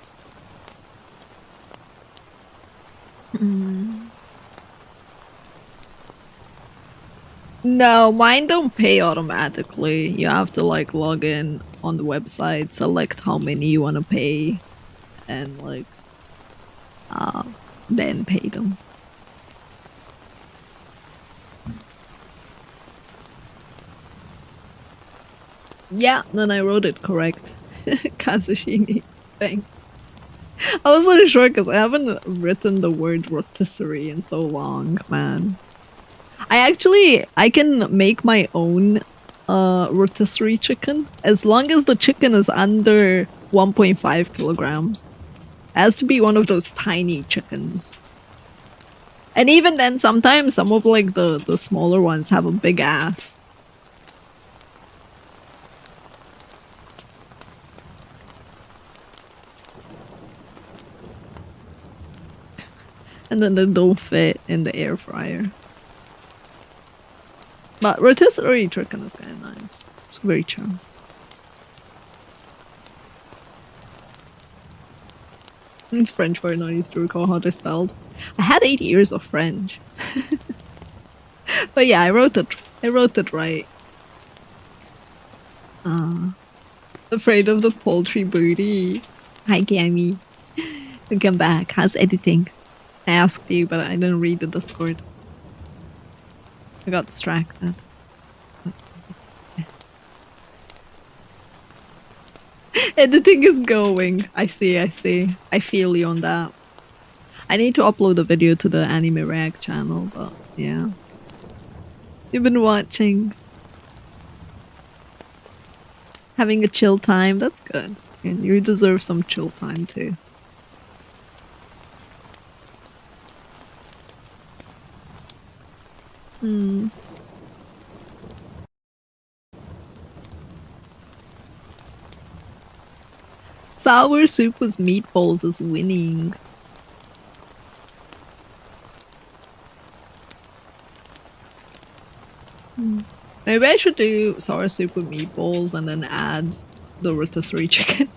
No, mine don't pay automatically. You have to like log in on the website, select how many you want to pay, and like then pay them. Yeah, then I wrote it correct. Kazushini. Thanks. I was really sure because I haven't written the word rotisserie in so long, man. I can make my own rotisserie chicken as long as the chicken is under 1.5 kilograms. It has to be one of those tiny chickens. And even then, sometimes some of like the smaller ones have a big ass. And then they don't fit in the air fryer. But rotisserie chicken is kind of nice. It's very chill. It's French for not easy to recall how they're spelled. I had 8 years of French. But yeah, I wrote it right. Afraid of the poultry booty. Hi, Gammy. Welcome back. How's editing? I asked you, but I didn't read the Discord. I got distracted. Editing is going. I see. I feel you on that. I need to upload a video to the Anime React channel, but yeah. You've been watching. Having a chill time, that's good. And you deserve some chill time too. Sour soup with meatballs is winning. Maybe I should do sour soup with meatballs and then add the rotisserie chicken.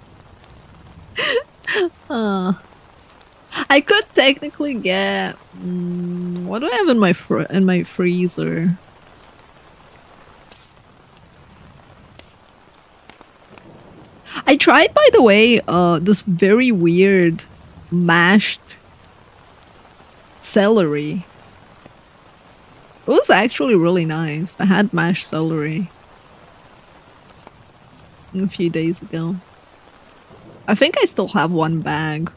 I could technically get. What do I have in my freezer? I tried, by the way, this very weird mashed celery. It was actually really nice. I had mashed celery a few days ago. I think I still have one bag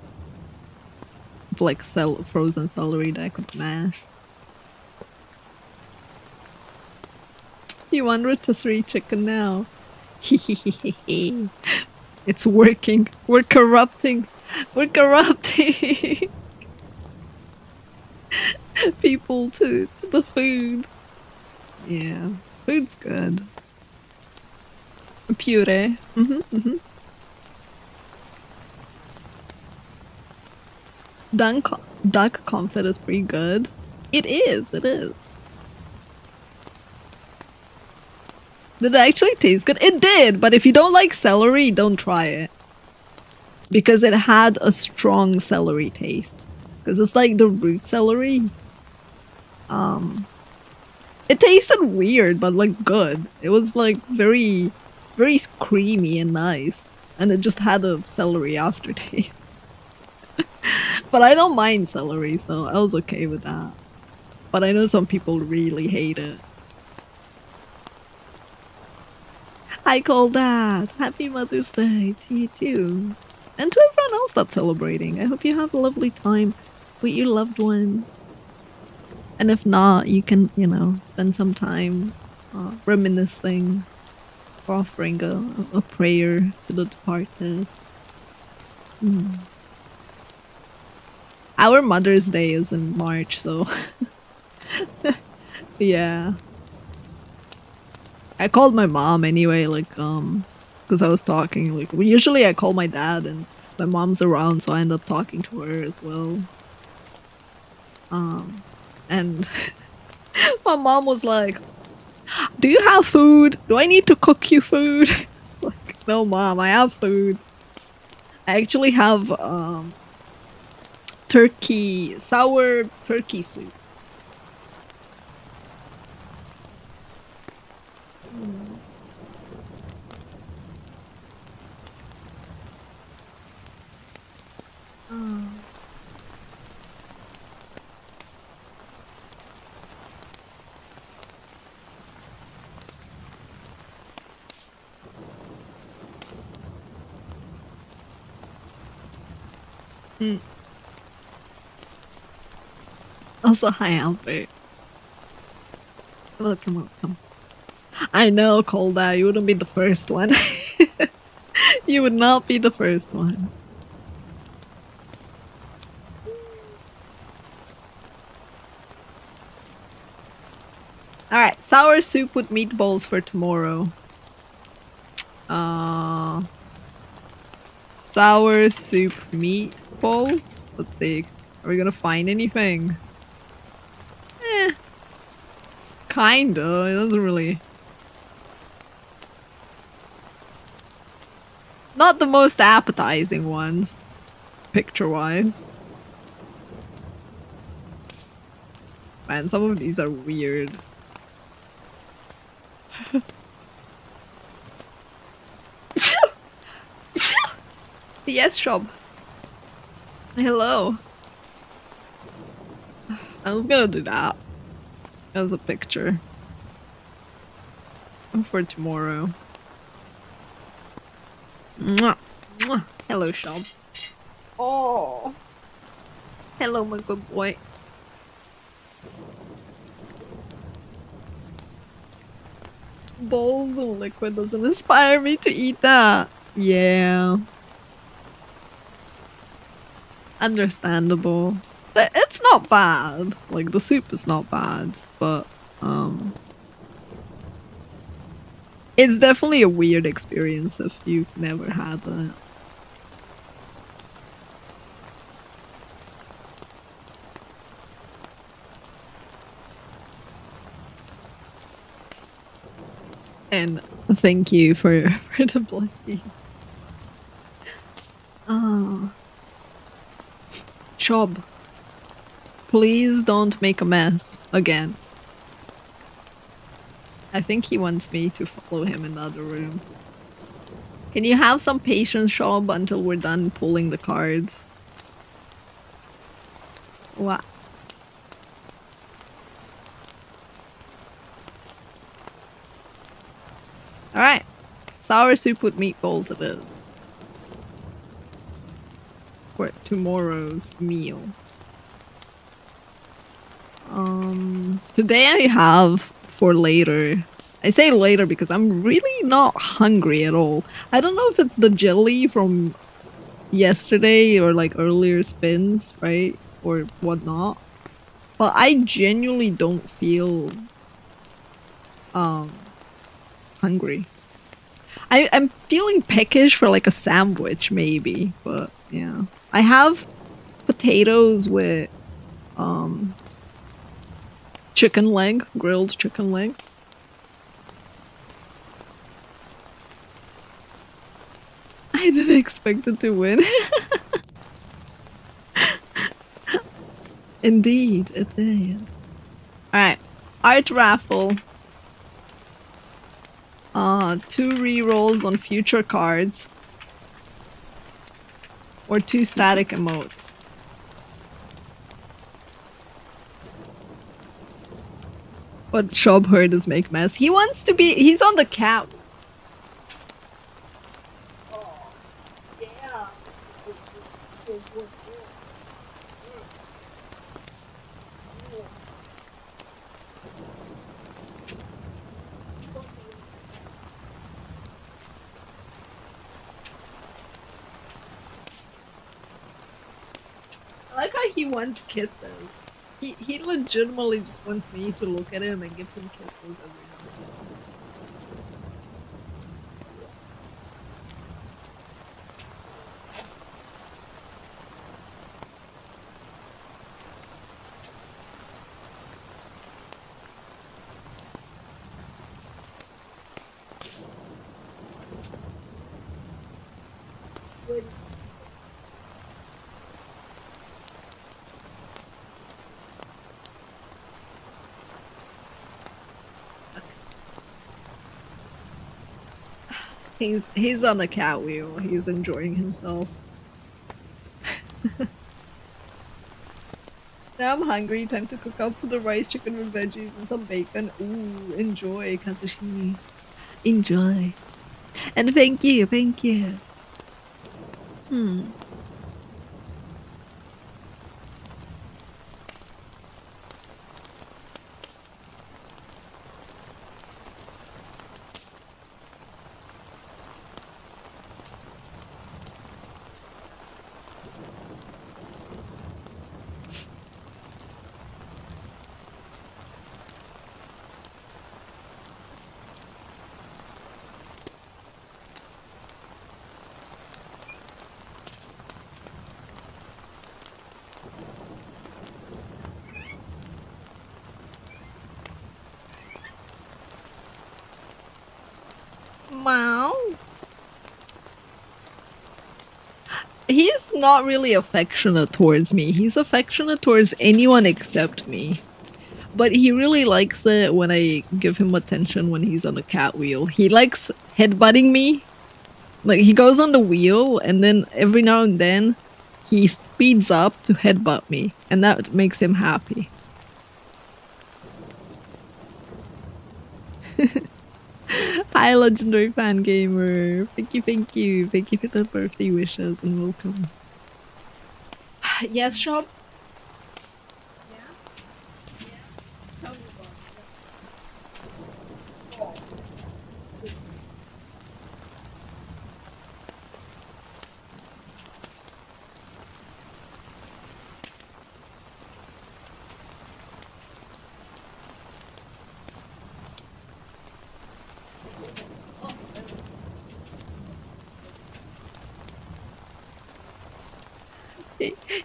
of like frozen celery that I could mash. You want rotisserie chicken now? It's working. We're corrupting. We're corrupting people to the food. Yeah, food's good. Puree. Duck confit is pretty good. It is. It is. Did it actually taste good? It did, but if you don't like celery, don't try it. Because it had a strong celery taste. Because it's like the root celery. It tasted weird, but like good. It was like very, very creamy and nice. And it just had a celery aftertaste. But I don't mind celery, so I was okay with that. But I know some people really hate it. I call that. Happy Mother's Day to you too. And to everyone else that's celebrating. I hope you have a lovely time with your loved ones. And if not, you can, you know, spend some time reminiscing or offering a prayer to the departed. Our Mother's Day is in March, so yeah. I called my mom anyway, like, because I was talking, like, usually I call my dad and my mom's around, so I end up talking to her as well. And my mom was like, do you have food? Do I need to cook you food? Like, no mom, I have food. I actually have, sour turkey soup. Also, hi Albert. Welcome. I know, Colda, you wouldn't be the first one. You would not be the first one. Alright, sour soup with meatballs for tomorrow. Sour soup meatballs? Let's see. Are we gonna find anything? Kinda. It doesn't really... Not the most appetizing ones. Picture-wise. Man, some of these are weird. Yes, shop. Hello. I was gonna do that as a picture for tomorrow. Mwah. Mwah. Hello, shop. Oh. Hello, my good boy. Bowls of liquid doesn't inspire me to eat that. Yeah. Understandable. It's not bad. Like, the soup is not bad, but, it's definitely a weird experience if you've never had it. And thank you for the blessing. Chob, please don't make a mess again. I think he wants me to follow him in the other room. Can you have some patience, Chob, until we're done pulling the cards? What? Alright. Sour soup with meatballs it is. For tomorrow's meal. Today I have for later. I say later because I'm really not hungry at all. I don't know if it's the jelly from yesterday or like earlier spins, right? Or whatnot. But I genuinely don't feel hungry. I'm feeling peckish for like a sandwich maybe, but yeah. I have potatoes with chicken leg, grilled chicken leg. I didn't expect it to win. Indeed, it did. Alright. Art raffle. 2 rerolls on future cards. Or 2 static emotes. What Shob heard is make mess. He wants to be- he's on the cat. Oh, yeah. I like how he wants kisses. He legitimately just wants me to look at him and give him kisses every now and then. He's on a cat wheel. He's enjoying himself. Now I'm hungry. Time to cook up the rice, chicken with veggies, and some bacon. Ooh, enjoy, Kazushimi. Enjoy. And thank you, thank you. Wow. He's not really affectionate towards me. He's affectionate towards anyone except me. But he really likes it when I give him attention when he's on a cat wheel. He likes headbutting me. Like, he goes on the wheel, and then every now and then, he speeds up to headbutt me. And that makes him happy. Hi, Legendary Fan Gamer. Thank you, thank you. Thank you for the birthday wishes, and welcome. Yes, Shop?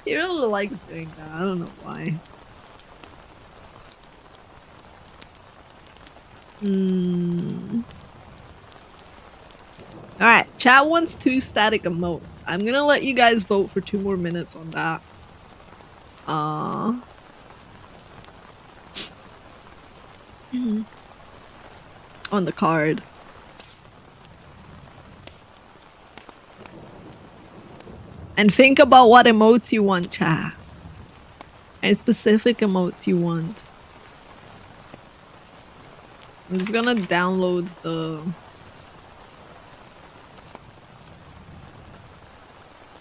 He really likes doing that. I don't know why. Chat wants 2 static emotes. I'm gonna let you guys vote for 2 more minutes on that. On the card. And think about what emotes you want, chat. And specific emotes you want. I'm just gonna download the...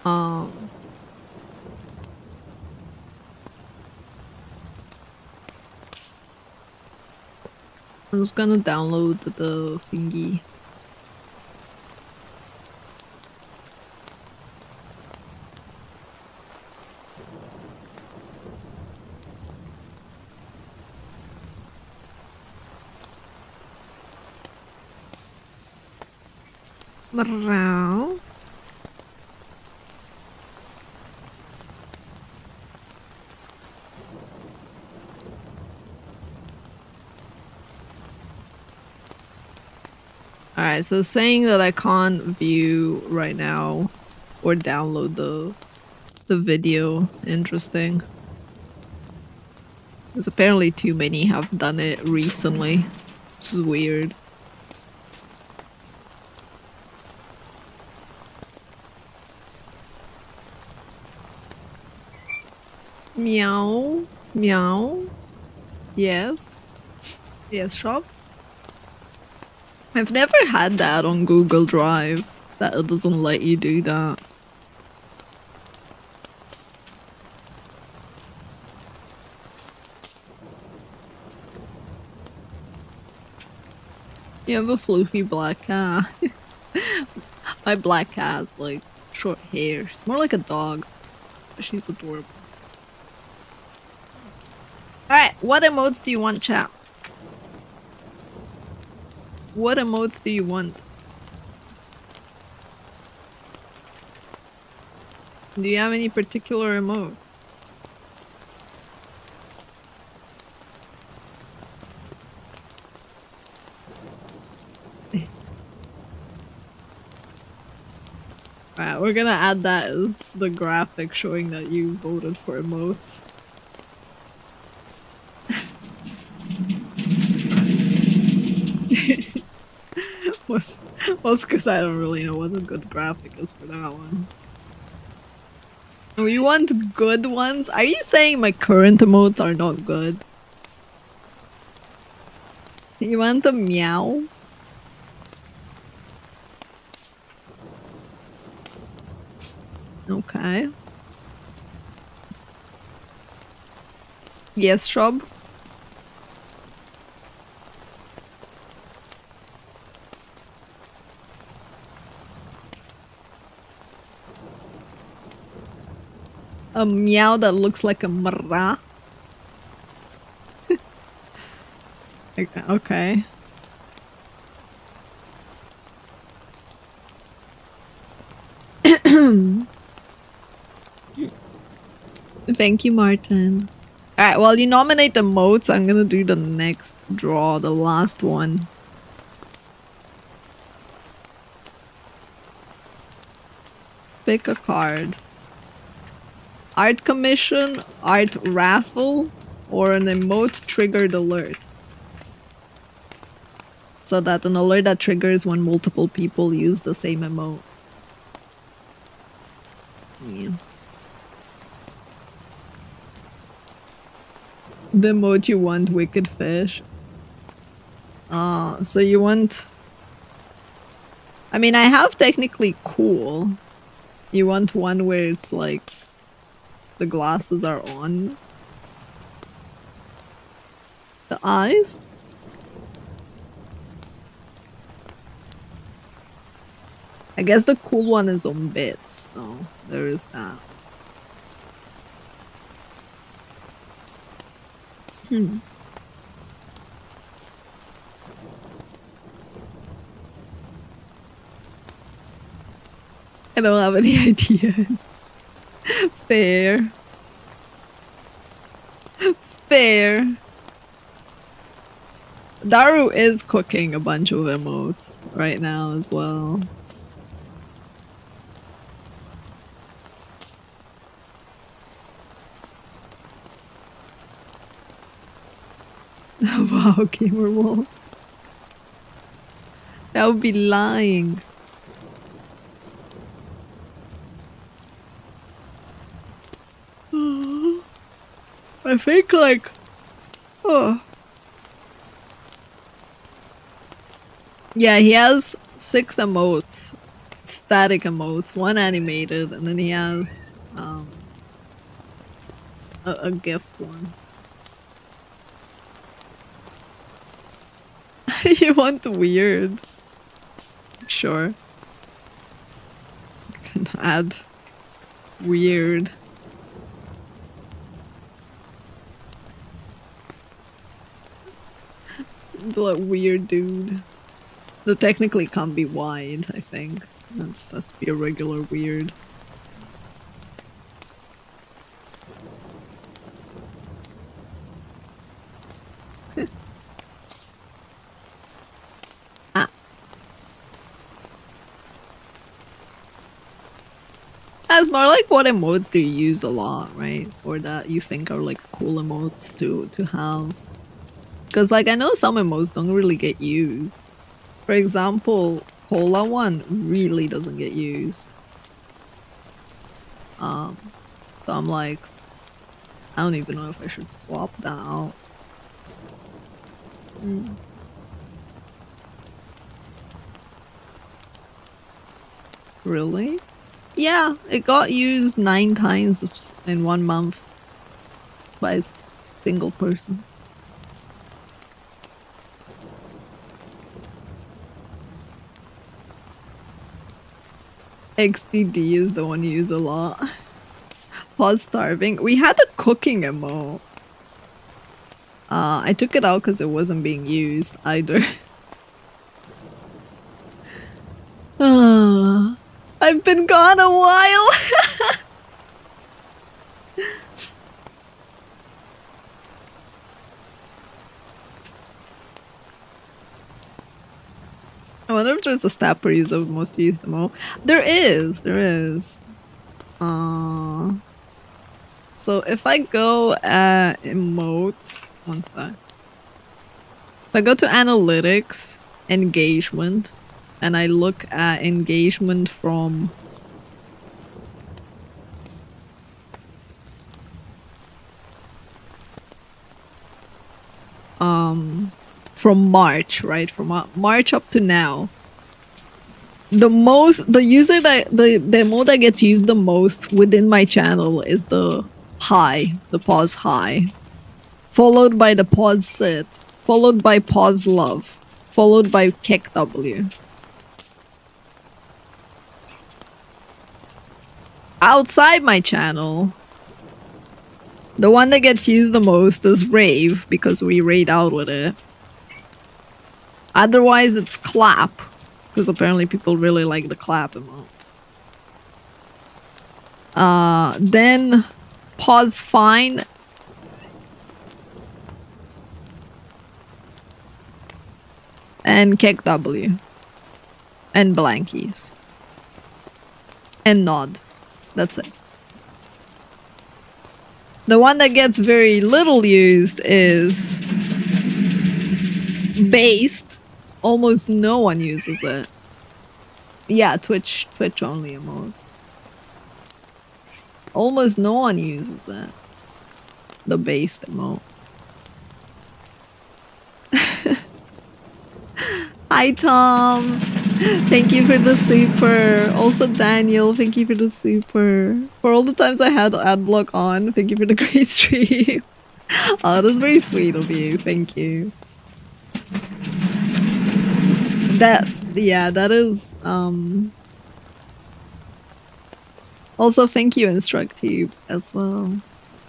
I'm just gonna download the thingy. Meow. Alright, so it's saying that I can't view right now or download the video. Interesting. Because apparently too many have done it recently. Which is weird. Meow. Meow. Yes. Yes, shop. I've never had that on Google Drive, that it doesn't let you do that. You have a floofy black cat. My black cat has like short hair. She's more like a dog, but she's adorable. Alright, what emotes do you want, chat? What emotes do you want? Do you have any particular emote? Alright, we're gonna add that as the graphic showing that you voted for emotes. Well, because I don't really know what a good graphic is for that one. We want good ones? Are you saying my current emotes are not good? You want a meow? Okay. Yes, Shub? A meow that looks like a mra. Okay. Thank you, Martin. Alright, well, you nominate the modes. I'm gonna do the next draw, the last one. Pick a card. Art commission, art raffle, or an emote triggered alert. So that an alert that triggers when multiple people use the same emote. Yeah. The emote you want, wicked fish. So you want... I mean, I have technically cool. You want one where it's like... the glasses are on. The eyes? I guess the cool one is on bits, so there is that. I don't have any ideas. Fair. Fair. Daru is cooking a bunch of emotes right now as well. Wow, gamer wall. That would be lying. I think like, oh. Yeah, he has 6 emotes. Static emotes, 1 animated, and then he has a gift one. You want weird? Sure. Can add weird. Like weird dude. The technically can't be wide, I think. It just has to be a regular weird. Ah. That's more like what emotes do you use a lot, right? Or that you think are like cool emotes to have. Because like I know some emotes don't really get used. For example, Cola one really doesn't get used. So I'm like, I don't even know if I should swap that out. Really? Yeah, it got used 9 times in 1 month by a single person. XDD is the one you use a lot. Pause starving. We had a cooking emote. I took it out because it wasn't being used either. I've been gone a while. I wonder if there's a stat per user of most used emote. There is. So if I go at emotes, one sec. If I go to analytics, engagement, and I look at engagement from March, right? From March up to now. The emote that gets used the most within my channel is the pause high, followed by the pause sit, followed by pause love, followed by kick W. Outside my channel, the one that gets used the most is rave because we raid out with it. Otherwise it's clap because apparently people really like the clap emote. Then pause fine. And kick W. And blankies. And nod. That's it. The one that gets very little used is based. Almost no one uses it. Yeah, Twitch only emote. Almost no one uses it. The based emote. Hi Tom! Thank you for the super. Also Daniel, thank you for the super. For all the times I had adblock on, thank you for the great stream. Oh, that's very sweet of you. Thank you. That is also thank you Instructube as well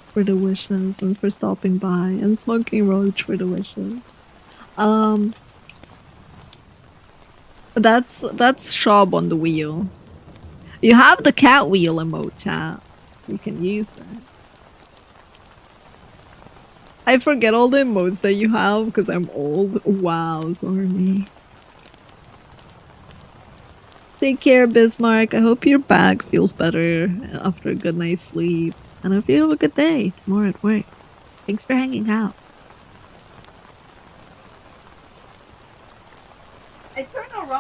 for the wishes and for stopping by, and Smoking Roach for the wishes. That's Shab on the wheel. You have the cat wheel emote, chat. You can use that. I forget all the emotes that you have because I'm old. Wow, Zormi. Take care, Bismarck. I hope your back feels better after a good night's sleep. And I hope you have a good day tomorrow at work. Thanks for hanging out.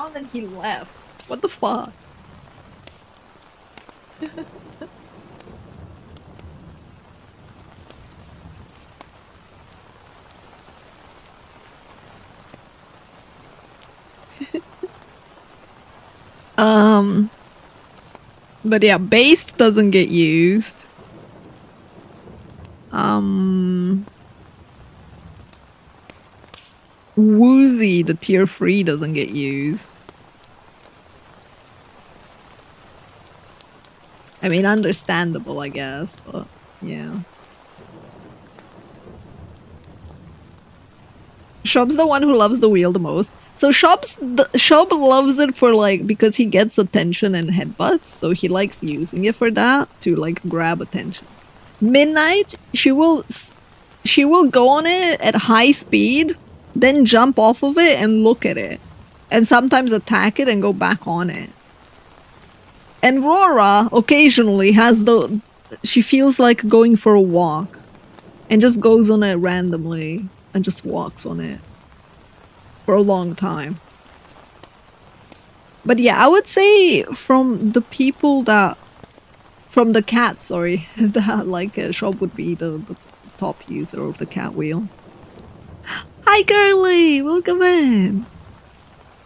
around and he left. What the fuck? But yeah, based doesn't get used. Woozy, the tier 3 doesn't get used. I mean, understandable, I guess, but yeah. Shob's the one who loves the wheel the most. So Shob loves it for like because he gets attention and headbutts, so he likes using it for that to like grab attention. Midnight, she will go on it at high speed, then jump off of it and look at it, and sometimes attack it and go back on it. And Rora occasionally has she feels like going for a walk and just goes on it randomly and just walks on it for a long time. But yeah, I would say from the cats, sorry, that like Shob would be the top user of the cat wheel. Hi girly, welcome in.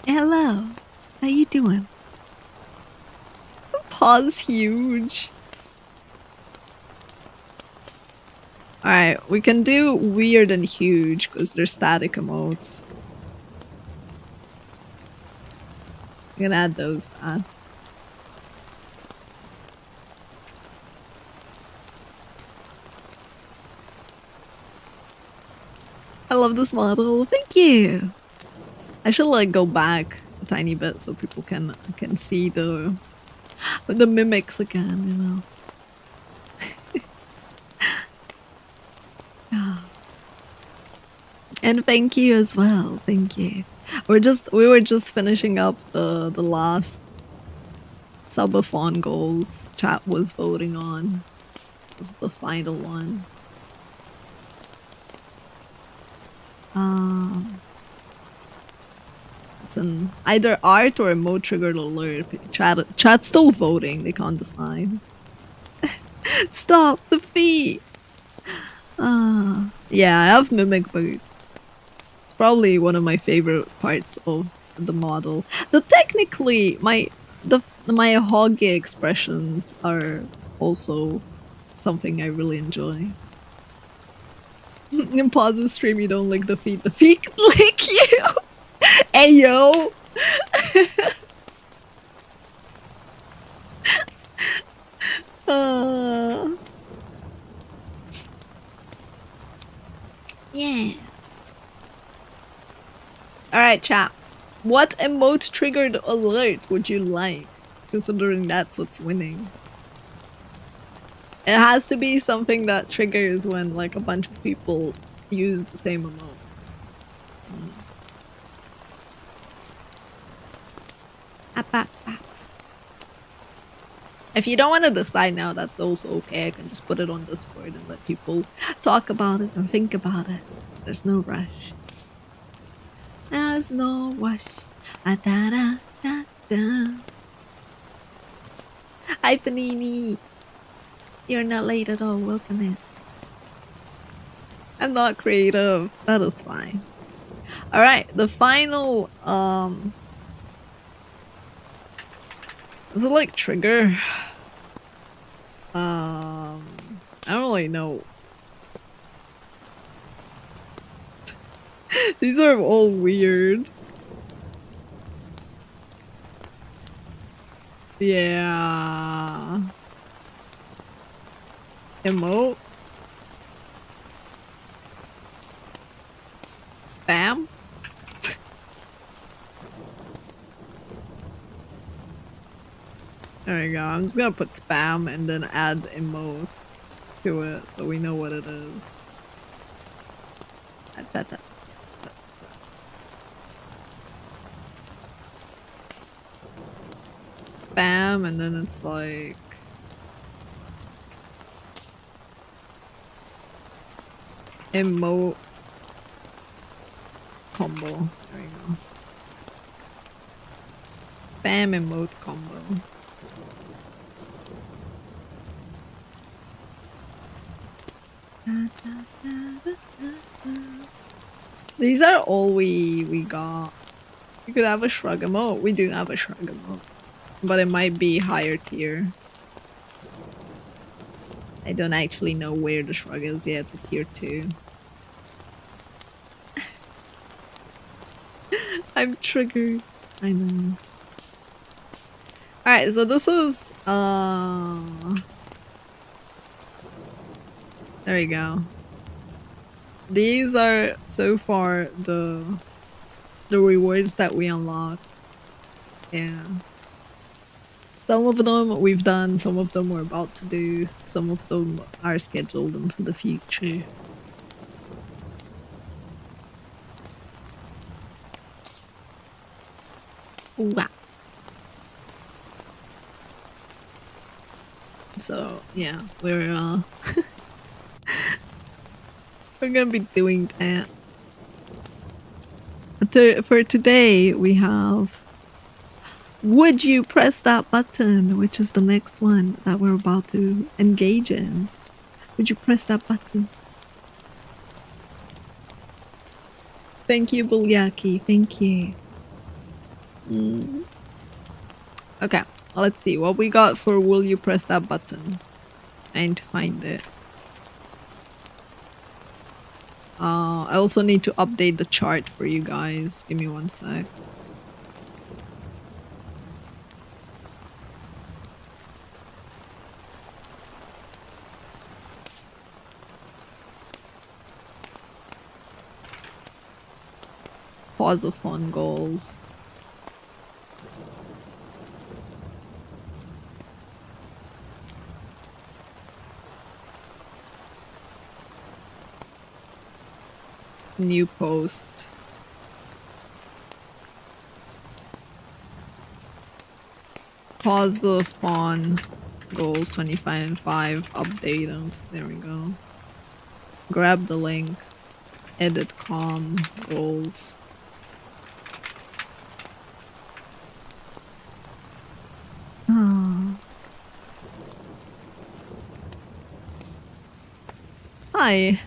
Hello, how you doing? Paws huge. Alright, we can do weird and huge because they're static emotes. I'm gonna add those back. I love this model. Thank you. I should like go back a tiny bit so people can see the mimics again, you know. And thank you as well. Thank you. We were just finishing up the last subathon goals chat was voting on. This is the final one. It's an either art or emote triggered alert. Chat's still voting. They can't decide. Stop the feet. Yeah, I have mimic boots. It's probably one of my favorite parts of the model. Technically, my hoggy expressions are also something I really enjoy. In pause the stream, you don't lick the feet. The feet lick you. Hey yo. Yeah. Alright, chat. What emote triggered alert would you like? Considering that's what's winning. It has to be something that triggers when like a bunch of people use the same emote. If you don't want to decide now, that's also okay. I can just put it on Discord and let people talk about it and think about it. There's no rush. There's no rush. Da-da-da-da. Hi, Panini. You're not late at all. Welcome in. I'm not creative. That is fine. Alright, the final, is it like trigger? I don't really know. These are all weird. Yeah. Emote. Spam. There we go. I'm just gonna put spam and then add emote to it so we know what it is. Spam and then it's like emote combo. There we go. Spam emote combo. These are all we got. You could have a shrug emote. We do have a shrug emote. But it might be higher tier. I don't actually know where the shrug is yet. It's a tier 2. I'm triggered. I know. Alright, so this is there we go. These are so far the rewards that we unlock. Yeah. Some of them we've done, some of them we're about to do, some of them are scheduled into the future. Wow. So yeah, we're we're gonna be doing that. For today we have Would You Press That Button, which is the next one that we're about to engage in. Would you press that button? Thank you, Bulyaki. Thank you. Okay, let's see what we got for Will You Press That Button. Trying to find it. I also need to update the chart for you guys. Give me one sec. Pause of fun goals. New post. Pause of fun goals 25 and 5. Update them. There we go. Grab the link. Edit com goals. Hi,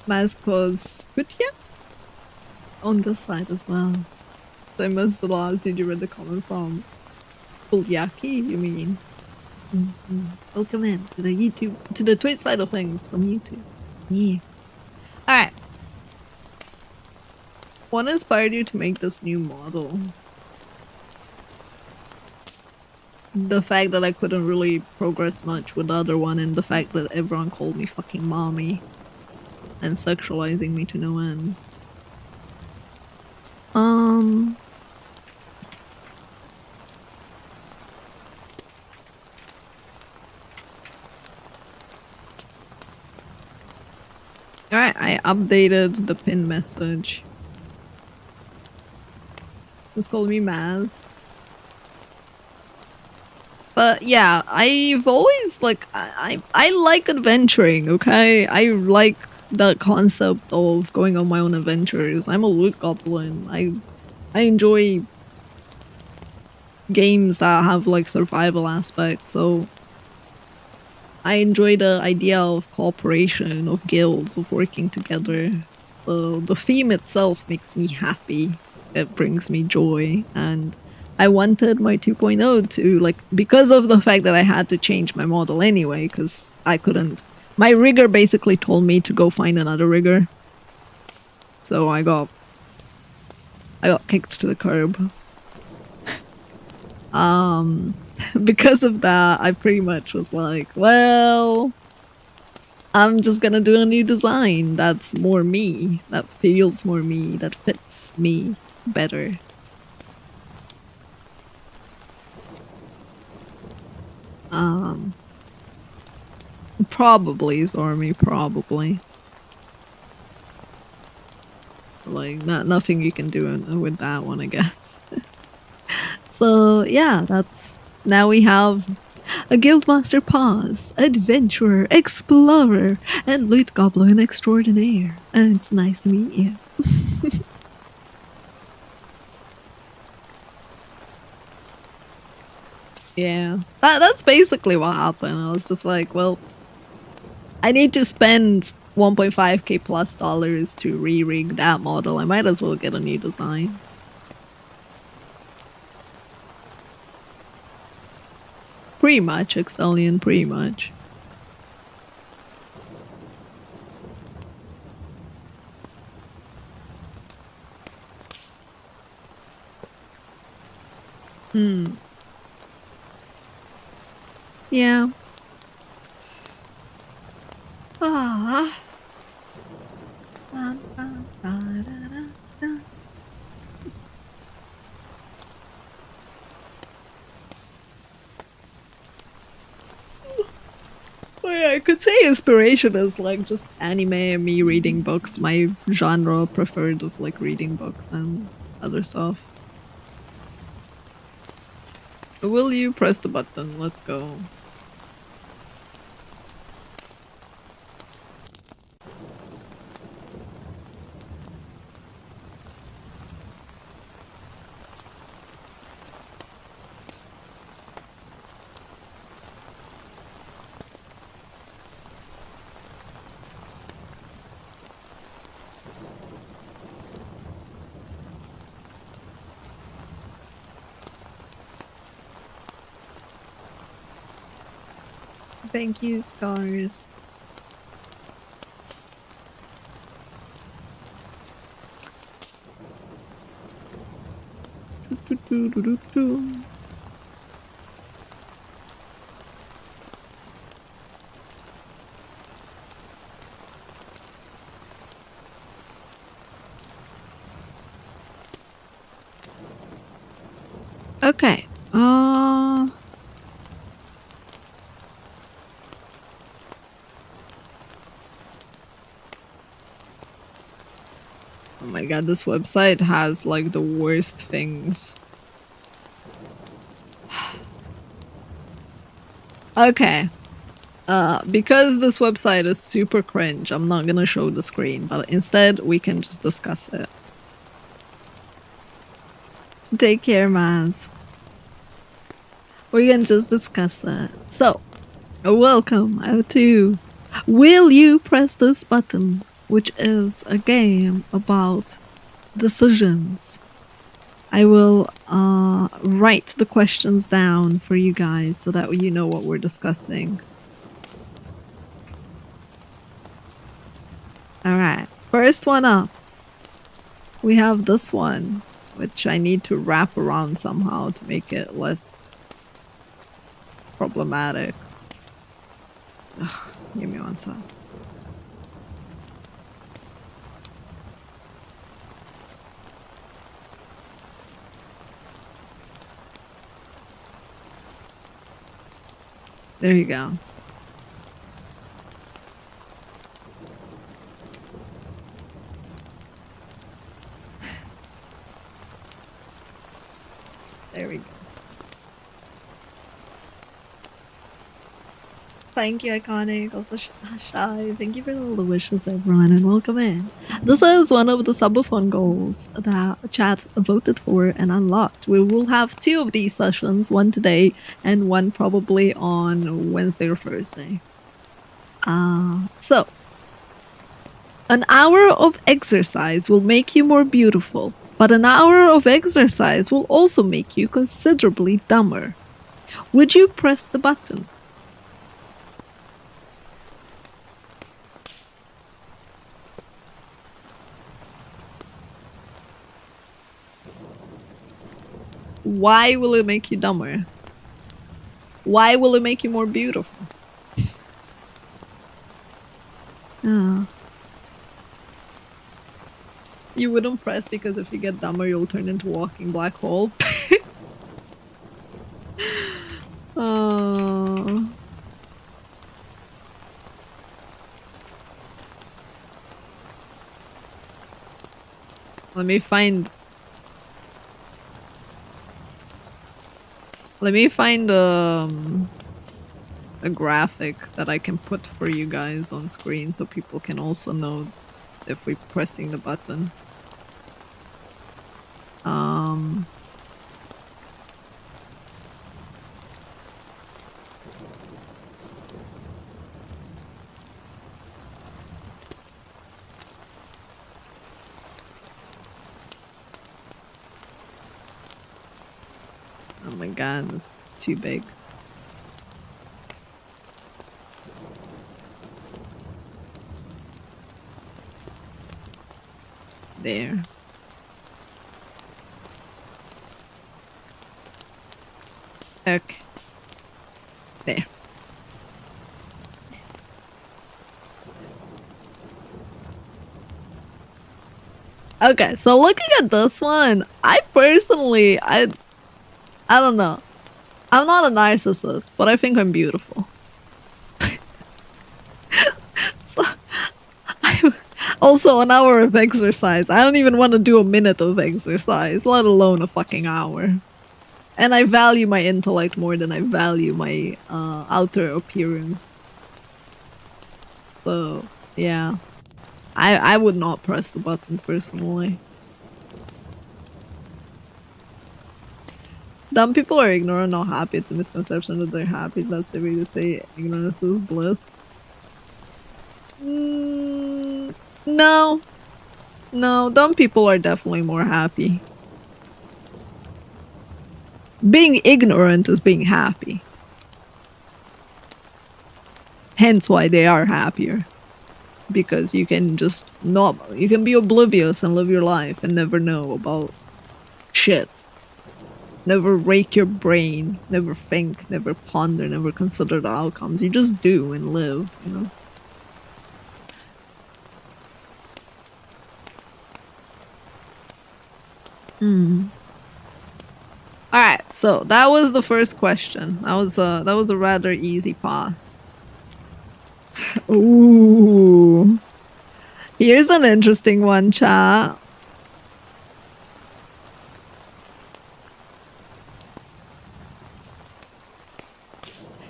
Mazko's Kutya on this side as well. Same as the last dude you read the comment from. Bulyaki, you mean? Welcome in to the YouTube, to the Twitch side of things from YouTube. Yeah. Alright. What inspired you to make this new model? The fact that I couldn't really progress much with the other one, and the fact that everyone called me fucking mommy and sexualizing me to no end. Alright, I updated the pin message. Just call me Maz. But yeah, I've always like I like adventuring, okay? I like the concept of going on my own adventures. I'm a loot goblin. I enjoy games that have like survival aspects, so I enjoy the idea of cooperation, of guilds, of working together. So the theme itself makes me happy. It brings me joy, and I wanted my 2.0 to, like, because of the fact that I had to change my model anyway, because I couldn't. My rigger basically told me to go find another rigger. So I got kicked to the curb. Because of that, I pretty much was like, well, I'm just gonna do a new design that's more me, that feels more me, that fits me better. Probably, Zormi, probably. Like, nothing you can do with that one, I guess. So, yeah, now we have a Guildmaster Paws, Adventurer, Explorer, and Loot Goblin Extraordinaire. And it's nice to meet you. Yeah. That's basically what happened. I was just like, well, I need to spend 1.5k plus dollars to re-rig that model. I might as well get a new design. Pretty much, Excellion, pretty much. Yeah. Ah. Oh yeah, I could say inspiration is like just anime and me reading books, my genre preferred of like reading books and other stuff. Will you press the button? Let's go. Thank you, Scars. Okay. Oh my god, this website has like the worst things. Okay. Because this website is super cringe, I'm not gonna show the screen, but instead we can just discuss it. Take care, Maz. We can just discuss it. So, welcome to Will You Press This Button? Which is a game about decisions. I will write the questions down for you guys so that you know what we're discussing. Alright, first one up. We have this one, which I need to wrap around somehow to make it less problematic. Ugh, give me one sec. There you go. There we go. Thank you, Iconic. Also, Shy. Thank you for all the wishes, everyone, and welcome in. This is one of the subathon goals that chat voted for and unlocked. We will have 2 of these sessions, one today and one probably on Wednesday or Thursday. So, an hour of exercise will make you more beautiful, but an hour of exercise will also make you considerably dumber. Would you press the button? Why will it make you dumber? Why will it make you more beautiful? Oh. You wouldn't press because if you get dumber, you'll turn into a walking black hole. Oh. Let me find a graphic that I can put for you guys on screen so people can also know if we're pressing the button. Oh my god, that's too big. There. Okay. There. Okay, so looking at this one, I personally, I don't know. I'm not a narcissist, but I think I'm beautiful. So, also, an hour of exercise. I don't even want to do a minute of exercise, let alone a fucking hour. And I value my intellect more than I value my outer appearance. So, yeah. I would not press the button personally. Dumb people are ignorant, not happy. It's a misconception that they're happy. That's the way to say ignorance is bliss. No. No, dumb people are definitely more happy. Being ignorant is being happy. Hence why they are happier. Because you can just not, you can be oblivious and live your life and never know about shit. Never rake your brain, never think, never ponder, never consider the outcomes. You just do and live, you know? Alright, so that was the first question. That was a rather easy pass. Ooh. Here's an interesting one, chat.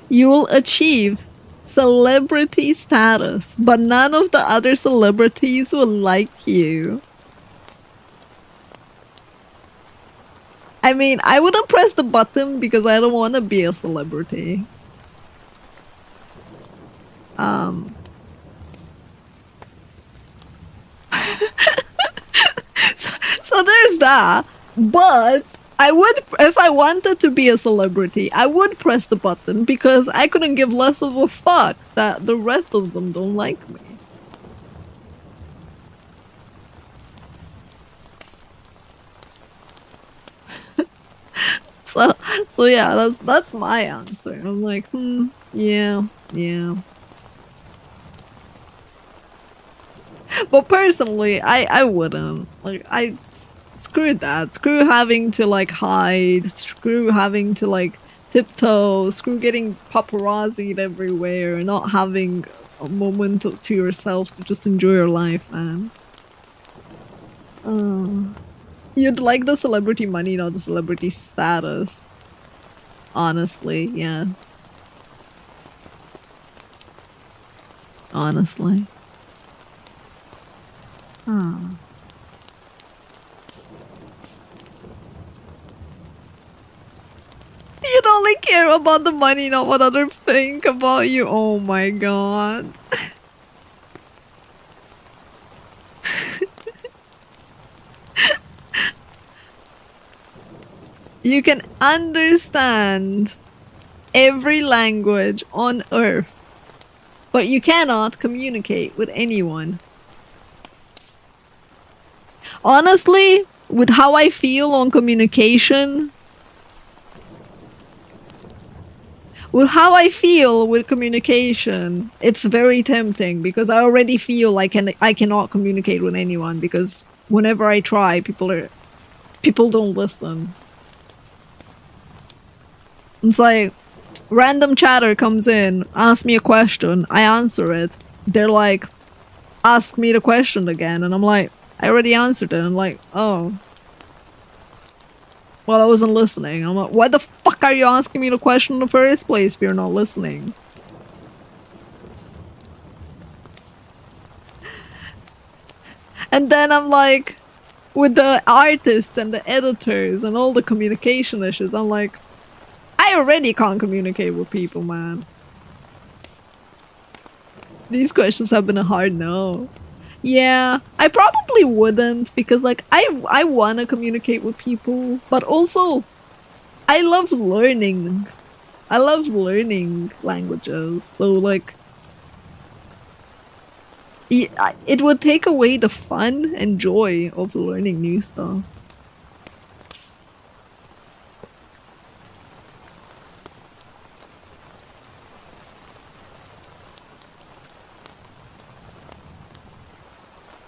You will achieve celebrity status, but none of the other celebrities will like you. I mean, I wouldn't press the button because I don't want to be a celebrity. So there's that. But I would, if I wanted to be a celebrity, I would press the button because I couldn't give less of a fuck that the rest of them don't like me. So yeah, that's my answer. I'm like, yeah. But personally, I wouldn't. Like, screw that. Screw having to like hide. Screw having to like tiptoe. Screw getting paparazzi'd everywhere and not having a moment to yourself to just enjoy your life, man. You'd like the celebrity money, not the celebrity status. Honestly, yes. Honestly. You'd only care about the money, not what others think about you. Oh my god. You can understand every language on Earth, but you cannot communicate with anyone. Honestly, with how I feel on communication, it's very tempting because I already feel like I cannot communicate with anyone because whenever I try, people don't listen. It's like, random chatter comes in, asks me a question, I answer it. They're like, ask me the question again, and I'm like, I already answered it. I'm like, oh. Well, I wasn't listening. I'm like, why the fuck are you asking me the question in the first place if you're not listening? And then I'm like, with the artists and the editors and all the communication issues, I'm like, I already can't communicate with people, man. These questions have been a hard no. Yeah, I probably wouldn't because like I want to communicate with people, but also I love learning. I love learning languages. So like, it would take away the fun and joy of learning new stuff.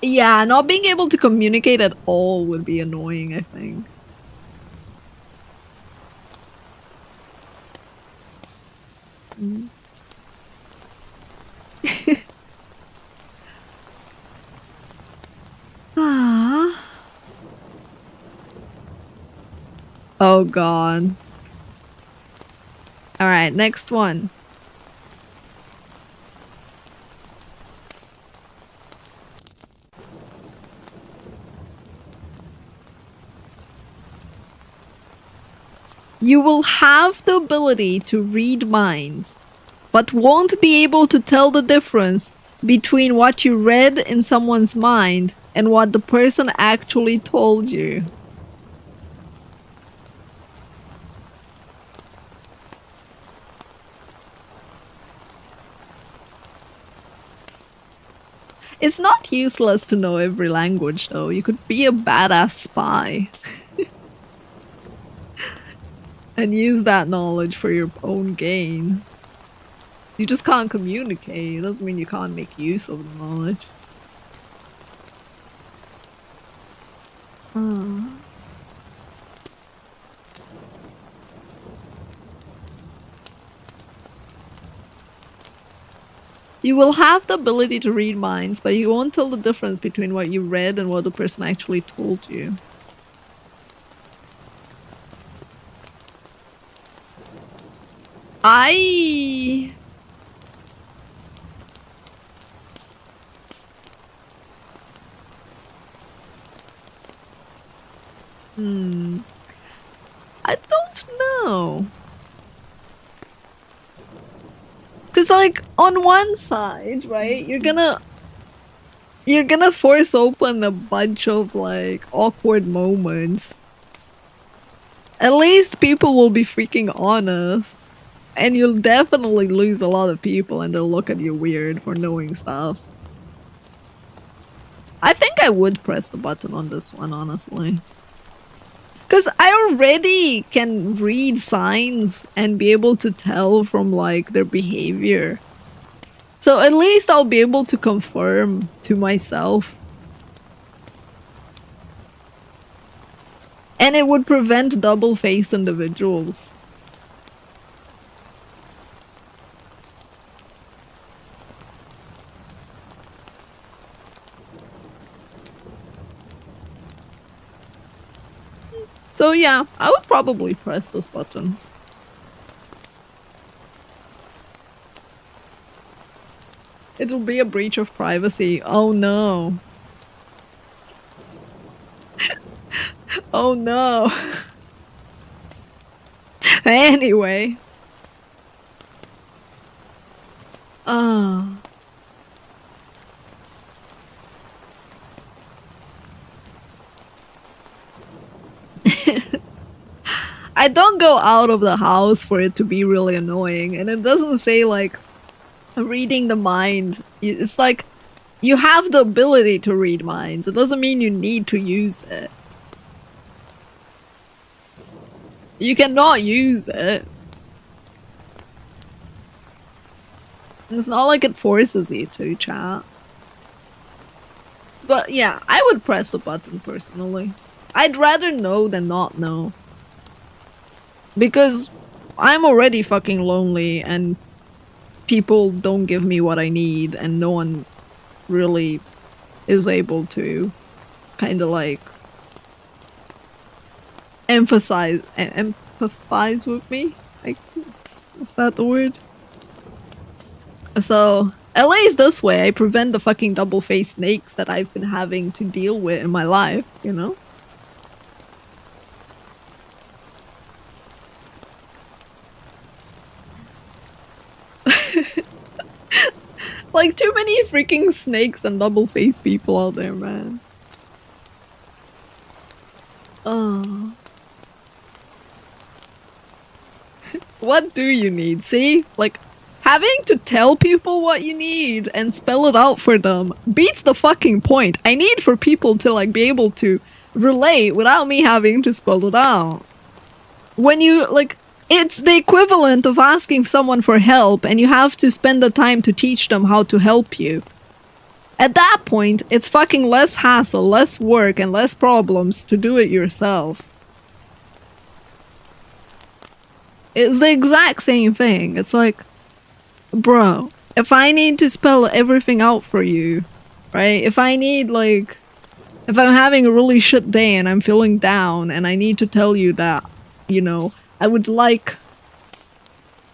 Yeah, not being able to communicate at all would be annoying, I think. Mm. Ah. Oh god. Alright, next one. You will have the ability to read minds, but won't be able to tell the difference between what you read in someone's mind and what the person actually told you. It's not useless to know every language, though. You could be a badass spy. And use that knowledge for your own gain. You just can't communicate. It doesn't mean you can't make use of the knowledge. You will have the ability to read minds, but you won't tell the difference between what you read and what the person actually told you. I don't know. Cause like on one side, right, you're gonna force open a bunch of like awkward moments. At least people will be freaking honest. And you'll definitely lose a lot of people and they'll look at you weird for knowing stuff. I think I would press the button on this one, honestly. Because I already can read signs and be able to tell from like their behavior. So at least I'll be able to confirm to myself. And it would prevent double-faced individuals. So yeah, I would probably press this button. It will be a breach of privacy. Oh no. Oh no. Anyway. I don't go out of the house for it to be really annoying, and it doesn't say like reading the mind. It's like you have the ability to read minds. It doesn't mean you need to use it. You cannot use it. And it's not like it forces you to, chat. But yeah, I would press the button personally. I'd rather know than not know. Because I'm already fucking lonely and people don't give me what I need and no one really is able to kind of like empathize with me. Like, is that the word? So at least this way I prevent the fucking double-faced snakes that I've been having to deal with in my life, you know? Like, too many freaking snakes and double-faced people out there, man. Oh. What do you need? See? Like, having to tell people what you need and spell it out for them beats the fucking point. I need for people to, like, be able to relate without me having to spell it out. When you, like, it's the equivalent of asking someone for help and you have to spend the time to teach them how to help you. At that point, it's fucking less hassle, less work, and less problems to do it yourself. It's the exact same thing. It's like, bro, if I need to spell everything out for you, right? If I need, like, if I'm having a really shit day and I'm feeling down and I need to tell you that, you know, I would like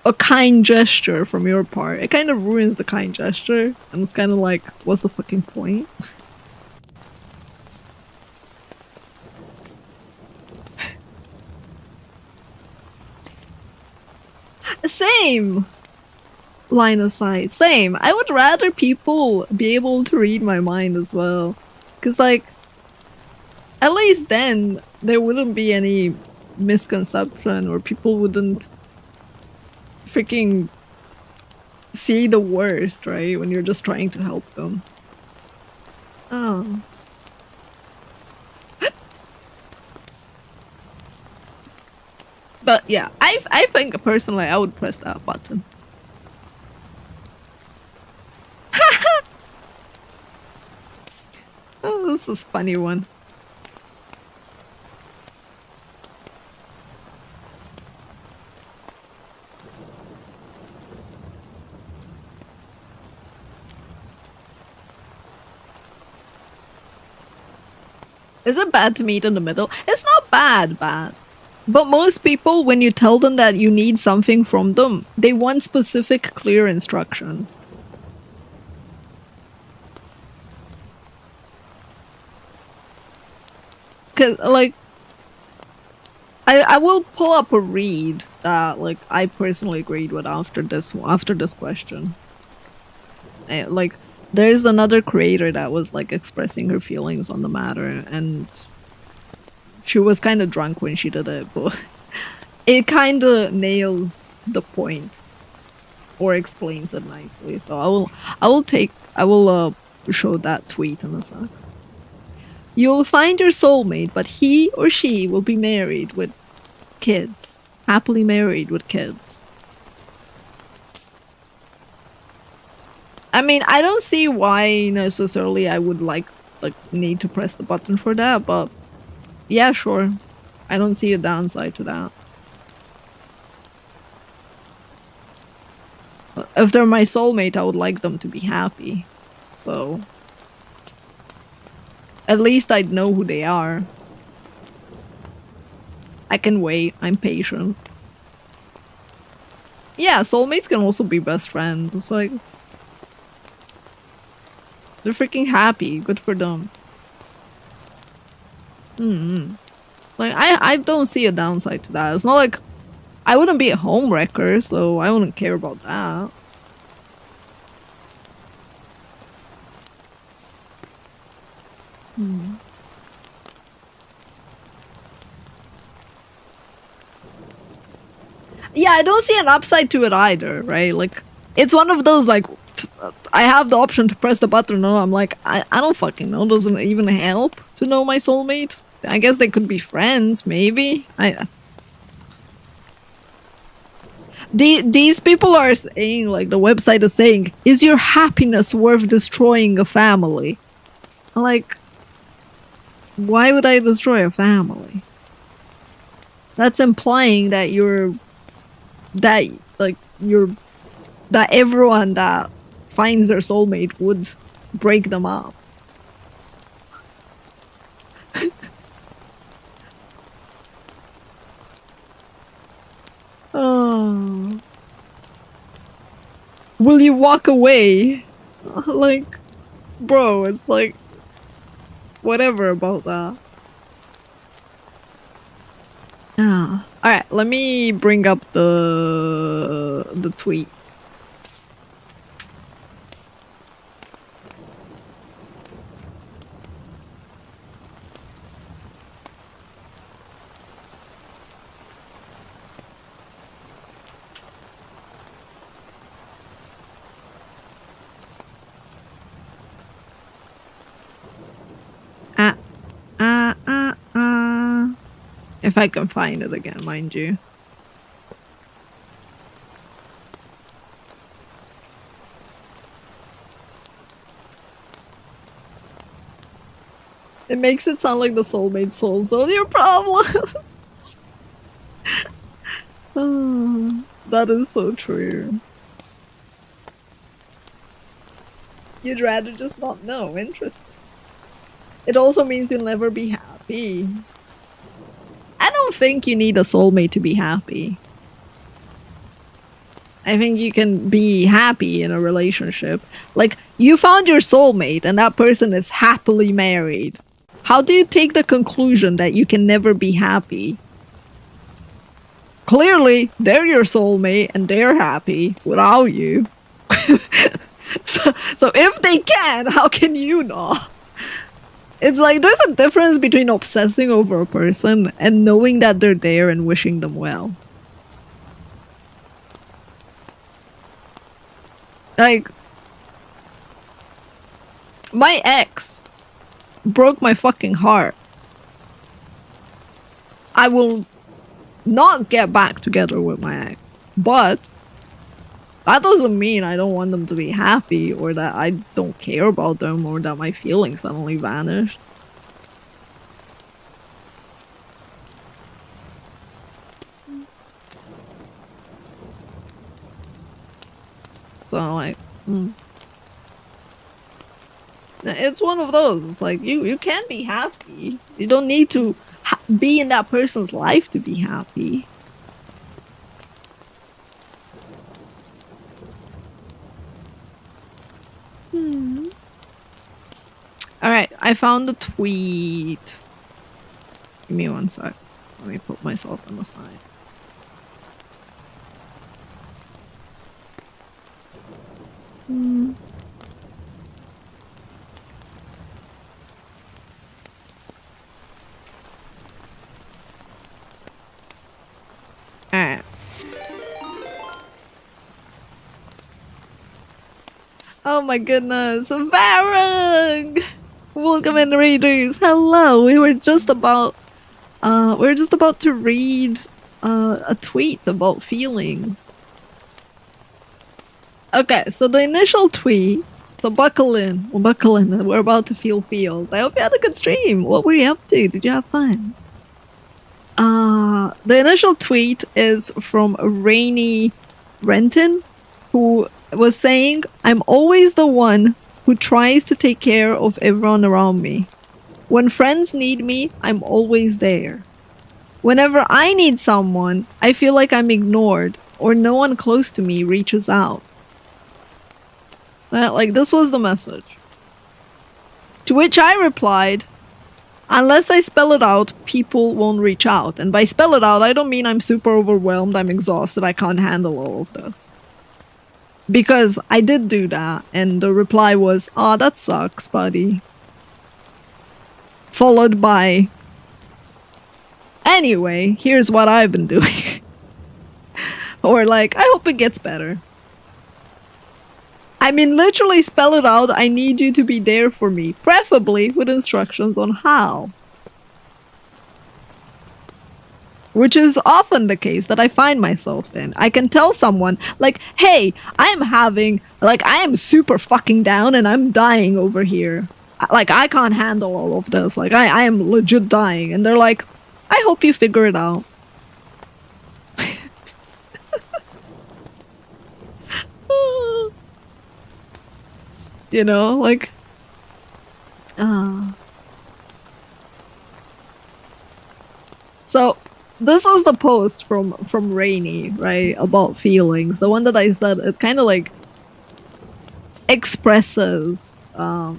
a kind gesture from your part, it kind of ruins the kind gesture. And it's kind of like, what's the fucking point? Same! Line of sight. Same. I would rather people be able to read my mind as well. Because, like, at least then there wouldn't be any misconception or people wouldn't freaking see the worst, right? When you're just trying to help them. Oh. But yeah, I think personally I would press that button. Oh, this is a funny one. Is it bad to meet in the middle? It's not bad. But most people, when you tell them that you need something from them, they want specific, clear instructions. Cause, like, I will pull up a read that, like, I personally agreed with after this question. Like, there's another creator that was, like, expressing her feelings on the matter, and she was kind of drunk when she did it, but it kind of nails the point or explains it nicely. So I will show that tweet in a sec. You'll find your soulmate, but he or she will be married with kids. Happily married with kids. I mean, I don't see why necessarily I would like need to press the button for that, but yeah, sure. I don't see a downside to that. If they're my soulmate, I would like them to be happy. So at least I'd know who they are. I can wait. I'm patient. Yeah, soulmates can also be best friends. It's like, they're freaking happy. Good for them. Like, I don't see a downside to that. It's not like I wouldn't be a homewrecker, so I wouldn't care about that. Yeah, I don't see an upside to it either, right? Like, it's one of those, like, I have the option to press the button, and I'm like, I don't fucking know. Doesn't it even help to know my soulmate? I guess they could be friends, maybe. These people are saying, like, the website is saying, is your happiness worth destroying a family? Like, why would I destroy a family? That's implying that that everyone that finds their soulmate would break them up. Oh. Will you walk away? Like, bro, it's like, whatever about that. Ah. Alright, let me bring up the tweet. If I can find it again, mind you. It makes it sound like the soulmate solves all your problems. Oh, that is so true. You'd rather just not know. Interesting. It also means you'll never be happy. I don't think you need a soulmate to be happy. I think you can be happy in a relationship. Like, you found your soulmate and that person is happily married. How do you take the conclusion that you can never be happy? Clearly, they're your soulmate and they're happy without you. So if they can, how can you not? It's like there's a difference between obsessing over a person and knowing that they're there and wishing them well. Like, my ex broke my fucking heart. I will not get back together with my ex, but that doesn't mean I don't want them to be happy or that I don't care about them or that my feelings suddenly vanished. So like, it's one of those. It's like you can be happy. You don't need to be in that person's life to be happy. Alright, I found the tweet. Give me one sec. Let me put myself on the side. Alright. Oh my goodness, Varang! Welcome in, readers. Hello. We were just about to read a tweet about feelings. Okay, so the initial tweet. So buckle in. Well, buckle in. We're about to feel feels. I hope you had a good stream. What were you up to? Did you have fun? The initial tweet is from Rainy Renton, who was saying, "I'm always the one who tries to take care of everyone around me. When friends need me, I'm always there. Whenever I need someone, I feel like I'm ignored or no one close to me reaches out." Like, this was the message. To which I replied, "Unless I spell it out, people won't reach out." And by spell it out, I don't mean I'm super overwhelmed, I'm exhausted, I can't handle all of this. Because I did do that, and the reply was, "Aw, that sucks, buddy." Followed by, "Anyway, here's what I've been doing." Or like, "I hope it gets better." I mean, literally spell it out, "I need you to be there for me, preferably with instructions on how." Which is often the case that I find myself in. I can tell someone, like, "Hey, I am super fucking down and I'm dying over here. Like, I can't handle all of this. Like, I am legit dying." And they're like, "I hope you figure it out." You know, like, So, this was the post from Rainy, right, about feelings. The one that I said, it kind of like expresses a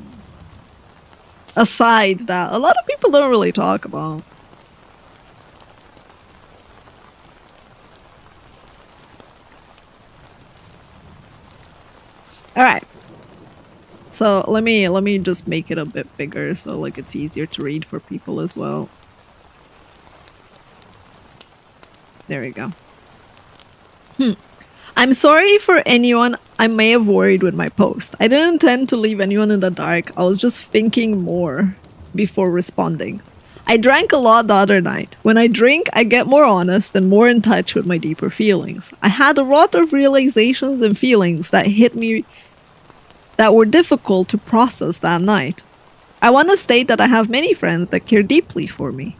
side that a lot of people don't really talk about. All right. So let me just make it a bit bigger so like it's easier to read for people as well. There we go. "I'm sorry for anyone I may have worried with my post. I didn't intend to leave anyone in the dark. I was just thinking more before responding. I drank a lot the other night. When I drink, I get more honest and more in touch with my deeper feelings. I had a lot of realizations and feelings that hit me that were difficult to process that night. I want to state that I have many friends that care deeply for me.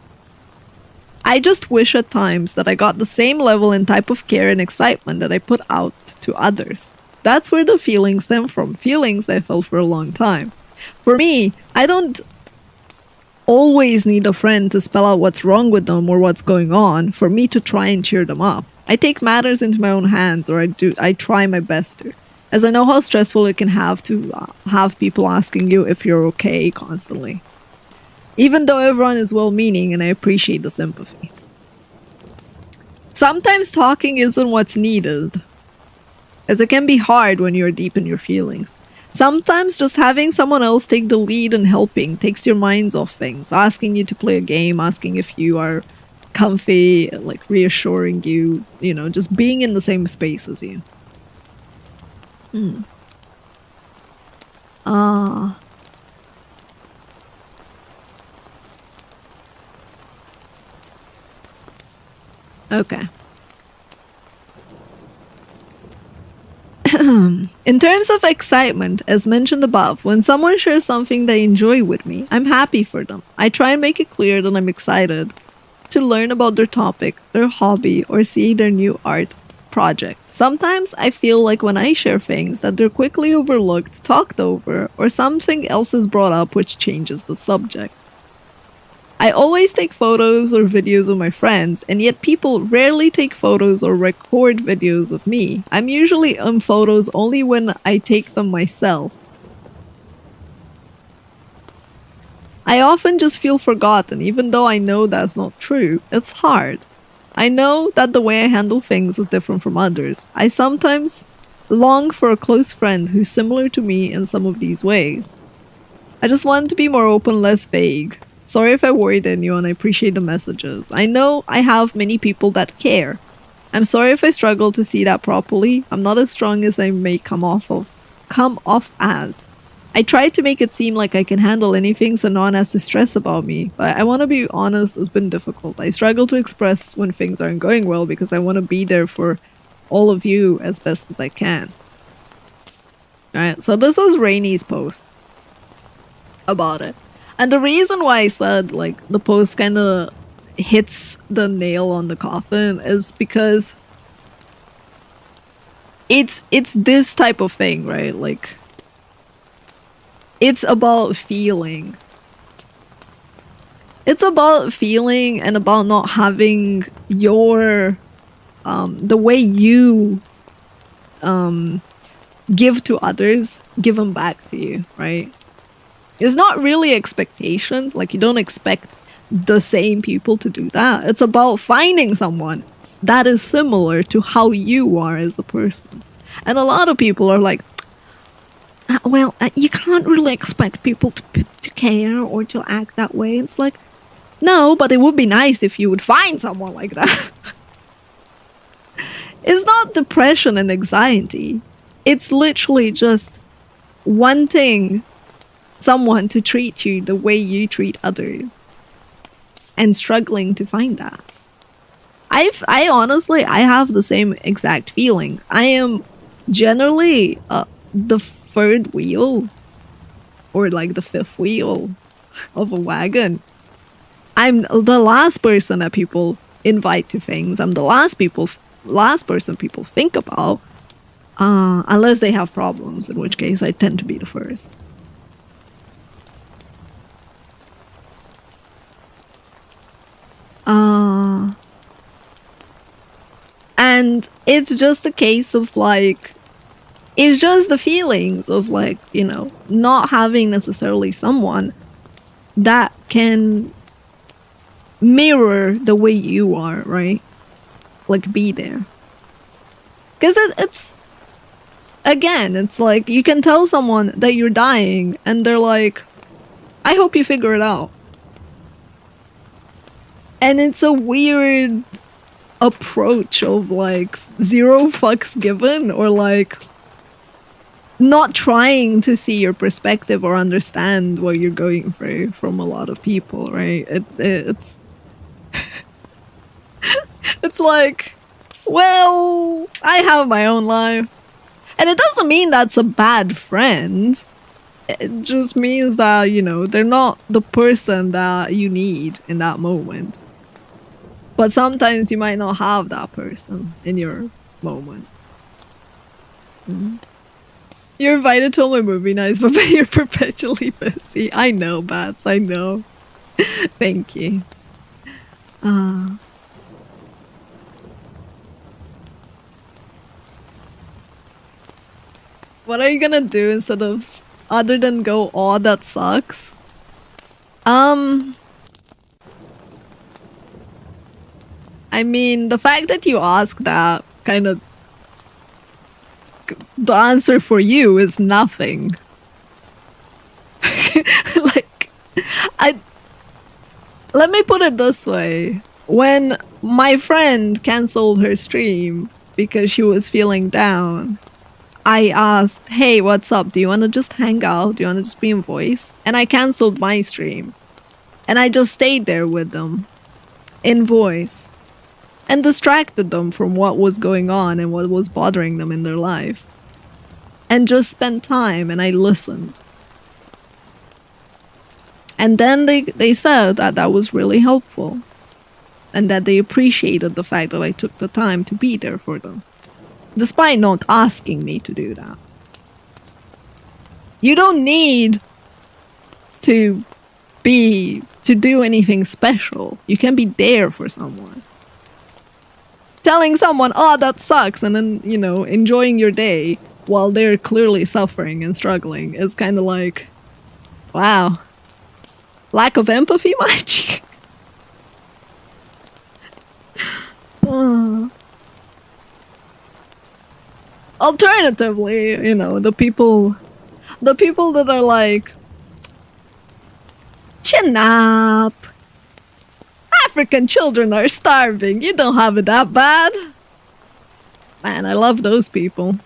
I just wish at times that I got the same level and type of care and excitement that I put out to others. That's where the feelings stem from, feelings I felt for a long time. For me, I don't always need a friend to spell out what's wrong with them or what's going on for me to try and cheer them up. I take matters into my own hands, or I try my best to, as I know how stressful it can have to have people asking you if you're okay constantly. Even though everyone is well-meaning and I appreciate the sympathy. Sometimes talking isn't what's needed, as it can be hard when you're deep in your feelings. Sometimes just having someone else take the lead and helping takes your minds off things, asking you to play a game, asking if you are comfy, like reassuring you, you know, just being in the same space as you. Okay. In terms of excitement, as mentioned above, when someone shares something they enjoy with me, I'm happy for them. I try and make it clear that I'm excited to learn about their topic, their hobby, or see their new art project. Sometimes I feel like when I share things that they're quickly overlooked, talked over, or something else is brought up which changes the subject. I always take photos or videos of my friends, and yet people rarely take photos or record videos of me. I'm usually in photos only when I take them myself. I often just feel forgotten, even though I know that's not true. It's hard. I know that the way I handle things is different from others. I sometimes long for a close friend who's similar to me in some of these ways. I just want to be more open, less vague. Sorry if I worried anyone, I appreciate the messages. I know I have many people that care. I'm sorry if I struggle to see that properly. I'm not as strong as I may come off as. I try to make it seem like I can handle anything so no one has to stress about me, but I want to be honest, it's been difficult. I struggle to express when things aren't going well because I want to be there for all of you as best as I can. Alright, so this is Rainy's post about it. And the reason why I said, like, the post kind of hits the nail on the coffin is because it's this type of thing, right? Like, it's about feeling. It's about feeling and about not having your, the way you give to others, give them back to you, right? It's not really expectation. Like, you don't expect the same people to do that. It's about finding someone that is similar to how you are as a person. And a lot of people are like, well, you can't really expect people to care or to act that way. It's like, no, but it would be nice if you would find someone like that. It's not depression and anxiety. It's literally just wanting someone to treat you the way you treat others and struggling to find that. I honestly have the same exact feeling. I am generally the third wheel or like the fifth wheel of a wagon. I'm the last person that people invite to things. I'm the last person people think about, unless they have problems, in which case I tend to be the first. And it's just a case of like, it's just the feelings of like, you know, not having necessarily someone that can mirror the way you are, right? Like, be there. Because it's, again, it's like, you can tell someone that you're dying and they're like, I hope you figure it out. And it's a weird approach of like zero fucks given, or like not trying to see your perspective or understand what you're going through from a lot of people, right? It's it's like, well, I have my own life. And it doesn't mean that's a bad friend. It just means that, you know, they're not the person that you need in that moment. But sometimes you might not have that person in your moment. You're invited to all my movie nights, but you're perpetually busy. I know, Bats, I know. Thank you. What are you gonna do instead of other than go, "Oh, that sucks"? I mean, the fact that you ask that kind of the answer for you is nothing. Like, let me put it this way. When my friend canceled her stream because she was feeling down, I asked, "Hey, what's up? Do you want to just hang out? Do you want to just be in voice?" And I canceled my stream. And I just stayed there with them in voice and distracted them from what was going on and what was bothering them in their life. And just spent time and I listened. And then they said that that was really helpful. And that they appreciated the fact that I took the time to be there for them. Despite not asking me to do that. You don't need to do anything special. You can be there for someone. Telling someone, "Oh, that sucks," and then, you know, enjoying your day while they're clearly suffering and struggling is kind of like, wow. Lack of empathy much? Alternatively, you know, the people that are like, "Chin up. African children are starving. You don't have it that bad." Man, I love those people.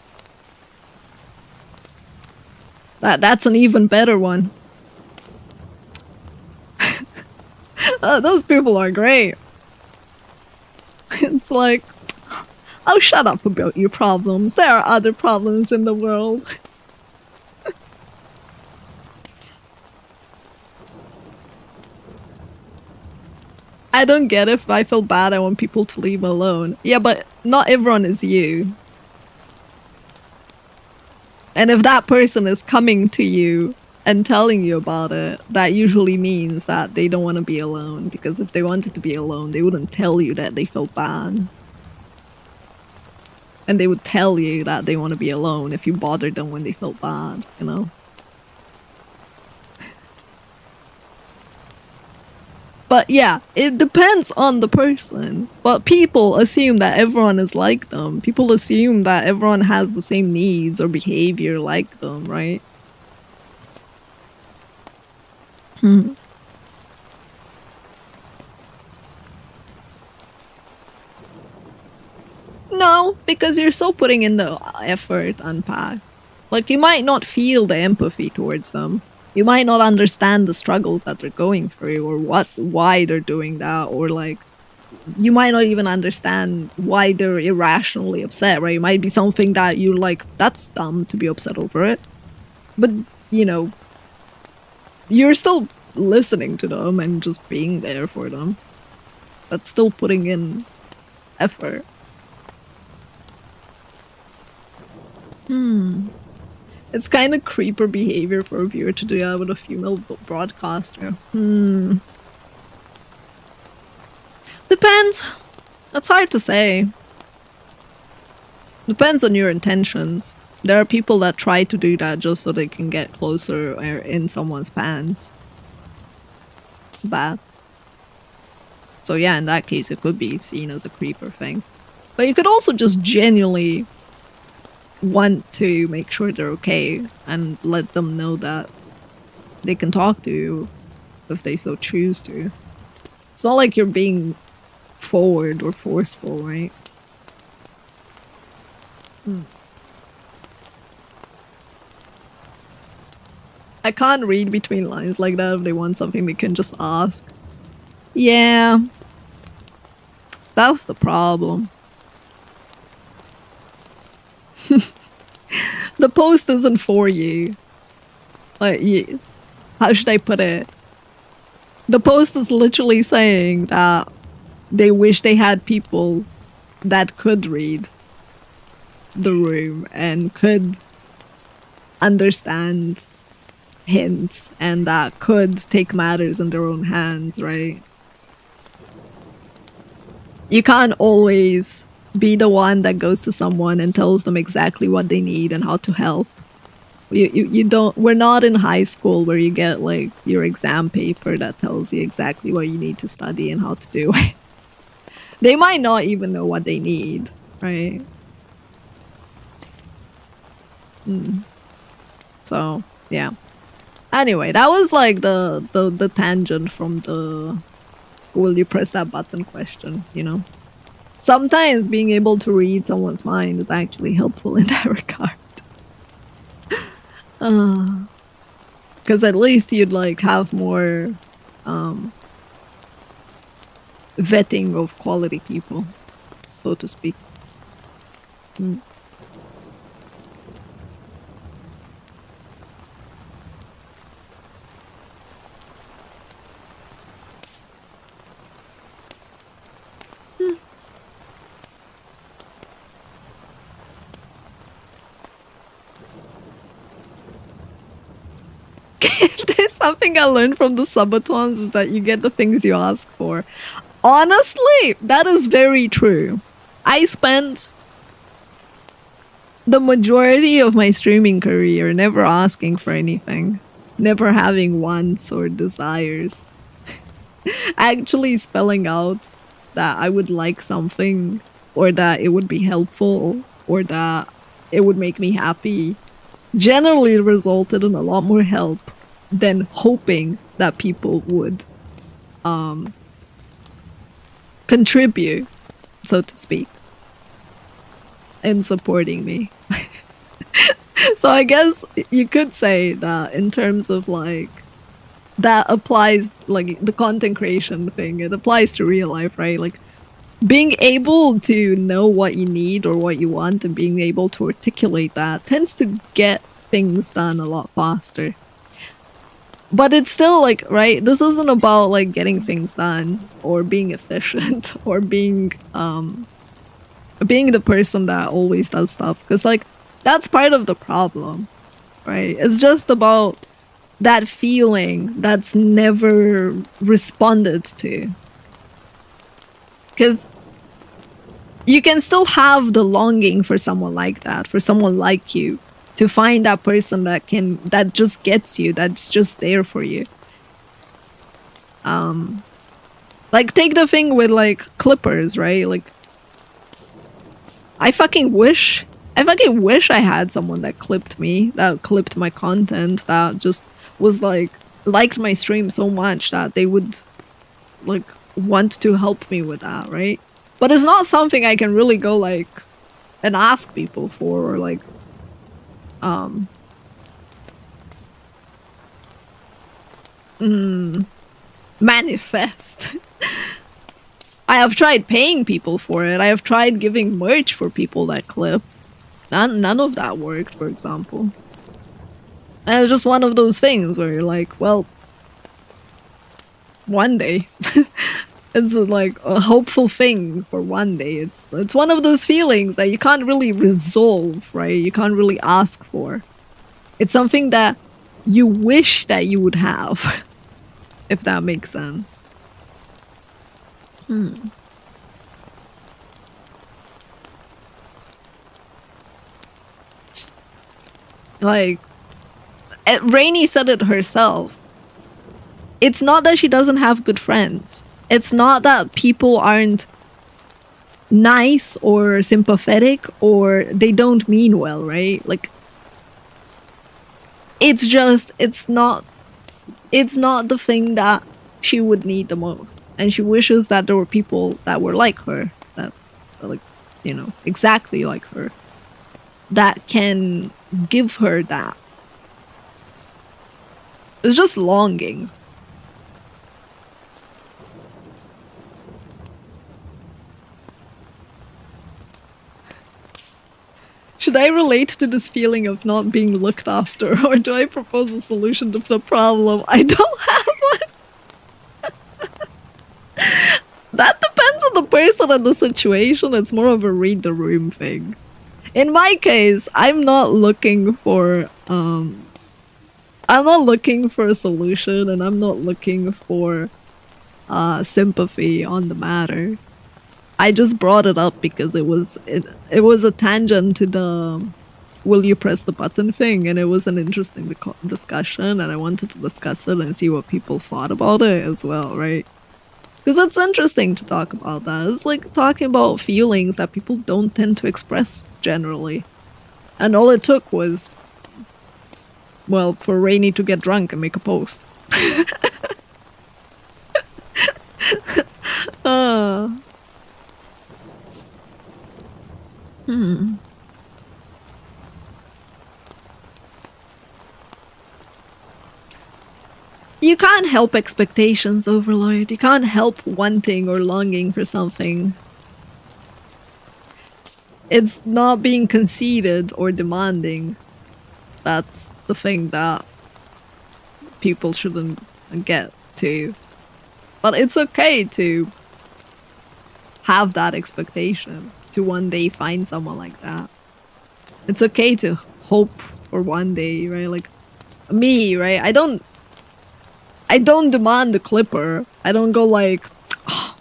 That's an even better one. Those people are great. It's like, oh, shut up about your problems. There are other problems in the world. I don't get it. If I feel bad, I want people to leave me alone. Yeah, but not everyone is you. And if that person is coming to you and telling you about it, that usually means that they don't want to be alone. Because if they wanted to be alone, they wouldn't tell you that they felt bad. And they would tell you that they want to be alone if you bothered them when they felt bad, you know? But yeah, it depends on the person. But people assume that everyone is like them. People assume that everyone has the same needs or behavior like them, right? No, because you're still putting in the effort to unpack. Like, you might not feel the empathy towards them. You might not understand the struggles that they're going through or why they're doing that, or like, you might not even understand why they're irrationally upset, right? It might be something that you're like, that's dumb to be upset over it. But, you know, you're still listening to them and just being there for them. That's still putting in effort. It's kind of creeper behavior for a viewer to do that with a female broadcaster. Depends. That's hard to say. Depends on your intentions. There are people that try to do that just so they can get closer or in someone's pants. Bats. So yeah, in that case, it could be seen as a creeper thing. But you could also just genuinely want to make sure they're okay and let them know that they can talk to you if they so choose to. It's not like you're being forward or forceful, right? I can't read between lines like that. If they want something, they can just ask. Yeah. That's the problem. The post isn't for you. Like, how should I put it? The post is literally saying that they wish they had people that could read the room and could understand hints and that could take matters in their own hands, right? You can't always be the one that goes to someone and tells them exactly what they need and how to help. You don't, we're not in high school where you get like your exam paper that tells you exactly what you need to study and how to do it. They might not even know what they need, right? So, yeah. Anyway, that was like the tangent from the will you press that button question, you know? Sometimes being able to read someone's mind is actually helpful in that regard. Because at least you'd like have more vetting of quality people, so to speak. There's something I learned from the subatons is that you get the things you ask for. Honestly, that is very true. I spent the majority of my streaming career never asking for anything, never having wants or desires. Actually spelling out that I would like something or that it would be helpful or that it would make me happy generally resulted in a lot more help than hoping that people would contribute, so to speak, in supporting me. So I guess you could say that in terms of like that applies, like the content creation thing, it applies to real life, right? Like being able to know what you need or what you want and being able to articulate that tends to get things done a lot faster. But it's still like, right, this isn't about like getting things done or being efficient or being the person that always does stuff, because like that's part of the problem, right? It's just about that feeling that's never responded to. Because you can still have the longing for someone like that, for someone like you, to find that person that just gets you, that's just there for you. Like take the thing with like clippers, right? Like I fucking wish I had someone that clipped me, that clipped my content, that just was like liked my stream so much that they would like want to help me with that, right? But it's not something I can really go like and ask people for or like manifest. I have tried paying people for it. I have tried giving merch for people that clip. None of that worked, for example. And it's just one of those things where you're like, well, one day. It's like a hopeful thing for one day. It's one of those feelings that you can't really resolve, right? You can't really ask for. It's something that you wish that you would have, if that makes sense. Like, Rainy said it herself. It's not that she doesn't have good friends. It's not that people aren't nice or sympathetic or they don't mean well, right? Like, it's just, it's not the thing that she would need the most. And she wishes that there were people that were like her, that, like, you know, exactly like her, that can give her that. It's just longing. Should I relate to this feeling of not being looked after, or do I propose a solution to the problem? I don't have one. That depends on the person and the situation. It's more of a read the room thing. In my case, I'm not looking for a solution, and I'm not looking for sympathy on the matter. I just brought it up because it was a tangent to the will you press the button thing, and it was an interesting discussion, and I wanted to discuss it and see what people thought about it as well, right? Because it's interesting to talk about that. It's like talking about feelings that people don't tend to express generally. And all it took was, well, for Rainy to get drunk and make a post. You can't help expectations, Overlord. You can't help wanting or longing for something. It's not being conceited or demanding. That's the thing that people shouldn't get to. But it's okay to have that expectation, to one day find someone like that. It's okay to hope for one day, right? Like me, right? I don't demand the clipper. I don't go like, oh,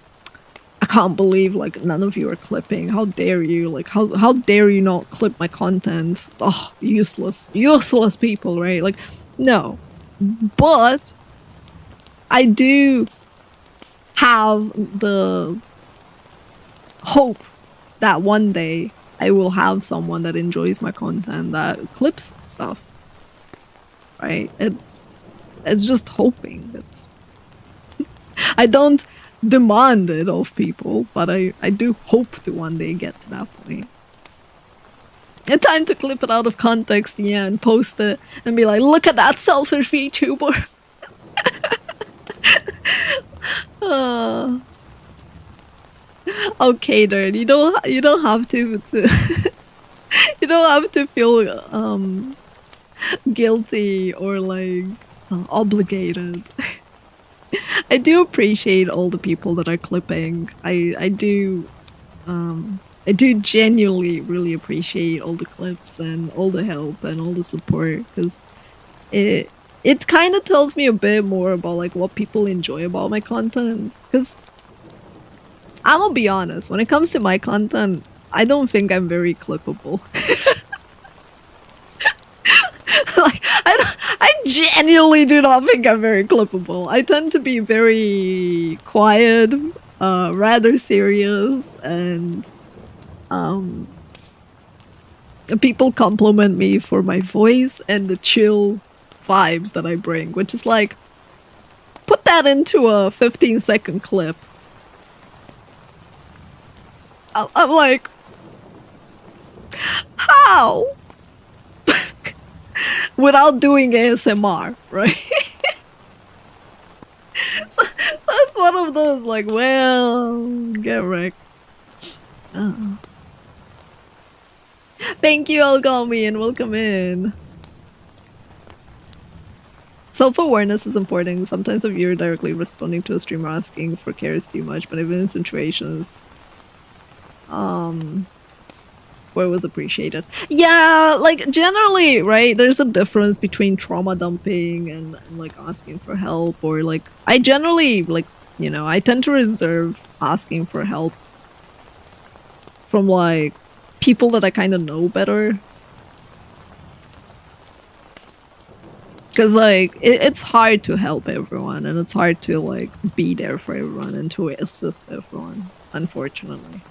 I can't believe like none of you are clipping. How dare you? Like how dare you not clip my content? Oh, useless people, right? Like, no. But I do have the hope that one day I will have someone that enjoys my content, that clips stuff. Right? It's just hoping. I don't demand it of people, but I do hope to one day get to that point. It's time to clip it out of context, yeah, and post it and be like, look at that selfish VTuber. Okay, nerd, you don't have to you don't have to feel guilty or like obligated. I do appreciate all the people that are clipping. I do genuinely really appreciate all the clips and all the help and all the support, because it kind of tells me a bit more about like what people enjoy about my content. Because I'm gonna be honest, when it comes to my content, I don't think I'm very clippable. Like, I genuinely do not think I'm very clippable. I tend to be very quiet, rather serious, and people compliment me for my voice and the chill vibes that I bring, which is like, put that into a 15-second clip. I'm like, how? Without doing ASMR, right? so it's one of those like, well, get wrecked. Thank you, Algami, and welcome in. Self-awareness is important. Sometimes if you're directly responding to a streamer asking for care is too much, but even in situations where it was appreciated. Yeah, like generally, right, there's a difference between trauma dumping and like asking for help, or like I generally, like, you know, I tend to reserve asking for help from like people that I kind of know better. Because like it's hard to help everyone, and it's hard to like be there for everyone and to assist everyone, unfortunately.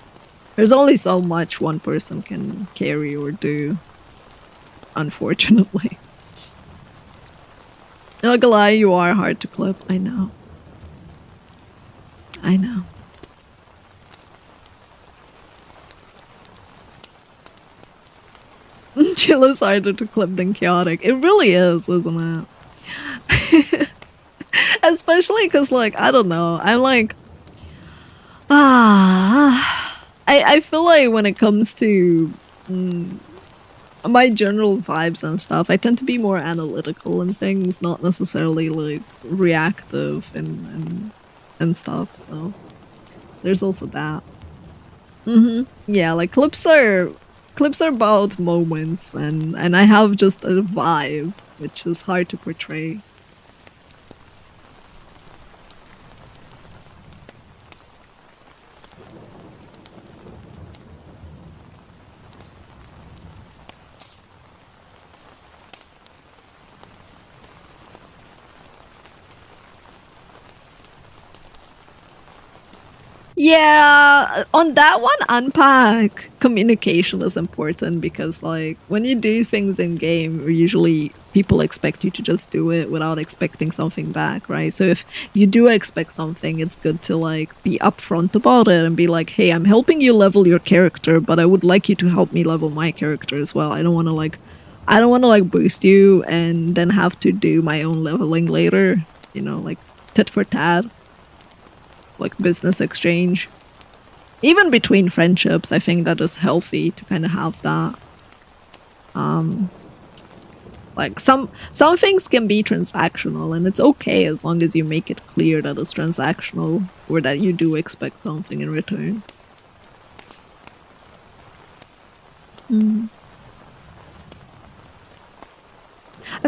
There's only so much one person can carry or do, unfortunately. Not gonna lie, you are hard to clip. I know. I know. Chill is harder to clip than chaotic. It really is, isn't it? Especially because, like, I don't know. I'm like, I feel like when it comes to my general vibes and stuff, I tend to be more analytical in things, not necessarily like reactive and stuff. So there's also that. Yeah, like clips are about moments, and I have just a vibe, which is hard to portray. Yeah, on that one, unpack. Communication is important because, like, when you do things in game, usually people expect you to just do it without expecting something back, right? So if you do expect something, it's good to, like, be upfront about it and be like, hey, I'm helping you level your character, but I would like you to help me level my character as well. I don't want to, like, boost you and then have to do my own leveling later, you know, like, tit for tat. Like business exchange. Even between friendships, I think that is healthy to kind of have that. Like some things can be transactional, and it's okay as long as you make it clear that it's transactional or that you do expect something in return. I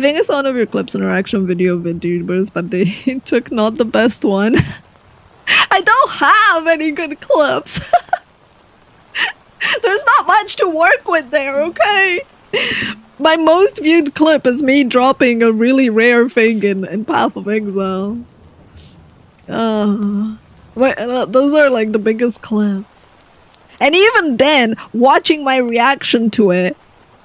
think I saw one of your clips interaction video with VTubers, but they took not the best one. I don't have any good clips. There's not much to work with there, okay? My most viewed clip is me dropping a really rare thing in Path of Exile. Those are like the biggest clips. And even then, watching my reaction to it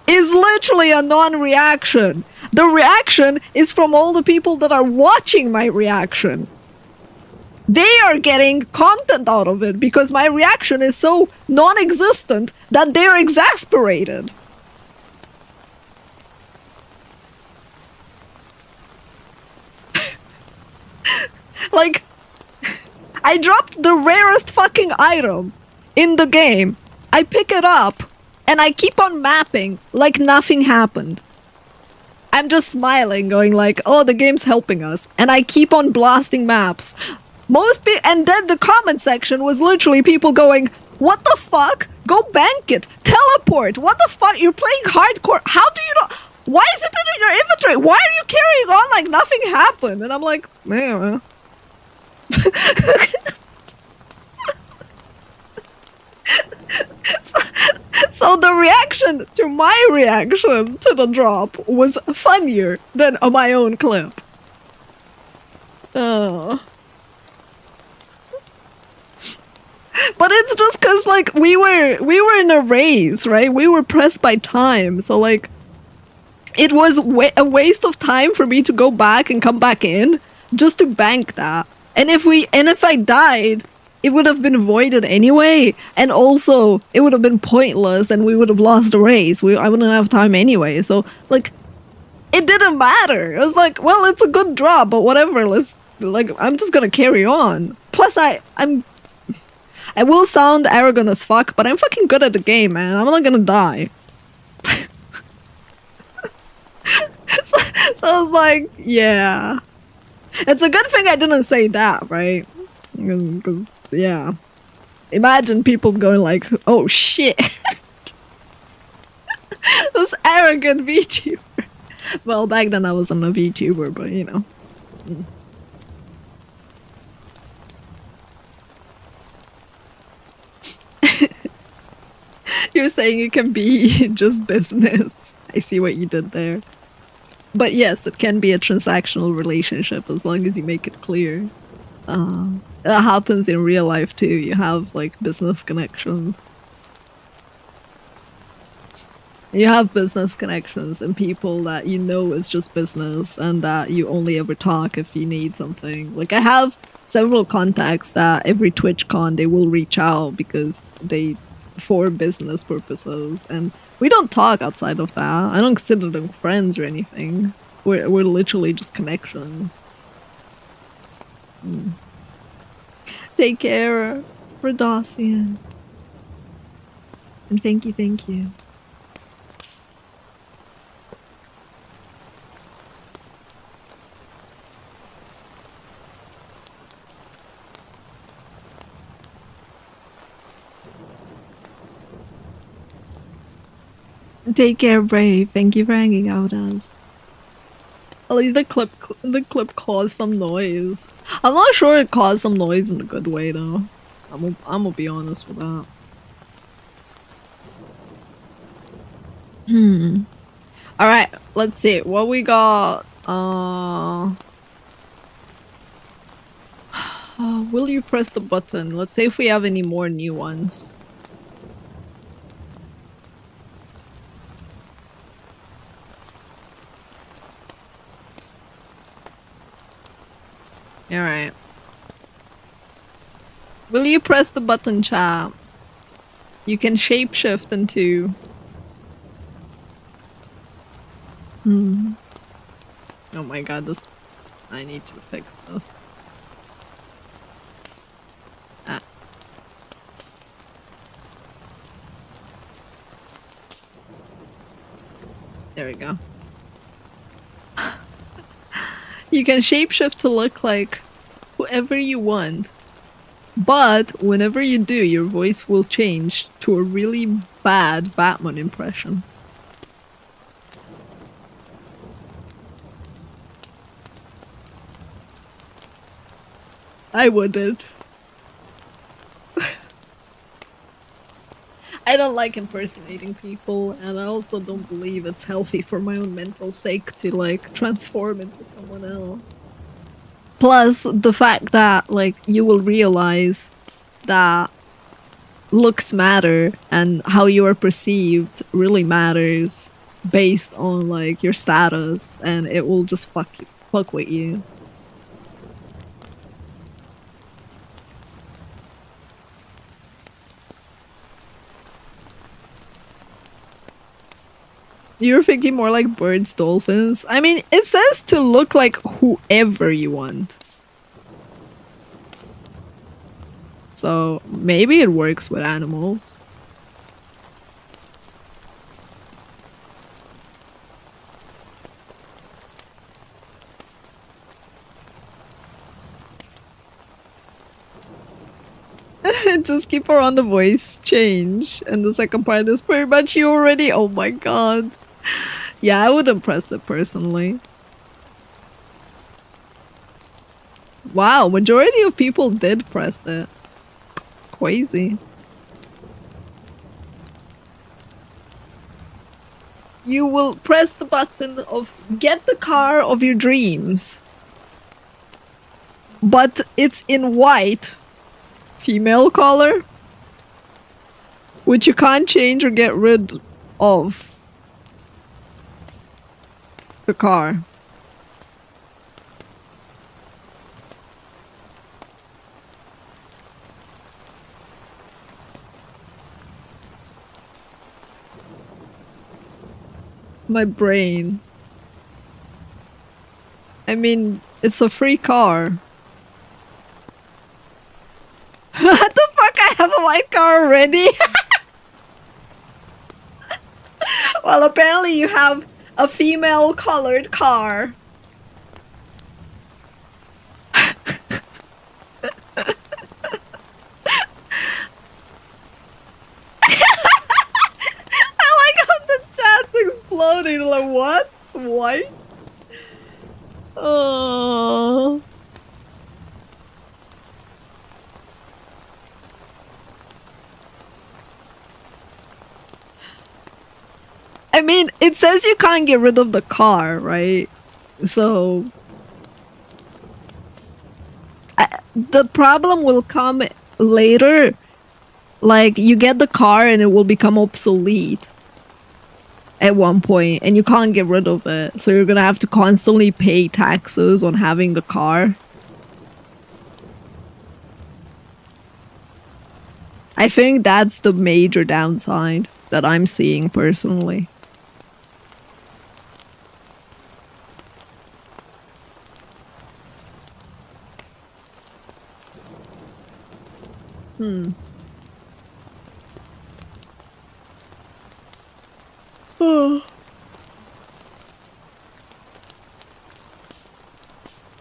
is literally a non-reaction. The reaction is from all the people that are watching my reaction. They are getting content out of it because my reaction is so non-existent that they're exasperated. Like, I dropped the rarest fucking item in the game. I pick it up and I keep on mapping like nothing happened. I'm just smiling, going like, oh, the game's helping us. And I keep on blasting maps. And then the comment section was literally people going, what the fuck? Go bank it. Teleport. What the fuck? You're playing hardcore. How do you know? Why is it in your inventory? Why are you carrying on like nothing happened? And I'm like, man. So the reaction to my reaction to the drop was funnier than my own clip. But it's just because, like, we were in a race, right? We were pressed by time, so, like, it was a waste of time for me to go back and come back in just to bank that. And if I died, it would have been voided anyway, and also it would have been pointless, and we would have lost the race. I wouldn't have time anyway, so, like, it didn't matter. It was like, well, it's a good drop, but whatever. I'm just gonna carry on. Plus, I will sound arrogant as fuck, but I'm fucking good at the game, man. I'm not gonna die. so I was like, yeah. It's a good thing I didn't say that, right? 'Cause, yeah. Imagine people going like, oh shit. This arrogant VTuber. Well, back then I wasn't a VTuber, but you know. You're saying it can be just business. I see what you did there. But yes, it can be a transactional relationship as long as you make it clear. That happens in real life too. You have like business connections. You have business connections and people that you know is just business and that you only ever talk if you need something. Like I have several contacts that every TwitchCon they will reach out because for business purposes, and we don't talk outside of that. I don't consider them friends or anything. We're literally just connections. Take care, Rodosian. And thank you. Take care, Brave. Thank you for hanging out with us. At least the clip caused some noise. I'm not sure it caused some noise in a good way though. I'm gonna be honest with that. Alright, let's see. What we got? Will you press the button? Let's see if we have any more new ones. Alright. Will you press the button, chat? You can shapeshift into... Oh my god, this... I need to fix this. Ah. There we go. You can shapeshift to look like whoever you want. But whenever you do, your voice will change to a really bad Batman impression. I wouldn't. I don't like impersonating people, and I also don't believe it's healthy for my own mental sake to like transform into someone else. Plus, the fact that like you will realize that looks matter and how you are perceived really matters based on like your status, and it will just fuck with you. You're thinking more like birds, dolphins. I mean, it says to look like whoever you want. So maybe it works with animals. Just keep her on the voice change. And the second part is pretty much you already. Oh my god. Yeah, I wouldn't press it personally. Wow, majority of people did press it. Crazy. You will press the button of get the car of your dreams. But it's in white. Female color. Which you can't change or get rid of. The car. My brain. I mean, it's a free car. What the fuck? I have a white car already? Well, apparently you have a female colored car. I like how the chat's exploding. Like, what? White? Oh. I mean, it says you can't get rid of the car, right? So... the problem will come later. Like, you get the car and it will become obsolete at one point, and you can't get rid of it. So you're gonna have to constantly pay taxes on having the car. I think that's the major downside that I'm seeing personally. Hmm. Oh.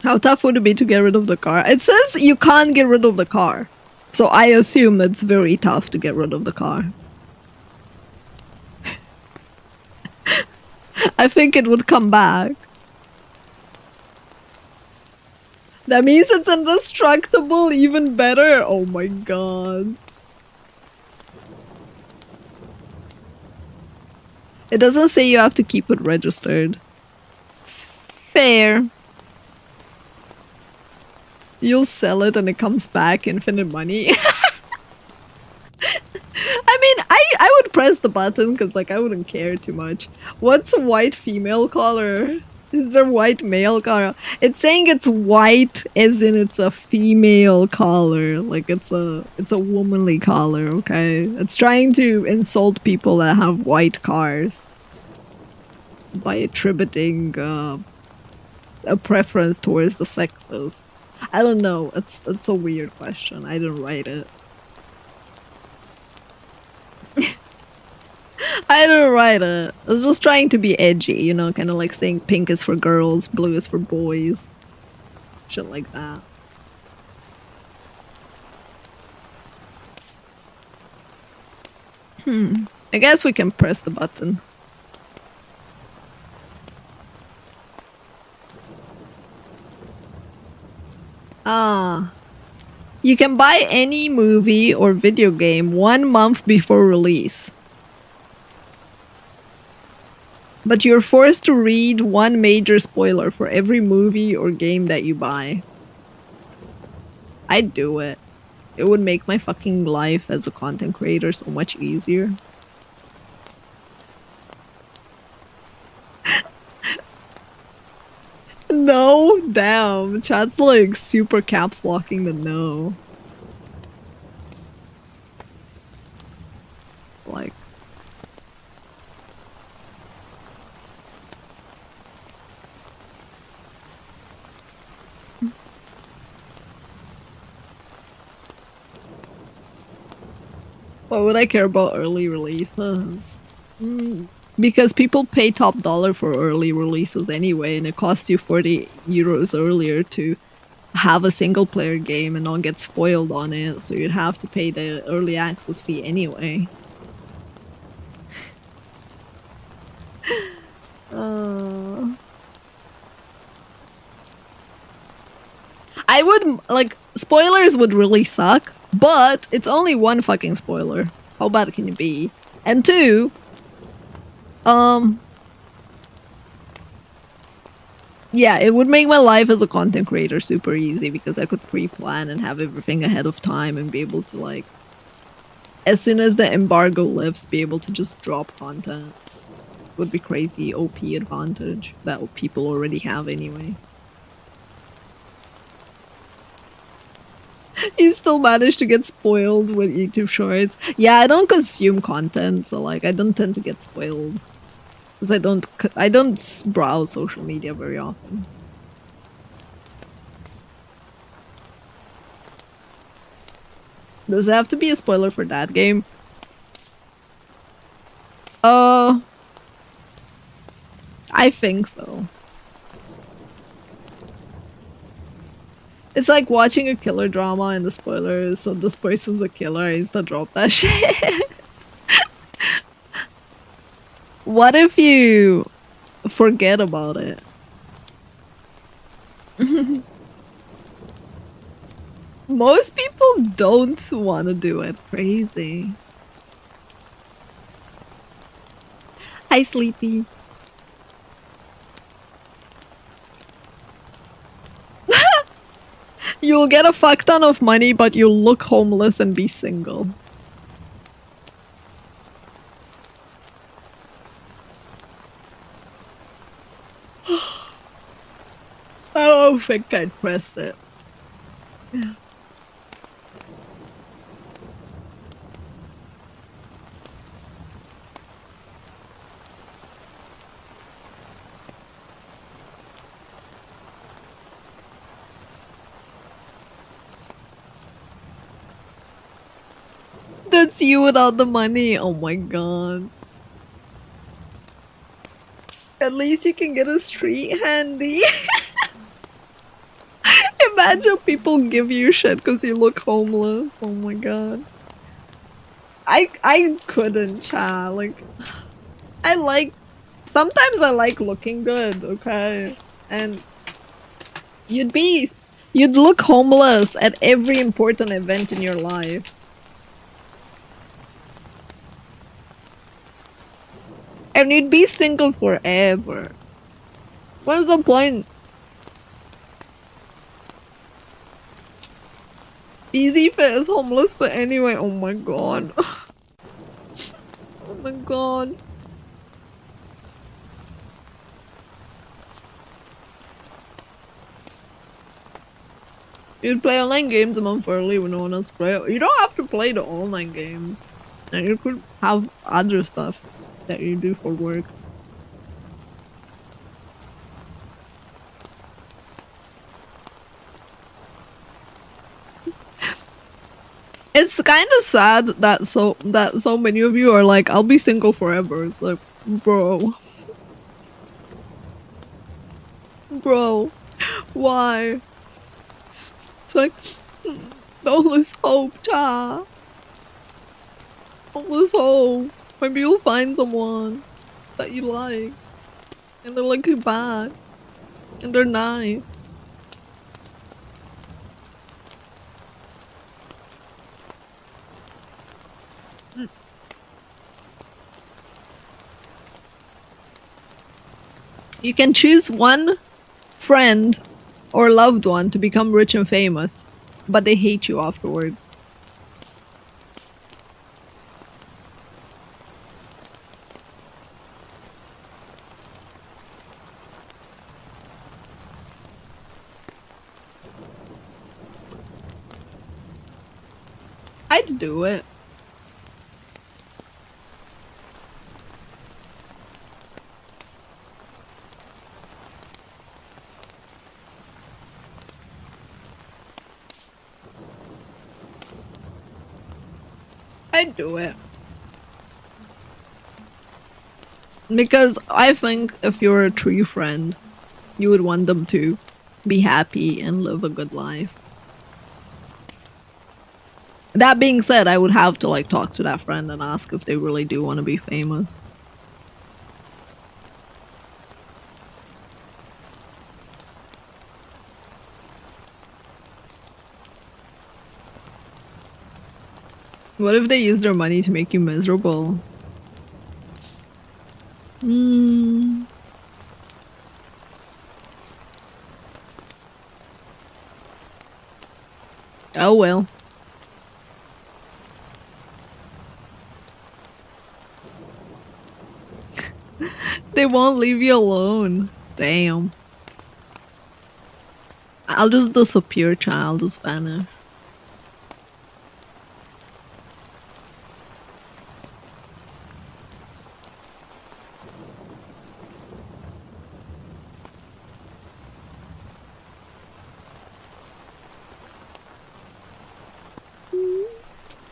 How tough would it be to get rid of the car? It says you can't get rid of the car. So I assume it's very tough to get rid of the car. I think it would come back. That means it's indestructible, even better. Oh my god. It doesn't say you have to keep it registered. Fair. You'll sell it and it comes back infinite money. I mean, I would press the button because like I wouldn't care too much. What's a white female color? Is there white male color? It's saying it's white as in it's a female color. Like it's a womanly color, okay? It's trying to insult people that have white cars by attributing a preference towards the sexes. I don't know. It's a weird question. I didn't write it. I didn't write it. I was just trying to be edgy, you know, kind of like saying pink is for girls, blue is for boys. Shit like that. I guess we can press the button. Ah. You can buy any movie or video game 1 month before release. But you're forced to read one major spoiler for every movie or game that you buy. I'd do it. It would make my fucking life as a content creator so much easier. No? Damn. Chat's like super caps locking the no. Like. Why would I care about early releases? Because people pay top dollar for early releases anyway, and it costs you 40 euros earlier to have a single player game and not get spoiled on it, so you'd have to pay the early access fee anyway. I would, like, spoilers would really suck, but it's only one fucking spoiler. How bad can it be? And two, yeah, it would make my life as a content creator super easy because I could pre-plan and have everything ahead of time and be able to, like, as soon as the embargo lifts, be able to just drop content. Would be crazy OP advantage that people already have anyway. You still manage to get spoiled with YouTube Shorts. Yeah, I don't consume content, so like I don't tend to get spoiled because I don't browse social media very often. Does it have to be a spoiler for that game? I think so. It's like watching a killer drama and the spoiler is so this person's a killer, I used to drop that shit. What if you forget about it? Most people don't want to do it. Crazy. Hi, Sleepy. You'll get a fuck ton of money, but you'll look homeless and be single. I don't think I'd press it. Yeah. That's you without the money. Oh my god. At least you can get a street handy. Imagine people give you shit because you look homeless. Oh my god. I couldn't, child. Like, I like, sometimes I like looking good, okay? And you'd look homeless at every important event in your life. And you'd be single forever. What's the point? Easy Fit is homeless, but anyway, oh my god. Oh my god. You'd play online games a month early when no one else play. You don't have to play the online games. And you could have other stuff that you do for work. It's kind of sad that so many of you are like, I'll be single forever. It's like, bro, why? It's like, don't lose hope, cha. Don't lose hope. Maybe you'll find someone that you like, and they'll like you back, and they're nice. You can choose one friend or loved one to become rich and famous, but they hate you afterwards. I'd do it. I'd do it. Because I think if you're a true friend, you would want them to be happy and live a good life. That being said, I would have to like talk to that friend and ask if they really do want to be famous. What if they use their money to make you miserable? Oh well. They won't leave you alone. Damn. I'll just disappear, child. Just vanish.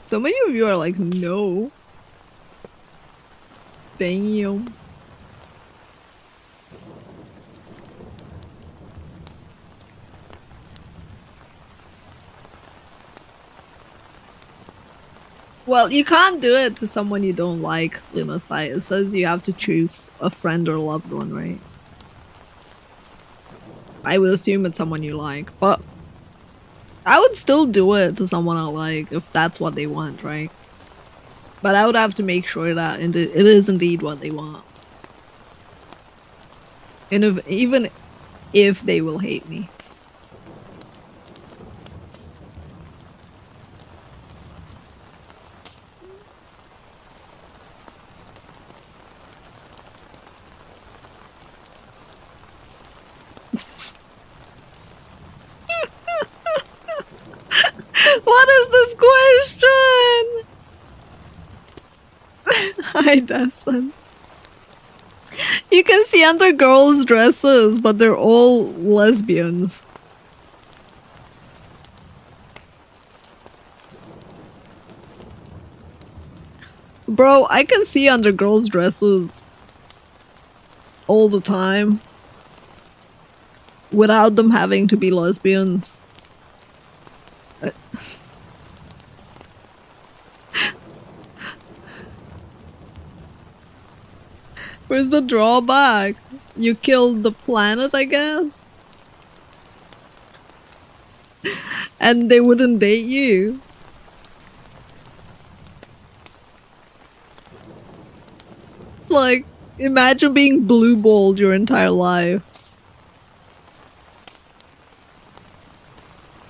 So many of you are like, no. Damn. Well, you can't do it to someone you don't like, Linusai. It says you have to choose a friend or loved one, right? I would assume it's someone you like, but I would still do it to someone I like if that's what they want, right? But I would have to make sure that it is indeed what they want. And even if they will hate me. What is this question? Hi, Destin. You can see under girls' dresses, but they're all lesbians. Bro, I can see under girls' dresses all the time without them having to be lesbians. Where's the drawback? You killed the planet, I guess? And they wouldn't date you. It's like, imagine being blue-balled your entire life.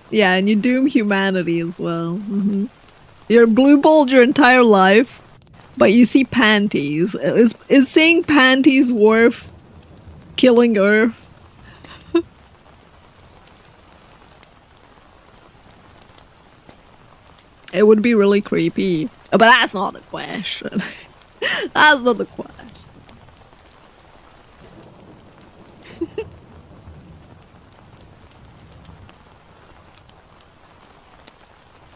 Yeah, and you doom humanity as well. You're blue-balled your entire life, but you see panties. Is seeing panties worth killing Earth? It would be really creepy. But that's not the question. That's not the question.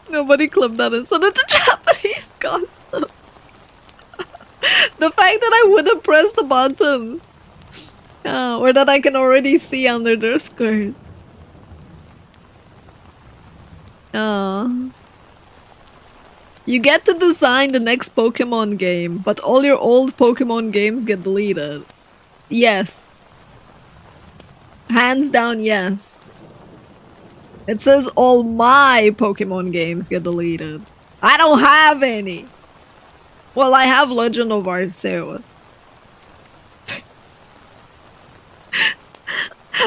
Nobody clipped that and sent it to Japanese custom. The fact that I wouldn't press the button. Or that I can already see under their skirt. You get to design the next Pokemon game, but all your old Pokemon games get deleted. Yes. Hands down, yes. It says all my Pokemon games get deleted. I don't have any. Well, I have Legend of Arceus.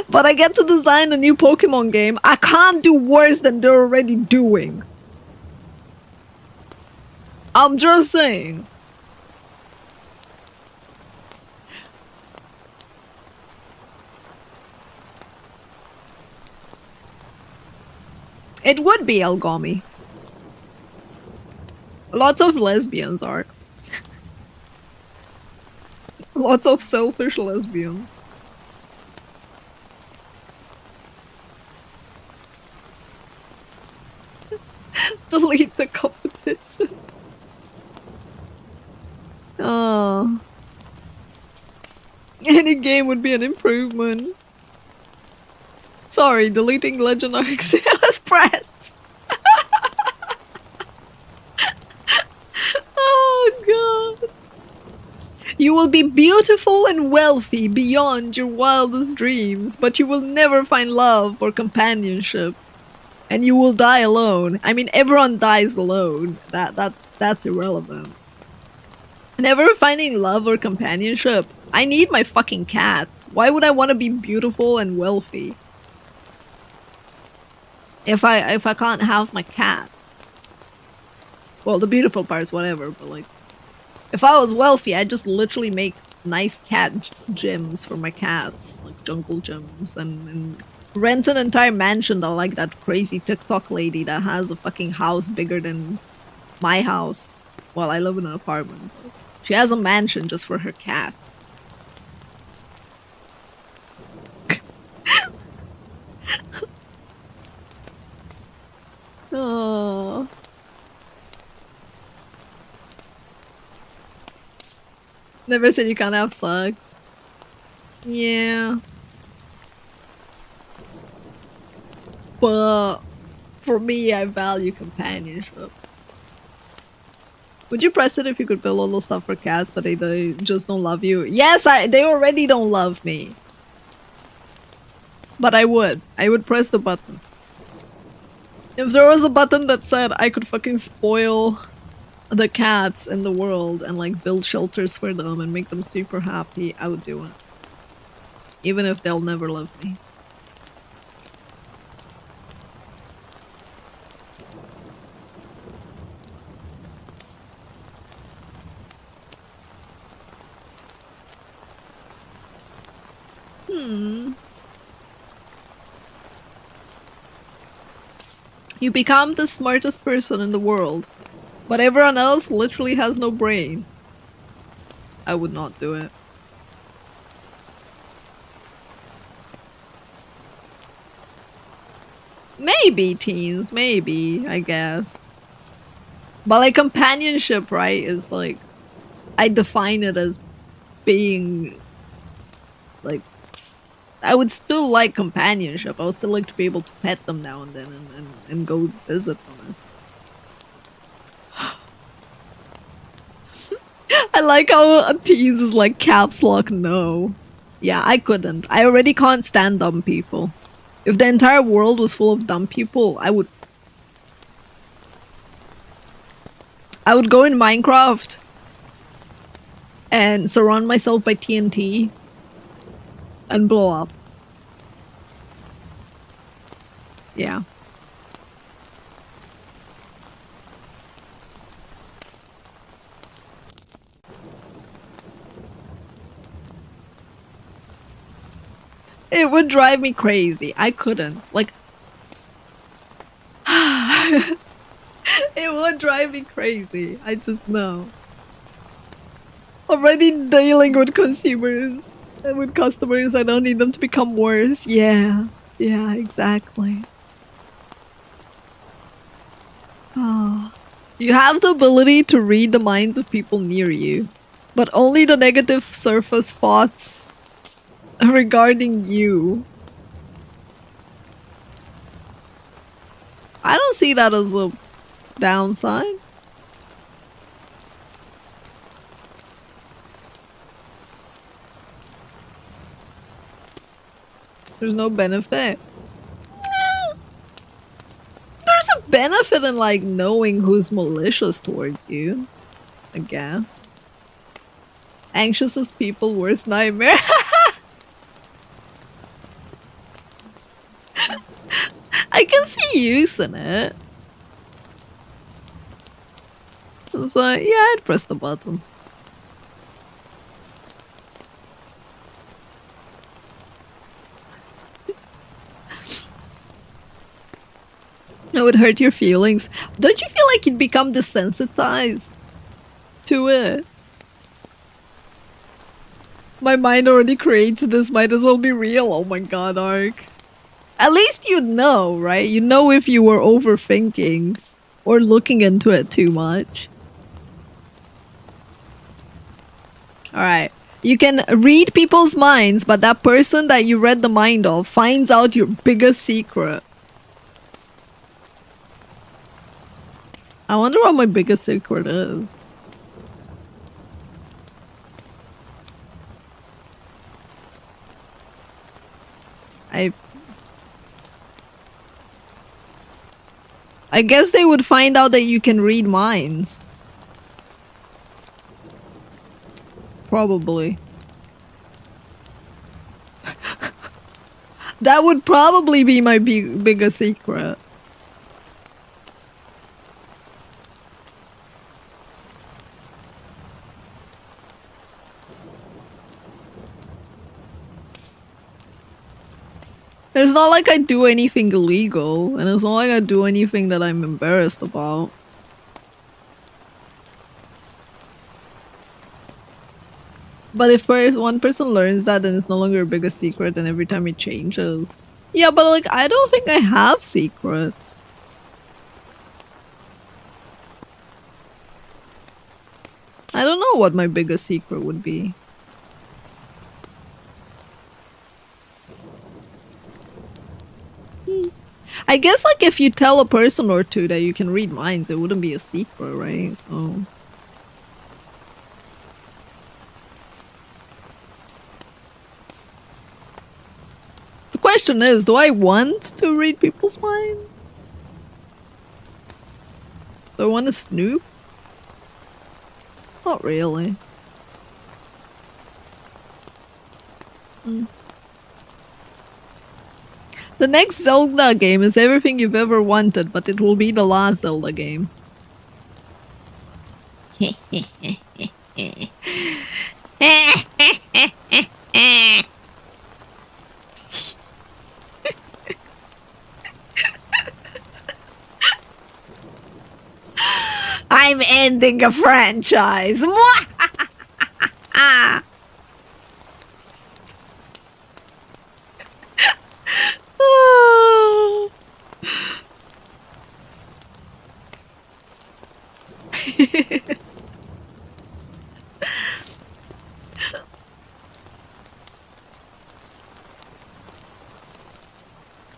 But I get to design a new Pokemon game. I can't do worse than they're already doing. I'm just saying. It would be Elgami. Lots of lesbians are. Lots of selfish lesbians. Delete the competition. Oh. Any game would be an improvement. Sorry, deleting Legend Arceus Press. Oh god. You will be beautiful and wealthy beyond your wildest dreams, but you will never find love or companionship. And you will die alone. I mean, everyone dies alone. That's irrelevant. Never finding love or companionship. I need my fucking cats. Why would I want to be beautiful and wealthy? If I can't have my cat. Well, the beautiful part's whatever, but like, if I was wealthy, I'd just literally make nice cat gyms for my cats, like jungle gyms, and rent an entire mansion that like that crazy TikTok lady that has a fucking house bigger than my house. Well, I live in an apartment. She has a mansion just for her cats. Oh. Never said you can't have sex. Yeah. But for me, I value companionship. Would you press it if you could build all the stuff for cats, but they just don't love you? Yes, they already don't love me. But I would. I would press the button. If there was a button that said I could fucking spoil the cats in the world and like build shelters for them and make them super happy, I would do it. Even if they'll never love me. You become the smartest person in the world, but everyone else literally has no brain. I would not do it. Maybe, teens, maybe, I guess. But like companionship, right, is like, I define it as being like, I would still like companionship. I would still like to be able to pet them now and then and go visit them and stuff. I like how a tease is like caps lock no. Yeah, I couldn't. I already can't stand dumb people. If the entire world was full of dumb people, I would go in Minecraft and surround myself by TNT and blow up. Yeah. It would drive me crazy. I couldn't. Like, it would drive me crazy. I just know. Already dealing with consumers and with customers, I don't need them to become worse. Yeah. Yeah, exactly. Oh. You have the ability to read the minds of people near you, but only the negative surface thoughts regarding you. I don't see that as a downside. There's no benefit. There's a benefit in like knowing who's malicious towards you, I guess. Anxious as people, worst nightmare. I can see use in it. It's like, yeah, I'd press the button. It would hurt your feelings. Don't you feel like you'd become desensitized to it? My mind already creates this, might as well be real. Oh my god, Ark. At least you'd know, right? You know if you were overthinking or looking into it too much. Alright. You can read people's minds, but that person that you read the mind of finds out your biggest secret. I wonder what my biggest secret is. I guess they would find out that you can read minds. Probably. That would probably be my biggest secret. It's not like I do anything illegal, and it's not like I do anything that I'm embarrassed about. But if one person learns that, then it's no longer a biggest secret, and every time it changes. Yeah, but like, I don't think I have secrets. I don't know what my biggest secret would be. I guess like if you tell a person or two that you can read minds, it wouldn't be a secret, right? So... the question is, do I want to read people's minds? Do I want to snoop? Not really. The next Zelda game is everything you've ever wanted, but it will be the last Zelda game. I'm ending a franchise.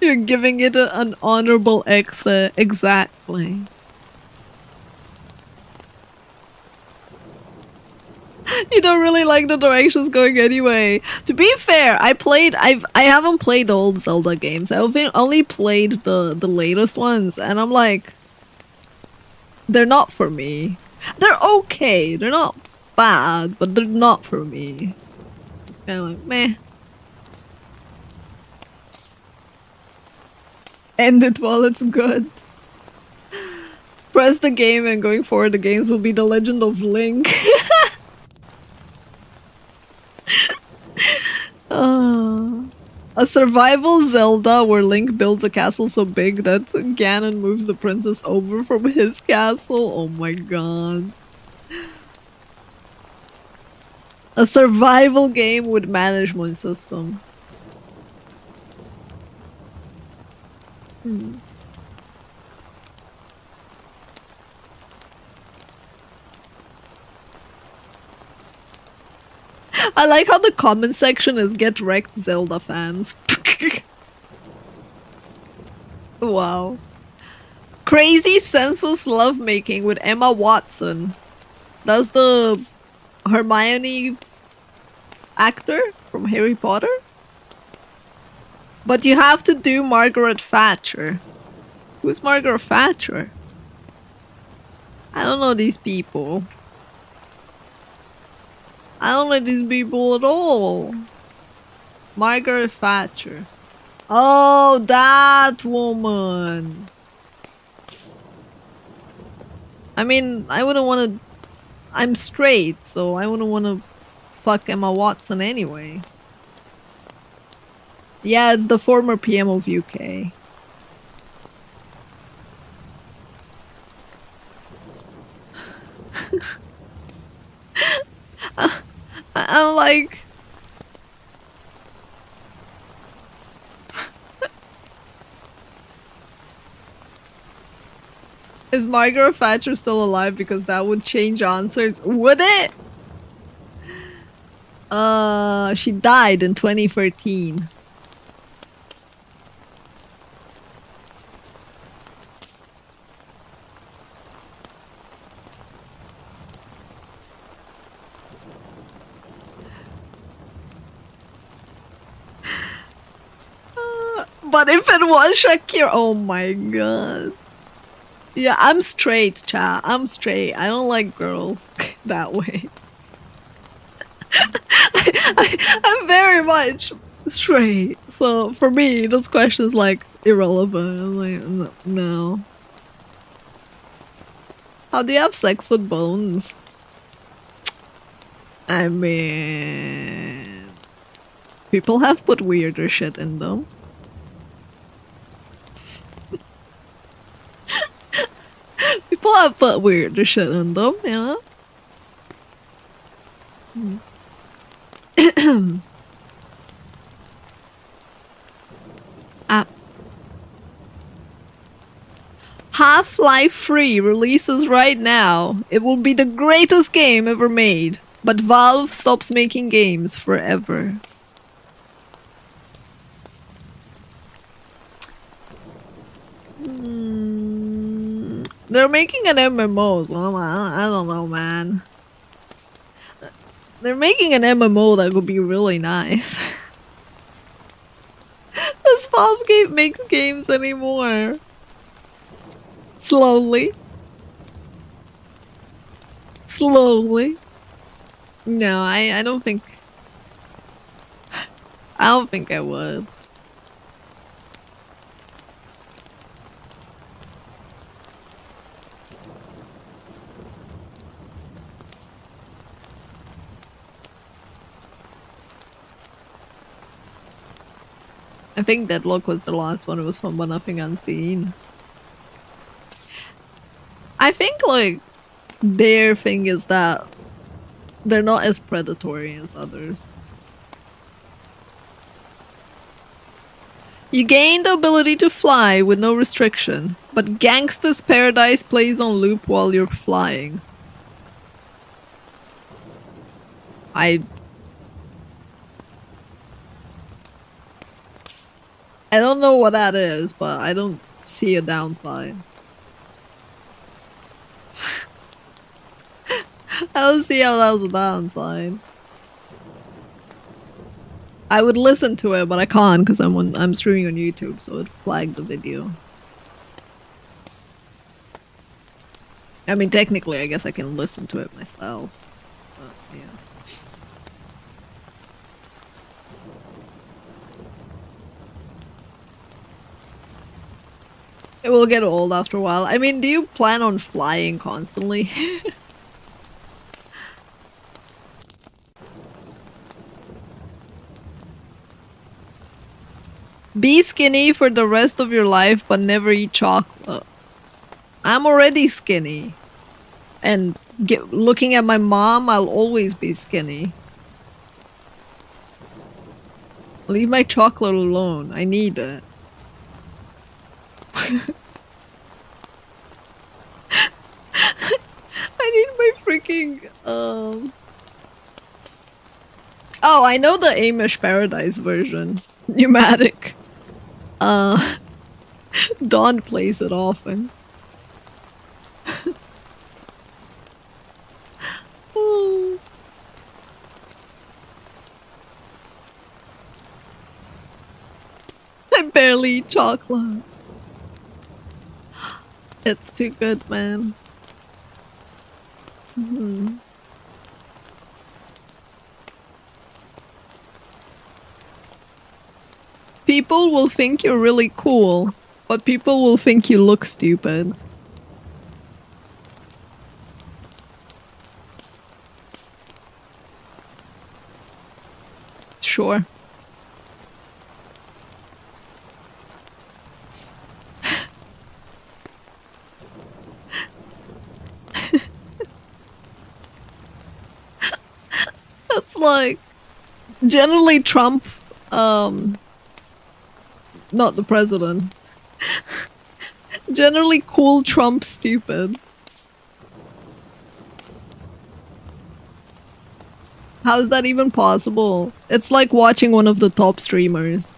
You're giving it an honorable exit. Exactly. You don't really like the directions going anyway. To be fair, I haven't played the old Zelda games. I've only played the latest ones, and I'm like, they're not for me. They're okay. They're not bad, but they're not for me. It's kind of like meh. End it while it's good. Press the game, and going forward, the games will be The Legend of Link. A survival Zelda where Link builds a castle so big that Ganon moves the princess over from his castle. Oh my god. A survival game with management systems. I like how the comment section is get wrecked Zelda fans. Wow. Crazy senseless lovemaking with Emma Watson. That's the Hermione actor from Harry Potter? But you have to do Margaret Thatcher. Who's Margaret Thatcher? I don't know these people. I don't know these people at all. Margaret Thatcher. Oh, that woman. I mean, I wouldn't want to... I'm straight, so I wouldn't want to fuck Emma Watson anyway. Yeah, it's the former PM of UK. I'm like... Is Margaret Thatcher still alive? Because that would change answers. Would it? She died in 2013. But if it was Shakira, oh my god. Yeah, I'm straight, chat. I'm straight. I don't like girls that way. I'm very much straight. So for me, those questions like irrelevant. I'm like, no. How do you have sex with bones? I mean, people have put weirder shit in them. People have put weirder shit in them, you know? Half-Life 3 releases right now. It will be the greatest game ever made. But Valve stops making games forever. They're making an MMO, so I don't know, man. They're making an MMO that would be really nice. Does Valve make games anymore? Slowly. Slowly. No, I don't think... I don't think I would. I think Deadlock was the last one. It was from But Nothing Unseen. I think, like, their thing is that they're not as predatory as others. You gain the ability to fly with no restriction, but Gangsta's Paradise plays on loop while you're flying. I don't know what that is, but I don't see a downside. I don't see how that was a downside. I would listen to it, but I can't because I'm streaming on YouTube, so it flagged the video. I mean, technically, I guess I can listen to it myself. But, yeah. It will get old after a while. I mean, do you plan on flying constantly? Be skinny for the rest of your life, but never eat chocolate. I'm already skinny. And looking at my mom, I'll always be skinny. Leave my chocolate alone. I need it. I need my freaking, Oh, I know the Amish Paradise version. Pneumatic. Dawn plays it often. Oh. I barely eat chocolate. It's too good, man. People will think you're really cool, but people will think you look stupid. Sure. That's like generally Trump, not the president. Generally cool Trump stupid. How is that even possible? It's like watching one of the top streamers.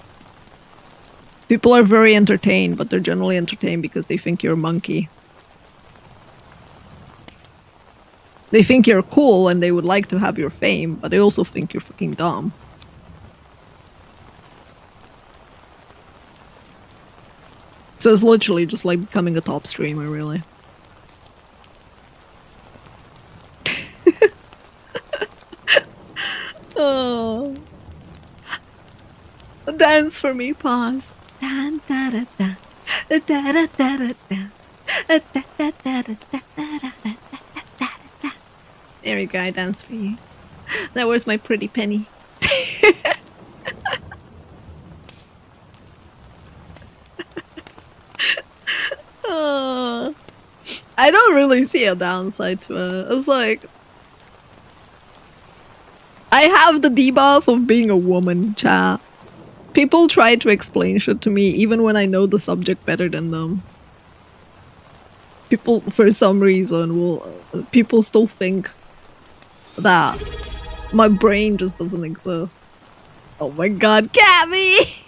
People are very entertained, but they're generally entertained because they think you're a monkey. They think you're cool and they would like to have your fame, but they also think you're fucking dumb. So it's literally just like becoming a top streamer, really. Oh. Dance for me, Paws. Dan, da, da, da. Da, da, da, da, da. Da, da, da, da, da, da, da, da. There we go, I dance for you. Now where's my pretty penny? Oh, I don't really see a downside to it. It's like I have the debuff of being a woman, chat. People try to explain shit to me even when I know the subject better than them. People, for some reason, people still think that my brain just doesn't exist. Oh my god, Cammy!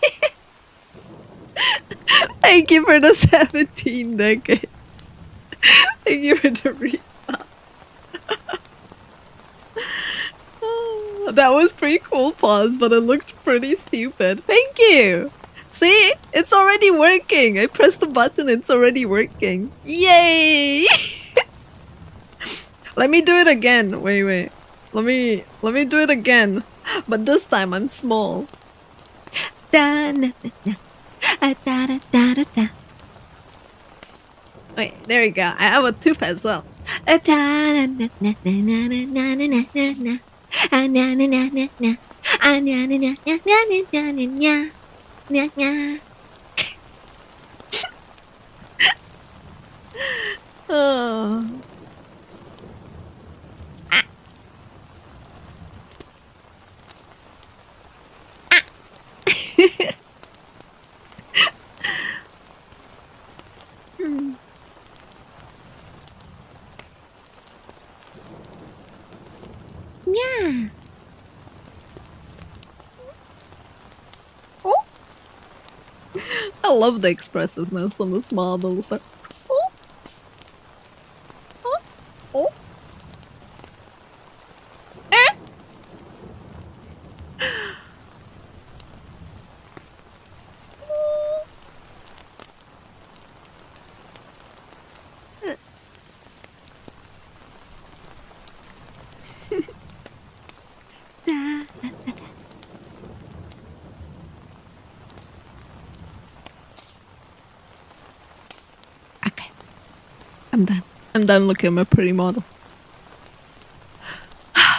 Thank you for the 17 decades. Thank you for the resub. Oh, that was pretty cool, Paws, but it looked pretty stupid. Thank you! See? It's already working! I pressed the button, it's already working. Yay! Let me do it again. Wait. Let me do it again. But this time I'm small. Wait, there we go. I have a tooth as well. Oh. love the expressiveness on this model. It's like, oh, oh, oh. Eh. Okay. I'm done. I'm done looking at my pretty model.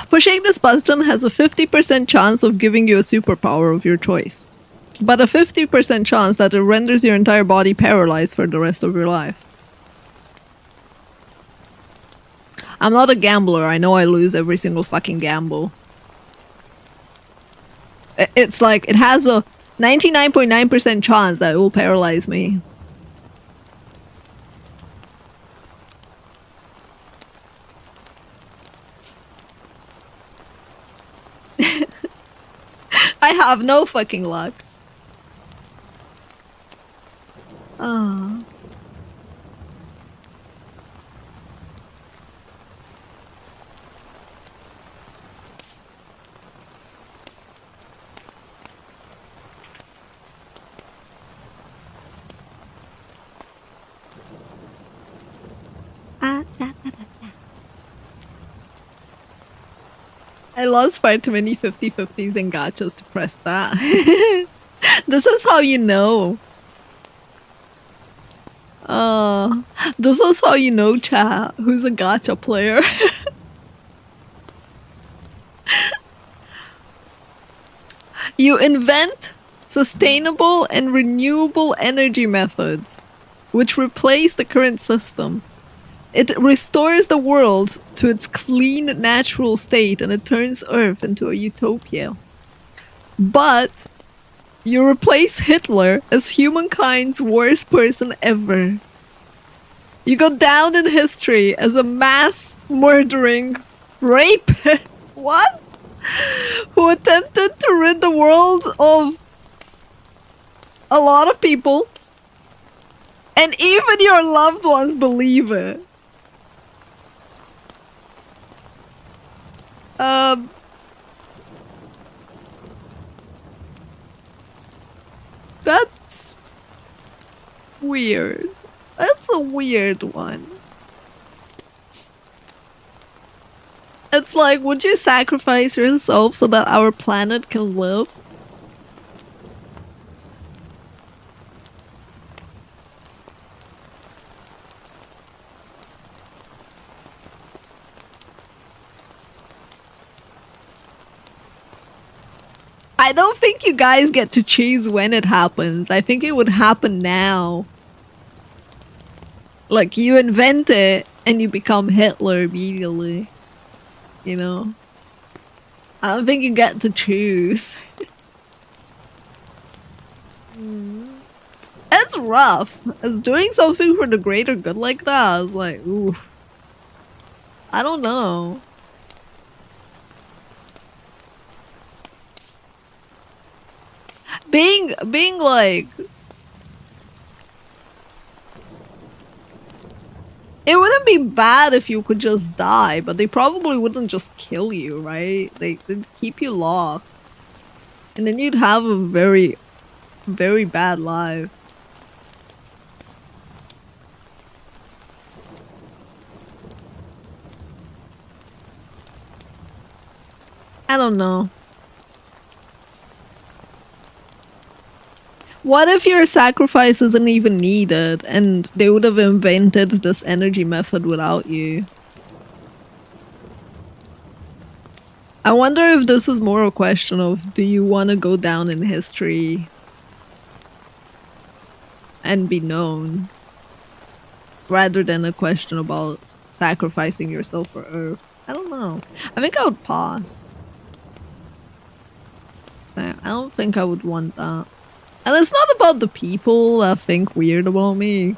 Pushing this button has a 50% chance of giving you a superpower of your choice, but a 50% chance that it renders your entire body paralyzed for the rest of your life. I'm not a gambler. I know I lose every single fucking gamble. It's like, it has a 99.9% chance that it will paralyze me. I have no fucking luck. Oh. I lost far too many 50-50s and gachas to press that. This is how you know. This is how you know, chat, who's a gacha player. You invent sustainable and renewable energy methods, which replace the current system. It restores the world to its clean, natural state, and it turns Earth into a utopia. But you replace Hitler as humankind's worst person ever. You go down in history as a mass murdering rapist. What? Who attempted to rid the world of a lot of people. And even your loved ones believe it. That's weird. That's a weird one. It's like, would you sacrifice yourself so that our planet can live? I don't think you guys get to choose when it happens. I think it would happen now. Like, you invent it and you become Hitler immediately. You know? I don't think you get to choose. It's rough. As doing something for the greater good like that, I was like, oof. I don't know. Being like, it wouldn't be bad if you could just die, but they probably wouldn't just kill you, right? They'd keep you locked. And then you'd have a very, very bad life. I don't know. What if your sacrifice isn't even needed and they would have invented this energy method without you? I wonder if this is more a question of, do you want to go down in history and be known, rather than a question about sacrificing yourself for Earth? I don't know. I think I would pass. I don't think I would want that. And it's not about the people that think weird about me.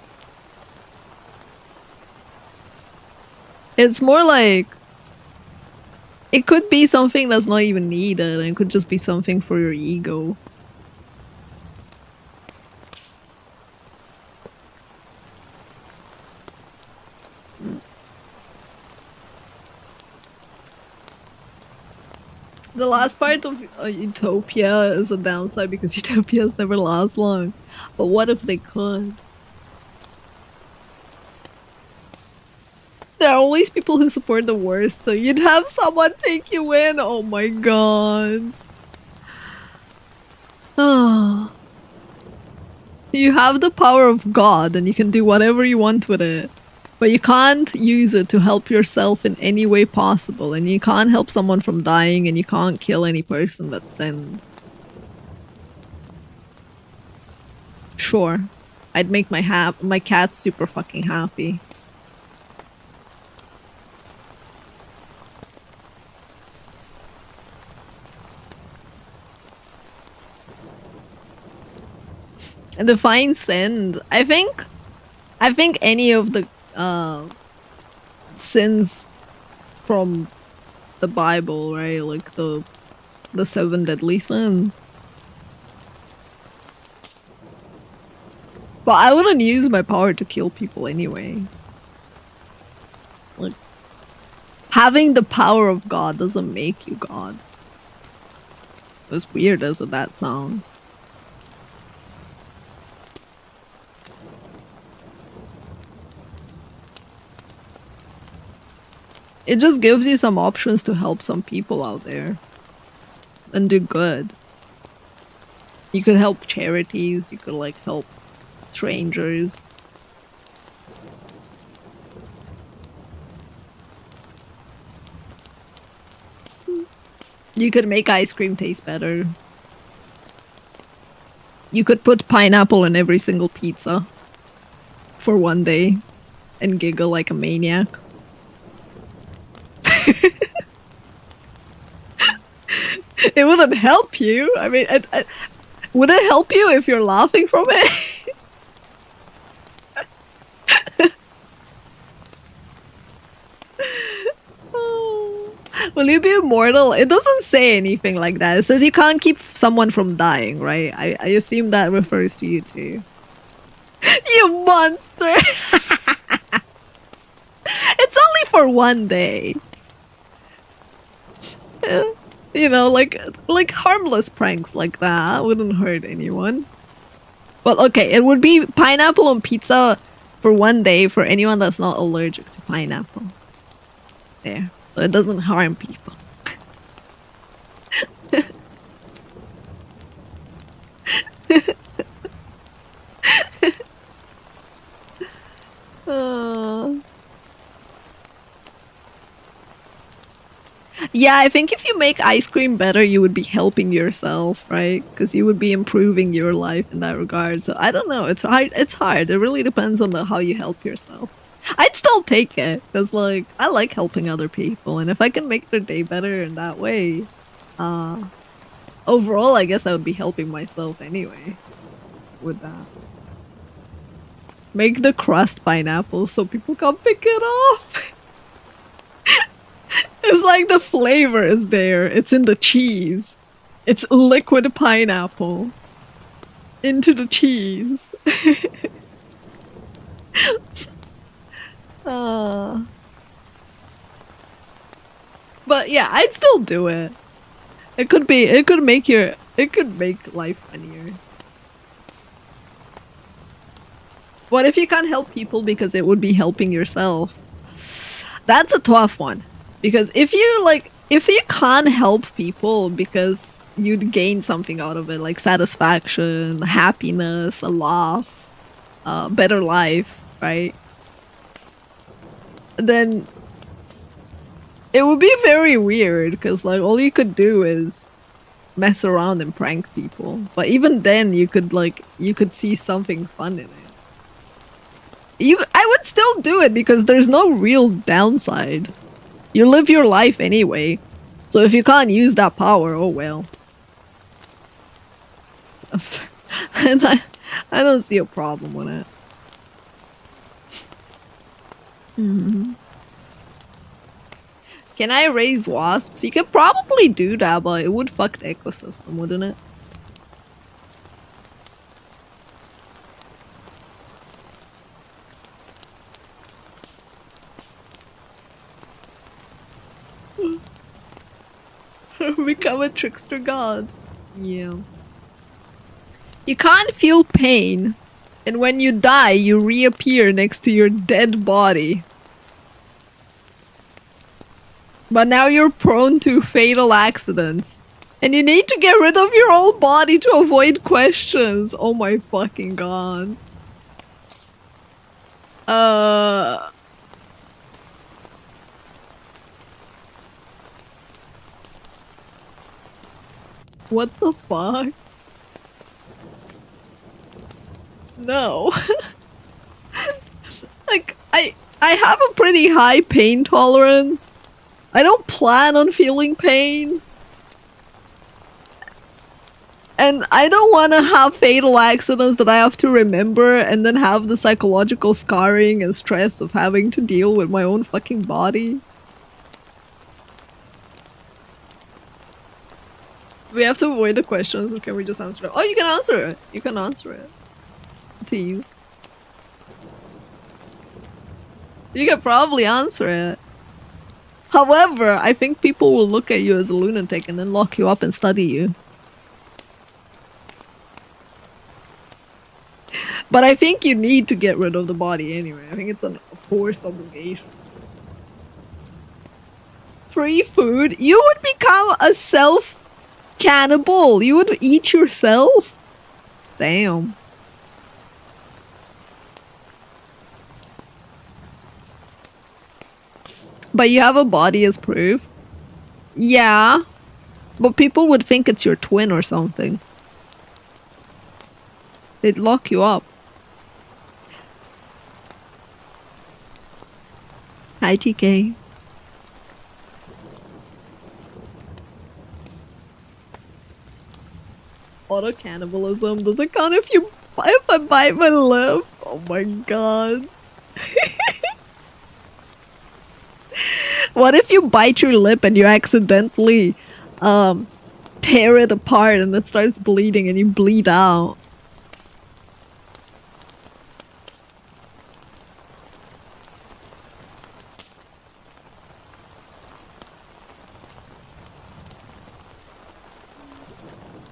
It's more like, it could be something that's not even needed, and it could just be something for your ego. The last part of Utopia is a downside because utopias never last long. But what if they could? There are always people who support the worst, so you'd have someone take you in. Oh my god. Oh. You have the power of God and you can do whatever you want with it. But you can't use it to help yourself in any way possible. And you can't help someone from dying and you can't kill any person that's sinned. Sure. I'd make my cat super fucking happy. And define sin. I think any of the sins from the Bible, right? Like the 7 deadly sins. But I wouldn't use my power to kill people anyway. Like, having the power of God doesn't make you God. As weird as that sounds. It just gives you some options to help some people out there. And do good. You could help charities, you could like help strangers. You could make ice cream taste better. You could put pineapple in every single pizza. For one day. And giggle like a maniac. It wouldn't help you. I mean, would it help you if you're laughing from it? Oh. Will you be immortal? It doesn't say anything like that. It says you can't keep someone from dying, right? I assume that refers to you too. You monster! It's only for one day. Yeah. You know, like harmless pranks like that wouldn't hurt anyone. But okay, it would be pineapple on pizza for one day for anyone that's not allergic to pineapple. There. So it doesn't harm people. Yeah, I think if you make ice cream better, you would be helping yourself, right? Because you would be improving your life in that regard. So I don't know. It's hard. It's hard. It really depends on how you help yourself. I'd still take it because, like, I like helping other people, and if I can make their day better in that way, overall, I guess I would be helping myself anyway. With that, make the crust pineapple so people can pick it off. It's like the flavor is there. It's in the cheese. It's liquid pineapple into the cheese. But yeah, I'd still do it. It could make life funnier. What if you can't help people because it would be helping yourself? That's a tough one. Because if you can't help people because you'd gain something out of it, like satisfaction, happiness, a laugh, better life, right? Then it would be very weird because like all you could do is mess around and prank people. But even then you could see something fun in it. I would still do it because there's no real downside. You live your life anyway. So if you can't use that power, oh well. And I don't see a problem with it. Can I raise wasps? You could probably do that, but it would fuck the ecosystem, wouldn't it? Become a trickster god. Yeah. You can't feel pain. And when you die, you reappear next to your dead body. But now you're prone to fatal accidents. And you need to get rid of your old body to avoid questions. Oh my fucking god. What the fuck? No. Like, I have a pretty high pain tolerance. I don't plan on feeling pain. And I don't want to have fatal accidents that I have to remember and then have the psychological scarring and stress of having to deal with my own fucking body. We have to avoid the questions, or can we just answer it? Oh, you can answer it. You can answer it. Tease. You can probably answer it. However, I think people will look at you as a lunatic and then lock you up and study you. But I think you need to get rid of the body anyway. I think it's a forced obligation. Free food? You would become a self-cannibal. You would eat yourself? Damn. But you have a body as proof? Yeah. But people would think it's your twin or something. They'd lock you up. Hi, TK. Auto cannibalism. Does it count if I bite my lip? Oh my god. What if you bite your lip and you accidentally tear it apart and it starts bleeding and you bleed out?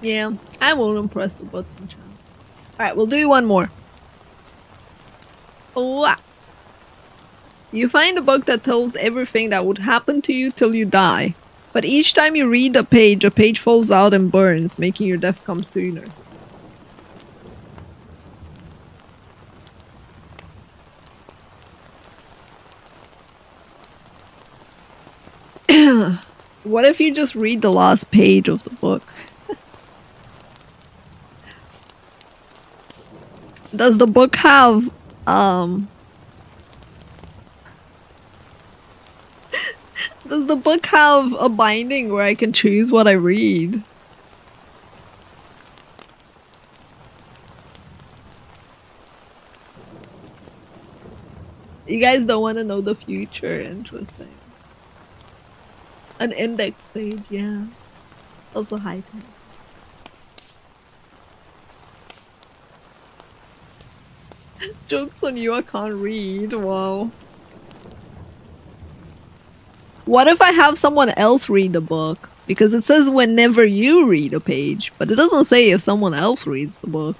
Yeah, I won't press the button, child. Alright, we'll do one more. Oh, you find a book that tells everything that would happen to you till you die. But each time you read a page falls out and burns, making your death come sooner. What if you just read the last page of the book? Does the book have, does the book have a binding where I can choose what I read? You guys don't want to know the future. Interesting. An index page, yeah. Also high tech. Joke's on you, I can't read. Wow. What if I have someone else read the book? Because it says whenever you read a page, but it doesn't say if someone else reads the book.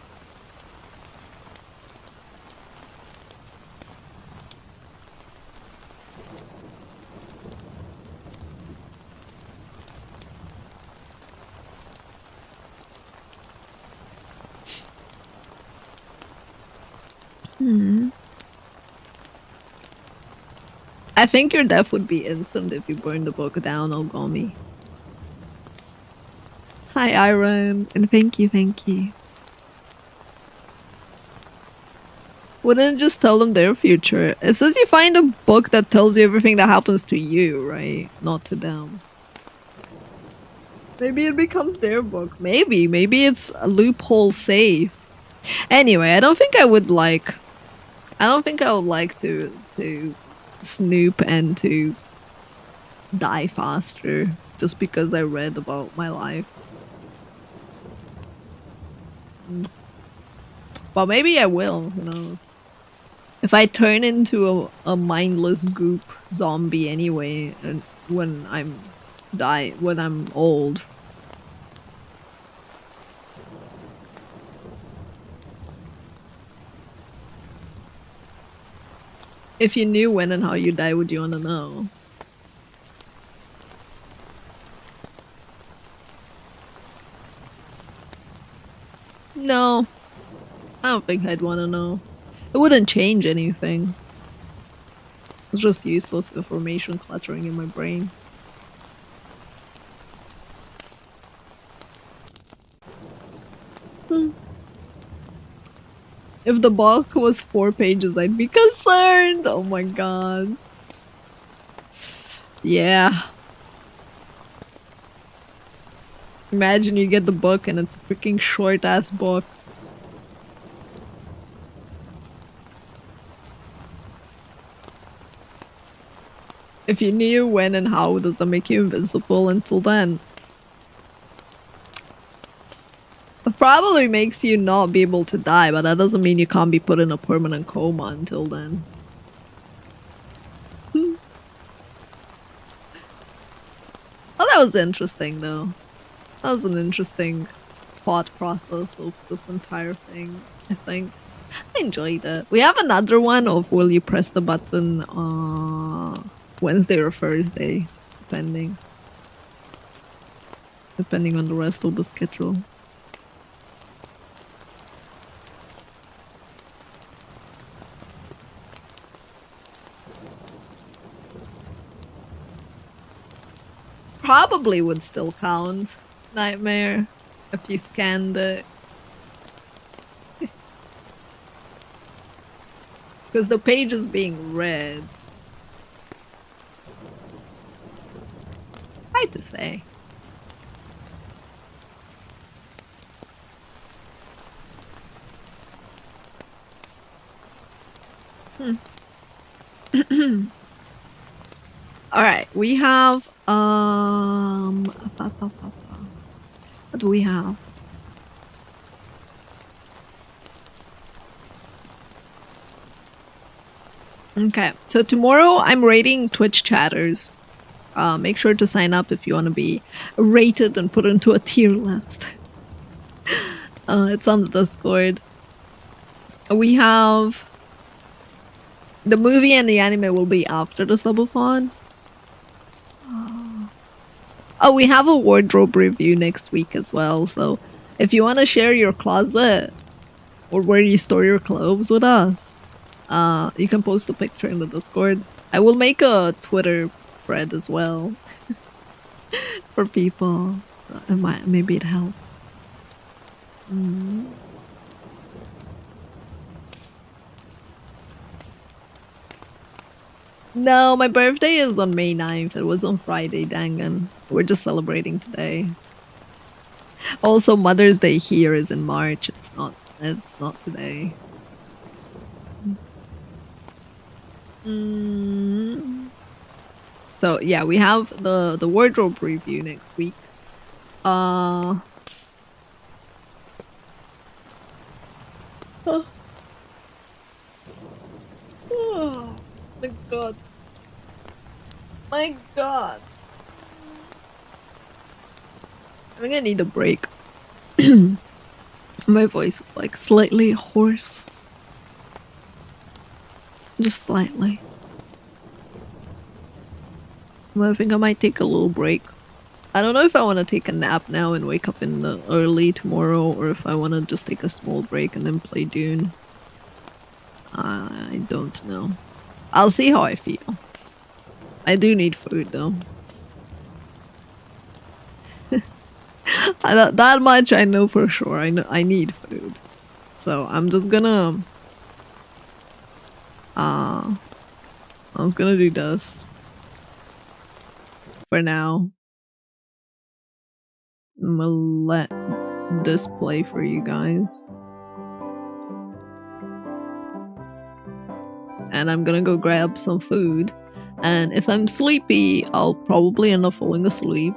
I think your death would be instant if you burned the book down, Ogami. Hi, Iron, and thank you, thank you. Wouldn't it just tell them their future? It says you find a book that tells you everything that happens to you, right? Not to them. Maybe it becomes their book. Maybe it's a loophole safe. Anyway, I don't think I would like to snoop and to die faster just because I read about my life. But maybe I will, who knows. If I turn into a mindless goop zombie anyway, and when I'm die when I'm old. If you knew when and how you die, would you want to know? No. I don't think I'd want to know. It wouldn't change anything. It's just useless information cluttering in my brain. If the book was 4 pages, I'd be concerned! Oh my god. Yeah. Imagine you get the book and it's a freaking short-ass book. If you knew when and how, does that make you invincible until then? It probably makes you not be able to die, but that doesn't mean you can't be put in a permanent coma until then. Well, that was interesting though. That was an interesting thought process of this entire thing, I think. I enjoyed it. We have another one of will you press the button Wednesday or Thursday, depending on the rest of the schedule. Probably would still count. Nightmare. If you scanned it. Because the page is being read. Hard to say. Alright, we have what do we have? Okay, so tomorrow I'm rating Twitch chatters. Make sure to sign up if you want to be rated and put into a tier list. It's on the Discord. We have the movie and the anime will be after the subathon. Oh, we have a wardrobe review next week as well, so if you want to share your closet or where you store your clothes with us, you can post a picture in the Discord. I will make a Twitter thread as well for people. Maybe it helps. No, my birthday is on May 9th. It was on Friday, dangan. We're just celebrating today. Also, Mother's Day here is in March. It's not today. So yeah, we have the wardrobe review next week. Oh. Oh my god. My god. I think I need a break. My voice is like slightly hoarse. Just slightly. I think I might take a little break. I don't know if I want to take a nap now and wake up in the early tomorrow, or if I want to just take a small break and then play Dune. I don't know. I'll see how I feel. I do need food though. That much I know for sure. I know I need food. So I'm just gonna I was gonna do this for now. I'm gonna let this play for you guys. And I'm gonna go grab some food. And if I'm sleepy, I'll probably end up falling asleep.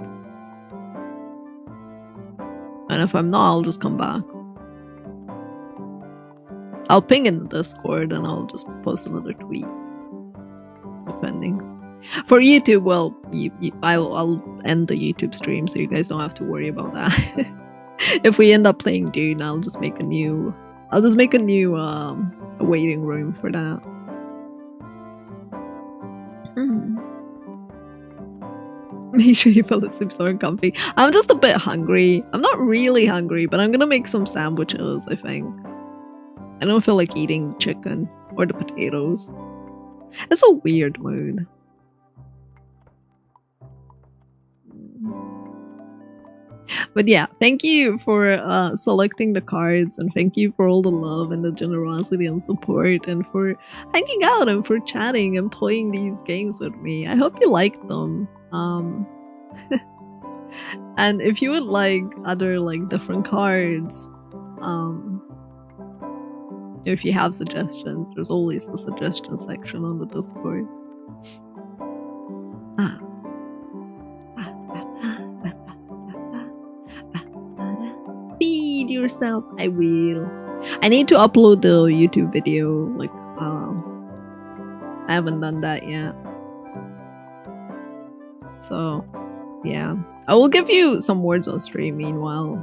And if I'm not, I'll just come back. I'll ping in the Discord and I'll just post another tweet. Depending. For YouTube, well, I'll end the YouTube stream so you guys don't have to worry about that. If we end up playing Dune, I'll just make a new waiting room for that. Make sure you fell asleep so comfy. I'm just a bit hungry. I'm not really hungry, but I'm gonna make some sandwiches, I think. I don't feel like eating chicken or the potatoes. It's a weird mood. But yeah, thank you for selecting the cards, and thank you for all the love and the generosity and support, and for hanging out and for chatting and playing these games with me. I hope you liked them. And if you would like other like different cards, if you have suggestions, there's always the suggestion section on the Discord. Feed yourself. I will. I need to upload the YouTube video. Like, I haven't done that yet. So, yeah. I will give you some words on stream meanwhile.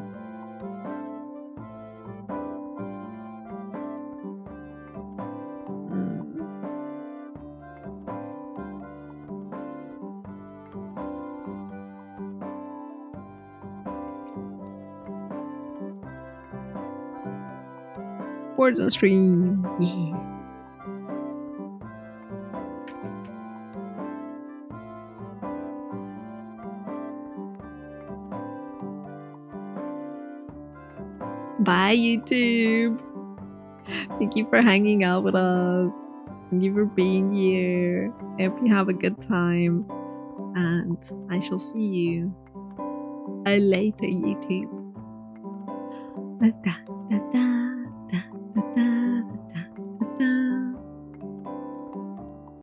Words on stream. Yeah. Bye, YouTube. Thank you for hanging out with us. Thank you for being here. I hope you have a good time. And I shall see you later, YouTube. Da, da, da, da.